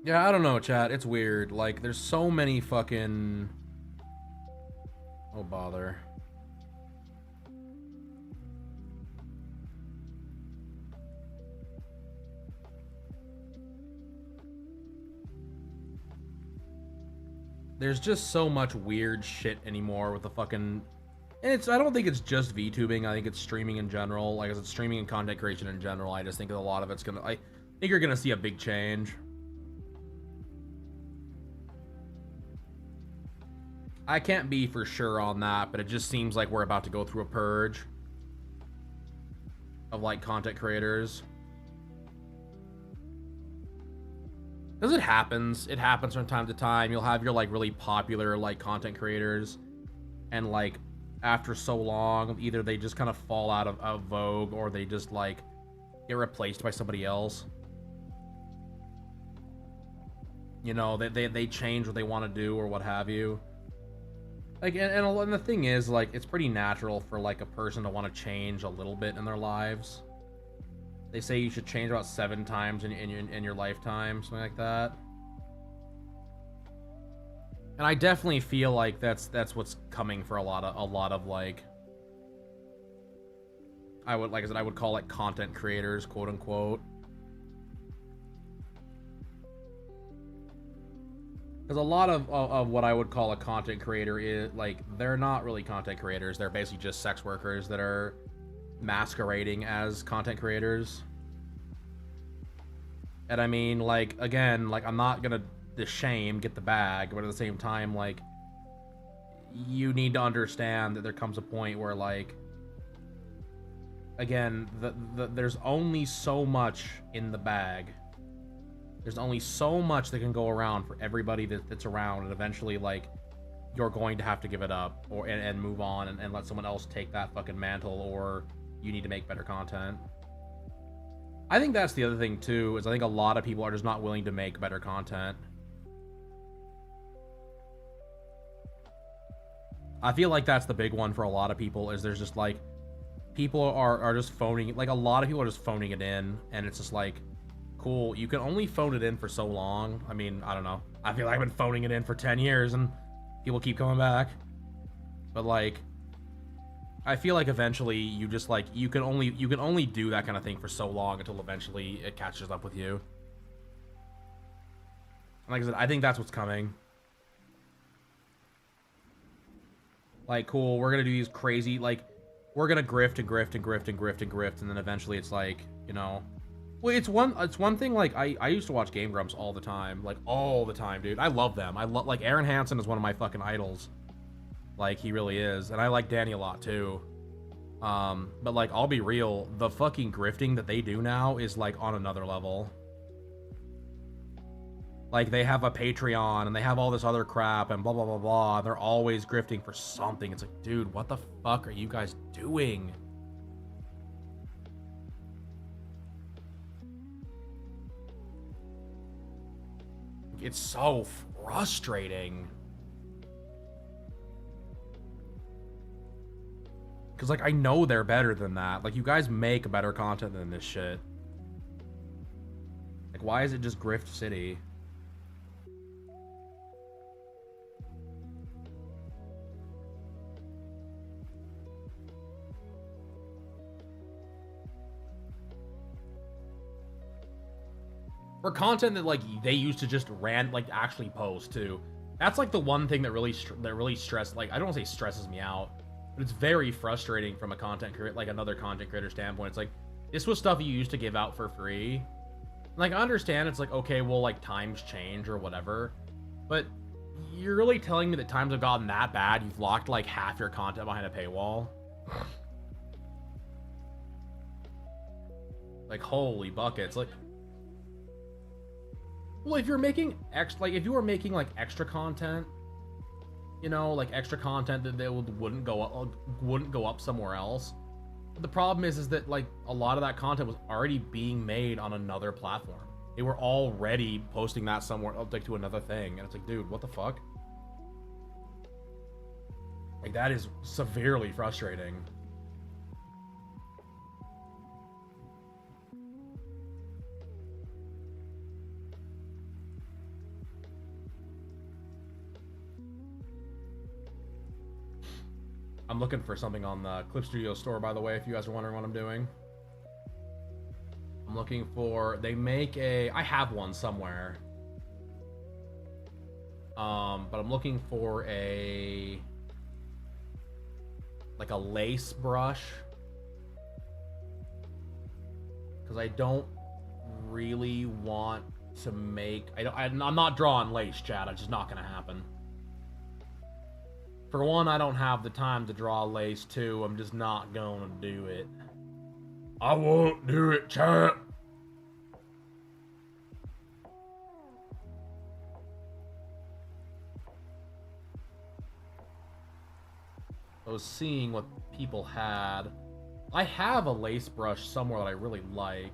Yeah, I don't know, chat. It's weird. Like, there's so many fucking... Oh, bother. There's just so much weird shit anymore with the fucking... And I don't think it's just VTubing. I think it's streaming in general. Like, it's streaming and content creation in general. I just think a lot of it's gonna... I think you're gonna see a big change. I can't be for sure on that, but it just seems like we're about to go through a purge of, like, content creators. Because it happens. It happens from time to time. You'll have your, like, really popular, like, content creators, and, like, after so long, either they just kind of fall out of vogue, or they just, like, get replaced by somebody else. You know, they change what they want to do or what have you. Like, and the thing is, like, it's pretty natural for, like, a person to want to change a little bit in their lives. They say you should change about 7 times in your lifetime, something like that. And I definitely feel like that's what's coming for a lot of like, I would call, like, content creators, quote unquote. Because a lot of what I would call a content creator is, like, they're not really content creators. They're basically just sex workers that are masquerading as content creators. And I mean, like, again, like, I'm not gonna shame, get the bag, but at the same time, like, you need to understand that there comes a point where, like, again, there's only so much in the bag. There's only so much that can go around for everybody that's around, and eventually, like, you're going to have to give it up and move on and let someone else take that fucking mantle, or you need to make better content. I think that's the other thing, too, is I think a lot of people are just not willing to make better content. I feel like that's the big one for a lot of people, is there's just, like, people are just phoning, like, a lot of people are just phoning it in, and it's just like, cool, you can only phone it in for so long. I mean, I don't know. I feel like I've been phoning it in for 10 years, and people keep coming back. But, like, I feel like eventually you just, like, you can only do that kind of thing for so long until eventually it catches up with you. And like I said, I think that's what's coming. Like, cool, we're gonna do these crazy, like, we're gonna grift and grift and grift and grift and grift, and then eventually it's like, you know, well, it's one thing, like, I used to watch Game Grumps all the time, like, all the time, dude. I love them. Like, Aaron Hansen is one of my fucking idols. Like, he really is. And I like Danny a lot, too. But, like, I'll be real, the fucking grifting that they do now is, like, on another level. Like, they have a Patreon, and they have all this other crap, and blah, blah, blah, blah. And they're always grifting for something. It's like, dude, what the fuck are you guys doing? It's so frustrating. Because, like, I know they're better than that. Like, you guys make better content than this shit. Like, why is it just Grift City? For content that, like, they used to just actually post, too. That's, like, the one thing that really like, I don't want to say stresses me out, but it's very frustrating from a content creator, like, another content creator standpoint. It's like, this was stuff you used to give out for free. Like, I understand it's like, okay, well, like, times change or whatever, but you're really telling me that times have gotten that bad, you've locked, like, half your content behind a paywall? Like, holy buckets. Like, Well, if you're making if you were making like extra content, you know, like extra content that they wouldn't go up somewhere else. But the problem is that like a lot of that content was already being made on another platform. They were already posting that somewhere like to another thing, and it's like, dude, what the fuck? Like that is severely frustrating. I'm looking for something on the Clip Studio store, by the way, if you guys are wondering what I'm doing. I'm looking for, they make a, I have one somewhere. But I'm looking for a, like a lace brush. Because I don't really want to make, I'm not drawing lace, chat, it's just not gonna happen. For one, I don't have the time to draw lace. Two, I'm just not gonna do it. I won't do it, chat. I was seeing what people had. I have a lace brush somewhere that I really like.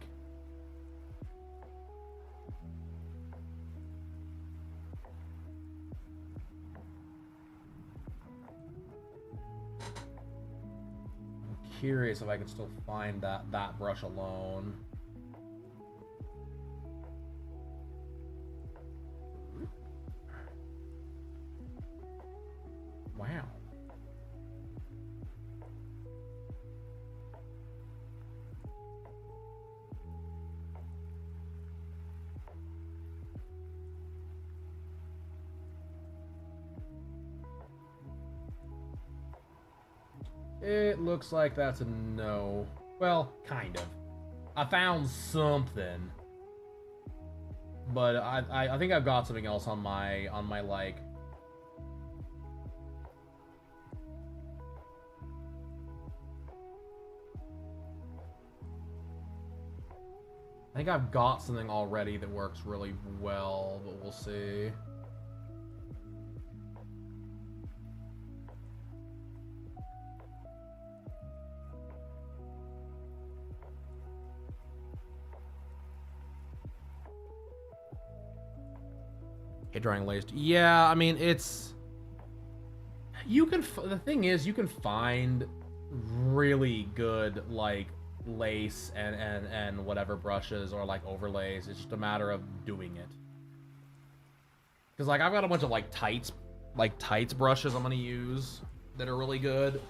Curious if I can still find that brush alone. Wow. It looks like that's a no. Well, kind of. I found something. But I think I've got something else on my like. I think I've got something already that works really well, but we'll see. Drawing laced. Yeah, I mean, it's... You can... The thing is, you can find really good, like, lace and whatever brushes or, like, overlays. It's just a matter of doing it. Because, like, I've got a bunch of, like, tights brushes I'm gonna use that are really good.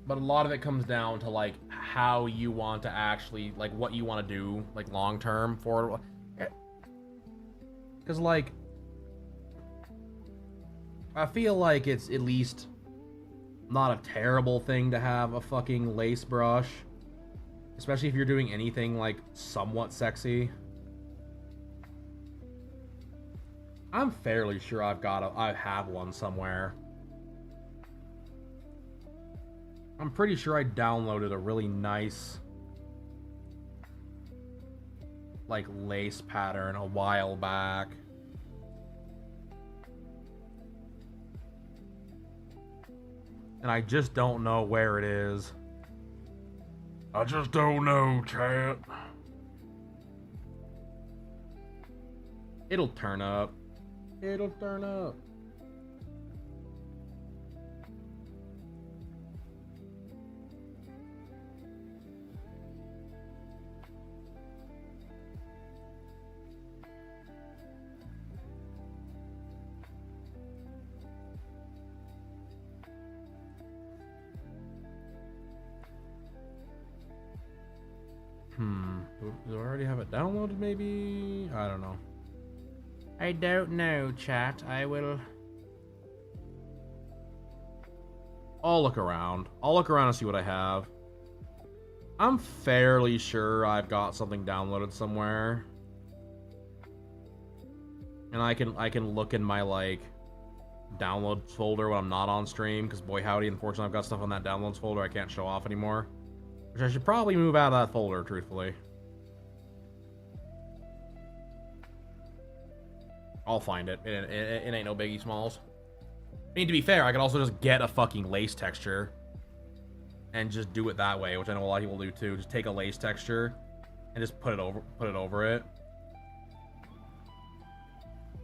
But a lot of it comes down to, like, how you want to actually, like, what you want to do, like, long-term for it. Because, like, I feel like it's at least not a terrible thing to have a fucking lace brush. Especially if you're doing anything, like, somewhat sexy. I'm fairly sure I have one somewhere. I'm pretty sure I downloaded a really nice, like, lace pattern a while back. And I just don't know where it is. I just don't know, chat. It'll turn up. It'll turn up. Do I already have it downloaded, maybe? I don't know. I don't know, chat. I'll look around. I'll look around and see what I have. I'm fairly sure I've got something downloaded somewhere. And I can look in my, like, downloads folder when I'm not on stream, because boy howdy, unfortunately I've got stuff on that downloads folder I can't show off anymore. Which I should probably move out of that folder, truthfully. I'll find it. It ain't no biggie smalls. I mean, to be fair, I could also just get a fucking lace texture and just do it that way, which I know a lot of people do too. Just take a lace texture and just put it over it.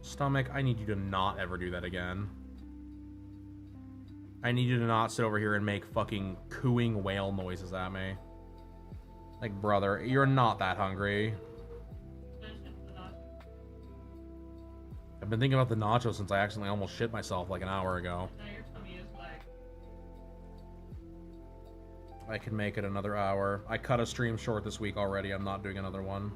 Stomach, I need you to not ever do that again. I need you to not sit over here and make fucking cooing whale noises at me. Like, brother, you're not that hungry. I've been thinking about the nachos since I accidentally almost shit myself like an hour ago. Now your tummy is like... I can make it another hour. I cut a stream short this week already. I'm not doing another one.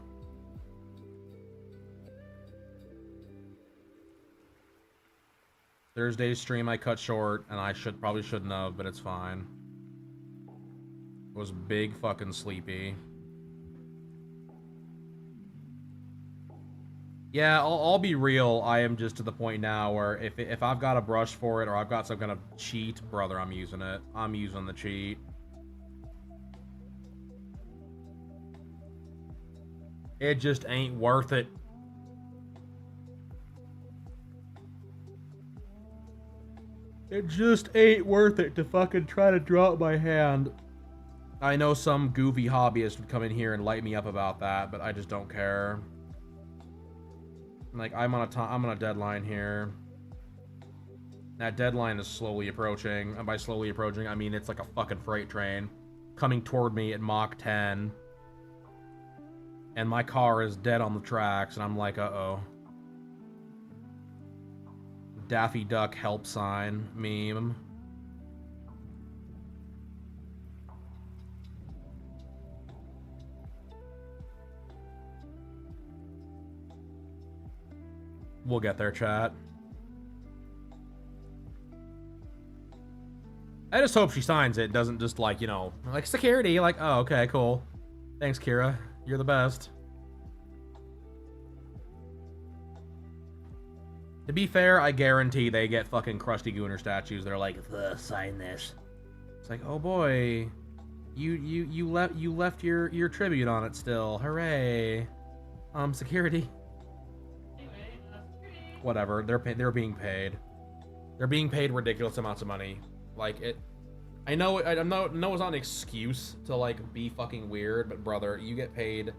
Thursday's stream I cut short, and I probably shouldn't have, but it's fine. Was big fucking sleepy. Yeah, I'll be real. I am just to the point now where if I've got a brush for it or I've got some kind of cheat, brother, I'm using it. I'm using the cheat. It just ain't worth it. It just ain't worth it to fucking try to drop my hand. I know some goofy hobbyist would come in here and light me up about that, but I just don't care. Like, I'm on a deadline here. That deadline is slowly approaching. And by slowly approaching, I mean it's like a fucking freight train coming toward me at Mach 10. And my car is dead on the tracks, and I'm like, uh-oh. Daffy Duck help sign meme. We'll get there, chat. I just hope she signs it, doesn't just like, you know, like security, like, oh, okay, cool. Thanks, Kira. You're the best. To be fair, I guarantee they get fucking Krusty Gooner statues. They're like, sign this. It's like, oh boy, you left your tribute on it still. Hooray! Security. Anyway, security. Whatever. They're being paid. They're being paid ridiculous amounts of money. Like it. I know it's not an excuse to like be fucking weird, but brother, you get paid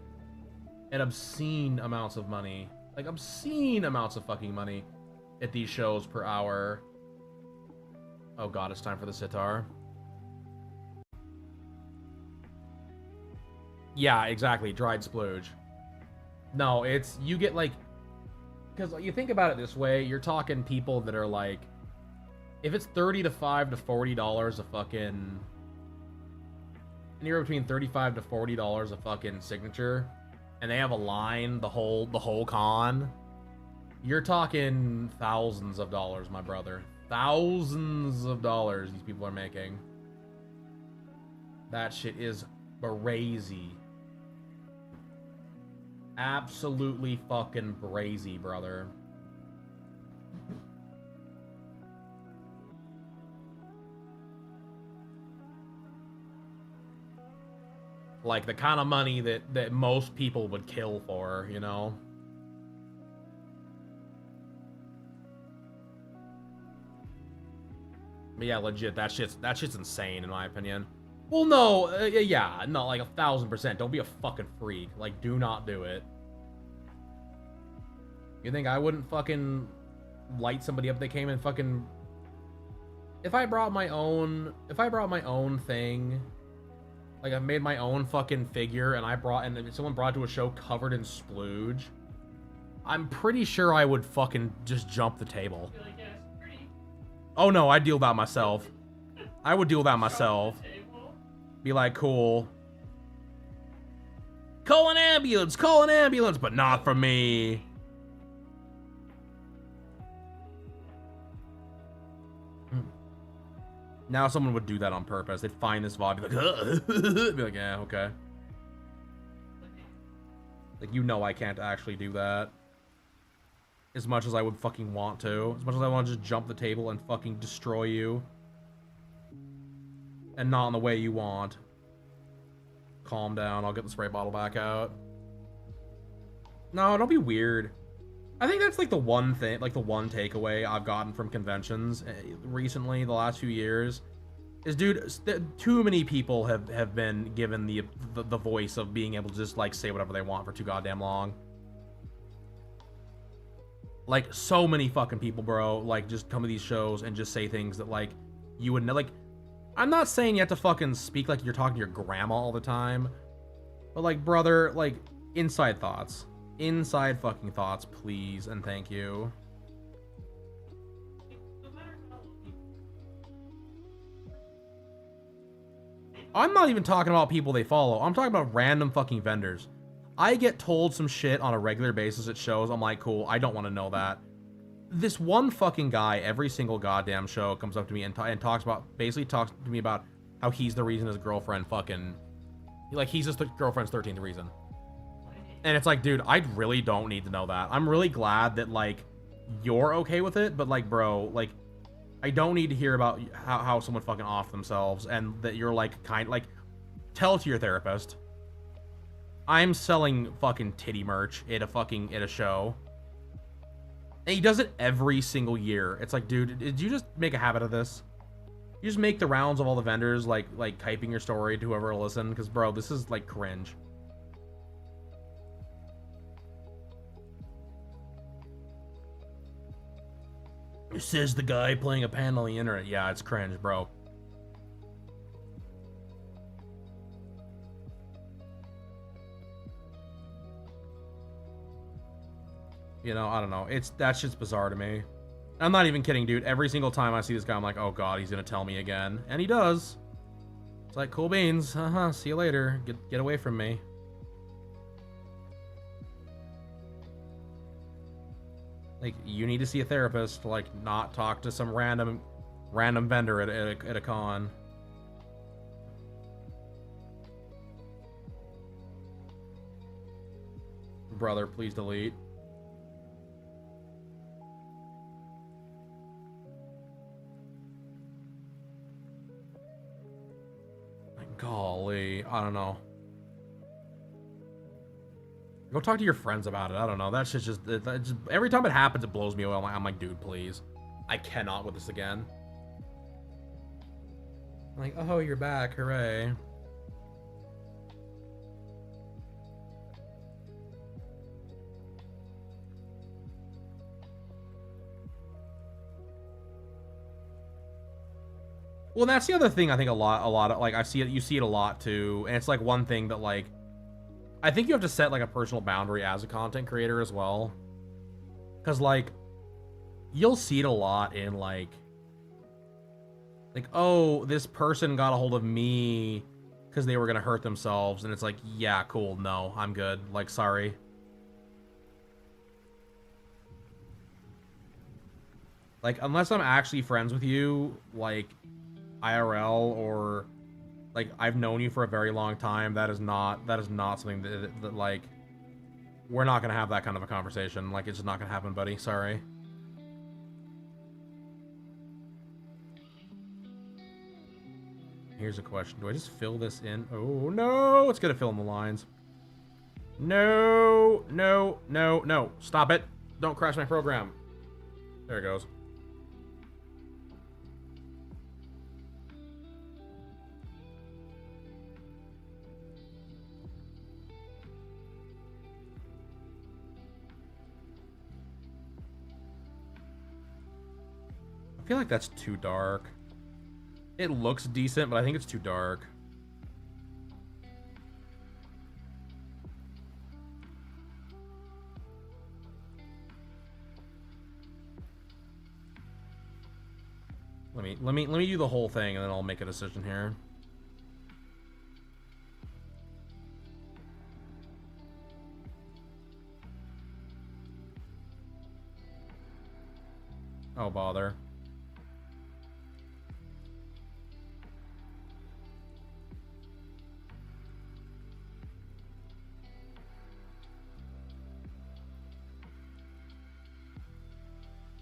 an obscene amounts of money. Like obscene amounts of fucking money at these shows per hour. Oh god, it's time for the sitar. Yeah, exactly. Dried splooge. No, it's you get like, because you think about it this way, you're talking people that are like, if it's $35 to $40 a fucking, anywhere between $35 to $40 a fucking signature, and they have a line the whole con, you're talking thousands of dollars, my brother. Thousands of dollars these people are making. That shit is brazy. Absolutely fucking brazy, brother. Like the kind of money that most people would kill for, you know? But yeah, legit, that shit's insane in my opinion. Well, no, yeah, no, like 1000%. Don't be a fucking freak. Like, do not do it. You think I wouldn't fucking light somebody up if they came in fucking... If I brought my own thing, like I made my own fucking figure and someone brought it to a show covered in splooge, I'm pretty sure I would fucking just jump the table. Be like, yeah, it's pretty. Oh no, I'd deal with that myself. I would deal with that myself. Be like, cool. Call an ambulance, but not for me. Now someone would do that on purpose. They'd find this VOD, be like, be like, yeah, okay. Like, you know I can't actually do that. As much as I would fucking want to. As much as I want to just jump the table and fucking destroy you. And not in the way you want. Calm down. I'll get the spray bottle back out. No, don't be weird. I think that's like the one thing, like the one takeaway I've gotten from conventions recently, the last few years, is, dude, too many people have been given the voice of being able to just like say whatever they want for too goddamn long. Like, so many fucking people, bro, like, just come to these shows and just say things that, like, you wouldn't, like, I'm not saying you have to fucking speak like you're talking to your grandma all the time, but, like, brother, like, inside thoughts. Inside fucking thoughts, please, and thank you. I'm not even talking about people they follow. I'm talking about random fucking vendors. I get told some shit on a regular basis at shows. I'm like, cool, I don't want to know that. This one fucking guy, every single goddamn show, comes up to me and basically talks to me about how he's the reason his girlfriend fucking, like, he's just the girlfriend's 13th reason. And it's like, dude, I really don't need to know that. I'm really glad that, like, you're okay with it, but, like, bro, like, I don't need to hear about how someone fucking off themselves and that you're, like, tell it to your therapist. I'm selling fucking titty merch at a show. And he does it every single year. It's like, dude, did you just make a habit of this? You just make the rounds of all the vendors, like typing your story to whoever will listen? Because, bro, this is, like, cringe. It says the guy playing a panda on the internet. Yeah, it's cringe, bro. You know, I don't know. That shit's bizarre to me. I'm not even kidding, dude. Every single time I see this guy, I'm like, oh god, he's gonna tell me again. And he does. It's like, cool beans. See you later. Get away from me. Like, you need to see a therapist to, like, not talk to some random vendor at a con. Brother, please delete. Golly, I don't know. Go talk to your friends about it. I don't know. That shit's just every time it happens, it blows me away. I'm like, dude, please. I cannot with this again. I'm like, oh, you're back. Hooray. Well, that's the other thing I think a lot of, like, you see it a lot too, and it's like one thing that, like, I think you have to set, like, a personal boundary as a content creator as well. Because, like, you'll see it a lot in, like, oh, this person got a hold of me because they were going to hurt themselves. And it's like, yeah, cool. No, I'm good. Like, sorry. Like, unless I'm actually friends with you, like, IRL, or like I've known you for a very long time, that is not something that like, we're not gonna have that kind of a conversation. Like, it's just not gonna happen, buddy. Sorry. Here's a question. Do I just fill this in? Oh no, it's gonna fill in the lines. No, no, no, no. Stop it. Don't crash my program. There it goes. I feel like that's too dark. It looks decent, but I think it's too dark. Let me do the whole thing and then I'll make a decision here. Oh, bother.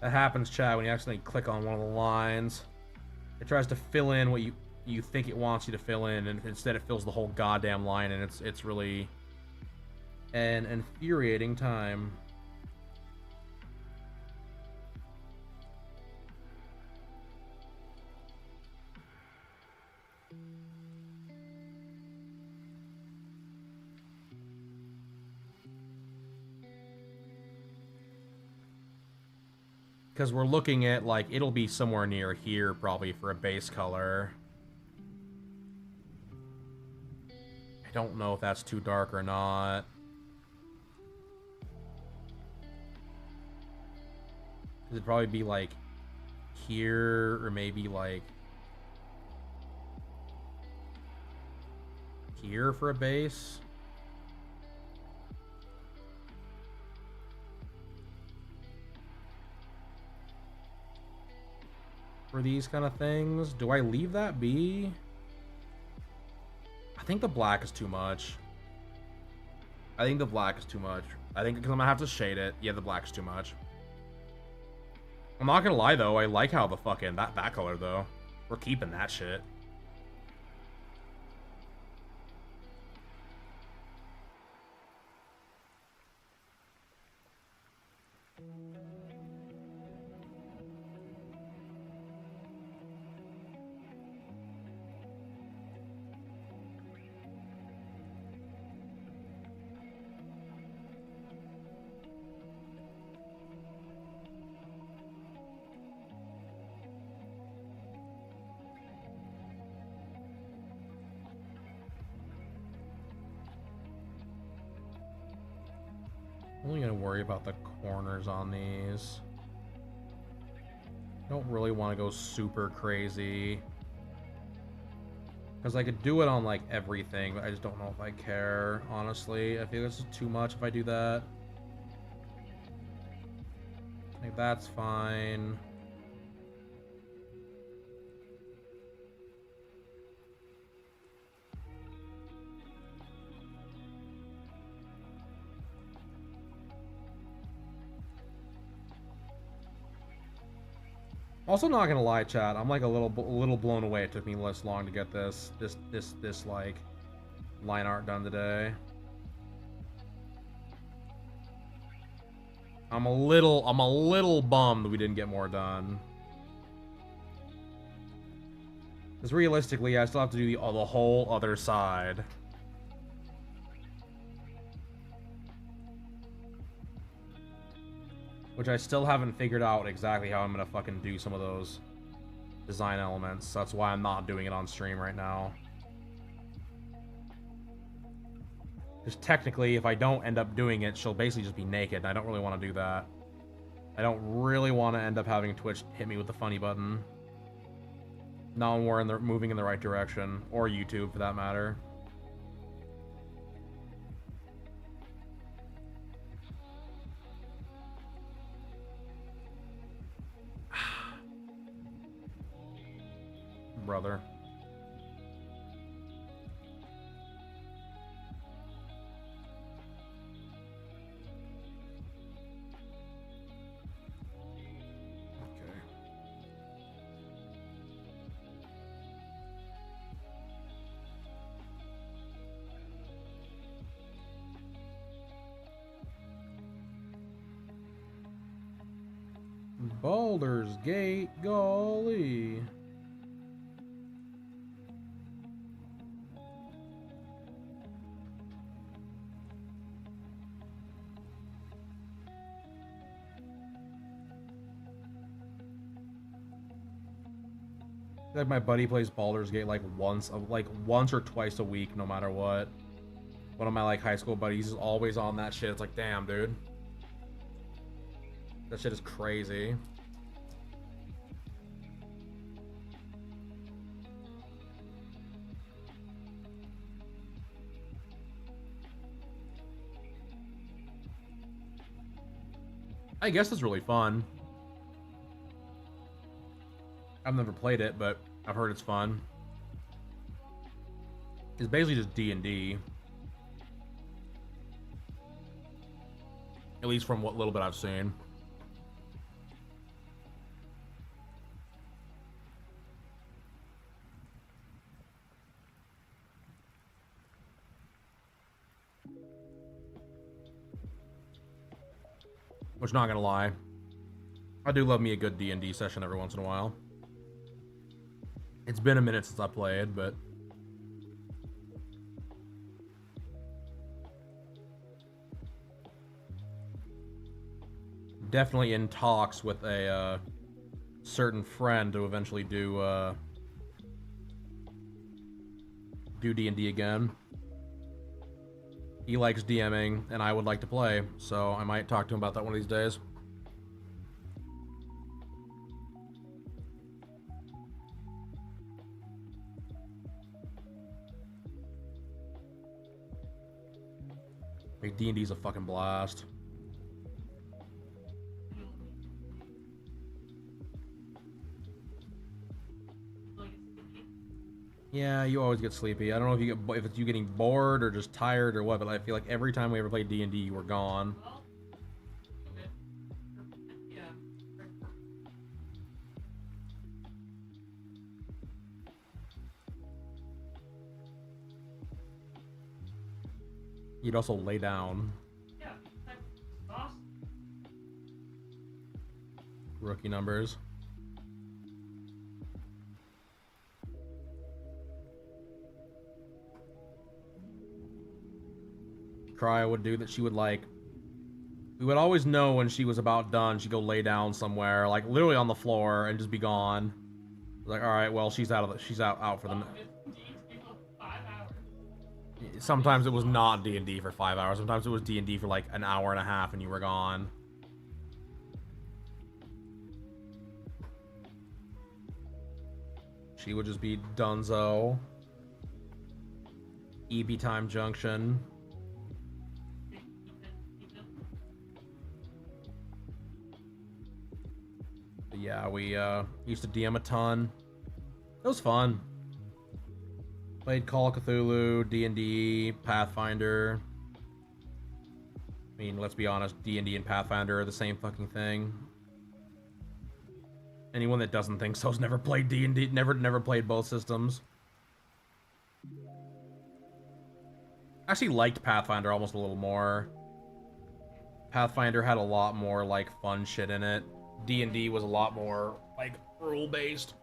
That happens, chat, when you accidentally click on one of the lines. It tries to fill in what you... you think it wants you to fill in, and instead it fills the whole goddamn line, and it's really an infuriating time. Because we're looking at, like, it'll be somewhere near here, probably, for a base color. I don't know if that's too dark or not. It'd probably be, like, here, or maybe, like, here for a base. For these kind of things. Do I leave that be? I think the black is too much. I think the black is too much. I think because I'm gonna have to shade it. Yeah, the black is too much. I'm not gonna lie though, I like how the fucking that color though. We're keeping that shit. I'm only gonna worry about the corners on these. Don't really want to go super crazy. Because I could do it on like everything, but I just don't know if I care, honestly. I feel this is too much if I do that. Like, that's fine. Also, not gonna lie, chat. I'm like a little blown away. It took me less long to get this like line art done today. I'm a little bummed we didn't get more done. Because realistically, I still have to do the whole other side. Which I still haven't figured out exactly how I'm gonna fucking do some of those design elements. That's why I'm not doing it on stream right now. Because technically, if I don't end up doing it, she'll basically just be naked, and I don't really want to do that. I don't really want to end up having Twitch hit me with the funny button. Now we're moving in the right direction, or YouTube for that matter. Brother. Okay. Baldur's Gate, golly. Like my buddy plays Baldur's Gate like once or twice a week, no matter what. One of my like high school buddies is always on that shit. It's like, damn, dude. That shit is crazy. I guess it's really fun. I've never played it, but I've heard it's fun. It's basically just D&D. At least from what little bit I've seen. Which, not gonna lie, I do love me a good D&D session every once in a while. It's been a minute since I played, but definitely in talks with a certain friend to eventually do D&D again. He likes DMing, and I would like to play, so I might talk to him about that one of these days. Like, D&D's a fucking blast. Yeah, you always get sleepy. I don't know if you get, if it's you getting bored or just tired or what, but I feel like every time we ever played D&D, you were gone. You'd also lay down. Yeah, that's awesome. Rookie numbers. Cryo would do that. She would like, we would always know when she was about done. She'd go lay down somewhere, like literally on the floor, and just be gone. Like, all right, well, she's out for the. Sometimes it was not D&D for 5 hours. Sometimes it was D&D for like an hour and a half, and you were gone. She would just be Dunzo. EB Time Junction. But yeah, we used to DM a ton. It was fun. Played Call of Cthulhu, D&D, Pathfinder. I mean, let's be honest, D&D and Pathfinder are the same fucking thing. Anyone that doesn't think so's never played D&D, never played both systems. I actually liked Pathfinder almost a little more. Pathfinder had a lot more, like, fun shit in it. D&D was a lot more, like, rule-based.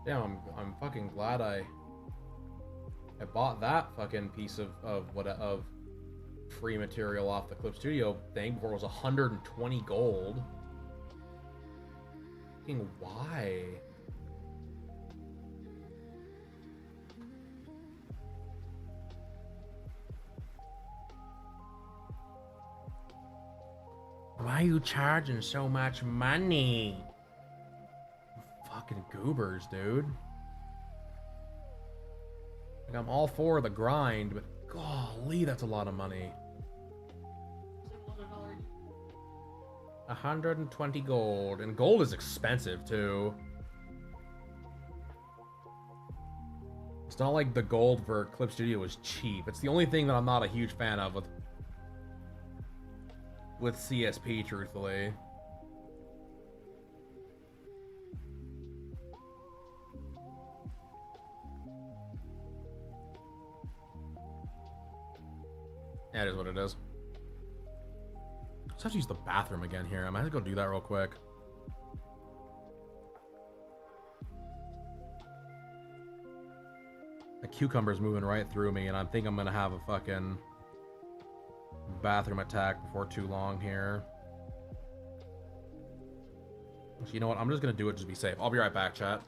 Damn, I'm fucking glad I bought that fucking piece of free material off the Clip Studio thing before it was 120 gold. Fucking why? Why are you charging so much money? Fucking goobers, dude. Like, I'm all for the grind, but golly, that's a lot of money. 120 gold, and gold is expensive too. It's not like the gold for Clip Studio is cheap. It's the only thing that I'm not a huge fan of with CSP, truthfully. That is what it is. Let's have to use the bathroom again here. I might have to go do that real quick. The cucumber's moving right through me, and I think I'm gonna have a fucking bathroom attack before too long here. Actually, you know what? I'm just gonna do it just to be safe. I'll be right back, chat.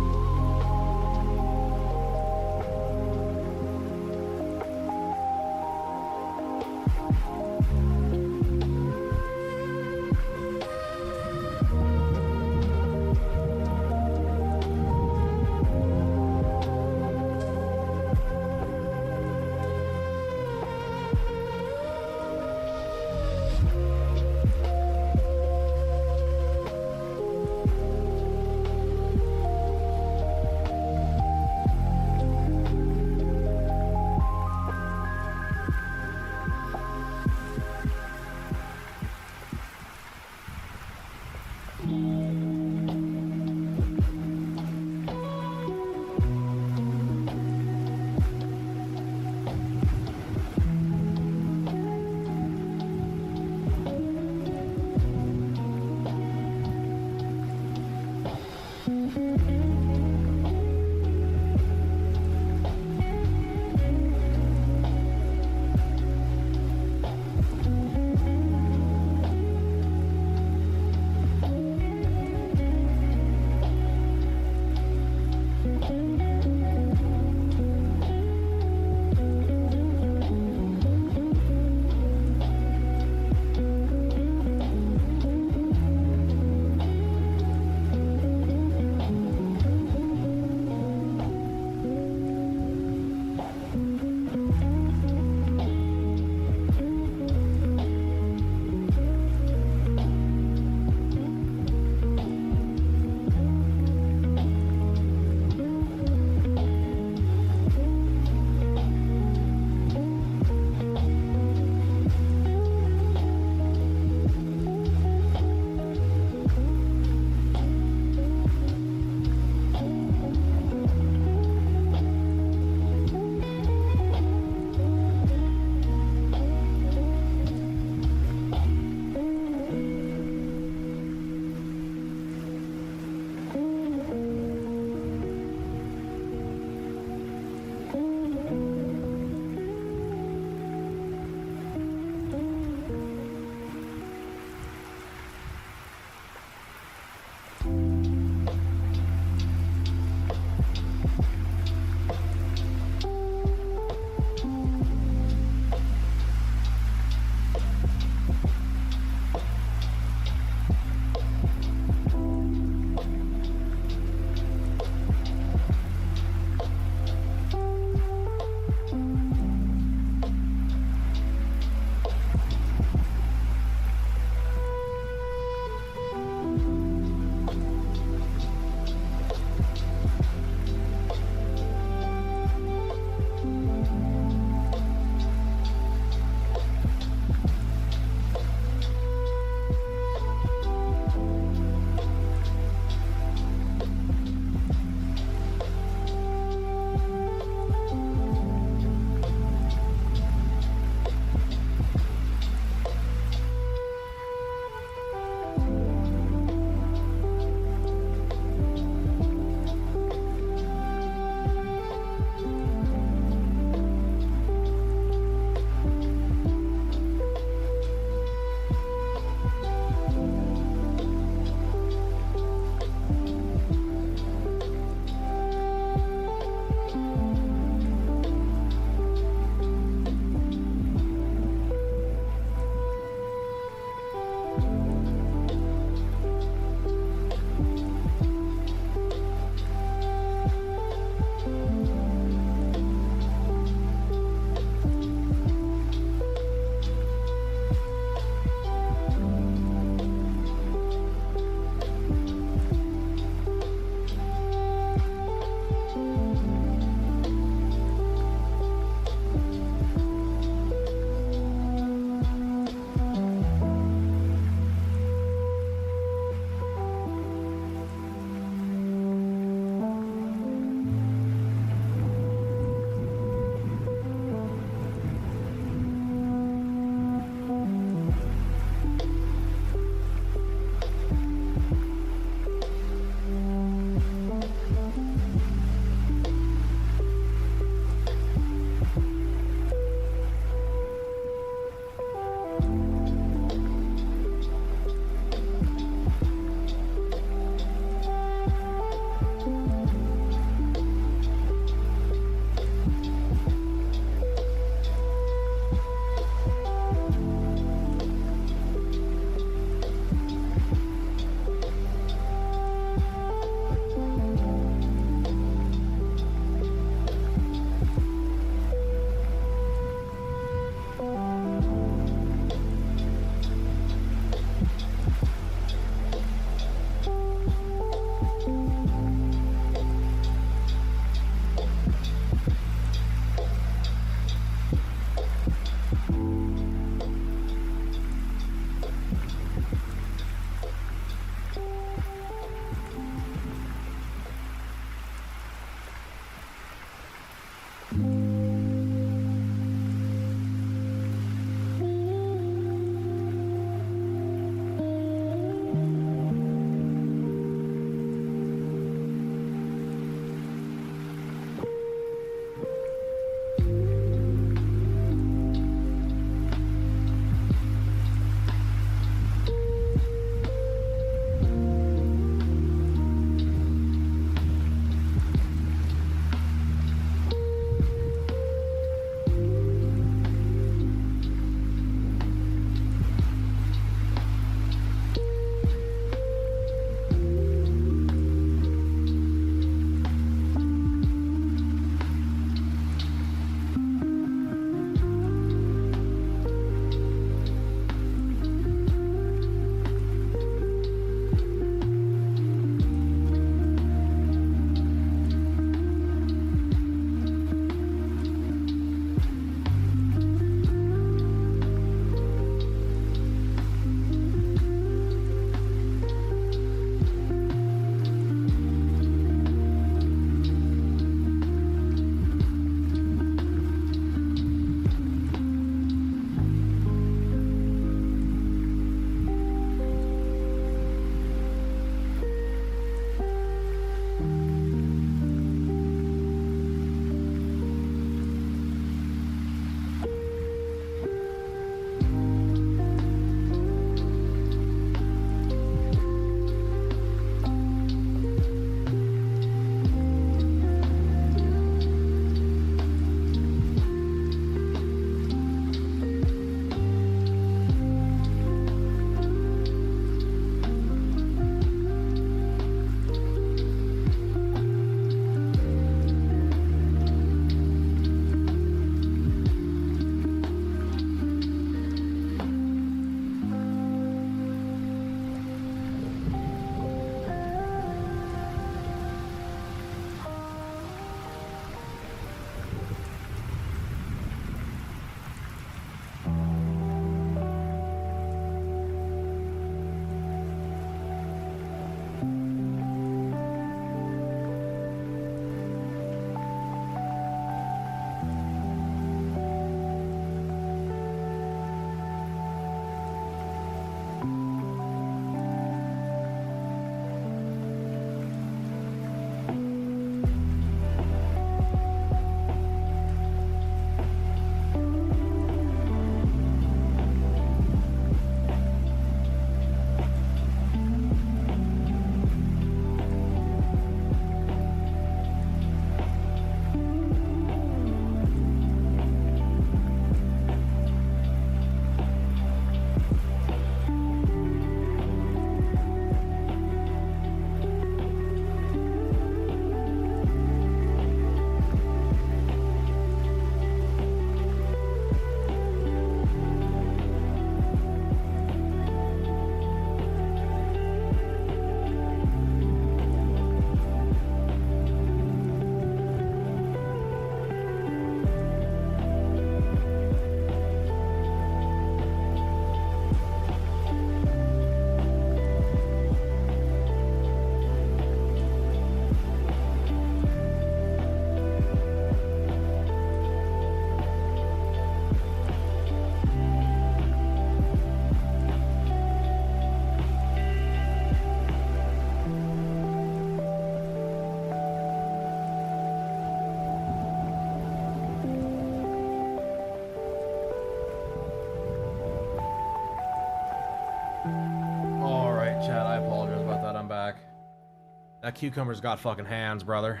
That cucumber's got fucking hands, brother.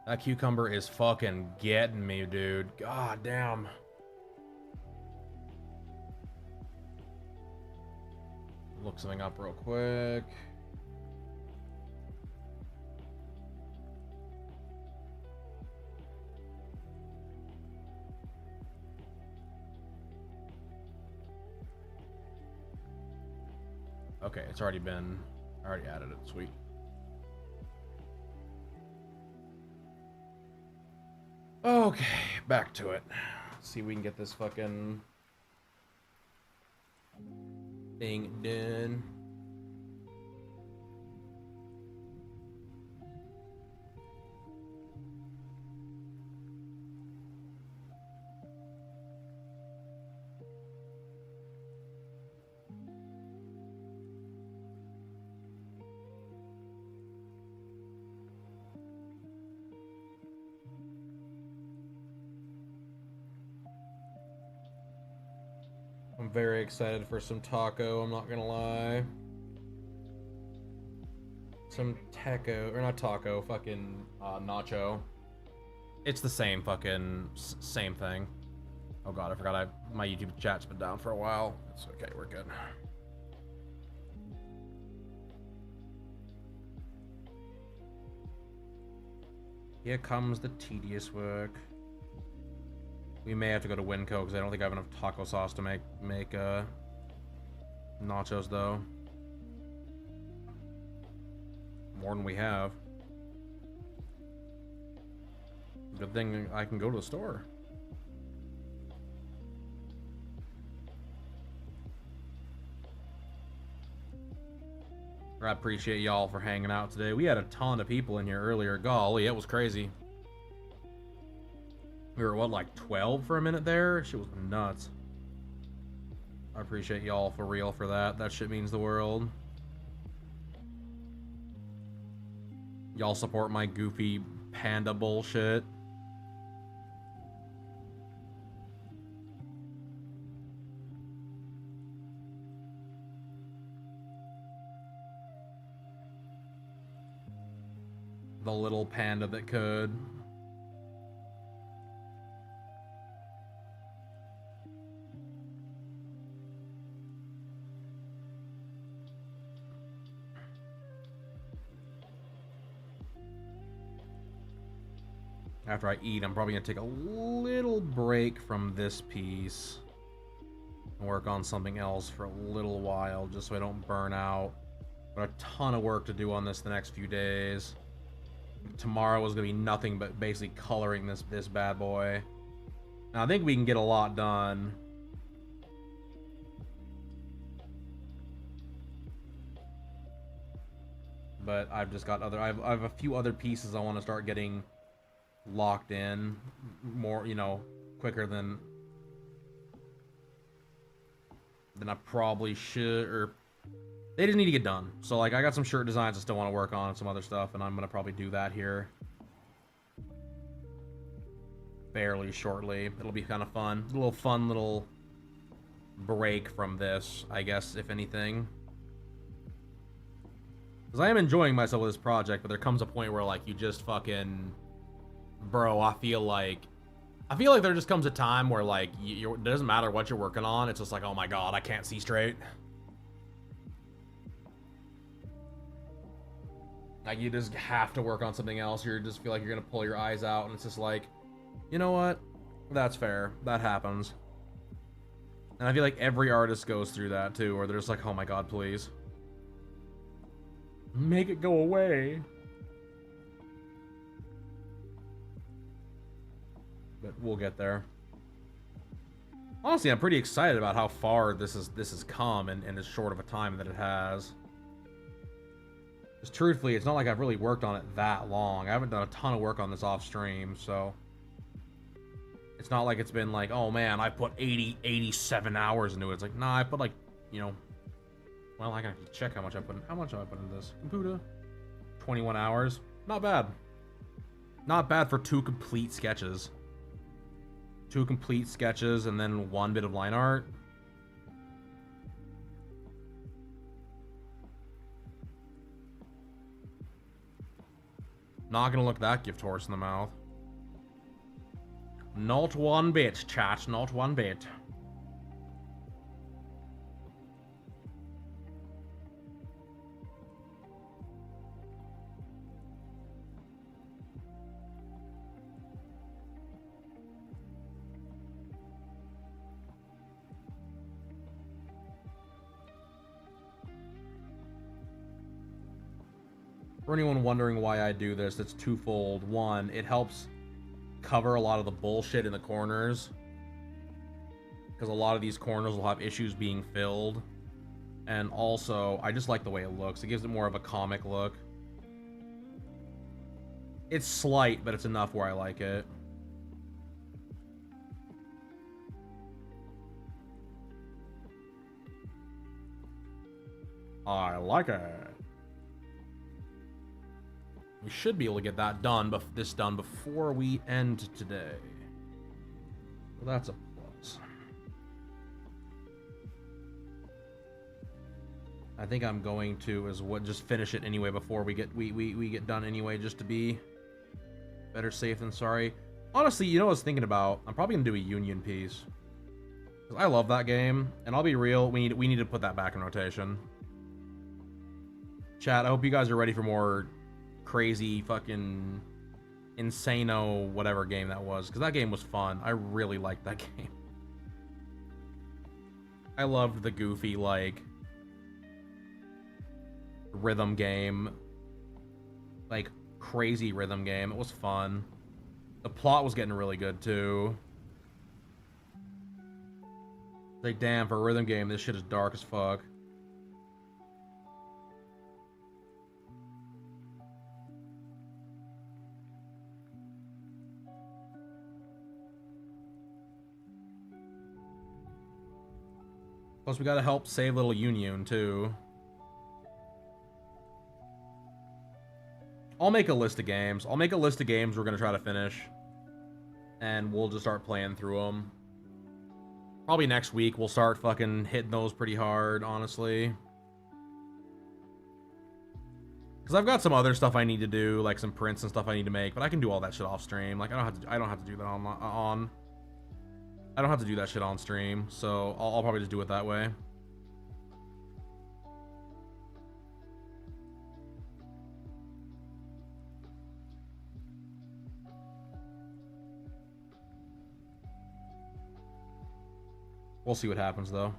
That cucumber is fucking getting me, dude. God damn. Look something up real quick. Okay, it's already been... I already added it. Sweet. Okay, back to it. Let's see if we can get this fucking thing done. I'm very excited for some taco, I'm not gonna lie. Some taco, or not taco, fucking nacho. It's the same fucking, same thing. Oh god, I forgot my YouTube chat's been down for a while. It's okay, we're good. Here comes the tedious work. We may have to go to Winco because I don't think I have enough taco sauce to make nachos though. More than we have. Good thing I can go to the store. I appreciate y'all for hanging out today. We had a ton of people in here earlier. Golly, it was crazy. We were, what, like 12 for a minute there? Shit was nuts. I appreciate y'all for real for that. That shit means the world. Y'all support my goofy panda bullshit. The little panda that could. After I eat, I'm probably gonna take a little break from this piece and work on something else for a little while, just so I don't burn out. Got a ton of work to do on this the next few days. Tomorrow is gonna be nothing but basically coloring this bad boy. Now I think we can get a lot done. But I've just got other, I have a few other pieces I want to start getting locked in more, you know, quicker than I probably should, or they just need to get done. So like I got some shirt designs I still want to work on and some other stuff, and I'm gonna probably do that here fairly shortly. It'll be kind of fun, a little fun little break from this, I guess, if anything, because I am enjoying myself with this project, but there comes a point where like you just fucking, bro, I feel like there just comes a time where like it doesn't matter what you're working on, it's just like, oh my god, I can't see straight. Like you just have to work on something else. You just feel like you're gonna pull your eyes out, and it's just like, you know what? That's fair. That happens. And I feel like every artist goes through that too, where they're just like, oh my god, please. Make it go away. But we'll get there. Honestly, I'm pretty excited about how far this has come in as short of a time that it has. Because truthfully, it's not like I've really worked on it that long. I haven't done a ton of work on this off stream, so it's not like it's been like, oh man, I put 87 hours into it. It's like, nah, I put like, you know, well, I gotta check how much I put in. How much have I put into this? Computer? 21 hours. Not bad. Not bad for 2 complete sketches. 2 complete sketches and then 1 bit of line art. Not gonna look that gift horse in the mouth. Not one bit, chat. Not one bit. For anyone wondering why I do this, it's twofold. One, it helps cover a lot of the bullshit in the corners, because a lot of these corners will have issues being filled. And also, I just like the way it looks. It gives it more of a comic look. It's slight, but it's enough where I like it. I like it. We should be able to get that done, this done before we end today. Well, that's a plus. I think I'm going to just finish it anyway before we get done anyway, just to be better safe than sorry. Honestly, you know what I was thinking about? I'm probably gonna do a Union piece, because I love that game, and I'll be real, we need to put that back in rotation. Chat, I hope you guys are ready for more crazy fucking insano whatever game that was, because that game was fun. I really liked that game. I loved the goofy, like, rhythm game, like crazy rhythm game. It was fun. The plot was getting really good too. Like, damn, for a rhythm game, this shit is dark as fuck. Plus, we gotta help save little Union, too. I'll make a list of games. I'll make a list of games we're gonna try to finish. And we'll just start playing through them. Probably next week, we'll start fucking hitting those pretty hard, honestly. Because I've got some other stuff I need to do, like some prints and stuff I need to make, but I can do all that shit off stream. Like, I don't have to do that I don't have to do that shit on stream, so I'll probably just do it that way. We'll see what happens, though.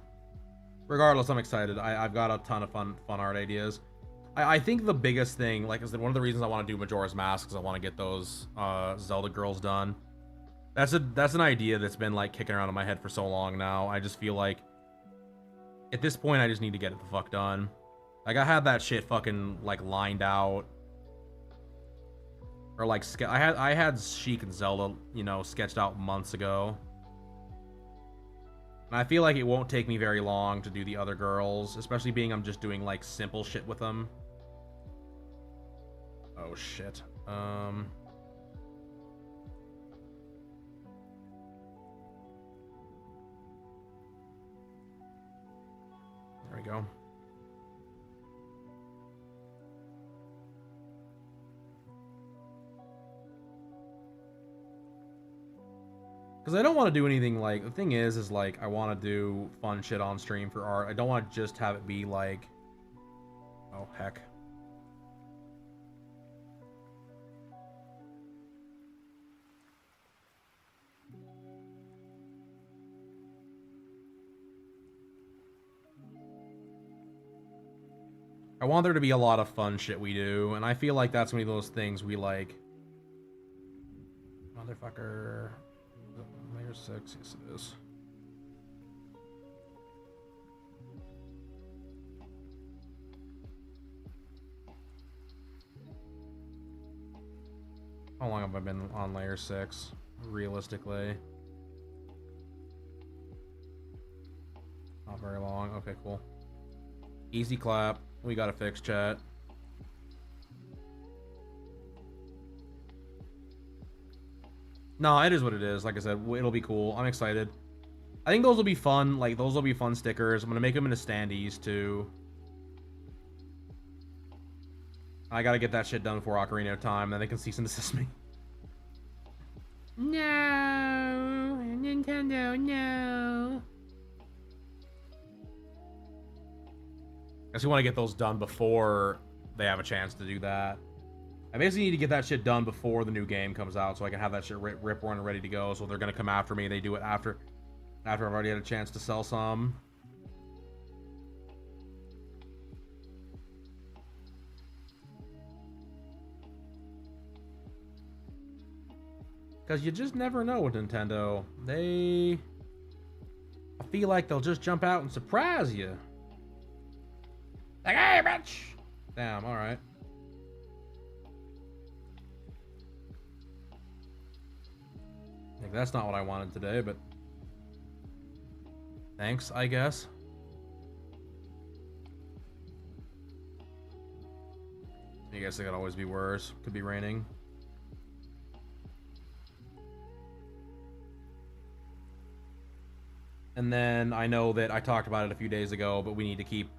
Regardless, I'm excited. I've got a ton of fun art ideas. I think the biggest thing, like I said, one of the reasons I want to do Majora's Mask is I want to get those Zelda girls done. That's an idea that's been like kicking around in my head for so long now. I just feel like at this point I just need to get it the fuck done. Like, I had that shit fucking like lined out, or like I had Sheik and Zelda, you know, sketched out months ago. And I feel like it won't take me very long to do the other girls, especially being I'm just doing like simple shit with them. Oh shit. There we go. Because I don't want to do anything like... The thing is like, I want to do fun shit on stream for art. I don't want to just have it be like... Oh, heck. I want there to be a lot of fun shit we do, and I feel like that's one of those things we like... Motherfucker... Layer 6, yes it is. How long have I been on layer 6, realistically? Not very long. Okay, cool. Easy clap. We gotta fix chat. No, it is what it is. Like I said, it'll be cool. I'm excited. I think those will be fun. Like, those will be fun stickers. I'm gonna make them into standees, too. I gotta get that shit done before Ocarina of Time, then they can cease and desist me. No, Nintendo, no. I guess we want to get those done before they have a chance to do that. I basically need to get that shit done before the new game comes out, so I can have that shit rip run ready to go. So they're gonna come after me. They do it after I've already had a chance to sell some. Because you just never know with Nintendo. I feel like they'll just jump out and surprise you. Like, hey, bitch! Damn, alright. Like, that's not what I wanted today, but... thanks, I guess. I guess it could always be worse. Could be raining. And then I know that I talked about it a few days ago, but we need to keep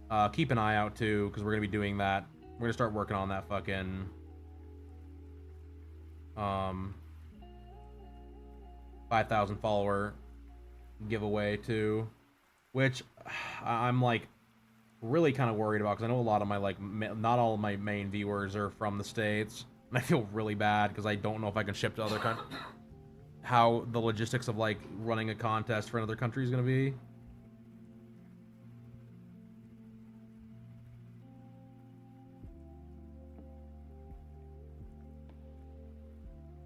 an eye out too, because we're gonna be doing that. We're gonna start working on that fucking 5,000 follower giveaway too, which I'm like really kind of worried about, because I know a lot of my not all of my main viewers are from the States, and I feel really bad because I don't know if I can ship to other countries. How the logistics of like running a contest for another country is going to be.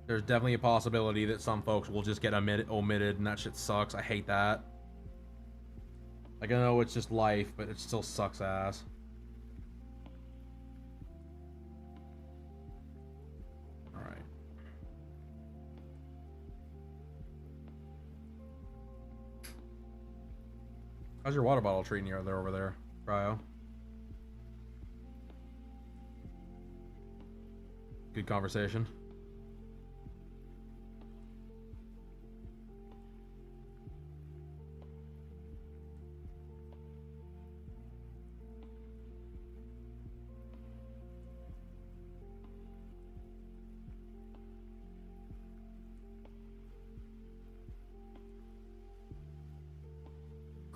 There's definitely a possibility that some folks will just get omitted, and that shit sucks. I hate that. Like, I know it's just life, but it still sucks ass. How's your water bottle treating you over there, Cryo? Good conversation.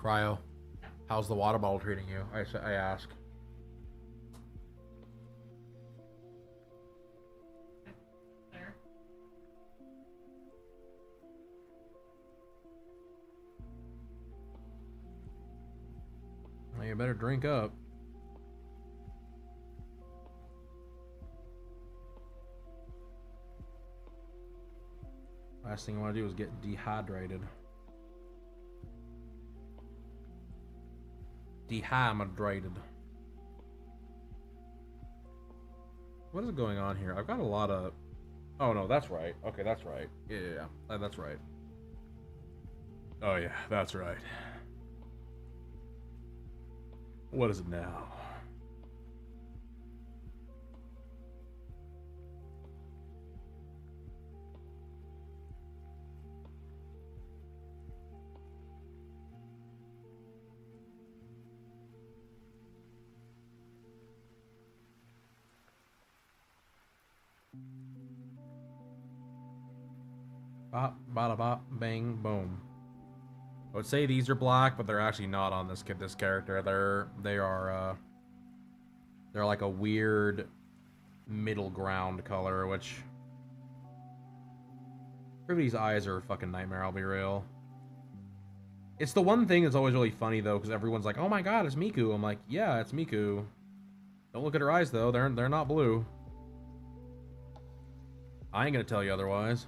Cryo, how's the water bottle treating you? I ask. There. Well, you better drink up. Last thing I want to do is get dehydrated. Dehydrated. What is going on here? I've got a lot of... oh no, that's right. Okay, that's right. Yeah, that's right. Oh yeah, that's right. What is it now? Bop, bada bop, bang, boom. I would say these are black, but they're actually not on this character. They're like a weird middle ground color, which Privaty's eyes are a fucking nightmare, I'll be real. It's the one thing that's always really funny though, because everyone's like, "Oh my god, it's Miku." I'm like, "Yeah, it's Miku." Don't look at her eyes though; they're not blue. I ain't gonna tell you otherwise.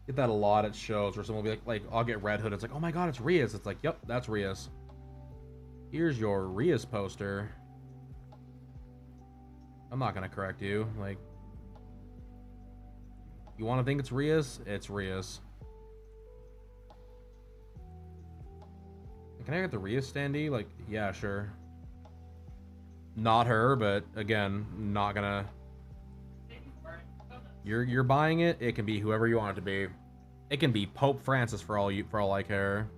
Get that a lot at shows where someone will be like, I'll get Red Hood. It's like, "Oh my god, it's Rias." It's like, "Yep, that's Rias. Here's your Rias poster." I'm not gonna correct you. Like, you want to think it's Rias? It's Rias. Can I get the Rias standee? Like, yeah, sure. Not her, but again, not gonna. You're buying it. It can be whoever you want it to be. It can be Pope Francis for all I care.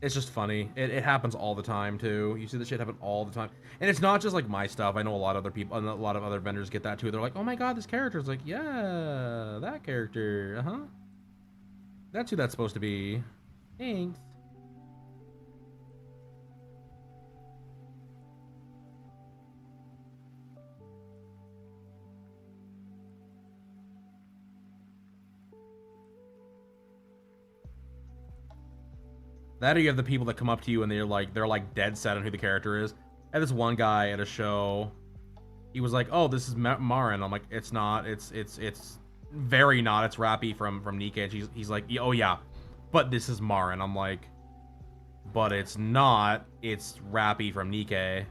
It's just funny. It happens all the time too. You see this shit happen all the time, and it's not just like my stuff. I know a lot of other people, a lot of other vendors get that too. They're like, "Oh my god, this character's like, yeah, that character, that's who that's supposed to be." Thanks. That or you have the people that come up to you and they're like dead set on who the character is. I had this one guy at a show. He was like, "Oh, this is Marin." I'm like, "It's not. It's very not. It's Rappy from Nikkei." And he's like, "Oh yeah, but this is Marin." I'm like, "But it's not. It's Rappy from Nikkei."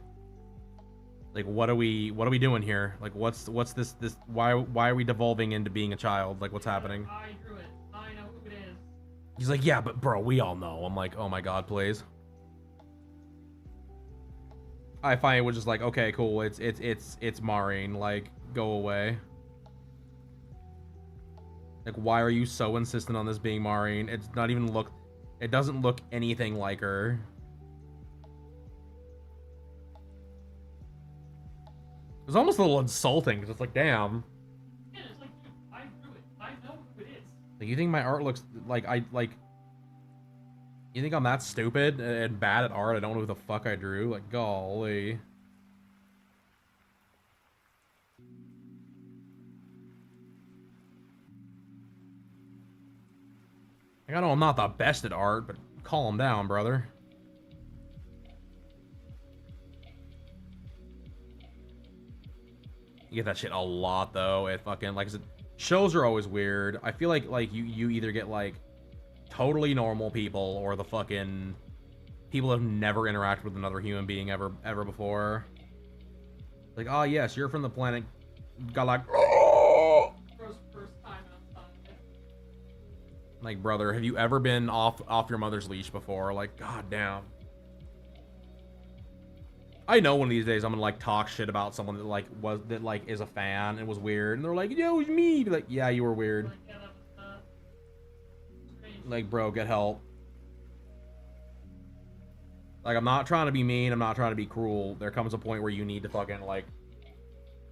Like, what are we doing here? Like, what's this why are we devolving into being a child? Like, what's happening? I drew it. I know who it is. He's like, "Yeah, but bro, we all know." I'm like, "Oh my god, please." I finally was just like, "Okay, cool. It's Maureen. Like, go away." Like, why are you so insistent on this being Maureen? It's not even it doesn't look anything like her. It's almost a little insulting because it's like, damn. Yeah, it's like, dude, I drew it. I know who it is. Like, you think my art looks like you think I'm that stupid and bad at art? I don't know who the fuck I drew. Like, golly. Like, I know I'm not the best at art, but calm down, brother. You get that shit a lot though. It fucking, like I said, shows are always weird. I feel like you either get like totally normal people or the fucking people have never interacted with another human being ever before. Like, "Oh yes, you're from the planet Galak." First time outside. Like, brother, have you ever been off your mother's leash before? Like, goddamn. I know one of these days I'm gonna like talk shit about someone that is a fan and was weird, and they're like, "Yo, it was me." Be like, "Yeah, you were weird." Like, yeah, that was strange. Like, bro, get help. Like, I'm not trying to be mean, I'm not trying to be cruel. There comes a point where you need to fucking, like,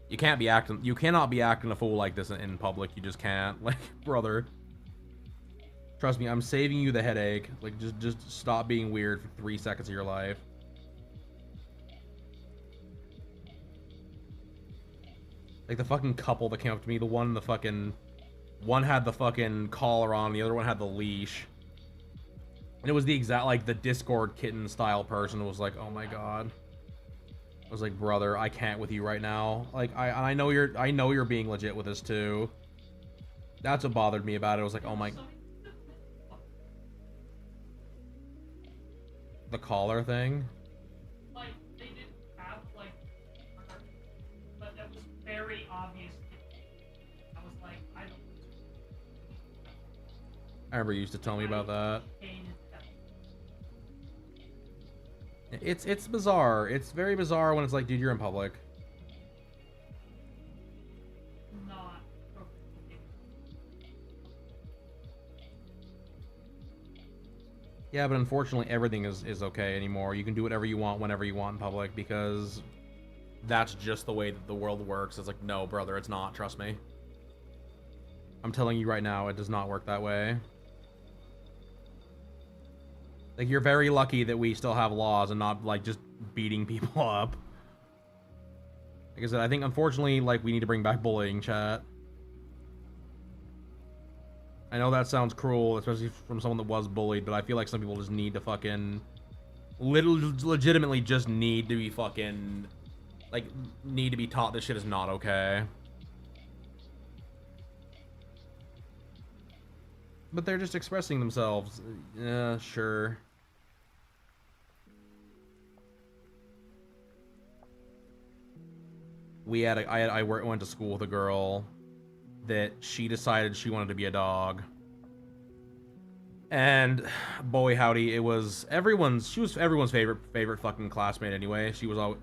you cannot be acting a fool like this in public. You just can't. Like, brother, trust me, I'm saving you the headache. Like, just stop being weird for 3 seconds of your life. Like, the fucking couple that came up to me, one had the fucking collar on, the other one had the leash. And it was the exact, like, the Discord kitten style person was like, "Oh my god." I was like, "Brother, I can't with you right now." Like, I know you're being legit with this too. That's what bothered me about it. I was like, "Oh my." The collar thing? Like, they didn't have, like, but that was very obvious. I was like, I don't. I remember you used to tell me about that. It's bizarre. It's very bizarre when it's like, dude, you're in public. Not. Yeah, but unfortunately everything is okay anymore. You can do whatever you want whenever you want in public because that's just the way that the world works. It's like, no, brother, it's not. Trust me. I'm telling you right now, it does not work that way. Like, you're very lucky that we still have laws and not, like, just beating people up. Like I said, I think, unfortunately, like, we need to bring back bullying, chat. I know that sounds cruel, especially from someone that was bullied, but I feel like some people just need to fucking... legitimately just need to be fucking... like, need to be taught this shit is not okay. But they're just expressing themselves. Yeah, sure. I went to school with a girl that she decided she wanted to be a dog. And boy howdy, she was everyone's favorite fucking classmate anyway. She was always,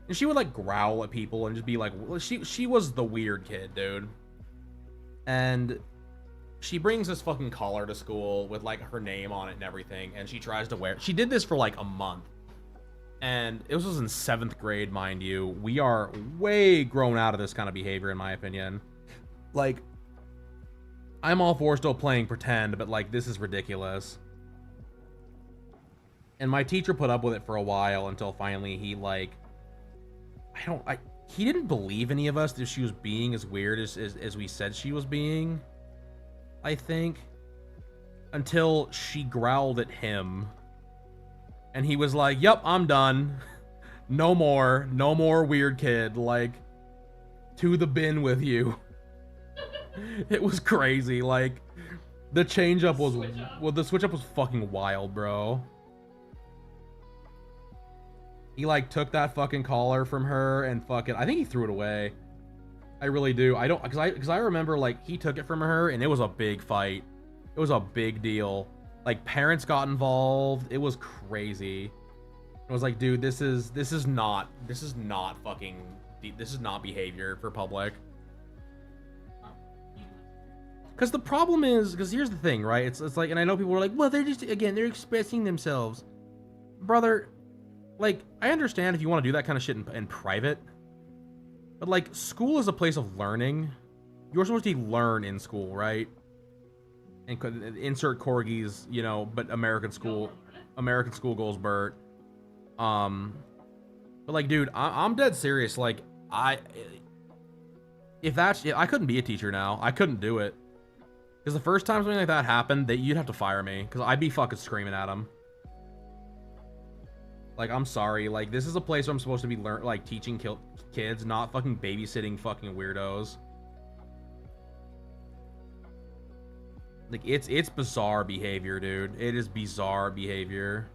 and she would like growl at people and just be like, she was the weird kid, dude. And she brings this fucking collar to school with like her name on it and everything, and she tries to wear it. She did this for like a month. And it was in 7th grade, mind you. We are way grown out of this kind of behavior, in my opinion. Like, I'm all for still playing pretend, but like, this is ridiculous. And my teacher put up with it for a while until finally he like, he didn't believe any of us that she was being as weird as we said she was being, I think, until she growled at him. And he was like, yep, I'm done. No more weird kid. Like, to the bin with you. It was crazy. Like, the change up was, well, the switch up was fucking wild, bro. He like took that fucking collar from her and fucking, I think he threw it away. I really do. I don't, cause I remember like he took it from her and it was a big fight. It was a big deal. Like parents got involved. It was crazy. I was like, dude, this is not behavior for public. Cause the problem is, cause here's the thing, right? It's like, and I know people are like, well, they're just, again, they're expressing themselves. Brother, like, I understand if you want to do that kind of shit in private, but like, school is a place of learning. You're supposed to learn in school, right? And insert corgis, you know, but American school goals, Bert. But like, dude, I'm dead serious. Like, if I couldn't be a teacher now. I couldn't do it. Because the first time something like that happened, you'd have to fire me. Because I'd be fucking screaming at them. Like, I'm sorry. Like, this is a place where I'm supposed to be teaching kids, not fucking babysitting fucking weirdos. Like, it's bizarre behavior, dude. It is bizarre behavior.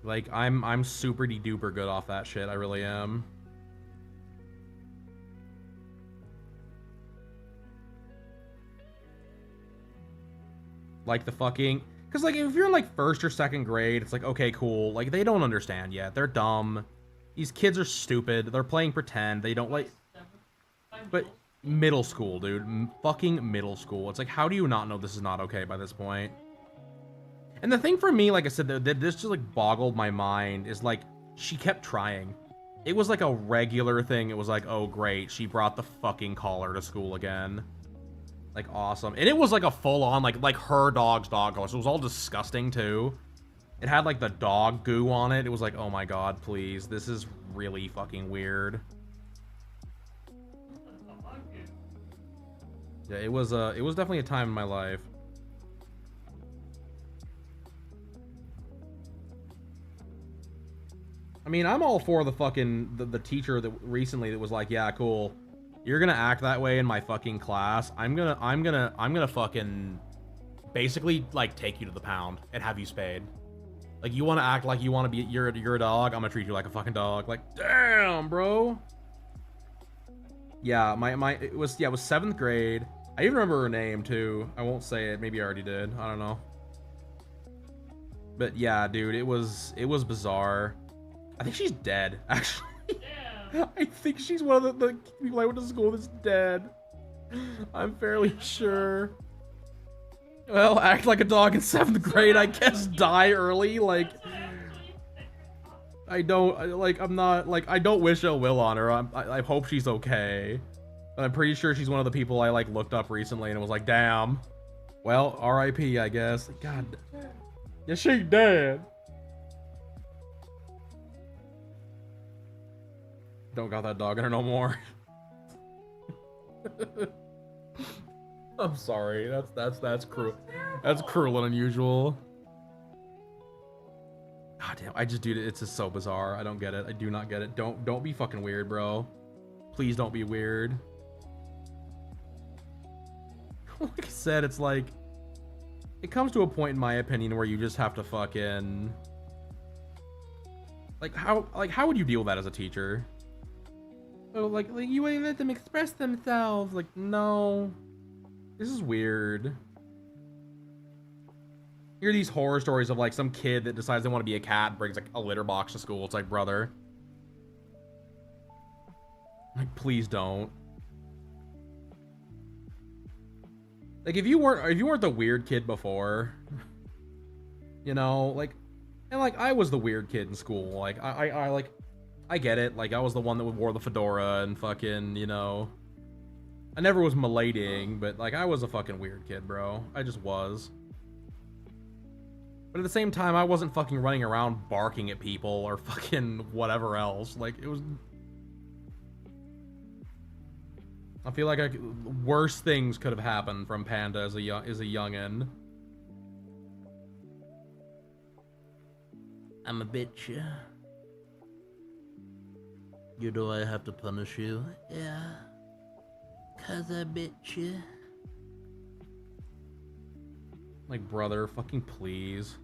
Like, I'm super de-duper good off that shit. I really am. Like the fucking, because like if you're in like 1st or 2nd grade, it's like, okay, cool. Like they don't understand yet. They're dumb. These kids are stupid. They're playing pretend. They don't like, but middle school, dude, fucking middle school. It's like, how do you not know this is not okay by this point? And the thing for me, like I said, that this just like boggled my mind is like, she kept trying. It was like a regular thing. It was like, oh great, she brought the fucking collar to school again. Like, awesome. And it was like a full-on, like her dog's dog collar. So it was all disgusting too. It had like the dog goo on it. It was like, oh my god, please. This is really fucking weird. Yeah, it was definitely a time in my life. I mean, I'm all for the fucking the teacher that recently that was like, yeah, cool. You're gonna act that way in my fucking class. I'm gonna fucking basically like take you to the pound and have you spayed. Like, you want to act like you want to be you're a dog. I'm gonna treat you like a fucking dog. Like, damn, bro. Yeah, it was 7th grade. I even remember her name too. I won't say it. Maybe I already did. I don't know. But yeah, dude, it was bizarre. I think she's dead, actually. Yeah. I think she's one of the people I went to school that's dead. I'm fairly sure. Well, act like a dog in 7th grade, I guess. Die early, like. I don't wish ill will on her. I hope she's okay. But I'm pretty sure she's one of the people I like looked up recently and was like, damn. Well, R.I.P. I guess. God. Yeah, she dead. Don't got that dog in her no more. I'm sorry. That's cruel. That's cruel and unusual. God damn, it's just so bizarre. I don't get it. I do not get it. Don't be fucking weird, bro. Please don't be weird. Like I said, it's like, it comes to a point in my opinion where you just have to fucking, how would you deal with that as a teacher? Oh, like you let them express themselves. Like, no, this is weird. Hear these horror stories of like some kid that decides they want to be a cat and brings like a litter box to school. It's like, brother, Like, please don't. Like, if you weren't the weird kid before, you know, like, and like I was the weird kid in school. Like, I get it. Like, I was the one that wore the fedora and fucking, you know, I never was malading, but like I was a fucking weird kid, bro. I just was. But at the same time, I wasn't fucking running around barking at people or fucking whatever else. Like, it was... I feel like worse things could have happened from Panda as a youngin'. I'm a bitch. You know I have to punish you. Yeah. 'Cause I bit you. Like, brother, fucking please.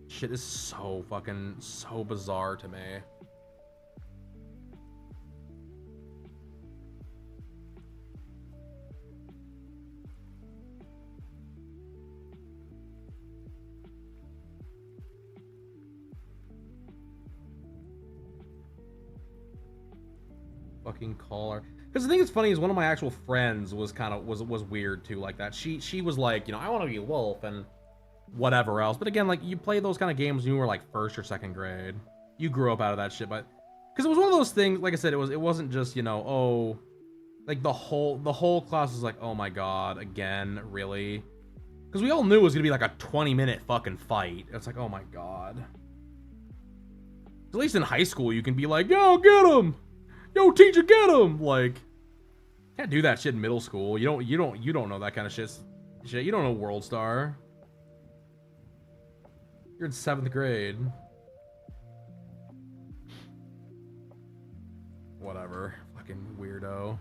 Shit is so bizarre to me. Fucking call her. Because the thing that's funny is one of my actual friends was kind of was weird too, like that. She was like, you know, I want to be a wolf and whatever else. But again, like, you play those kind of games when you were like 1st or 2nd grade. You grew up out of that shit, but because it was one of those things. Like I said, it wasn't just, you know, oh, like the whole class was like, oh my god, again, really? Because we all knew it was gonna be like a 20-minute fucking fight. It's like, oh my god. At least in high school, you can be like, yo, get him. Yo, teacher, get him! Like, can't do that shit in middle school. You don't know that kind of shit. You don't know World Star. You're in 7th grade. Whatever. Fucking weirdo.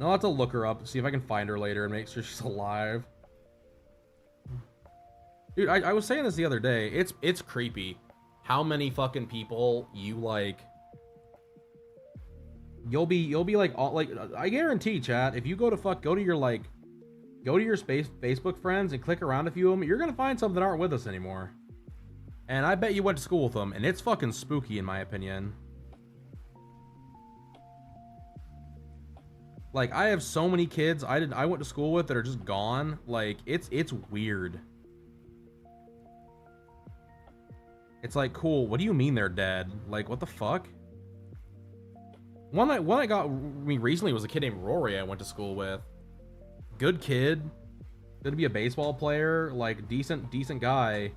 I'll have to look her up, see if I can find her later and make sure she's alive. Dude, I was saying this the other day. It's creepy how many fucking people you like. You'll be like, all, like, I guarantee, chat, if you go to your Facebook friends and click around a few of them, you're gonna find some that aren't with us anymore. And I bet you went to school with them, and it's fucking spooky in my opinion. Like, I have so many kids I went to school with that are just gone. Like, it's weird. It's like, cool, what do you mean they're dead? Like, what the fuck? One that got me recently was a kid named Rory I went to school with. Good kid. Gonna be a baseball player. Like, decent guy.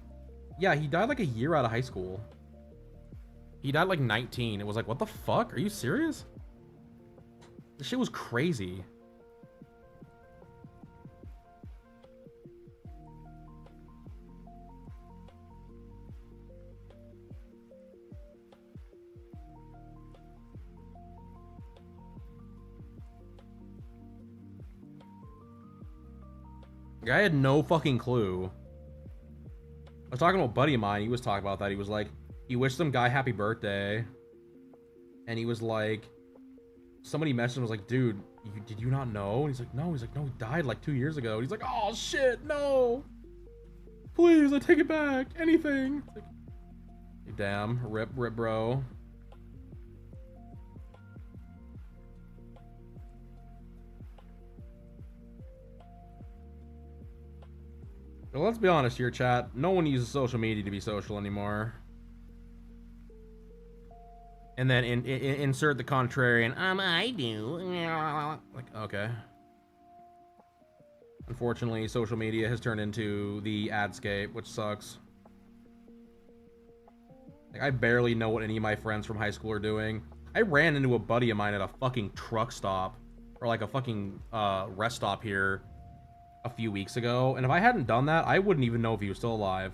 Yeah, he died like a year out of high school. He died like 19. It was like, what the fuck? Are you serious? This shit was crazy. I had no fucking clue. I was talking to a buddy of mine. He was talking about that. He was like, he wished some guy happy birthday. And he was like, somebody messaged him, was like, dude, did you not know? And he's like, no. He's like, no, he died like 2 years ago. And he's like, oh shit, no. Please, I take it back. Anything. It's like, damn, rip, bro. Well, let's be honest here, chat. No one uses social media to be social anymore. And then insert the contrarian. I do. Like, okay. Unfortunately, social media has turned into the adscape, which sucks. Like, I barely know what any of my friends from high school are doing. I ran into a buddy of mine at a fucking truck stop, or like a fucking rest stop here a few weeks ago, and if I hadn't done that, I wouldn't even know if he was still alive.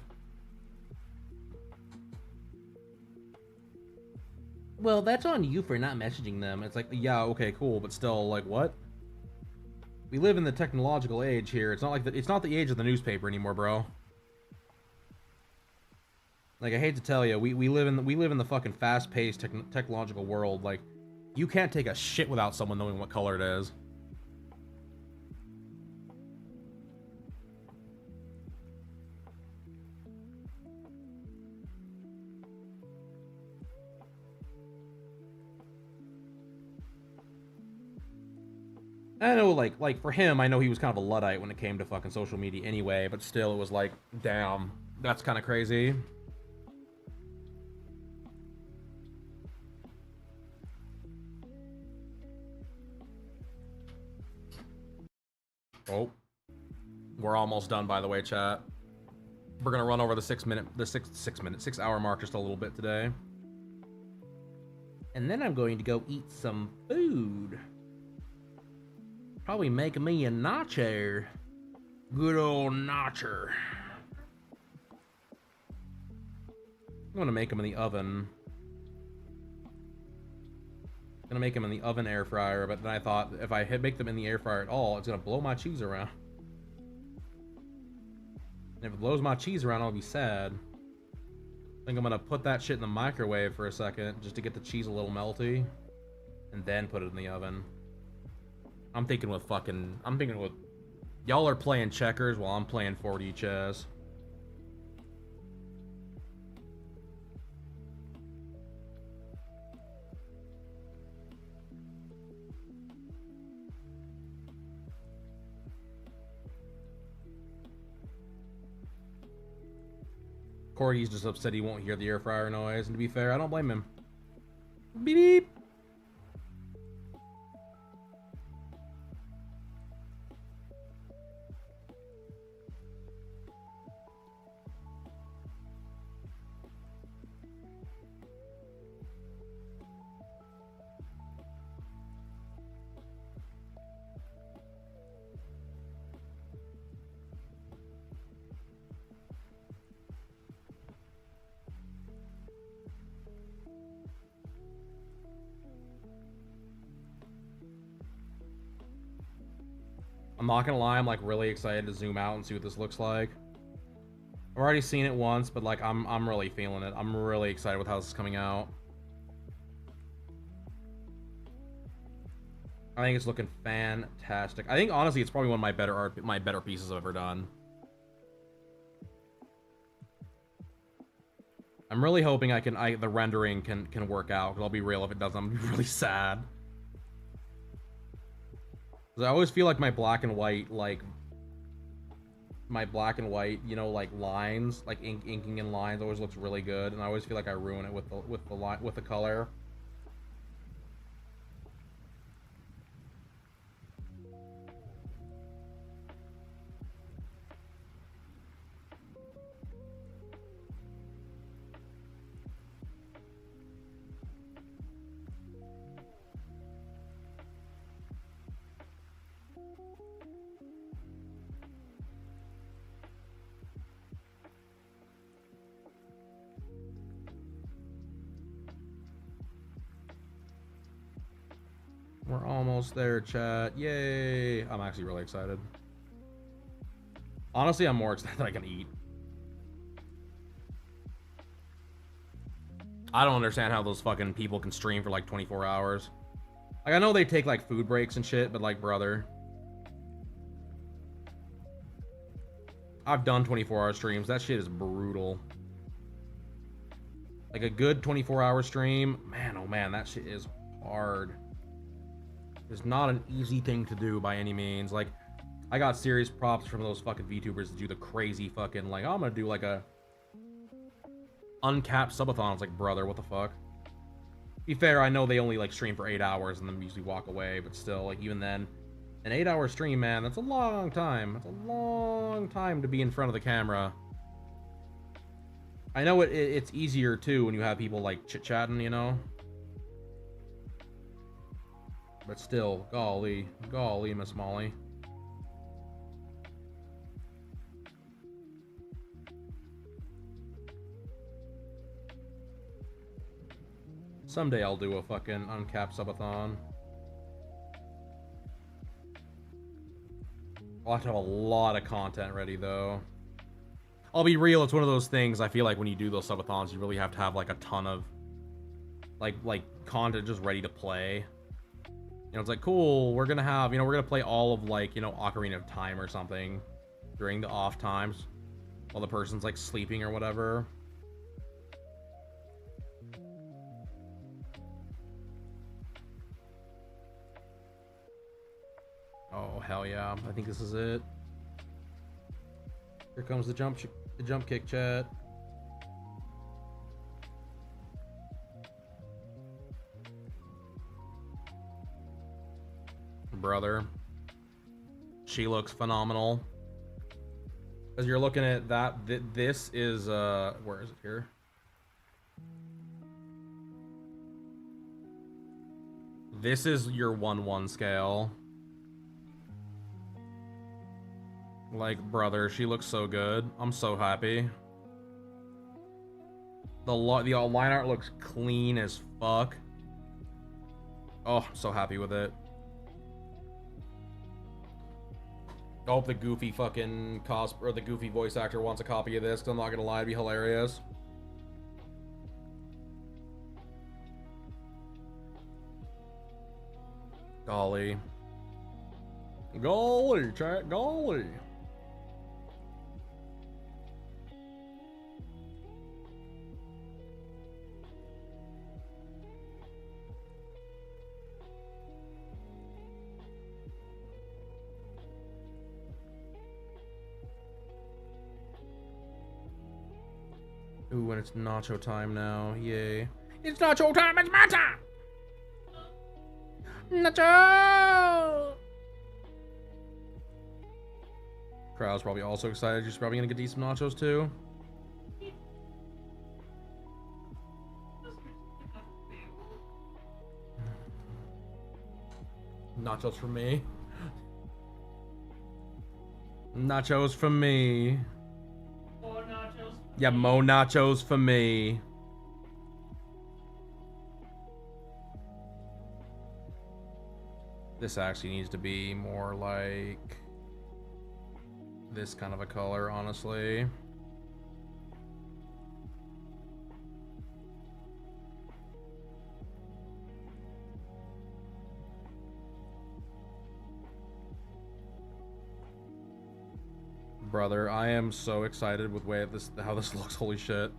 Well, that's on you for not messaging them. It's like, yeah, okay, cool, but still, like, what? We live in the technological age here. It's not like it's not the age of the newspaper anymore, bro. Like, I hate to tell you, we live in the fucking fast-paced technological world. Like, you can't take a shit without someone knowing what color it is. I know, like for him, I know he was kind of a Luddite when it came to fucking social media anyway, but still, it was like, damn, that's kind of crazy. Oh, we're almost done, by the way, chat. We're gonna run over the 6 hour mark just a little bit today. And then I'm going to go eat some food. Probably make me a nacho. Good old nacho. I'm gonna make them in the oven. I'm gonna make them in the oven air fryer, but then I thought if I make them in the air fryer at all, it's gonna blow my cheese around. And if it blows my cheese around, I'll be sad. I think I'm gonna put that shit in the microwave for a second, just to get the cheese a little melty, and then put it in the oven. I'm thinking with y'all are playing checkers while I'm playing 4D chess. Corey's just upset he won't hear the air fryer noise, and to be fair, I don't blame him. Beep beep. I'm not gonna lie, I'm like really excited to zoom out and see what this looks like. I've already seen it once, but like I'm really feeling it. I'm really excited with how this is coming out. I think it's looking fantastic. I think honestly it's probably one of my better pieces I've ever done. I'm really hoping the rendering can work out, because I'll be real, if it doesn't, I'm gonna be really sad. I always feel like my black and white, you know, like lines, like inking in lines always looks really good, and I always feel like I ruin it with the color. We're almost there, chat. Yay! I'm actually really excited. Honestly, I'm more excited than I can eat. I don't understand how those fucking people can stream for like 24 hours. Like, I know they take like food breaks and shit, but like, brother. I've done 24-hour streams. That shit is brutal. Like a good 24-hour stream, man, oh man, that shit is hard. It's not an easy thing to do by any means. Like, I got serious props from those fucking VTubers to do the crazy fucking, like, oh, I'm gonna do like a uncapped subathons. Like, brother, what the fuck? Be fair, I know they only like stream for 8 hours and then usually walk away, but still, like, even then, an 8-hour stream, man, that's a long time. That's a long time to be in front of the camera. I know it's easier too when you have people like chit-chatting, you know? But still, golly, Miss Molly. Someday I'll do a fucking uncapped subathon. I'll have to have a lot of content ready though. I'll be real, it's one of those things, I feel like when you do those subathons, you really have to have like a ton of like content just ready to play. You know, it's like, cool, we're gonna have, you know, we're gonna play all of like, you know, Ocarina of Time or something during the off times while the person's like sleeping or whatever. Oh, hell yeah. I think this is it. Here comes the jump kick, chat. Brother. She looks phenomenal. As you're looking at that, this is, where is it here? This is your 1:1 scale. Like, brother, she looks so good. I'm so happy. The line art looks clean as fuck. Oh, I'm so happy with it. I hope the goofy fucking the goofy voice actor wants a copy of this, 'cause I'm not gonna lie, it'd be hilarious. Golly. Golly, chat, golly. Ooh, and it's nacho time now. Yay. It's nacho time, it's my time! Nacho! Crowd's probably also excited. She's probably gonna get decent nachos too. Nachos for me. Nachos for me. More nachos. Yeah, mo nachos for me. This actually needs to be more like this kind of a color, honestly. Brother, I am so excited with how this looks. Holy shit.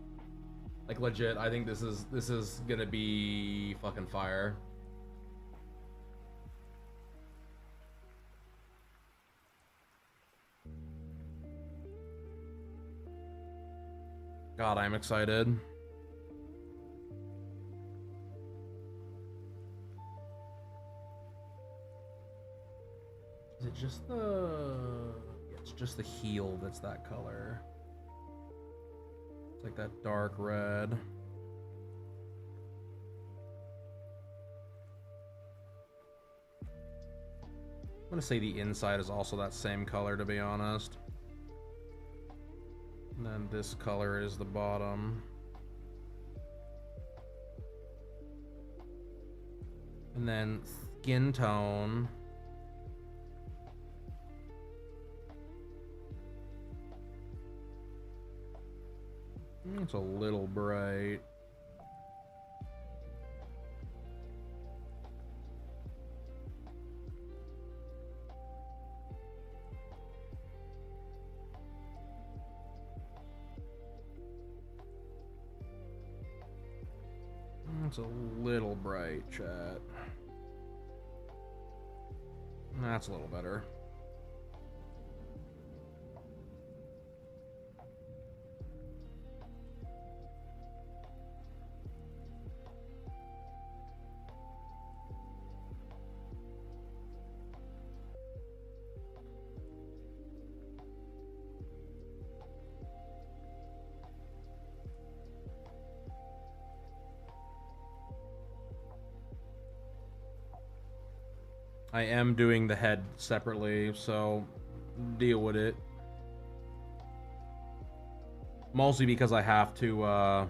Like, legit, I think this is gonna be fucking fire. God, I'm excited. Is it just the... It's just the heel that's that color. It's like that dark red. I'm gonna say the inside is also that same color, to be honest. And then this color is the bottom. And then skin tone. It's a little bright. It's a little bright, chat. That's a little better. I am doing the head separately, so deal with it. Mostly because I have to I'll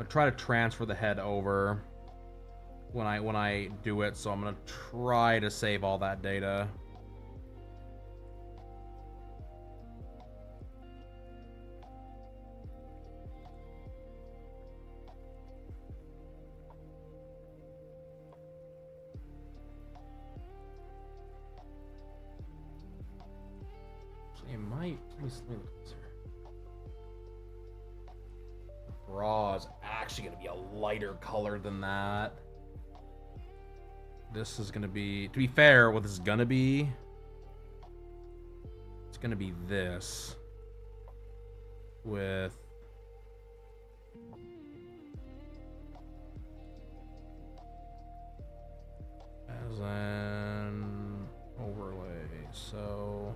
try to transfer the head over when I do it, so I'm gonna try to save all that data. Let me look at this here. Bra is actually gonna be a lighter color than that. This is gonna be, to be fair, what this is gonna be it's gonna be this with as an overlay. So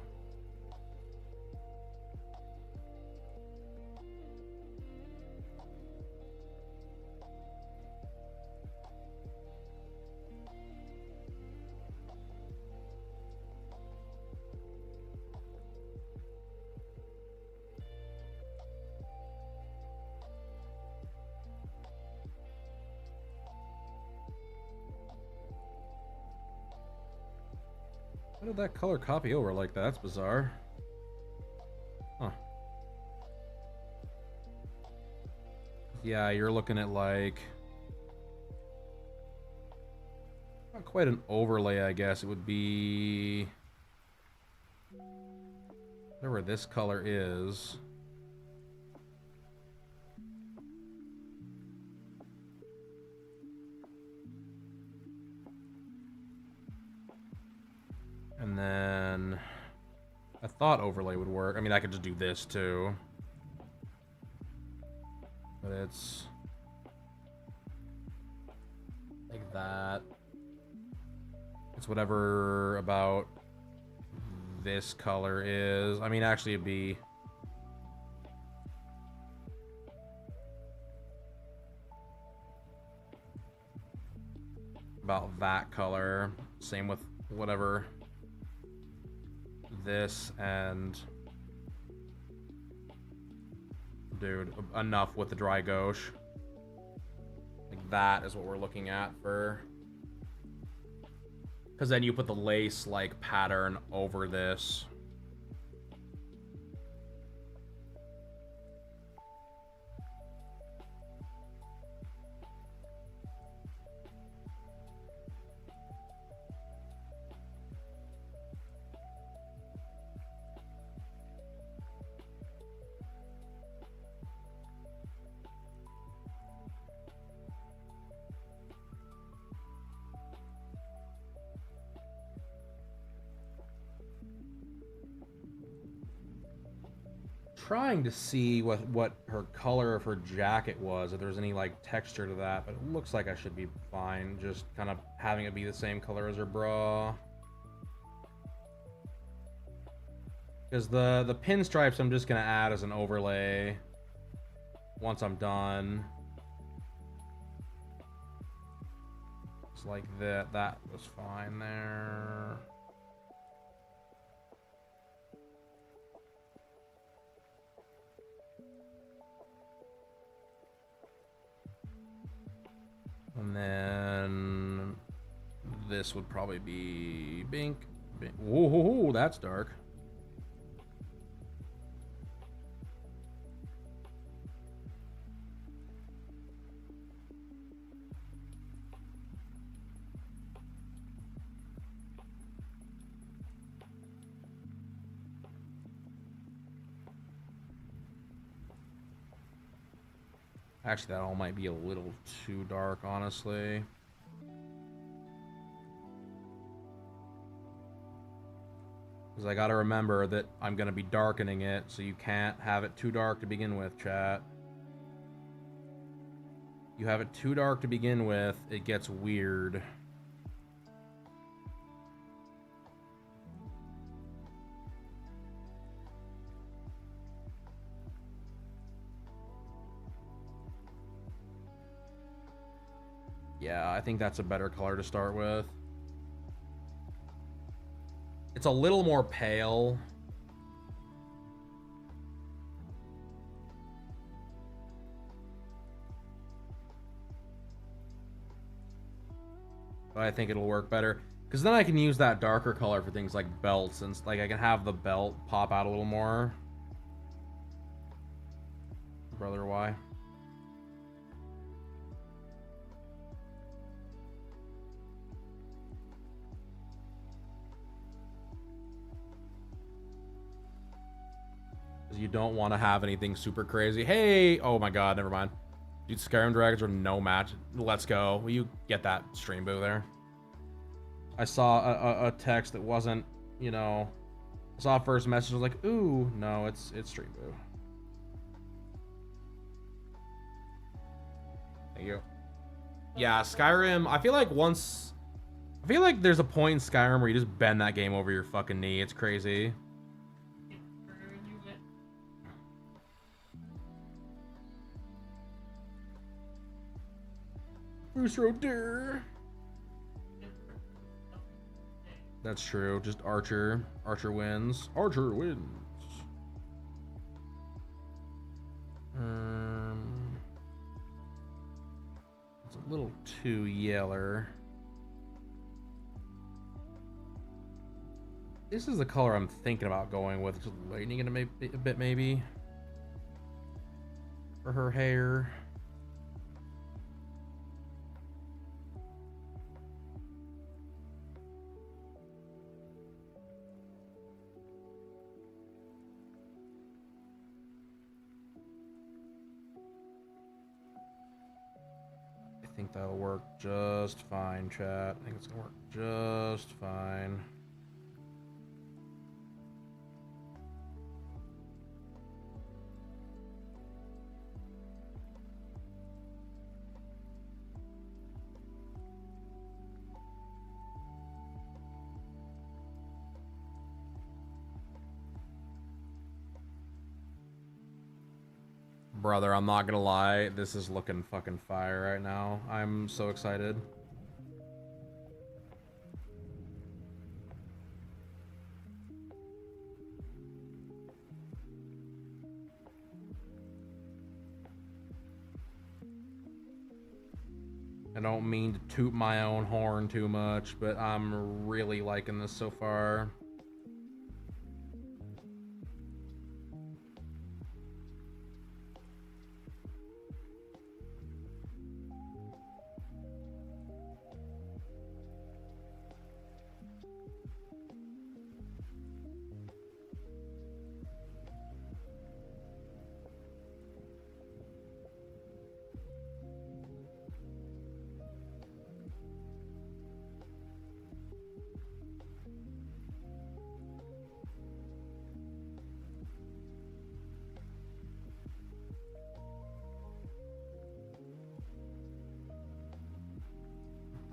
how did that color copy over like that? That's bizarre. Huh. Yeah, you're looking at like not quite an overlay, I guess. It would be whatever this color is. And then I thought overlay would work. I mean, I could just do this too. But it's like that. It's whatever about this color is. I mean, actually it'd be about that color. Same with whatever this and dude, enough with the dry gauche. Like that is what we're looking at for, because then you put the lace like pattern over this. Trying to see what her color of her jacket was, if there's any like texture to that, but it looks like I should be fine just kind of having it be the same color as her bra, because the pinstripes I'm just gonna add as an overlay once I'm done. It's like that was fine there. And then this would probably be bink. Whoa, that's dark. Actually, that all might be a little too dark, honestly. Because I gotta remember that I'm gonna be darkening it, so you can't have it too dark to begin with, chat. You have it too dark to begin with, it gets weird. Yeah, I think that's a better color to start with. It's a little more pale. But I think it'll work better. Because then I can use that darker color for things like belts, and like I can have the belt pop out a little more. Brother, why? You don't want to have anything super crazy. Hey, oh my god, never mind. Dude, Skyrim Dragons are no match. Let's go. Will you get that stream boo there? I saw a text that wasn't, you know, Saw first message, I was like, ooh, no, it's Streamboo. Thank you. Yeah, Skyrim, I feel like there's a point in Skyrim where you just bend that game over your fucking knee. It's crazy. Bruce Roder. That's true. Just Archer. Archer wins. Archer wins. It's a little too yeller. This is the color I'm thinking about going with. Just lightening it a bit, maybe. For her hair. I think that'll work just fine, chat. I think it's gonna work just fine. Brother, I'm not gonna lie, this is looking fucking fire right now. I'm so excited. I don't mean to toot my own horn too much, but I'm really liking this so far.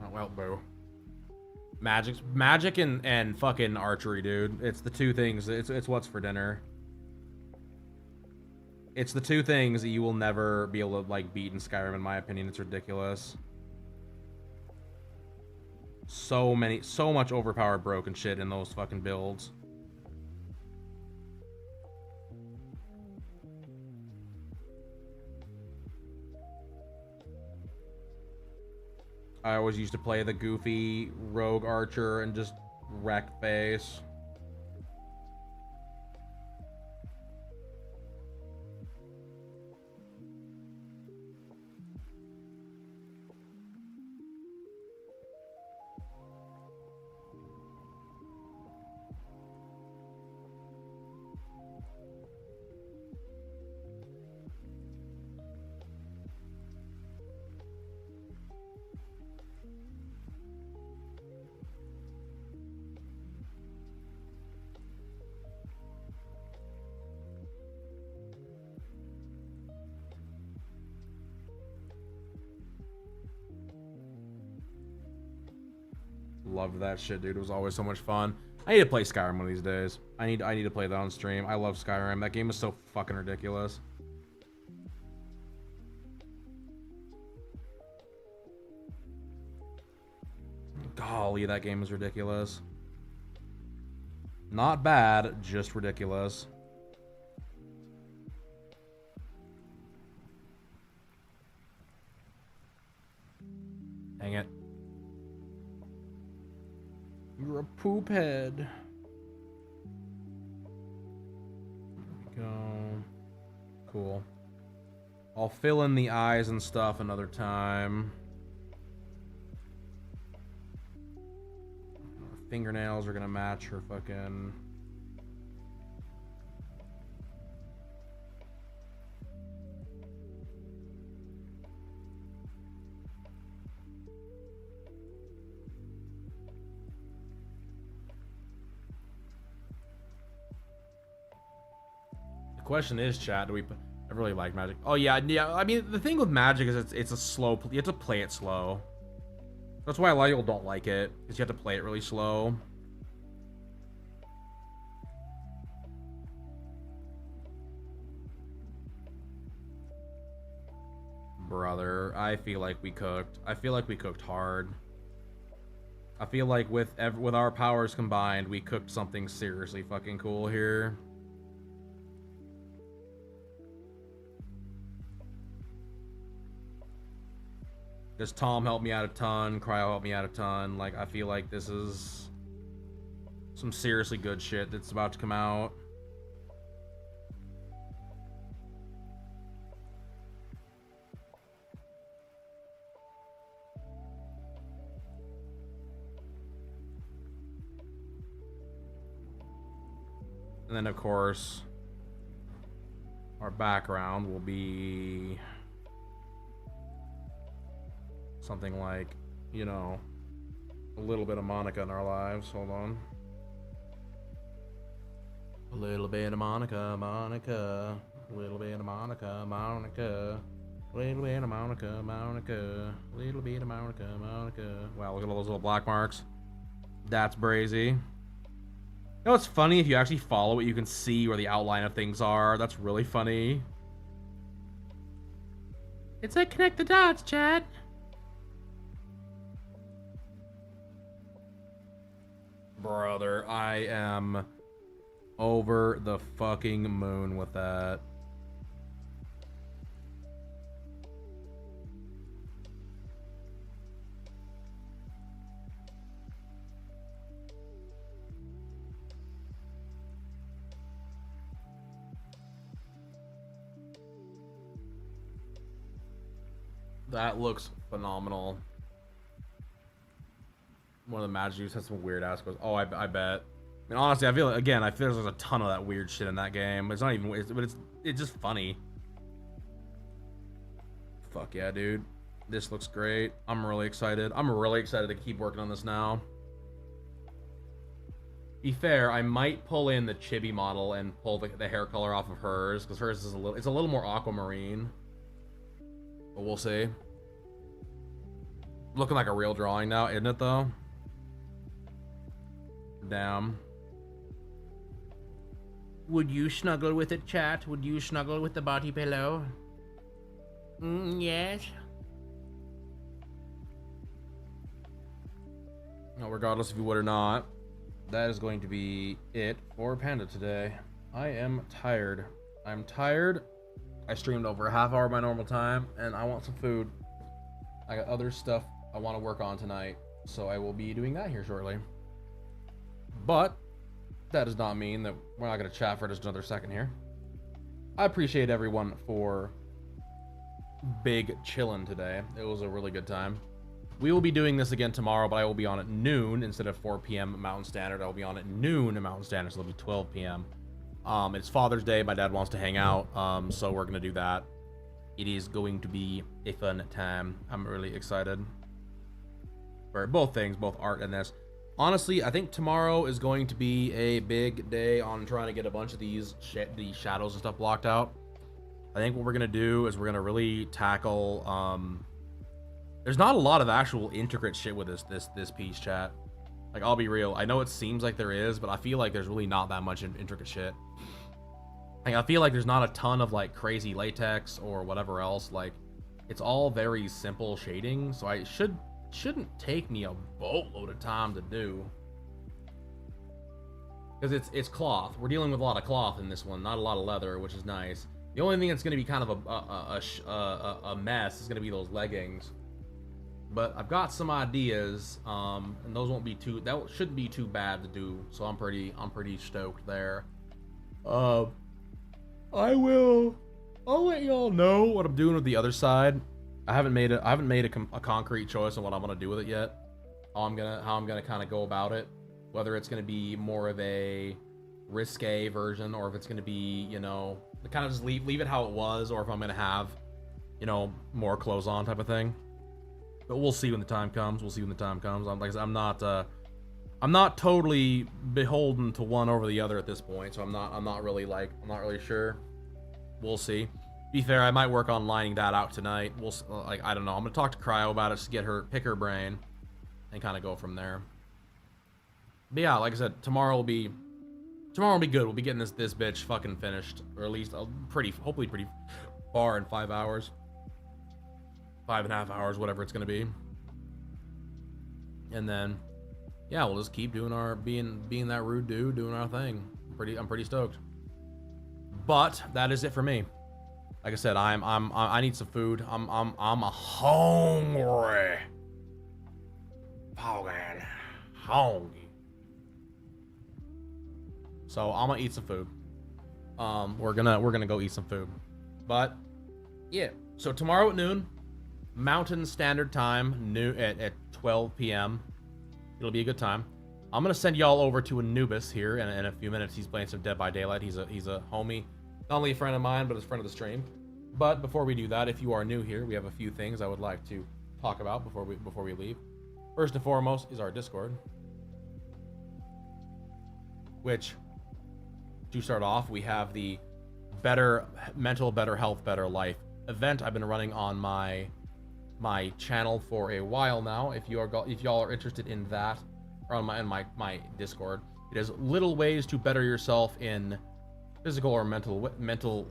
Oh, well, boo. Magic and fucking archery, dude. It's the two things. It's what's for dinner. It's the two things that you will never be able to like beat in Skyrim, in my opinion. It's ridiculous. So much overpowered broken shit in those fucking builds. I always used to play the goofy rogue archer and just wreck face. Loved that shit, dude. It was always so much fun. I need to play Skyrim one of these days. I need to play that on stream. I love Skyrim. That game is so fucking ridiculous. Golly, that game is ridiculous. Not bad, just ridiculous. Dang it. You're a poop head. There we go. Cool. I'll fill in the eyes and stuff another time. Her fingernails are gonna match her fucking... Question is, chat, do we... I really like Magic. Oh, yeah, yeah. I mean, the thing with Magic is it's a slow... You have to play it slow. That's why a lot of people don't like it, because you have to play it really slow. Brother, I feel like we cooked. I feel like we cooked hard. I feel like with our powers combined, we cooked something seriously fucking cool here. Because Tom helped me out a ton, Cryo helped me out a ton. Like, I feel like this is some seriously good shit that's about to come out. And then, of course, our background will be something like, you know, a little bit of Monica in our lives. Hold on. A little bit of Monica, Monica. A little bit of Monica, Monica. A little bit of Monica, Monica. A little bit of Monica, Monica. Wow, look at all those little black marks. That's brazy. You know what's funny? If you actually follow it, you can see where the outline of things are. That's really funny. It's like connect the dots, chat. Brother, I am over the fucking moon with that. That looks phenomenal. One of the Magic Juice has some weird ass goes. Oh, I bet. I mean, honestly, I feel there's a ton of that weird shit in that game. It's not even, but it's just funny. Fuck yeah, dude. This looks great. I'm really excited. I'm really excited to keep working on this now. Be fair, I might pull in the Chibi model and pull the hair color off of hers, because hers is it's a little more aquamarine. But we'll see. Looking like a real drawing now, isn't it though? Damn. Would you snuggle with it, chat? Would you snuggle with the body pillow? Yes. No, regardless if you would or not, that is going to be it for Panda today. I am tired. I'm tired. I streamed over a half hour of my normal time, and I want some food. I got other stuff I want to work on tonight, so I will be doing that here shortly. But that does not mean that we're not going to chat for just another second here. I appreciate everyone for big chillin' today. It was a really good time. We will be doing this again tomorrow, but I will be on at noon instead of 4 p.m. Mountain Standard. I will be on at noon Mountain Standard, so it'll be 12 p.m. It's Father's Day. My dad wants to hang out, so we're gonna do that. It is going to be a fun time. I'm really excited for both things, both art and this. Honestly, I think tomorrow is going to be a big day on trying to get a bunch of these shadows and stuff blocked out. I think what we're gonna do is we're gonna really tackle. There's not a lot of actual intricate shit with this piece, chat. Like, I'll be real. I know it seems like there is, but I feel like there's really not that much intricate shit. Like, I feel like there's not a ton of, like, crazy latex or whatever else. Like, it's all very simple shading, so I shouldn't take me a boatload of time to do. Because it's cloth. We're dealing with a lot of cloth in this one, not a lot of leather, which is nice. The only thing that's going to be kind of a mess is going to be those leggings. But I've got some ideas, and those won't be that shouldn't be too bad to do. So I'm pretty stoked there. I'll let y'all know what I'm doing with the other side. I haven't made a concrete choice on what I'm gonna do with it yet. How I'm gonna kind of go about it. Whether it's gonna be more of a risque version, or if it's gonna be, you know, kind of just leave it how it was, or if I'm gonna have, you know, more clothes on type of thing. But we'll see when the time comes. I'm not totally beholden to one over the other at this point, so I'm not really sure. We'll see. Be fair, I might work on lining that out tonight. Like, I don't know. I'm gonna talk to Cryo about it to pick her brain, and kind of go from there. But yeah, like I said, tomorrow will be good. We'll be getting this bitch fucking finished, or at least hopefully pretty far in 5 hours, 5.5 hours, whatever it's gonna be. And then, yeah, we'll just keep doing our being that rude dude, doing our thing. I'm pretty stoked. But that is it for me. Like I said, I need some food. I'm hungry. Fucking hungry. So I'm gonna eat some food. We're gonna go eat some food. But yeah, so tomorrow at noon, Mountain Standard Time, at 12 p.m. It'll be a good time. I'm gonna send y'all over to Anubis here in a few minutes. He's playing some Dead by Daylight. He's a homie, not only a friend of mine, but a friend of the stream. But before we do that, if you are new here, we have a few things I would like to talk about before we leave. First and foremost is our Discord, which, to start off, we have the Better Mental, Better Health, Better Life event I've been running on my channel for a while now. If y'all are interested in that, or on my Discord, it is little ways to better yourself in physical or mental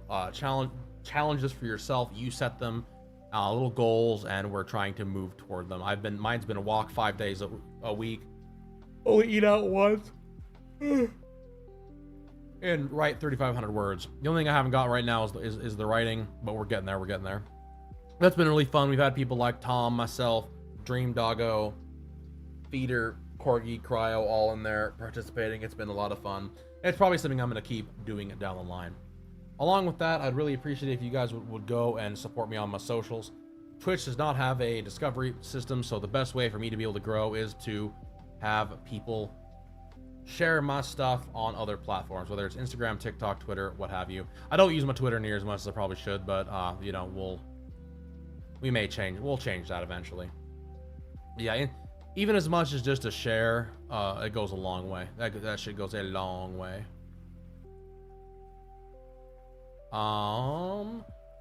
challenges for yourself. You set them, little goals, and we're trying to move toward them. Mine's been a walk 5 days a week, only eat out once, and write 3,500 words. The only thing I haven't got right now is the writing, but we're getting there. That's been really fun. We've had people like Tom, myself, Dream Doggo, Feeder, Corgi, Cryo, all in there participating. It's been a lot of fun. It's probably something I'm going to keep doing down the line. Along with that, I'd really appreciate it if you guys would go and support me on my socials. Twitch does not have a discovery system, so the best way for me to be able to grow is to have people share my stuff on other platforms, whether it's Instagram, TikTok, Twitter, what have you. I don't use my Twitter near as much as I probably should, but you know, we'll change that eventually. Yeah, even as much as just a share, it goes a long way. That shit goes a long way.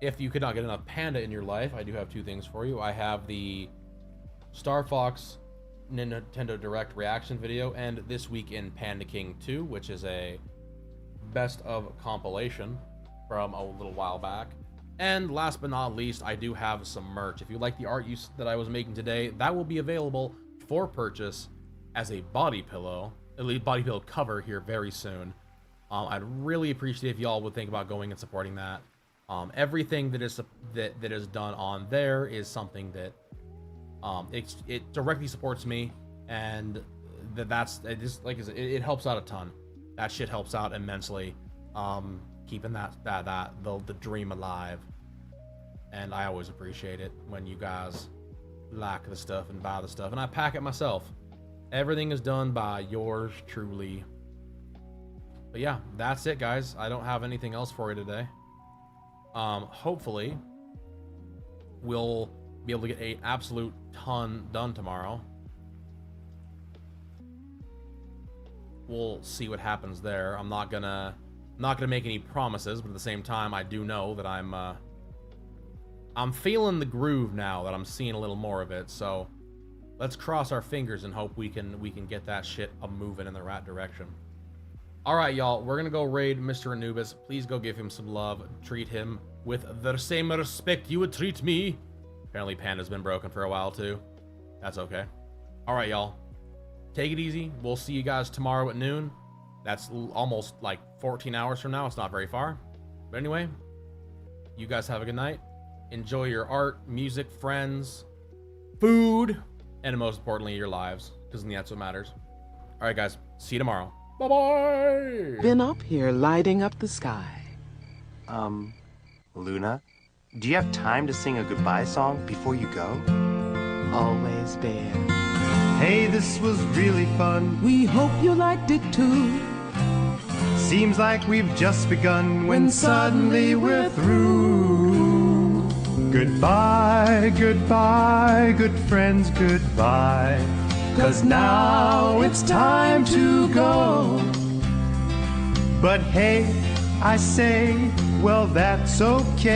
If you could not get enough Panda in your life, I do have two things for you. I have the Star Fox Nintendo Direct reaction video, and This Week in Panda King 2, which is a best of compilation from a little while back. And last but not least, I do have some merch. If you like the art that I was making today, that will be available for purchase as a body pillow, at least body pillow cover here very soon. I'd really appreciate if y'all would think about going and supporting that. Everything that is done on there is something that it directly supports me, and it helps out a ton. That shit helps out immensely, keeping the dream alive. And I always appreciate it when you guys like the stuff and buy the stuff, and I pack it myself. Everything is done by yours truly. But yeah, that's it, guys. I don't have anything else for you today. Hopefully we'll be able to get an absolute ton done tomorrow. We'll see what happens there. I'm not gonna make any promises, but at the same time, I do know that I'm feeling the groove now, that I'm seeing a little more of it. So let's cross our fingers and hope we can get that shit moving in the right direction. All right, y'all, we're gonna go raid Mr. Anubis. Please go give him some love. Treat him with the same respect you would treat me. Apparently Panda's been broken for a while too. That's okay. All right, y'all, take it easy. We'll see you guys tomorrow at noon. That's almost like 14 hours from now. It's not very far. But anyway, you guys have a good night. Enjoy your art, music, friends, food, and most importantly, your lives, because that's what matters. All right, guys, see you tomorrow. Bye-bye! Been up here lighting up the sky. Luna, do you have time to sing a goodbye song before you go? Always Bear. Hey, this was really fun. We hope you liked it too. Seems like we've just begun when suddenly we're through. Goodbye, goodbye, good friends, goodbye. 'Cause now it's time to go. But hey, I say, Well, that's okay.